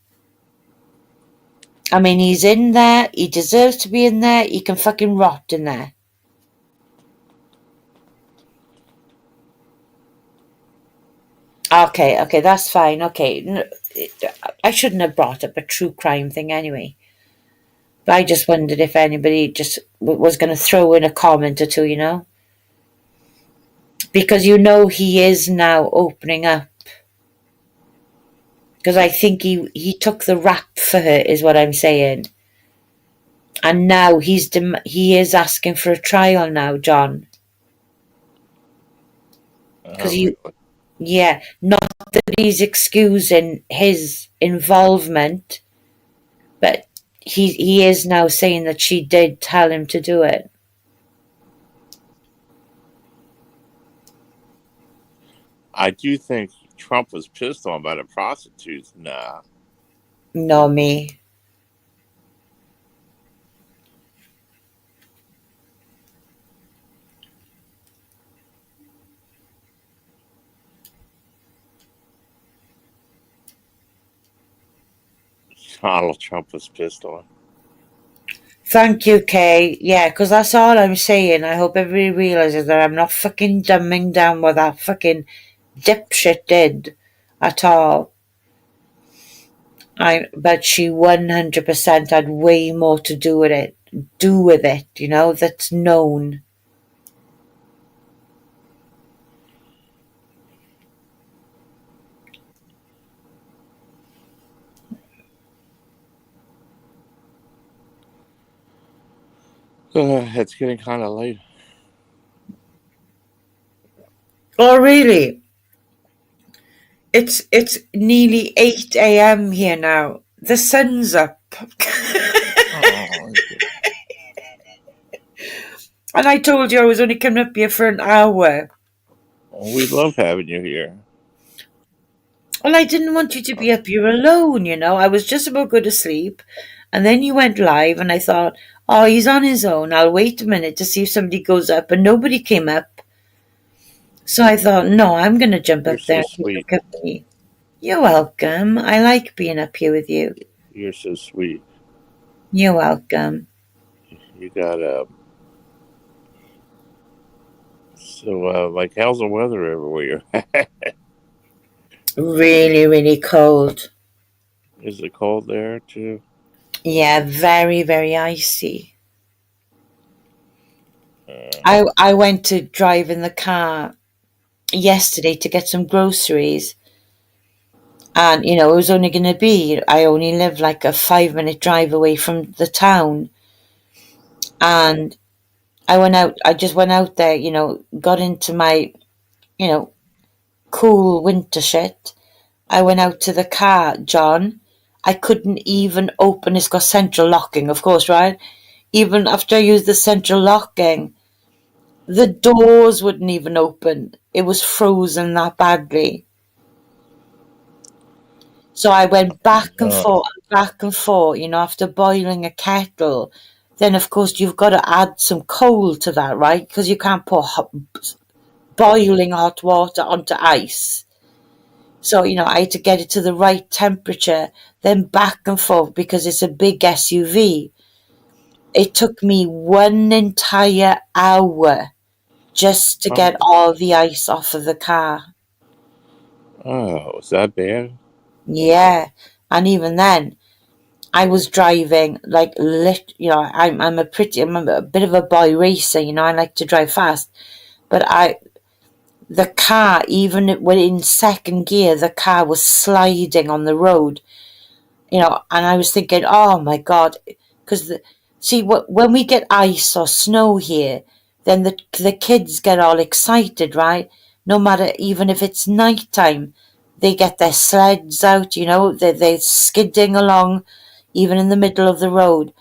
I mean, he's in there. He deserves to be in there. He can fucking rot in there. Okay, that's fine. Okay. I shouldn't have brought up a true crime thing anyway. But I just wondered if anybody just was going to throw in a comment or two, you know? Because you know he is now opening up. Because I think he took the rap for her, is what I'm saying. And now he is asking for a trial now, John. Because yeah, not that he's excusing his involvement, but he is now saying that she did tell him to do it. I do think Trump was pissed on by the prostitutes. Nah. No, me. Donald Trump was pissed on. Thank you, Kay. Yeah, because that's all I'm saying. I hope everybody realizes that I'm not fucking dumbing down what that fucking dipshit did at all. But she 100% had way more to do with it, you know, that's known. It's getting kind of late. Oh, really? It's nearly 8 a.m. here now. The sun's up. And I told you I was only coming up here for an hour. We love having you here. Well, I didn't want you to be up here alone, you know. I was just about to go to sleep. And then you went live and I thought, oh, he's on his own. I'll wait a minute to see if somebody goes up. And nobody came up. So I thought, no, I'm going to jump up there. So sweet. You're welcome. I like being up here with you. You're so sweet. You're welcome. You got so like how's the weather everywhere? Really, really cold. Is it cold there too? Yeah, very, very icy. Uh, I went to drive in the car yesterday to get some groceries, and it was only going to be, I only live like a 5-minute drive away from the town, and I just went out there, got into my, cool winter shit. I went out to the car, John. I couldn't even open, it's got central locking, of course, right? Even after I used the central locking, the doors wouldn't even open. It was frozen that badly. So I went back and forth, after boiling a kettle. Then, of course, you've got to add some coal to that, right? Because you can't put boiling hot water onto ice. So, I had to get it to the right temperature, then back and forth because it's a big SUV. It took me 1 entire hour just to get all the ice off of the car. Oh, is that bad? Yeah. And even then, I was driving like I'm a bit of a boy racer, I like to drive fast. But the car, even when in second gear, the car was sliding on the road, and I was thinking, oh my God, because when we get ice or snow here, then the kids get all excited, right? No matter, even if it's nighttime, they get their sleds out, they're skidding along, even in the middle of the road.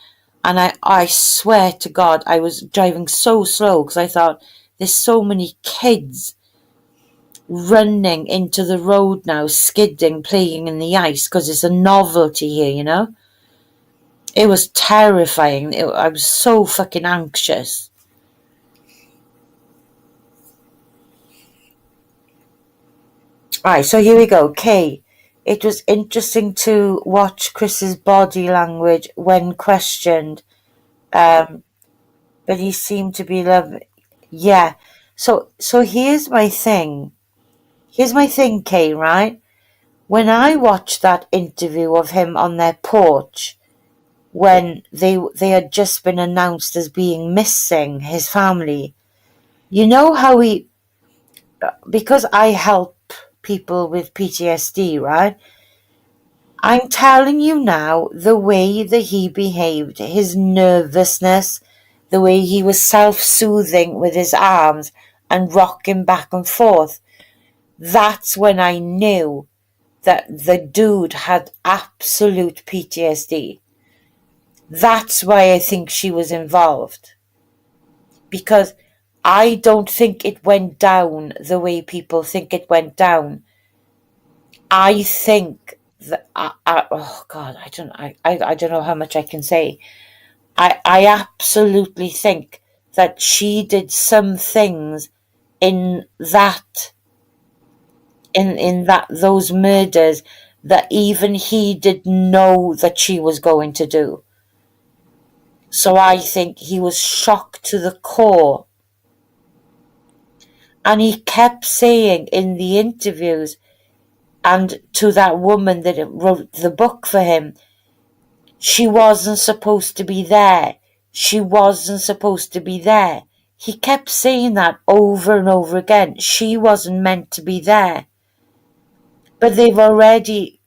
And I swear to God, I was driving so slow because I thought, there's so many kids running into the road now, skidding, playing in the ice, because it's a novelty here, It was terrifying. I was so fucking anxious. Right, so here we go. Kay, it was interesting to watch Chris's body language when questioned, but he seemed to be loving. Yeah. So here's my thing. Kay, right? When I watched that interview of him on their porch, when they had just been announced as being missing, his family, you know how because I help people with PTSD, right? I'm telling you now, the way that he behaved, his nervousness, the way he was self-soothing with his arms and rocking back and forth, that's when I knew that the dude had absolute PTSD. That's why I think she was involved. Because I don't think it went down the way people think it went down. I think that oh God, I don't know how much I can say. I absolutely think that she did some things in those murders that even he didn't know that she was going to do. So I think he was shocked to the core. And he kept saying in the interviews and to that woman that wrote the book for him, she wasn't supposed to be there. She wasn't supposed to be there. He kept saying that over and over again. She wasn't meant to be there. But they've already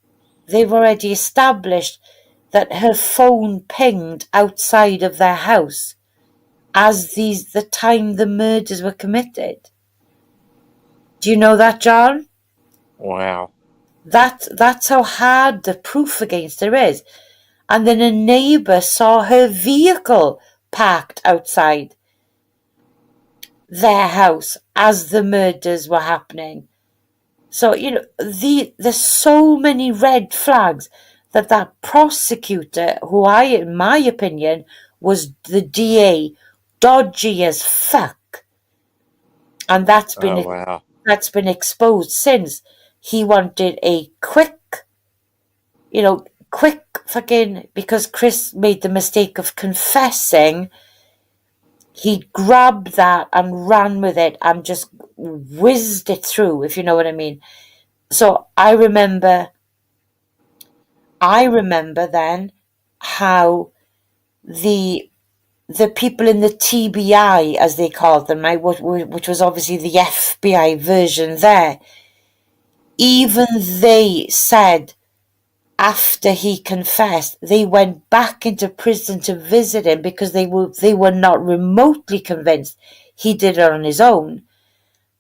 established that her phone pinged outside of their house as the time the murders were committed. Do you know that, John? Wow. That's how hard the proof against her is. And then a neighbour saw her vehicle parked outside their house as the murders were happening. So, there's so many red flags that prosecutor, who in my opinion, was the DA, dodgy as fuck. And that's been exposed since. He wanted a quick fucking, because Chris made the mistake of confessing, he grabbed that and ran with it and just whizzed it through, if you know what I mean. So I remember then how the people in the TBI, as they called them, right, which was obviously the FBI version there, even they said after he confessed, they went back into prison to visit him because they were not remotely convinced he did it on his own,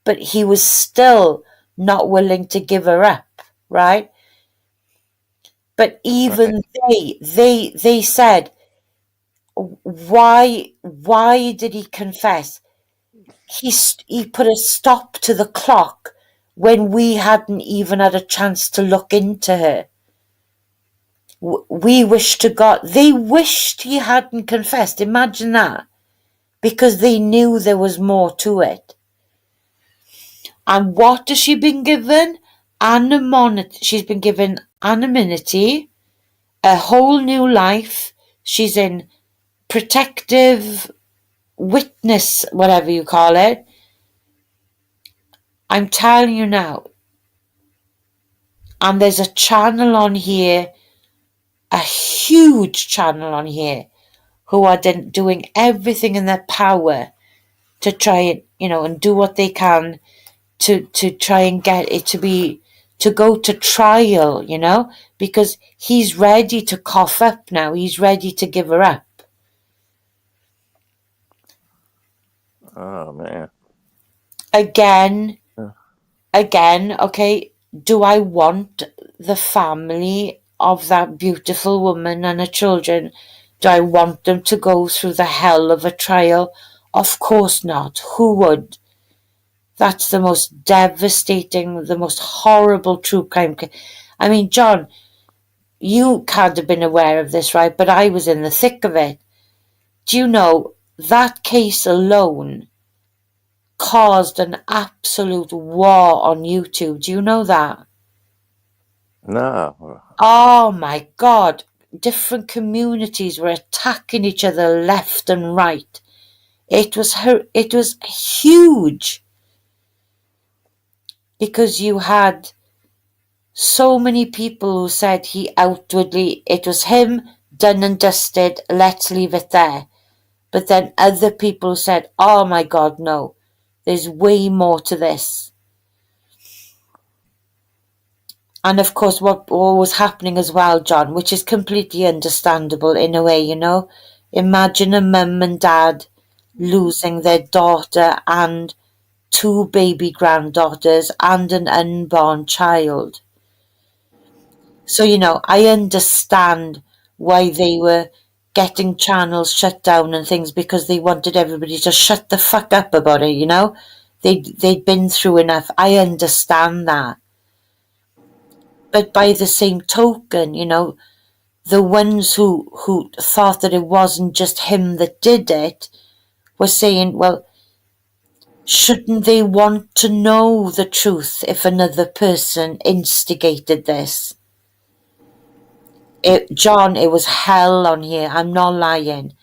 but he was still not willing to give her up, right? But even they said, why did he confess? He put a stop to the clock when we hadn't even had a chance to look into her. We wished to God, they wished he hadn't confessed. Imagine that. Because they knew there was more to it. And what has she been given? Anonymity. She's been given anonymity, a whole new life. She's in protective witness, whatever you call it. I'm telling you now. And there's a channel on here, a huge channel on here, who are doing everything in their power to try and, and do what they can to try and get it to go to trial, because he's ready to cough up now. He's ready to give her up. Oh man. Again, okay, do I want the family of that beautiful woman and her children, do I want them to go through the hell of a trial? Of course not. Who would? That's the most devastating, the most horrible true crime. I mean, John, you can't have been aware of this, right? But I was in the thick of it. Do you know that case alone caused an absolute war on YouTube? Do you know that? No. Oh my God. Different communities were attacking each other left and right. It was huge. Because you had so many people who said he outwardly, it was him, done and dusted, let's leave it there. But then other people said, oh my God, no, there's way more to this. And of course, what was happening as well, John, which is completely understandable in a way, imagine a mum and dad losing their daughter and 2 baby granddaughters and an unborn child. So, I understand why they were getting channels shut down and things, because they wanted everybody to shut the fuck up about it, They'd been through enough. I understand that. But by the same token, the ones who thought that it wasn't just him that did it were saying, well, shouldn't they want to know the truth if another person instigated this? John, it was hell on here. I'm not lying.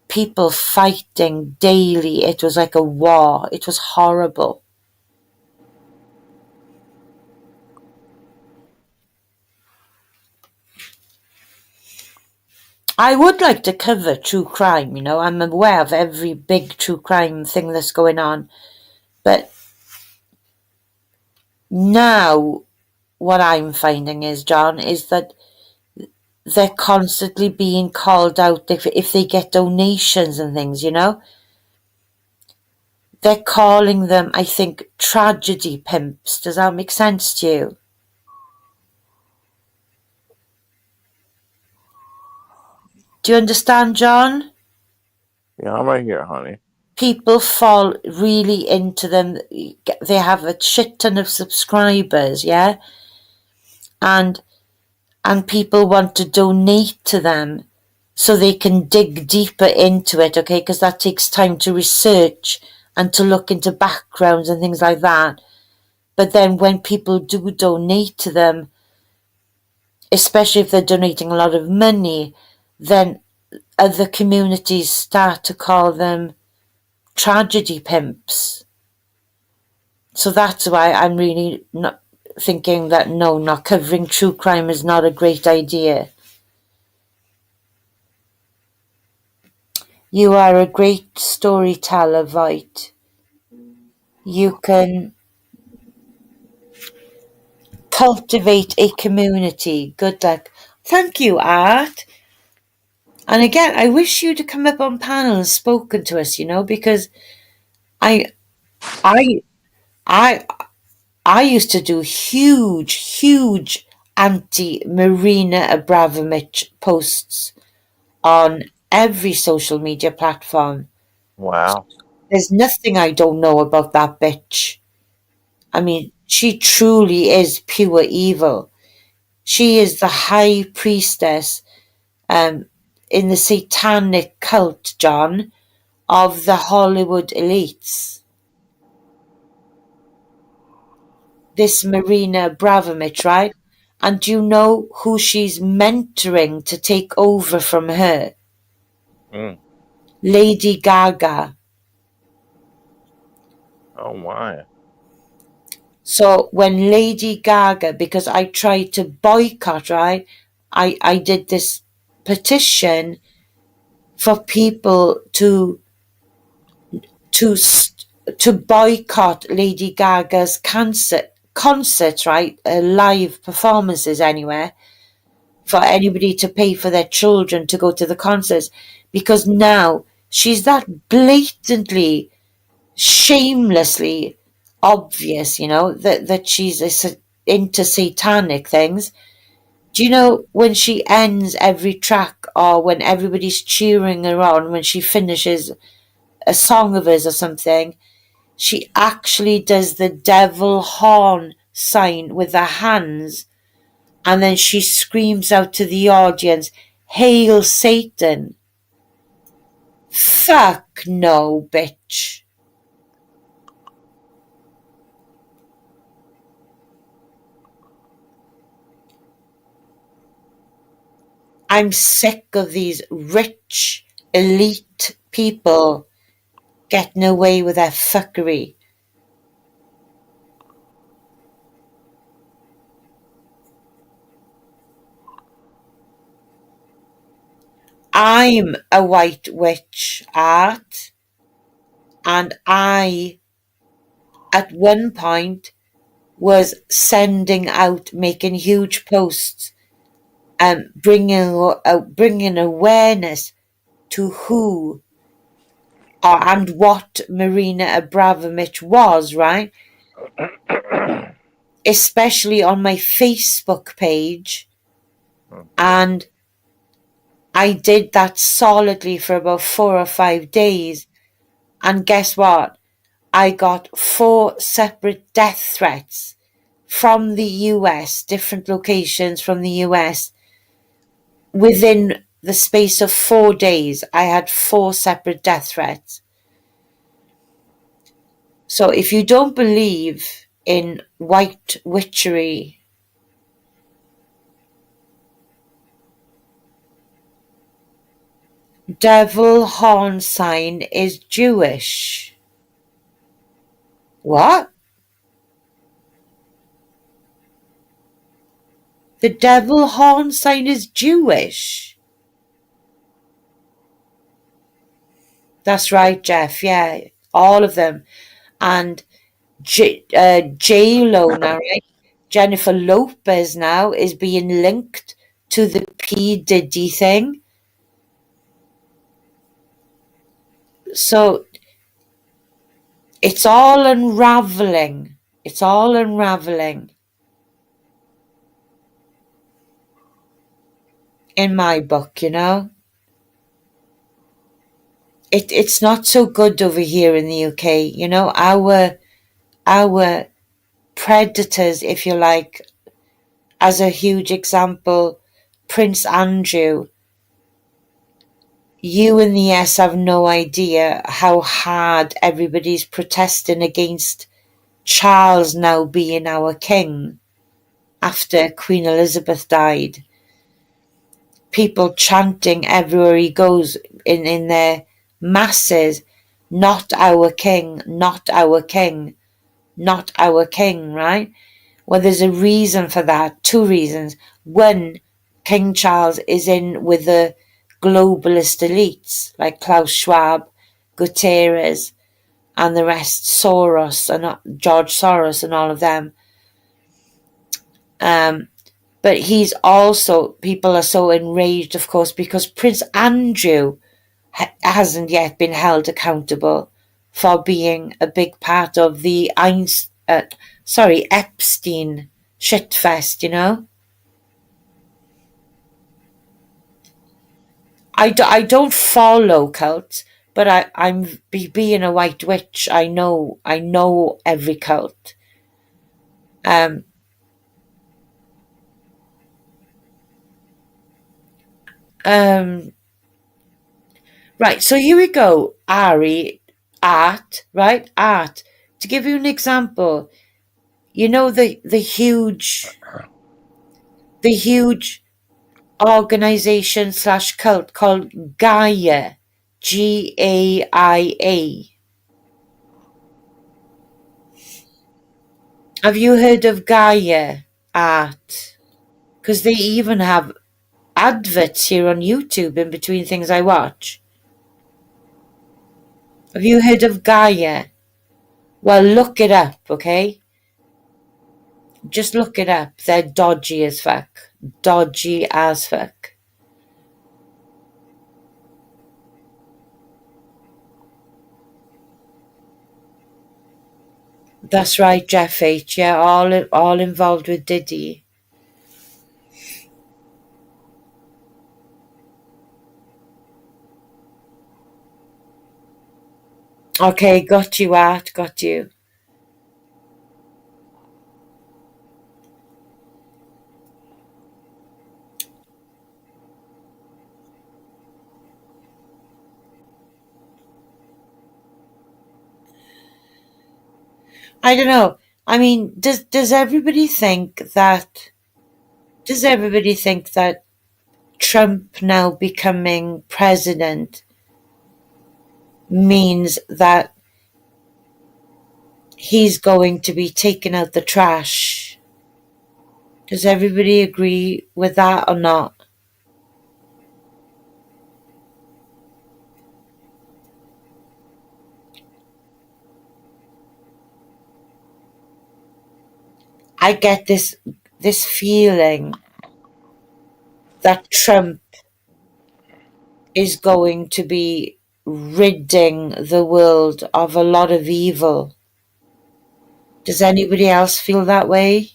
People fighting daily. It was like a war. It was horrible. I would like to cover true crime, I'm aware of every big true crime thing that's going on. But now what I'm finding is, John, is that they're constantly being called out if they get donations and things, They're calling them, I think, tragedy pimps. Does that make sense to you? Do you understand, John? Yeah, I'm right here, honey. People fall really into them. They have a shit ton of subscribers, yeah? And people want to donate to them so they can dig deeper into it, okay? Because that takes time to research and to look into backgrounds and things like that. But then when people do donate to them, especially if they're donating a lot of money, then other communities start to call them tragedy pimps. So that's why I'm really not thinking that no, not covering true crime is not a great idea. You are a great storyteller, Voight. You can cultivate a community. Good luck. Thank you, Art. And again, I wish you'd have come up on panel and spoken to us, because I used to do huge anti-Marina Abramovich posts on every social media platform. Wow. There's nothing I don't know about that bitch. I mean, she truly is pure evil. She is the high priestess in the satanic cult, John, of the Hollywood elites. This Marina Abramovich, right? And do you know who she's mentoring to take over from her? Mm. Lady Gaga. Oh my. So when Lady Gaga, because I tried to boycott, right? I did this petition for people to boycott Lady Gaga's concert, right? Live performances anywhere, for anybody to pay for their children to go to the concerts, because now she's that blatantly, shamelessly obvious, that she's into satanic things. Do you know when she ends every track, or when everybody's cheering her on when she finishes a song of hers or something, she actually does the devil horn sign with her hands, and then she screams out to the audience, "Hail Satan." Fuck no, bitch. I'm sick of these rich, elite people getting away with their fuckery. I'm a white witch, Art, and I, at one point, was sending out, making huge posts, and bringing awareness to who and what Marina Abramovich was, right? Especially on my Facebook page. And I did that solidly for about 4 or 5 days. And guess what? I got 4 separate death threats from the US, different locations from the US. Within the space of 4 days, I had 4 separate death threats. So if you don't believe in white witchery, devil horn sign is Jewish. What? The devil horn sign is Jewish. That's right, Jeff. Yeah, all of them. And J-Lo now, right? Jennifer Lopez now is being linked to the P. Diddy thing. So it's all unraveling. It's all unraveling. In my book, It's not so good over here in the UK. Our predators, if you like, as a huge example, Prince Andrew. You in the US have no idea how hard everybody's protesting against Charles now being our king after Queen Elizabeth died. People chanting everywhere he goes in their masses, "Not our king, not our king, not our king," right? Well, there's a reason for that. Two reasons. One, King Charles is in with the globalist elites like Klaus Schwab, Guterres, and the rest, Soros and George Soros and all of them. But he's also, people are so enraged, of course, because Prince Andrew hasn't yet been held accountable for being a big part of the Epstein shitfest, you know? I don't follow cults, but I'm being a white witch. I know every cult. Right, so here we go, Ari, art, right? Art. To give you an example, you know the huge organization / cult called Gaia, Gaia. Have you heard of Gaia art? Because they even have adverts here on YouTube in between things I watch. Have you heard of Gaia? Well, look it up, okay? Just look it up. They're dodgy as fuck. Dodgy as fuck. That's right, Jeff H. Yeah, all involved with Diddy. Okay, got you, Art. Got you. I don't know. I mean, does everybody think that Trump now becoming president means that he's going to be taking out the trash? Does everybody agree with that or not? I get this feeling that Trump is going to be ridding the world of a lot of evil. Does anybody else feel that way?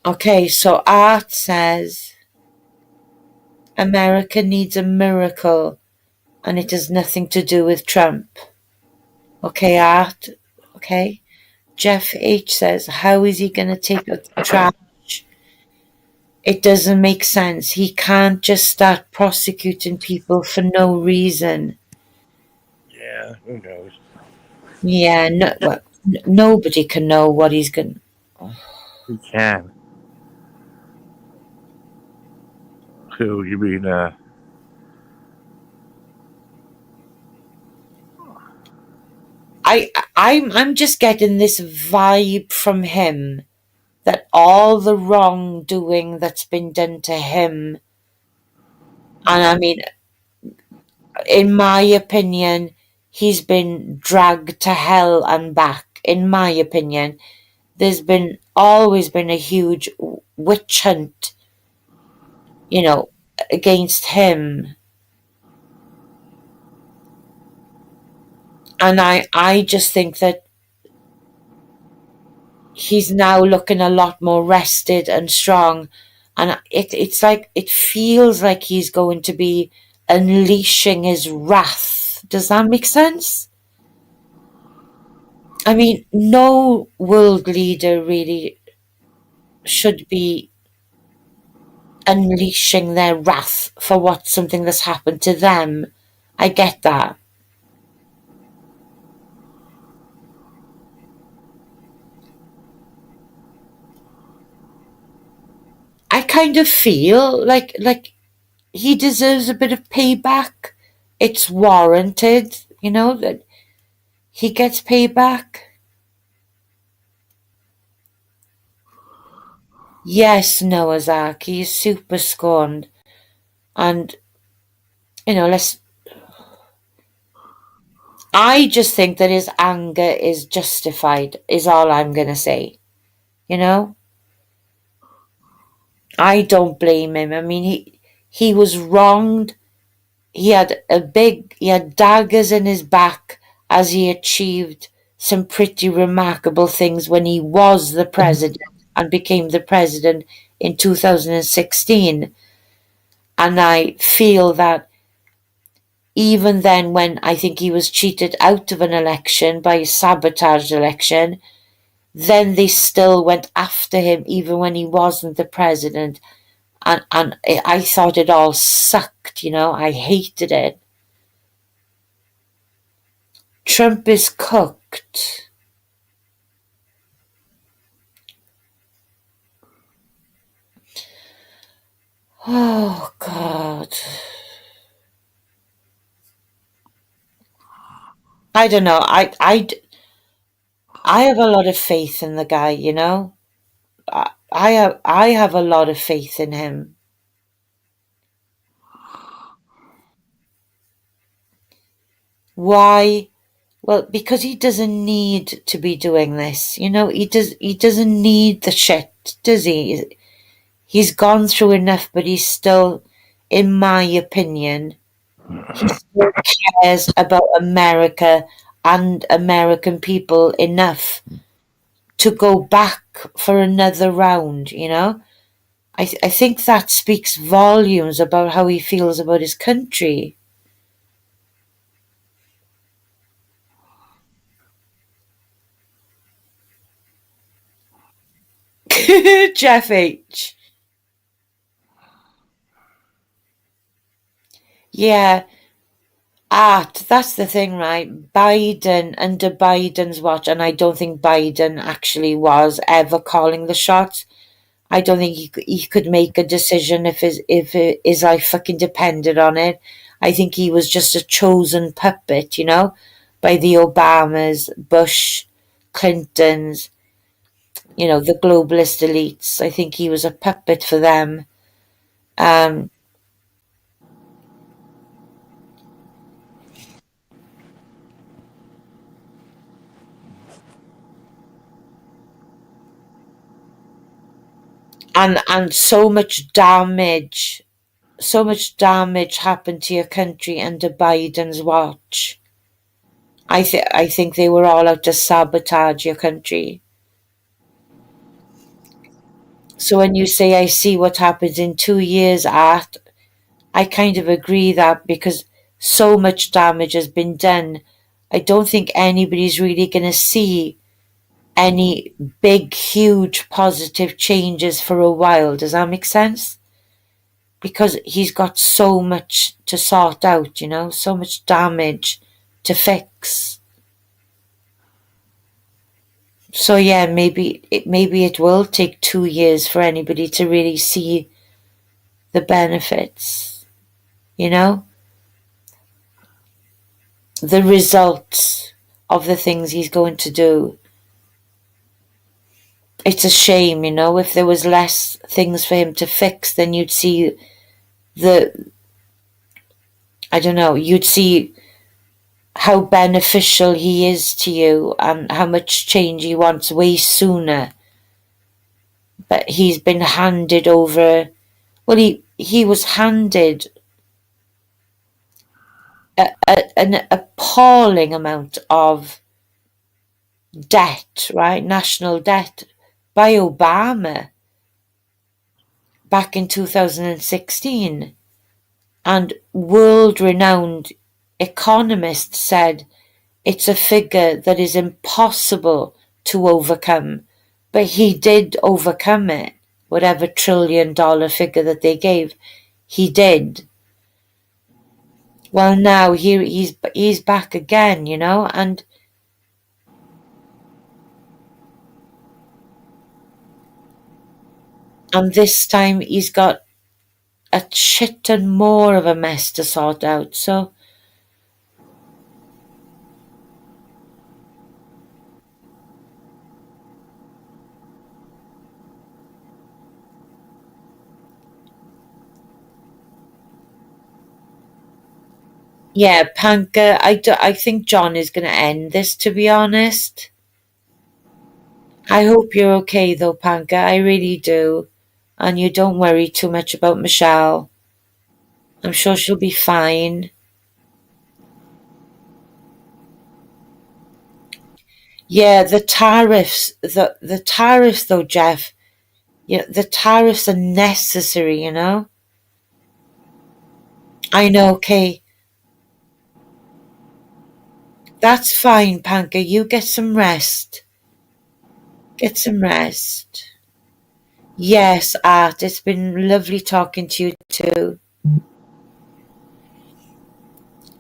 Okay, so Art says America needs a miracle and it has nothing to do with Trump. Okay, Art. Okay. Jeff H says, how is he going to take out the trash? It doesn't make sense. He can't just start prosecuting people for no reason. Yeah, who knows? Yeah, nobody can know what he's going to... He can. Who, you mean, I'm just getting this vibe from him that all the wrongdoing that's been done to him, and I mean, in my opinion, he's been dragged to hell and back. In my opinion, there's always been a huge witch hunt, against him. And I just think that he's now looking a lot more rested and strong. And it feels like he's going to be unleashing his wrath. Does that make sense? I mean, no world leader really should be unleashing their wrath for something that's happened to them. I get that. I kind of feel like he deserves a bit of payback. It's warranted, you know, that he gets payback. Yes, Noah's Ark, he is super scorned. And, you know, I just think that his anger is justified, is all I'm going to say. You know? I don't blame him. I mean, he was wronged. He had daggers in his back as he achieved some pretty remarkable things when he was the president and became the president in 2016. And I feel that even then, when I think he was cheated out of an election by a sabotaged election, then they still went after him even when he wasn't the president. And I thought it all sucked, you know, I hated it. Trump is cooked. Oh, God. I don't know. I have a lot of faith in the guy, you know. I have a lot of faith in him. Why? Well, because he doesn't need to be doing this. You know, he doesn't need the shit, does he? He's gone through enough, but he's still, in my opinion, he still cares about America and American people enough to go back for another round, you know? I think that speaks volumes about how he feels about his country. Jeff H. Yeah, that's the thing, right? Biden, under Biden's watch, and I don't think Biden actually was ever calling the shots. I don't think he could make a decision if his life fucking depended on it. I think he was just a chosen puppet, you know, by the Obamas, Bush, Clintons, you know, the globalist elites. I think he was a puppet for them. And so much damage happened to your country under Biden's watch. I think they were all out to sabotage your country. So when you say I see what happens in 2 years, Art, I kind of agree that because so much damage has been done, I don't think anybody's really going to see any big, huge positive changes for a while. Does that make sense? Because he's got so much to sort out, you know, so much damage to fix. So yeah, maybe it will take 2 years for anybody to really see the benefits, you know, the results of the things he's going to do. It's a shame, you know, if there was less things for him to fix, then you'd see you'd see how beneficial he is to you and how much change he wants way sooner. But he's been handed over, well, he was handed an appalling amount of debt, right? National debt by Obama back in 2016. And world-renowned economists said it's a figure that is impossible to overcome. But he did overcome it, whatever $1 trillion figure that they gave. He did. Well, now he's back again, you know, and And this time he's got a shit ton more of a mess to sort out. So yeah, Panka, I think John is going to end this, to be honest. I hope you're okay though, Panka. I really do. And you don't worry too much about Michelle. I'm sure she'll be fine. Yeah, the tariffs, the tariffs though, Jeff. Yeah, the tariffs are necessary, you know? I know, Kay. That's fine, Panka. You get some rest. Get some rest. Yes, Art. It's been lovely talking to you too.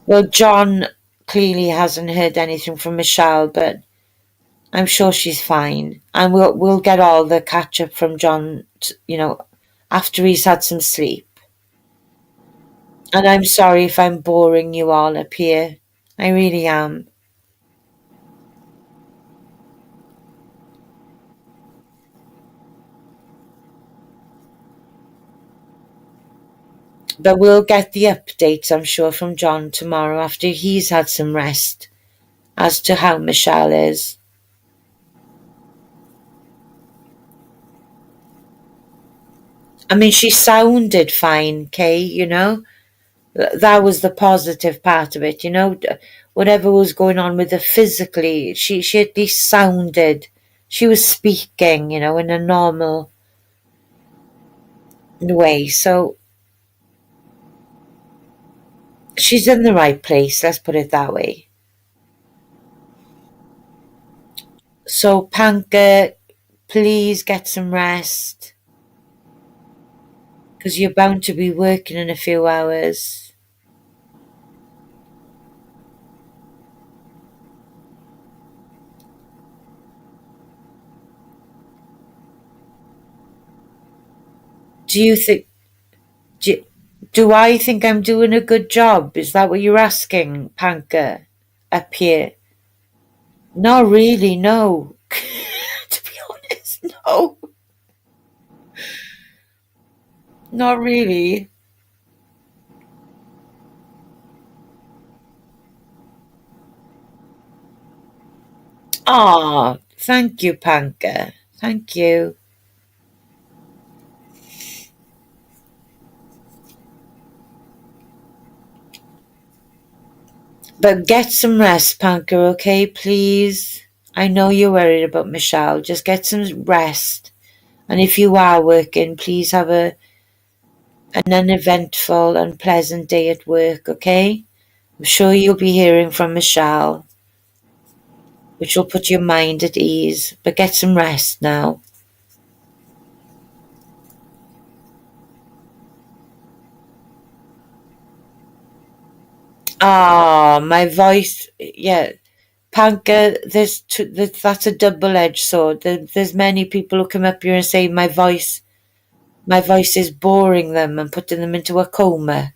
Well, John clearly hasn't heard anything from Michelle, but I'm sure she's fine. And we'll get all the catch up from John, you know, after he's had some sleep. And I'm sorry if I'm boring you all up here. I really am. But we'll get the updates, I'm sure, from John tomorrow after he's had some rest as to how Michelle is. I mean, she sounded fine, Kay, you know? That was the positive part of it, you know? Whatever was going on with her physically, she at least sounded, she was speaking, you know, in a normal way. So she's in the right place, let's put it that way. So, Panka, please get some rest, because you're bound to be working in a few hours. Do you think, do I think I'm doing a good job? Is that what you're asking, Panka, up here? Not really, no. To be honest, no. Not really. Ah, thank you, Panka. Thank you. But get some rest, Panka, okay, please? I know you're worried about Michelle. Just get some rest. And if you are working, please have an uneventful and pleasant day at work, okay? I'm sure you'll be hearing from Michelle, which will put your mind at ease. But get some rest now. Ah, my voice, yeah. Panka, that's a double-edged sword. There's many people who come up here and say my voice is boring them and putting them into a coma.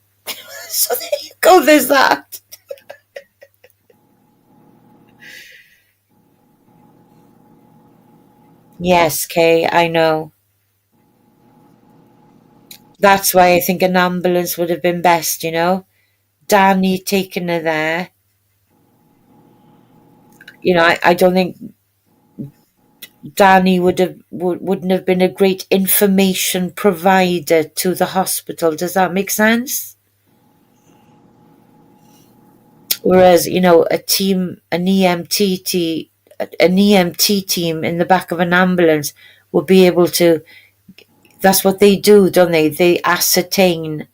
So there you go, there's that. Yes, Kay, I know. That's why I think an ambulance would have been best, you know? Danny taking her there. You know, I don't think Danny wouldn't have been a great information provider to the hospital. Does that make sense? Whereas, you know, an EMT team in the back of an ambulance would be able to, that's what they do, don't they? They ascertain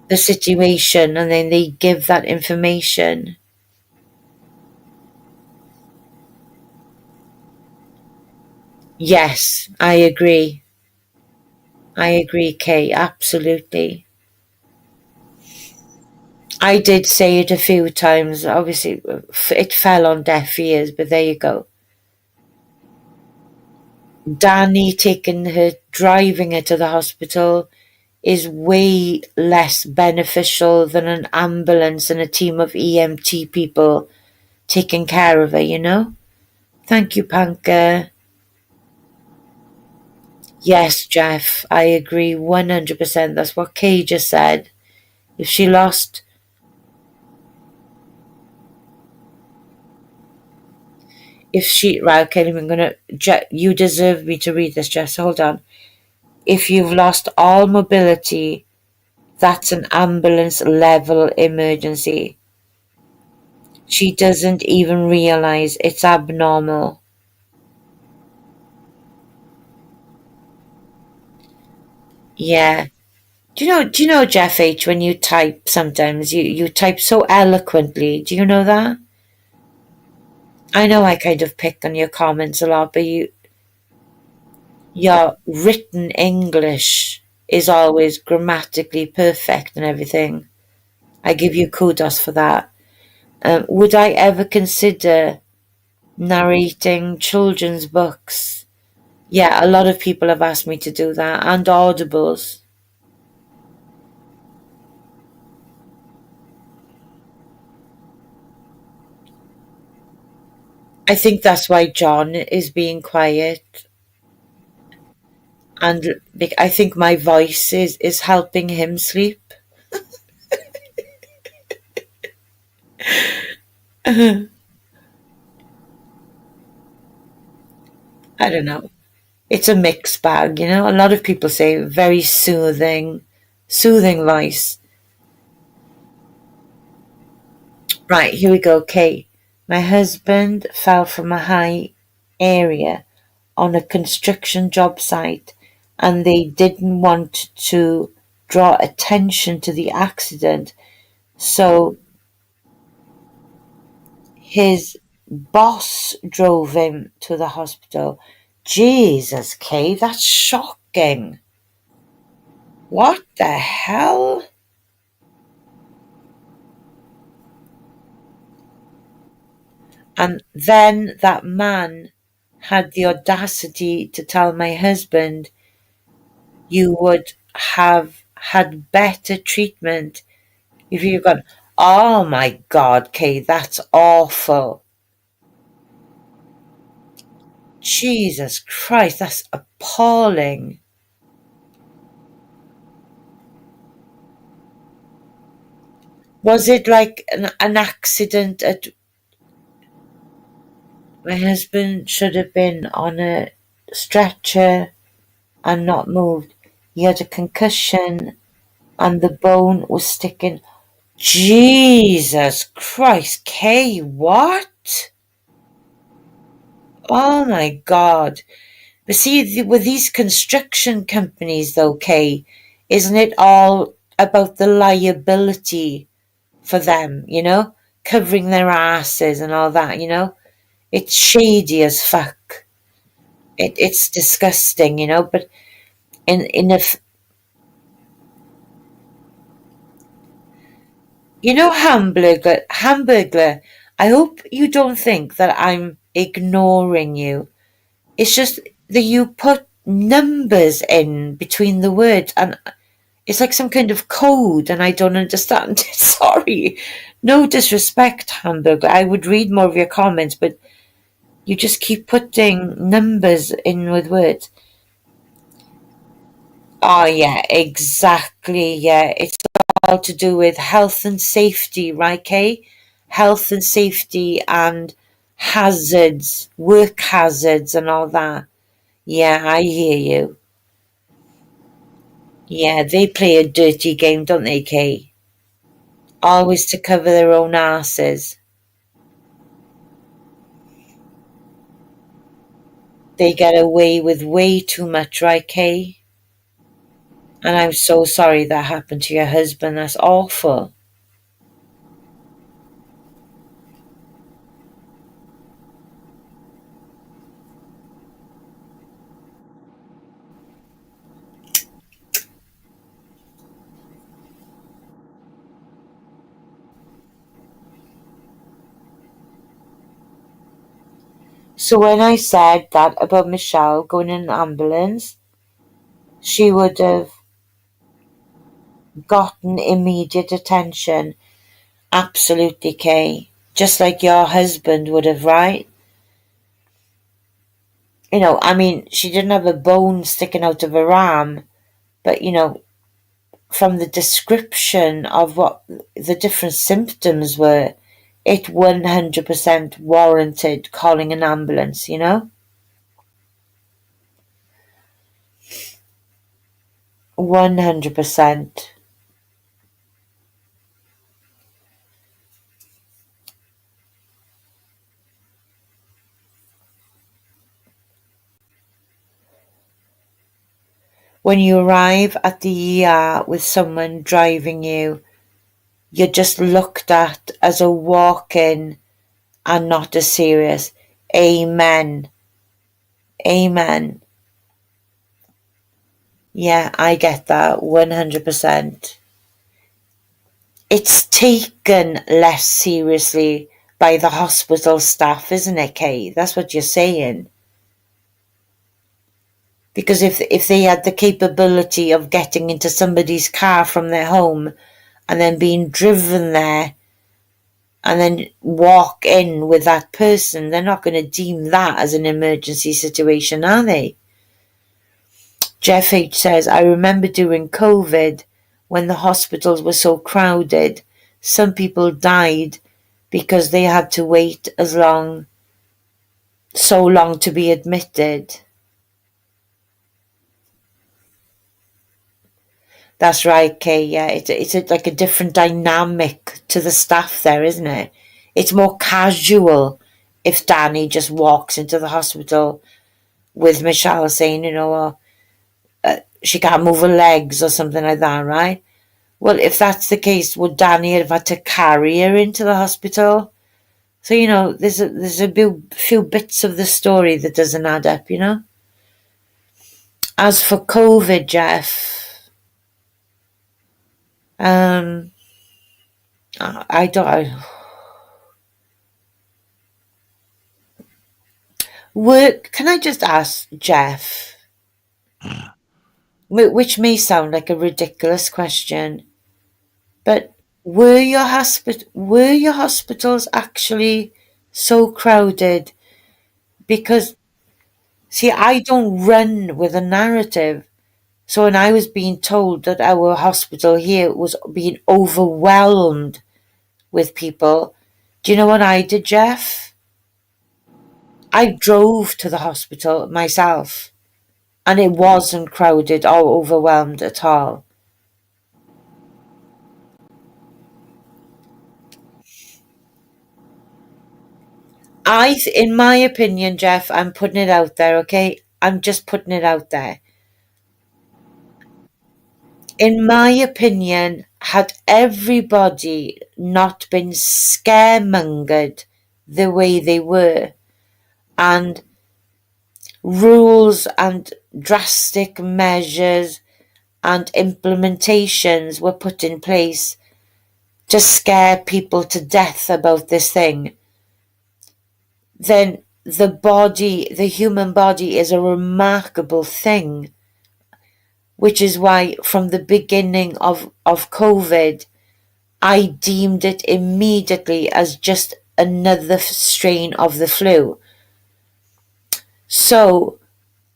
the situation and then they give that information. Yes, I agree. I agree, Kay, absolutely. I did say it a few times. Obviously, it fell on deaf ears, but there you go. Danny taking her, driving her to the hospital is way less beneficial than an ambulance and a team of EMT people taking care of her, you know? Thank you, Panka. Yes, Jeff, I agree 100%. That's what Kay just said. If she lost... Right, okay, I'm gonna... You deserve me to read this, Jess. Hold on. If you've lost all mobility, that's an ambulance level emergency. She doesn't even realize it's abnormal. Yeah. Do you know, Jeff H, when you type sometimes you type so eloquently. Do you know that? I know I kind of pick on your comments a lot, but your written English is always grammatically perfect and everything. I give you kudos for that. Would I ever consider narrating children's books? Yeah, a lot of people have asked me to do that, and audibles. I think that's why John is being quiet, and I think my voice is helping him sleep. I don't know. It's a mixed bag, you know. A lot of people say very soothing voice. Right, here we go. Kate. My husband fell from a high area on a construction job site, and they didn't want to draw attention to the accident, so his boss drove him to the hospital. Jesus, Kay, that's shocking. What the hell? And then that man had the audacity to tell my husband, you would have had better treatment if you'd gone. Oh my God, Kay, that's awful. Jesus Christ, that's appalling. Was it like an accident at... My husband should have been on a stretcher and not moved. He had a concussion and the bone was sticking. Jesus Christ, Kay, what? Oh my God. But see, with these construction companies though, Kay, isn't it all about the liability for them, you know? Covering their asses and all that, you know? It's shady as fuck. It's disgusting, you know, but in a... You know, Hamburglar, I hope you don't think that I'm ignoring you. It's just that you put numbers in between the words, and it's like some kind of code, and I don't understand. Sorry. No disrespect, Hamburglar. I would read more of your comments, but you just keep putting numbers in with words. Oh, yeah, exactly. Yeah, it's all to do with health and safety, right, Kay? Health and safety and hazards, work hazards and all that. Yeah, I hear you. Yeah, they play a dirty game, don't they, Kay? Always to cover their own asses. They get away with way too much, right, Kay? And I'm so sorry that happened to your husband. That's awful. So when I said that about Michelle going in an ambulance, she would have gotten immediate attention. Absolutely, Kay. Just like your husband would have, right? You know, I mean, she didn't have a bone sticking out of her arm, but, you know, from the description of what the different symptoms were, it 100% warranted calling an ambulance, you know? 100%. When you arrive at the ER with someone driving you, you're just looked at as a walk-in and not as serious. Amen. Amen. Yeah, I get that 100%. It's taken less seriously by the hospital staff, isn't it, Kay? That's what you're saying. Because if they had the capability of getting into somebody's car from their home and then being driven there and then walk in with that person, they're not going to deem that as an emergency situation, are they? Jeff H says, I remember during COVID when the hospitals were so crowded, some people died because they had to wait so long to be admitted. That's right, Kay. Yeah, it's like a different dynamic to the staff there, isn't it? It's more casual if Danny just walks into the hospital with Michelle saying, you know, she can't move her legs or something like that, right? Well, if that's the case, would Danny have had to carry her into the hospital? So, you know, there's a few bits of the story that doesn't add up, you know? As for COVID, Jeff, I don't... Can I just ask, Jeff, which may sound like a ridiculous question, but were your hospitals actually so crowded? Because, see, I don't run with a narrative. So when I was being told that our hospital here was being overwhelmed with people, do you know what I did, Jeff? I drove to the hospital myself, and it wasn't crowded or overwhelmed at all. In my opinion, Jeff, I'm putting it out there, okay? I'm just putting it out there. In my opinion, had everybody not been scaremongered the way they were, and rules and drastic measures and implementations were put in place to scare people to death about this thing, then the human body is a remarkable thing, which is why from the beginning of COVID, I deemed it immediately as just another strain of the flu. So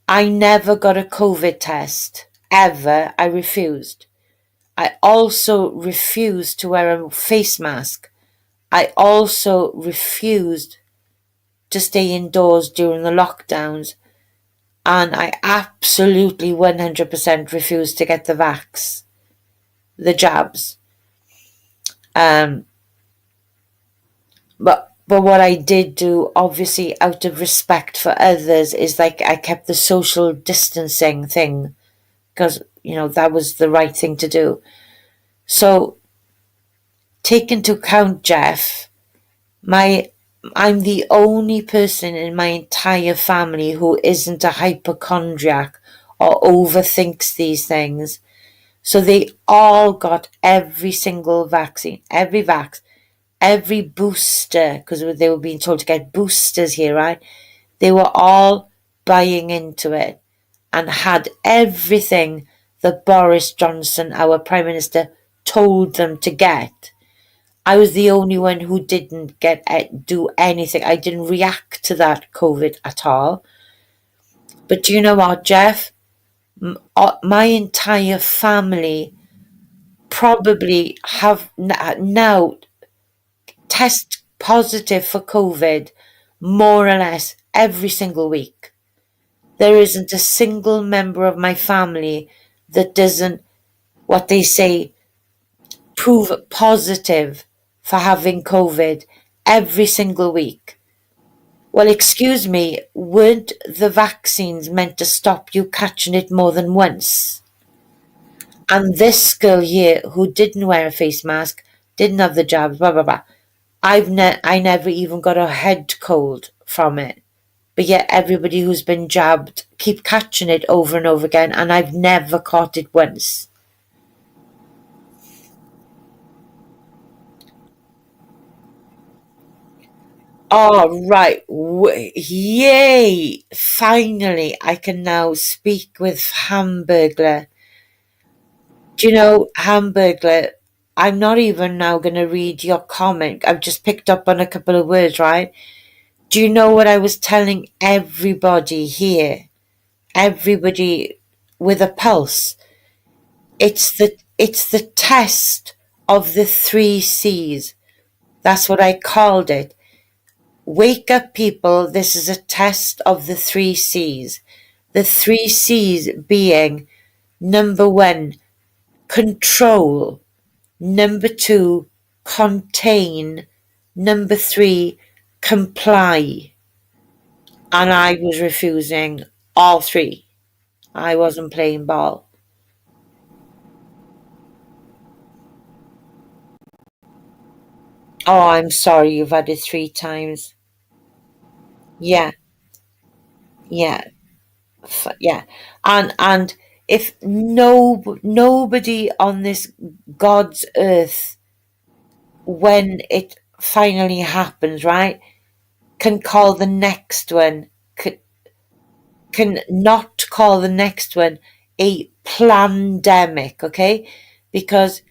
I never got a COVID test, ever. I refused. I also refused to wear a face mask. I also refused to stay indoors during the lockdowns. And I absolutely 100% refused to get the jabs. But what I did do, obviously out of respect for others, is like I kept the social distancing thing, because, you know, that was the right thing to do. So take into account, Jeff, I'm the only person in my entire family who isn't a hypochondriac or overthinks these things. So they all got every single vaccine, every booster, because they were being told to get boosters here, right? They were all buying into it and had everything that Boris Johnson, our Prime Minister, told them to get. I was the only one who didn't do anything. I didn't react to that COVID at all. But do you know what, Jeff? My entire family probably have now test positive for COVID more or less every single week. There isn't a single member of my family that doesn't, what they say, prove positive for having COVID every single week. Well, excuse me, weren't the vaccines meant to stop you catching it more than once? And this girl here who didn't wear a face mask, didn't have the jabs, blah, blah, blah. I never even got a head cold from it. But yet everybody who's been jabbed keep catching it over and over again, and I've never caught it once. Oh, right. Yay! Finally, I can now speak with Hamburglar. Do you know, Hamburglar, I'm not even now going to read your comment. I've just picked up on a couple of words, right? Do you know what I was telling everybody here? Everybody with a pulse. It's the test of the 3 C's. That's what I called it. Wake up, people. This is a test of the 3 C's. The 3 C's being, number 1, control. Number 2, contain. Number 3, comply. And I was refusing all 3. I wasn't playing ball. Oh, I'm sorry you've had it 3 times. Yeah. Yeah. Yeah. And if nobody on this God's earth, when it finally happens, right, can call the next one, can not call the next one a plandemic, okay? Because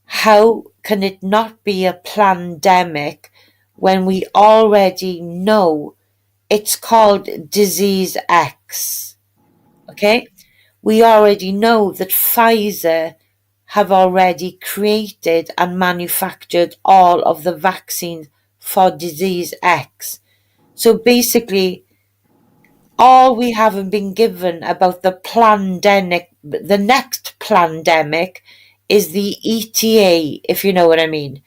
how can it not be a plandemic when we already know it's called disease X, okay? We already know that Pfizer have already created and manufactured all of the vaccines for disease X. So basically, all we haven't been given about the next plandemic is the ETA, if you know what I mean.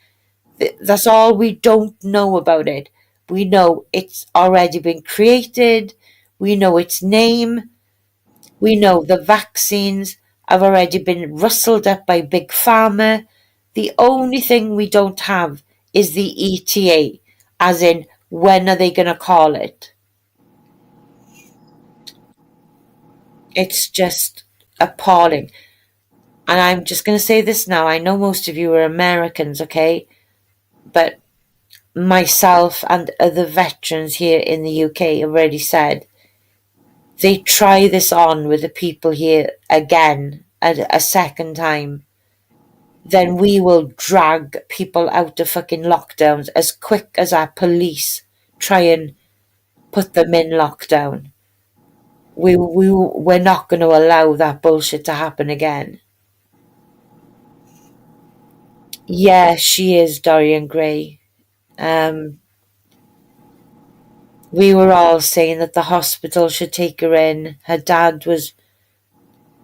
That's all we don't know about it. We know it's already been created. We know its name. We know the vaccines have already been rustled up by Big Pharma. The only thing we don't have is the ETA, as in, when are they going to call it? It's just appalling. And I'm just going to say this now. I know most of you are Americans, okay? But myself and other veterans here in the UK already said, they try this on with the people here again, a second time, then we will drag people out of fucking lockdowns as quick as our police try and put them in lockdown. We're not going to allow that bullshit to happen again. Yeah, she is Dorian Gray. We were all saying that the hospital should take her in. Her dad was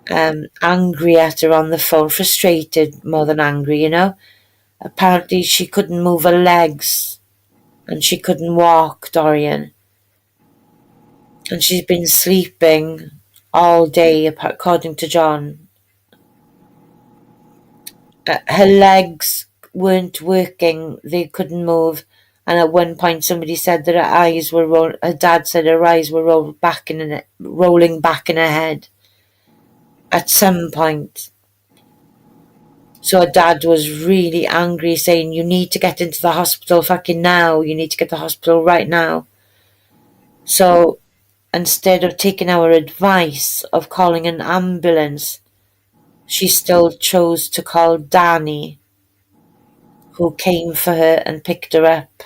angry at her on the phone, frustrated more than angry, you know. Apparently she couldn't move her legs and she couldn't walk, Dorian. And she's been sleeping all day, according to John. Her legs weren't working, they couldn't move. And at one point somebody said that her dad said her eyes were rolling back in her head. At some point. So her dad was really angry, saying, you need to get into the hospital fucking now. You need to get to the hospital right now. So instead of taking our advice of calling an ambulance, she still chose to call Danny, who came for her and picked her up.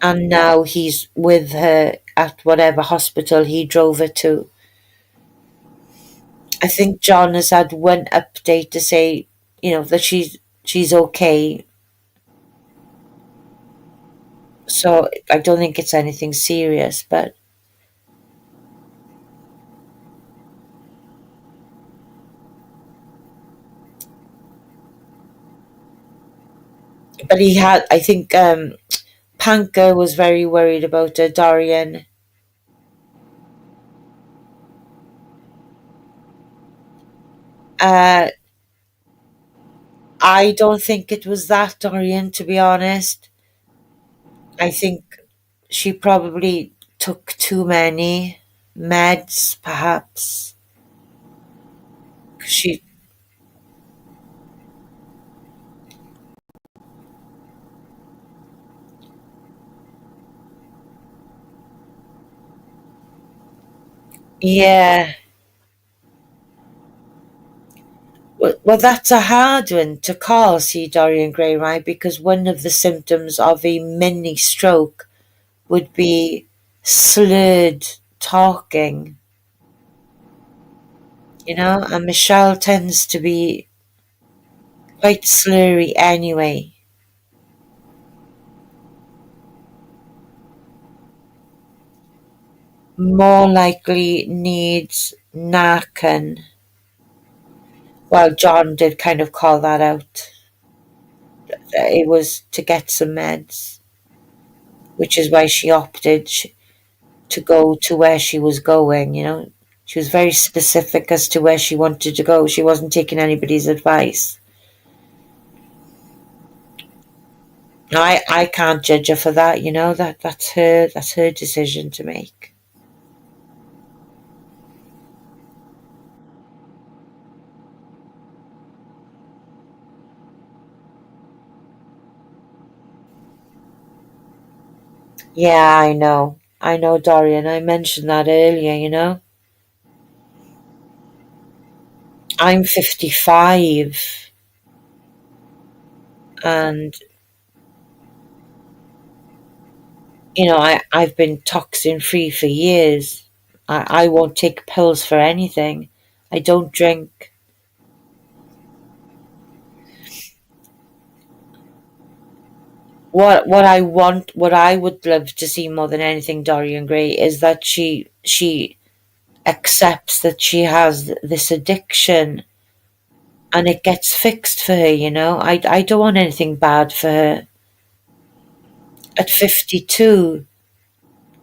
And now he's with her at whatever hospital he drove her to. I think John has had one update to say, that she's okay. So I don't think it's anything serious, but he had, I think, Panka was very worried about her, Dorian. I don't think it was that, Dorian, to be honest. I think she probably took too many meds, perhaps. She, yeah. Well, that's a hard one to call, see, Dorian Gray, right? Because one of the symptoms of a mini stroke would be slurred talking, and Michelle tends to be quite slurry anyway. More likely needs Narcan. Well, John did kind of call that out. It was to get some meds, which is why she opted to go to where she was going, She was very specific as to where she wanted to go. She wasn't taking anybody's advice. I can't judge her for that, that's her decision to make. Yeah, I know, Dorian. I mentioned that earlier, I'm 55, and I've been toxin free for years. I won't take pills for anything. I don't drink. What I want, what I would love to see more than anything, Dorian Gray, is that she accepts that she has this addiction and it gets fixed for her. I don't want anything bad for her. At 52,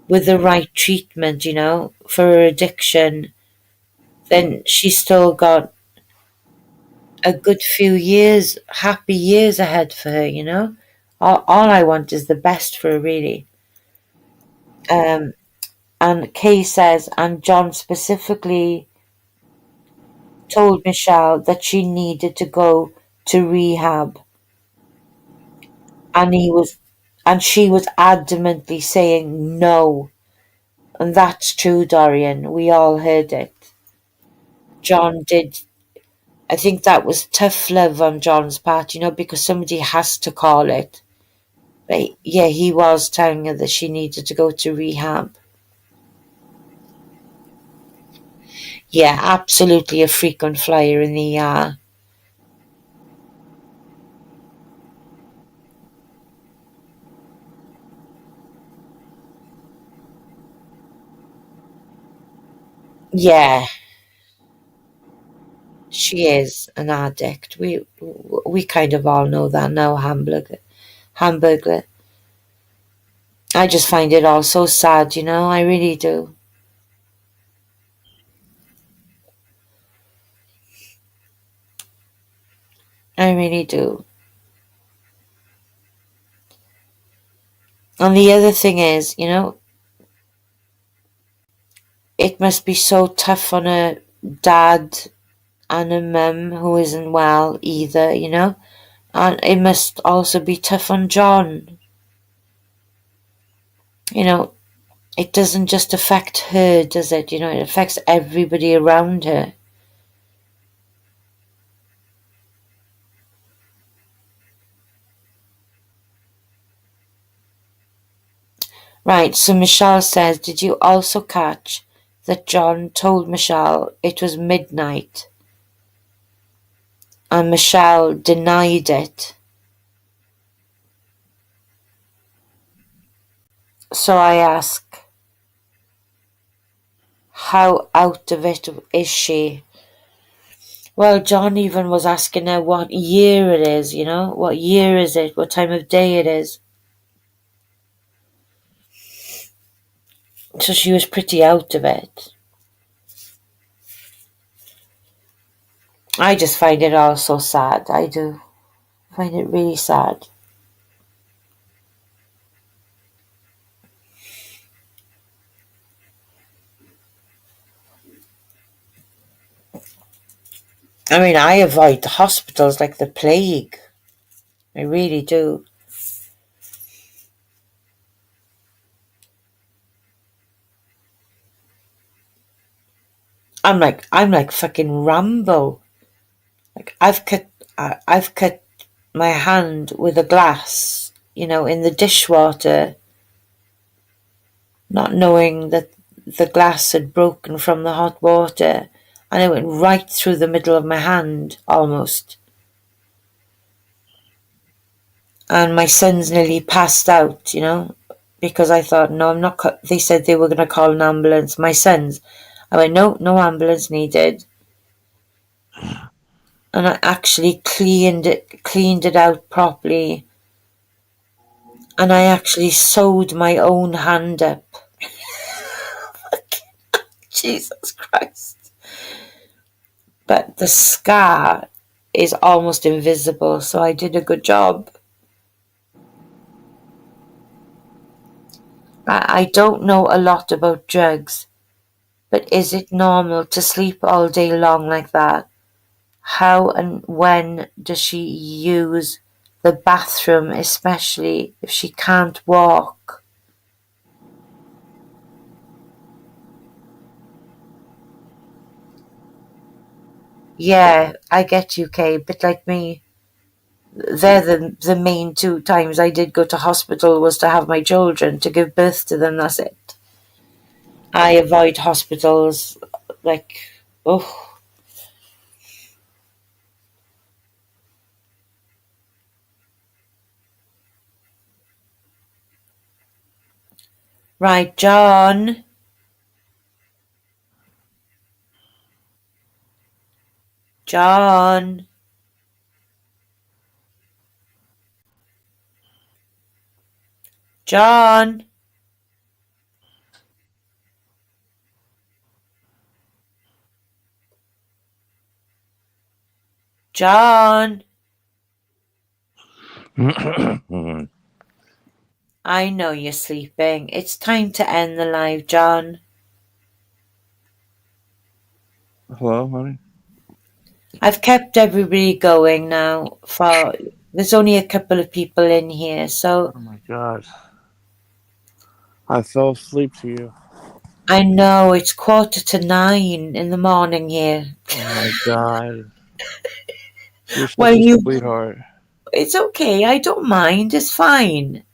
with the right treatment, for her addiction, then she's still got a good few years, happy years ahead for her. All I want is the best for her, really. And Kay says, and John specifically told Michelle that she needed to go to rehab, and she was adamantly saying no. And that's true, Dorian. We all heard it. John did. I think that was tough love on John's part, because somebody has to call it. But yeah, he was telling her that she needed to go to rehab. Yeah, absolutely a frequent flyer in the ER. Yeah, she is an addict. We kind of all know that now, Hamburglar. I just find it all so sad, I really do. I really do. And the other thing is, it must be so tough on a dad and a mum who isn't well either, And it must also be tough on John. you know, it doesn't just affect her, does it? You know, it affects everybody around her. Right, so Michelle says, did you also catch that John told Michelle it was midnight and Michelle denied it? So I ask, how out of it is she? Well, John even was asking her what year it is, you know? What year is it? What time of day it is? So she was pretty out of it. I just find it all so sad. I do. Find it really sad. I mean, I avoid the hospitals like the plague. I really do. I'm like fucking Rambo. Like I've cut my hand with a glass, you know, in the dishwater, not knowing that the glass had broken from the hot water, and it went right through the middle of my hand almost. And my sons nearly passed out, you know, because I thought, no, I'm not. They said they were going to call an ambulance. My sons, I went, no, no ambulance needed. And I actually cleaned it out properly. And I actually sewed my own hand up. Jesus Christ. But the scar is almost invisible, so I did a good job. I don't know a lot about drugs, but is it normal to sleep all day long like that? How and when does she use the bathroom, especially if she can't walk? Yeah, I get you, Kay, but like me, they're the main 2 times I did go to hospital was to have my children, to give birth to them, that's it. I avoid hospitals like, oh. Right, John. John. John. John. I know you're sleeping. It's time to end the live, John. Hello, honey. I've kept everybody going now for there's only a couple of people in here, so Oh my god. I fell asleep to you. I know it's 8:45 in the morning here. Oh my god. You're such Well, a sweetheart. it's okay. I don't mind. It's fine.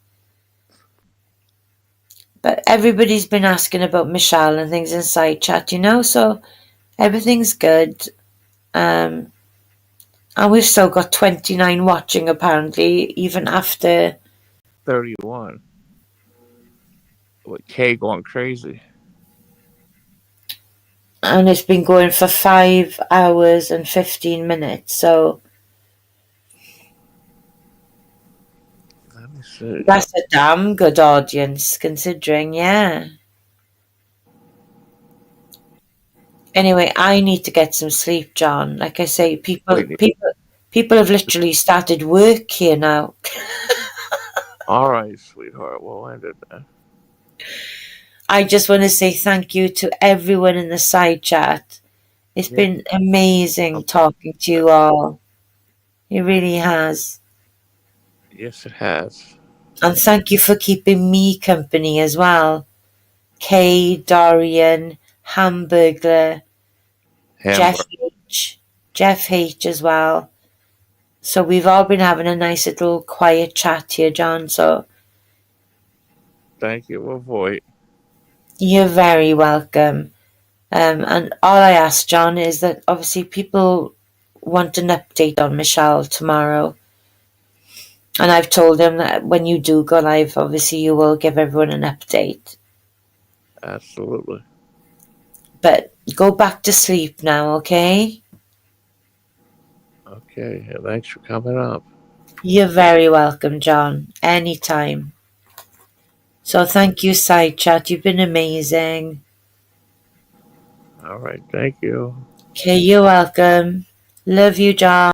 But everybody's been asking about Michelle and things in side chat, you know, so everything's good. And we've still got 29 watching apparently, even after 31. With Kay going crazy. and it's been going for 5 hours and 15 minutes, so Let me see. that's a damn good audience considering, yeah. Anyway, I need to get some sleep, John. Like I say, people have literally started work here now. Alright, sweetheart. We'll end it then. I just want to say thank you to everyone in the side chat. It's been amazing talking to you all. It really has. Yes, it has. And thank you for keeping me company as well. Kay, Dorian, Hamburglar, Hamburg. Jeff H as well. So we've all been having a nice little quiet chat here, John. So Thank you, Avoid. you're very welcome. And all I ask, John, is that obviously people want an update on Michelle tomorrow. And I've told them that when you do go live, obviously you will give everyone an update. Absolutely. But go back to sleep now, okay? Okay. Thanks for coming up. You're very welcome, John. Anytime. So thank you, Side Chat. You've been amazing. All right. Thank you. Okay, you're welcome. Love you, John.